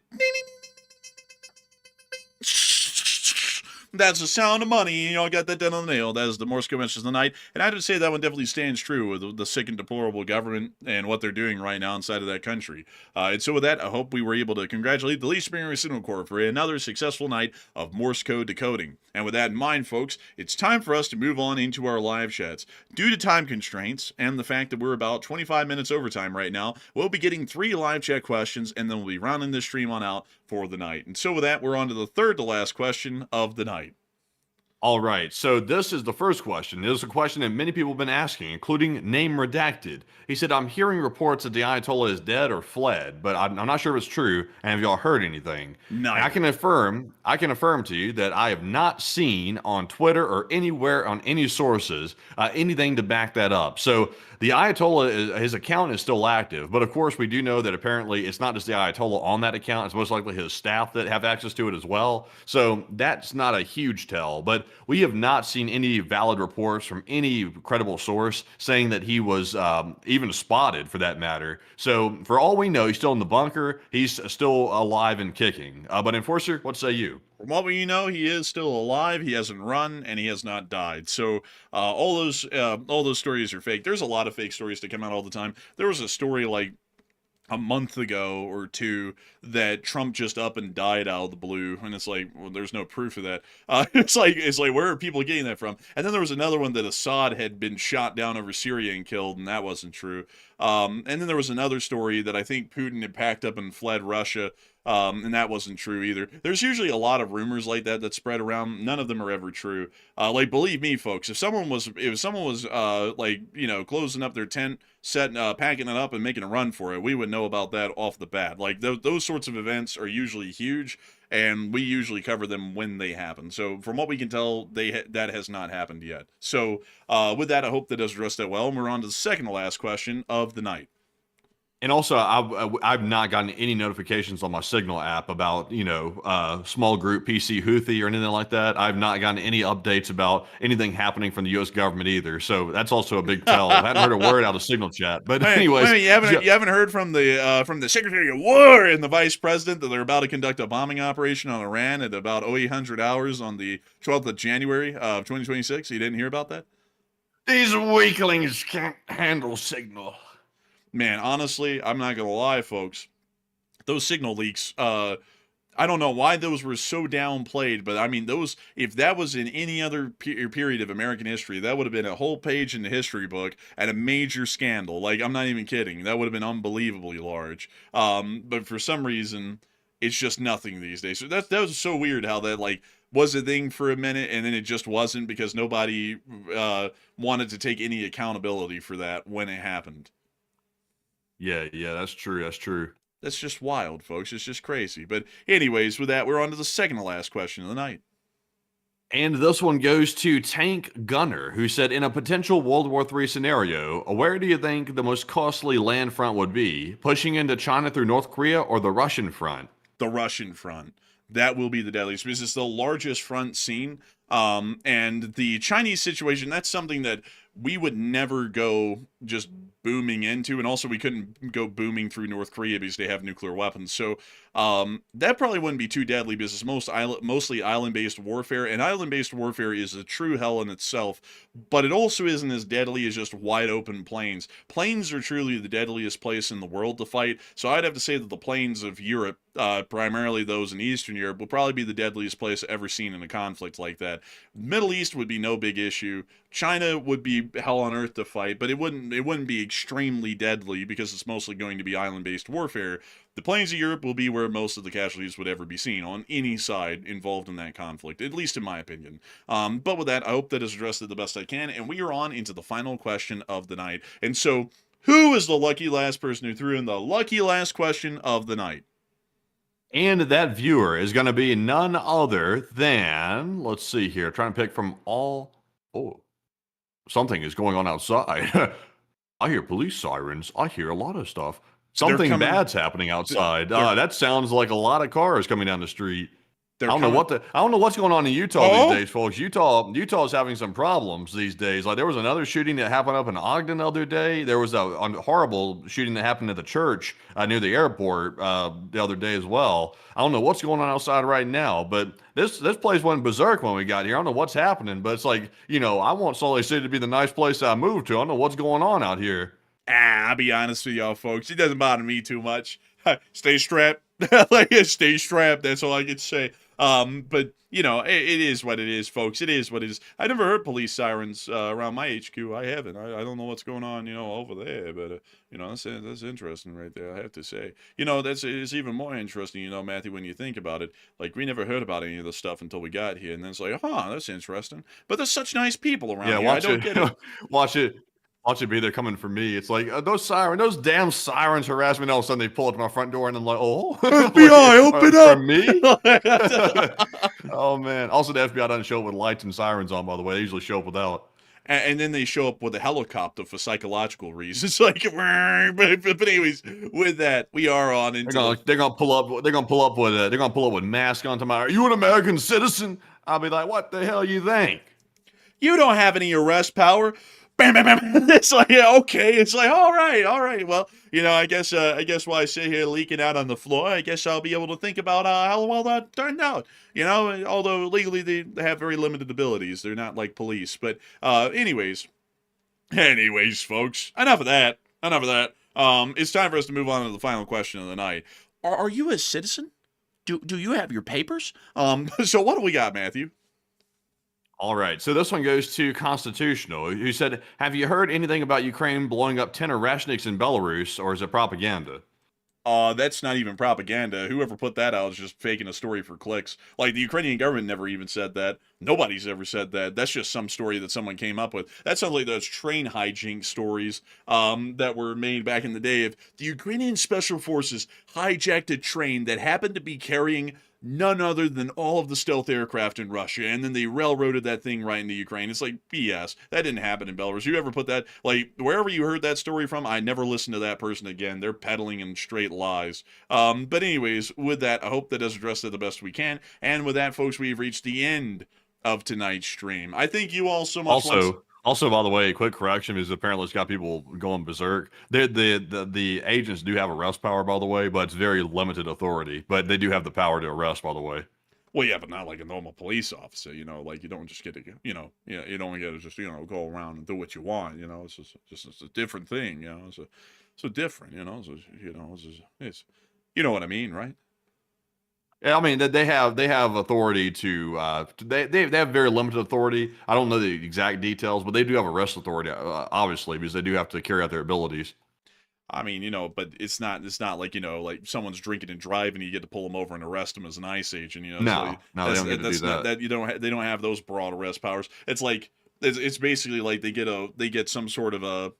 Speaker 3: that's the sound of money. You know, I got that done on the nail. That is the Morse code message of the night. And I have to say that one definitely stands true with the sick and deplorable government and what they're doing right now inside of that country. And so with that, I hope we were able to congratulate the Least Superior Signal Corps for another successful night of Morse code decoding. And with that in mind, folks, it's time for us to move on into our live chats. Due to time constraints and the fact that we're about 25 minutes overtime right now, we'll be getting 3 live chat questions, and then we'll be rounding this stream on out for the night. And so with that, we're on to the third to last question of the night.
Speaker 1: All right, so this is the first question. This is a question that many people have been asking, including Name Redacted. He said, I'm hearing reports that the Ayatollah is dead or fled, but I'm not sure if it's true, and have y'all heard anything?
Speaker 3: No.
Speaker 1: I can affirm to you that I have not seen on Twitter or anywhere on any sources anything to back that up. So the Ayatollah, his account is still active, but of course we do know that apparently it's not just the Ayatollah on that account, it's most likely his staff that have access to it as well. So that's not a huge tell, but we have not seen any valid reports from any credible source saying that he was even spotted, for that matter. So for all we know, he's still in the bunker. He's still alive and kicking. But Enforcer, what say you?
Speaker 3: From what we know, he is still alive. He hasn't run, and he has not died. So all those stories are fake. There's a lot of fake stories that come out all the time. There was a story like a month ago or 2 that Trump just up and died out of the blue, and it's like, well, there's no proof of that. It's like where are people getting that from? And then there was another one that Assad had been shot down over Syria and killed, and that wasn't true. And then there was another story that I think Putin had packed up and fled Russia, and that wasn't true either. There's usually a lot of rumors like that spread around. None of them are ever true. Like, believe me, folks, if someone was like, you know, closing up their tent, packing it up and making a run for it, we would know about that off the bat. Like, those sorts of events are usually huge, and we usually cover them when they happen. So from what we can tell, that has not happened yet. So with that, I hope that does address that well, and we're on to the second to last question of the night.
Speaker 1: And also, I've not gotten any notifications on my Signal app about, small group PC Houthi or anything like that. I've not gotten any updates about anything happening from the U.S. government either. So that's also a big tell. I hadn't heard a word out of Signal chat. But anyways,
Speaker 3: you haven't heard from the Secretary of War and the Vice President that they're about to conduct a bombing operation on Iran at about 0800 hours on the 12th of January of 2026? You didn't hear about that?
Speaker 1: these weaklings can't handle Signal.
Speaker 3: Man, honestly, I'm not gonna lie, folks. Those Signal leaks, I don't know why those were so downplayed, but I mean, if that was in any other period of American history, that would have been a whole page in the history book and a major scandal. Like, I'm not even kidding. That would have been unbelievably large. But for some reason, it's just nothing these days. So that was so weird how that, like, was a thing for a minute and then it just wasn't because nobody wanted to take any accountability for that when it happened.
Speaker 1: Yeah, that's true. That's true.
Speaker 3: That's just wild, folks. It's just crazy. But anyways, with that, we're on to the second to last question of the night.
Speaker 1: And this one goes to Tank Gunner, who said, in a potential World War III scenario, where do you think the most costly land front would be? Pushing into China through North Korea or the Russian front?
Speaker 3: The Russian front. That will be the deadliest because it's the largest front seen. And the Chinese situation, that's something that we would never go just booming into. And also we couldn't go booming through North Korea because they have nuclear weapons. So that probably wouldn't be too deadly because it's mostly island-based warfare. And island-based warfare is a true hell in itself. But it also isn't as deadly as just wide open plains. Plains are truly the deadliest place in the world to fight. So I'd have to say that the plains of Europe, primarily those in Eastern Europe, will probably be the deadliest place ever seen in a conflict like that. Middle East would be no big issue. China would be hell on earth to fight, but it wouldn't be extremely deadly because it's mostly going to be island-based warfare. The plains of Europe will be where most of the casualties would ever be seen on any side involved in that conflict, at least in my opinion. But with that, I hope that has addressed it the best I can, and we are on into the final question of the night. And so, who is the lucky last person who threw in the lucky last question of the night?
Speaker 1: And that viewer is going to be none other than, let's see here, trying to pick from all. Oh, something is going on outside. I hear police sirens. I hear a lot of stuff. Something bad's happening outside. That sounds like a lot of cars coming down the street. I don't know what's going on in Utah these days, folks. Utah's having some problems these days. Like there was another shooting that happened up in Ogden the other day. There was a horrible shooting that happened at the church near the airport the other day as well. I don't know what's going on outside right now, but this place went berserk when we got here. I don't know what's happening, but it's like, I want Salt Lake City to be the nice place I moved to. I don't know what's going on out here.
Speaker 3: I'll be honest with y'all, folks. It doesn't bother me too much. Stay strapped. Stay strapped. That's all I can say. But it is what it is, folks. It is what it is. I never heard police sirens around my HQ. I haven't. I don't know what's going on, over there. But that's interesting right there. I have to say. It's even more interesting, Matthew, when you think about it. Like we never heard about any of this stuff until we got here, and then it's like, that's interesting. But there's such nice people around here. I don't get it.
Speaker 1: Watch it be there coming for me. It's like those damn sirens harass me. And all of a sudden they pull up to my front door and I'm like, oh,
Speaker 3: FBI, open up
Speaker 1: for me. Oh man. Also, the FBI doesn't show up with lights and sirens on. By the way, they usually show up without.
Speaker 3: And then they show up with a helicopter for psychological reasons. Like, but anyways, with that, we are on into.
Speaker 1: They're gonna pull up with masks onto my. Are you an American citizen? I'll be like, what the hell you think?
Speaker 3: You don't have any arrest power. Bam, bam, bam. It's like, yeah, okay. It's like, all right. Well, I guess while I sit here leaking out on the floor, I guess I'll be able to think about how well that turned out. Although legally they have very limited abilities. They're not like police. But anyways, folks, enough of that. It's time for us to move on to the final question of the night. Are you a citizen? Do you have your papers? So what do we got, Matthew?
Speaker 1: All right, so this one goes to Constitutional, who said, have you heard anything about Ukraine blowing up 10 Oreshniks in Belarus, or is it propaganda?
Speaker 3: That's not even propaganda. Whoever put that out is just faking a story for clicks. Like, the Ukrainian government never even said that. Nobody's ever said that. That's just some story that someone came up with. That sounds like those train hijink stories that were made back in the day of the Ukrainian Special Forces hijacked a train that happened to be carrying none other than all of the stealth aircraft in Russia, and then they railroaded that thing right into Ukraine. It's like BS. That didn't happen in Belarus. You ever put that, like, wherever you heard that story from, I never listened to that person again. They're peddling in straight lies. But anyways, with that, I hope that does address that the best we can. And with that, folks, we've reached the end of tonight's stream. I thank you all so much.
Speaker 1: Also, by the way, quick correction, because apparently it's got people going berserk. The agents do have arrest power, by the way, but it's very limited authority. But they do have the power to arrest, by the way.
Speaker 3: Well, yeah, but not like a normal police officer, like you don't just get to, you don't get to just, go around and do what you want, it's just it's a different thing, it's so different, it's you know what I mean, right?
Speaker 1: Yeah, I mean they have authority to they have very limited authority. I don't know the exact details, but they do have arrest authority, obviously, because they do have to carry out their abilities.
Speaker 3: I mean, but it's not like, like someone's drinking and driving, you get to pull them over and arrest them as an ICE agent,
Speaker 1: No, they don't get to do that.
Speaker 3: They don't have those broad arrest powers. It's like it's basically like they get some sort of a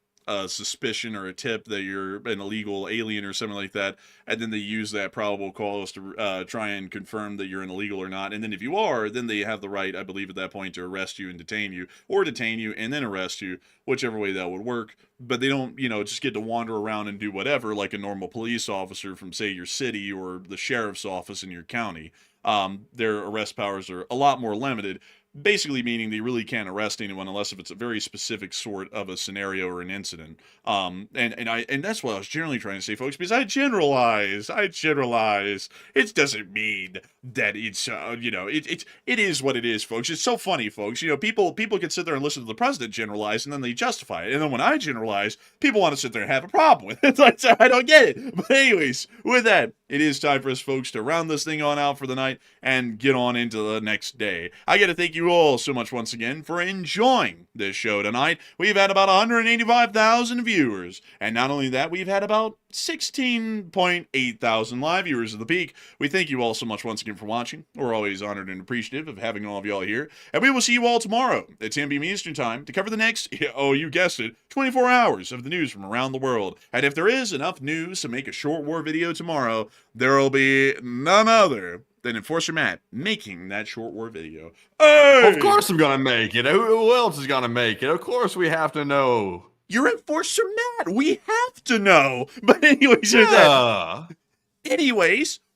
Speaker 3: suspicion or a tip that you're an illegal alien or something like that, and then they use that probable cause to try and confirm that you're an illegal or not. And then if you are, then they have the right, I believe, at that point to arrest you and detain you, or detain you and then arrest you, whichever way that would work. But they don't, just get to wander around and do whatever like a normal police officer from, say, your city or the sheriff's office in your county. Their arrest powers are a lot more limited. Basically meaning they really can't arrest anyone unless if it's a very specific sort of a scenario or an incident. And that's what I was generally trying to say, folks, because I generalize. It doesn't mean that it's it is what it is, folks. It's so funny, folks. People can sit there and listen to the president generalize, and then they justify it. And then when I generalize, people want to sit there and have a problem with it. It's like, I don't get it. But anyways, with that, it is time for us, folks, to round this thing on out for the night and get on into the next day. I got to thank you all so much once again for enjoying this show tonight. We've had about 185,000 viewers, and not only that, we've had about 16.8 thousand live viewers at the peak. We thank you all so much once again for watching. We're always honored and appreciative of having all of y'all here, and we will see you all tomorrow at 10 p.m. Eastern Time to cover the next, oh, you guessed it, 24 hours of the news from around the world. And if there is enough news to make a short war video tomorrow, there will be none other than Enforcer Matt making that short war video. Hey!
Speaker 1: Of course I'm gonna make it. Who else is gonna make it? Of course we have to know.
Speaker 3: You're Enforcer Matt. We have to know. But anyways,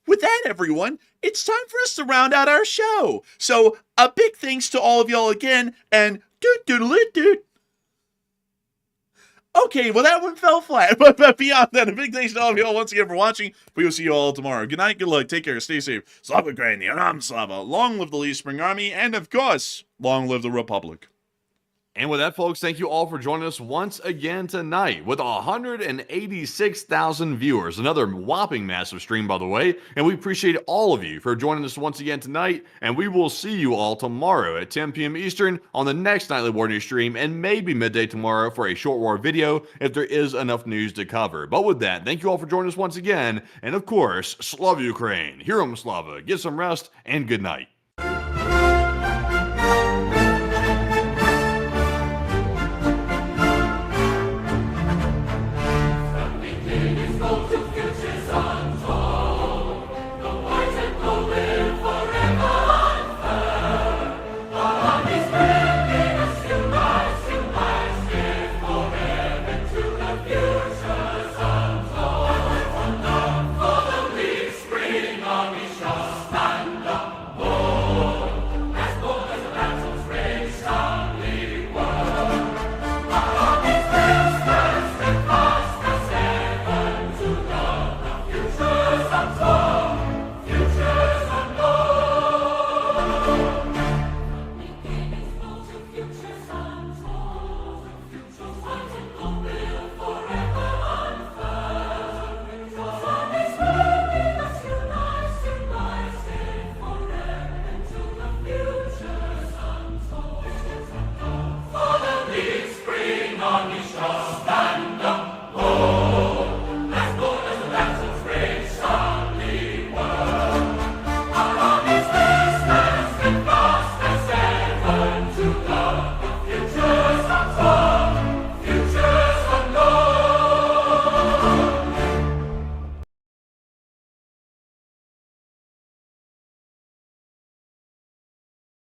Speaker 3: with that, everyone, it's time for us to round out our show. So a big thanks to all of y'all again, and doot. Okay, well, that one fell flat. But beyond that, a big thanks to all of y'all once again for watching. We will see you all tomorrow. Good night, good luck, take care, stay safe. Slava Ukraine, Ram Slava. Long live the Leaf Spring Army, and of course, long live the Republic.
Speaker 1: And with that, folks, thank you all for joining us once again tonight with 186,000 viewers. Another whopping massive stream, by the way. And we appreciate all of you for joining us once again tonight. And we will see you all tomorrow at 10 p.m. Eastern on the next Nightly War News stream, and maybe midday tomorrow for a short war video if there is enough news to cover. But with that, thank you all for joining us once again. And of course, Slava Ukraine, Heroam Slava, get some rest, and good night.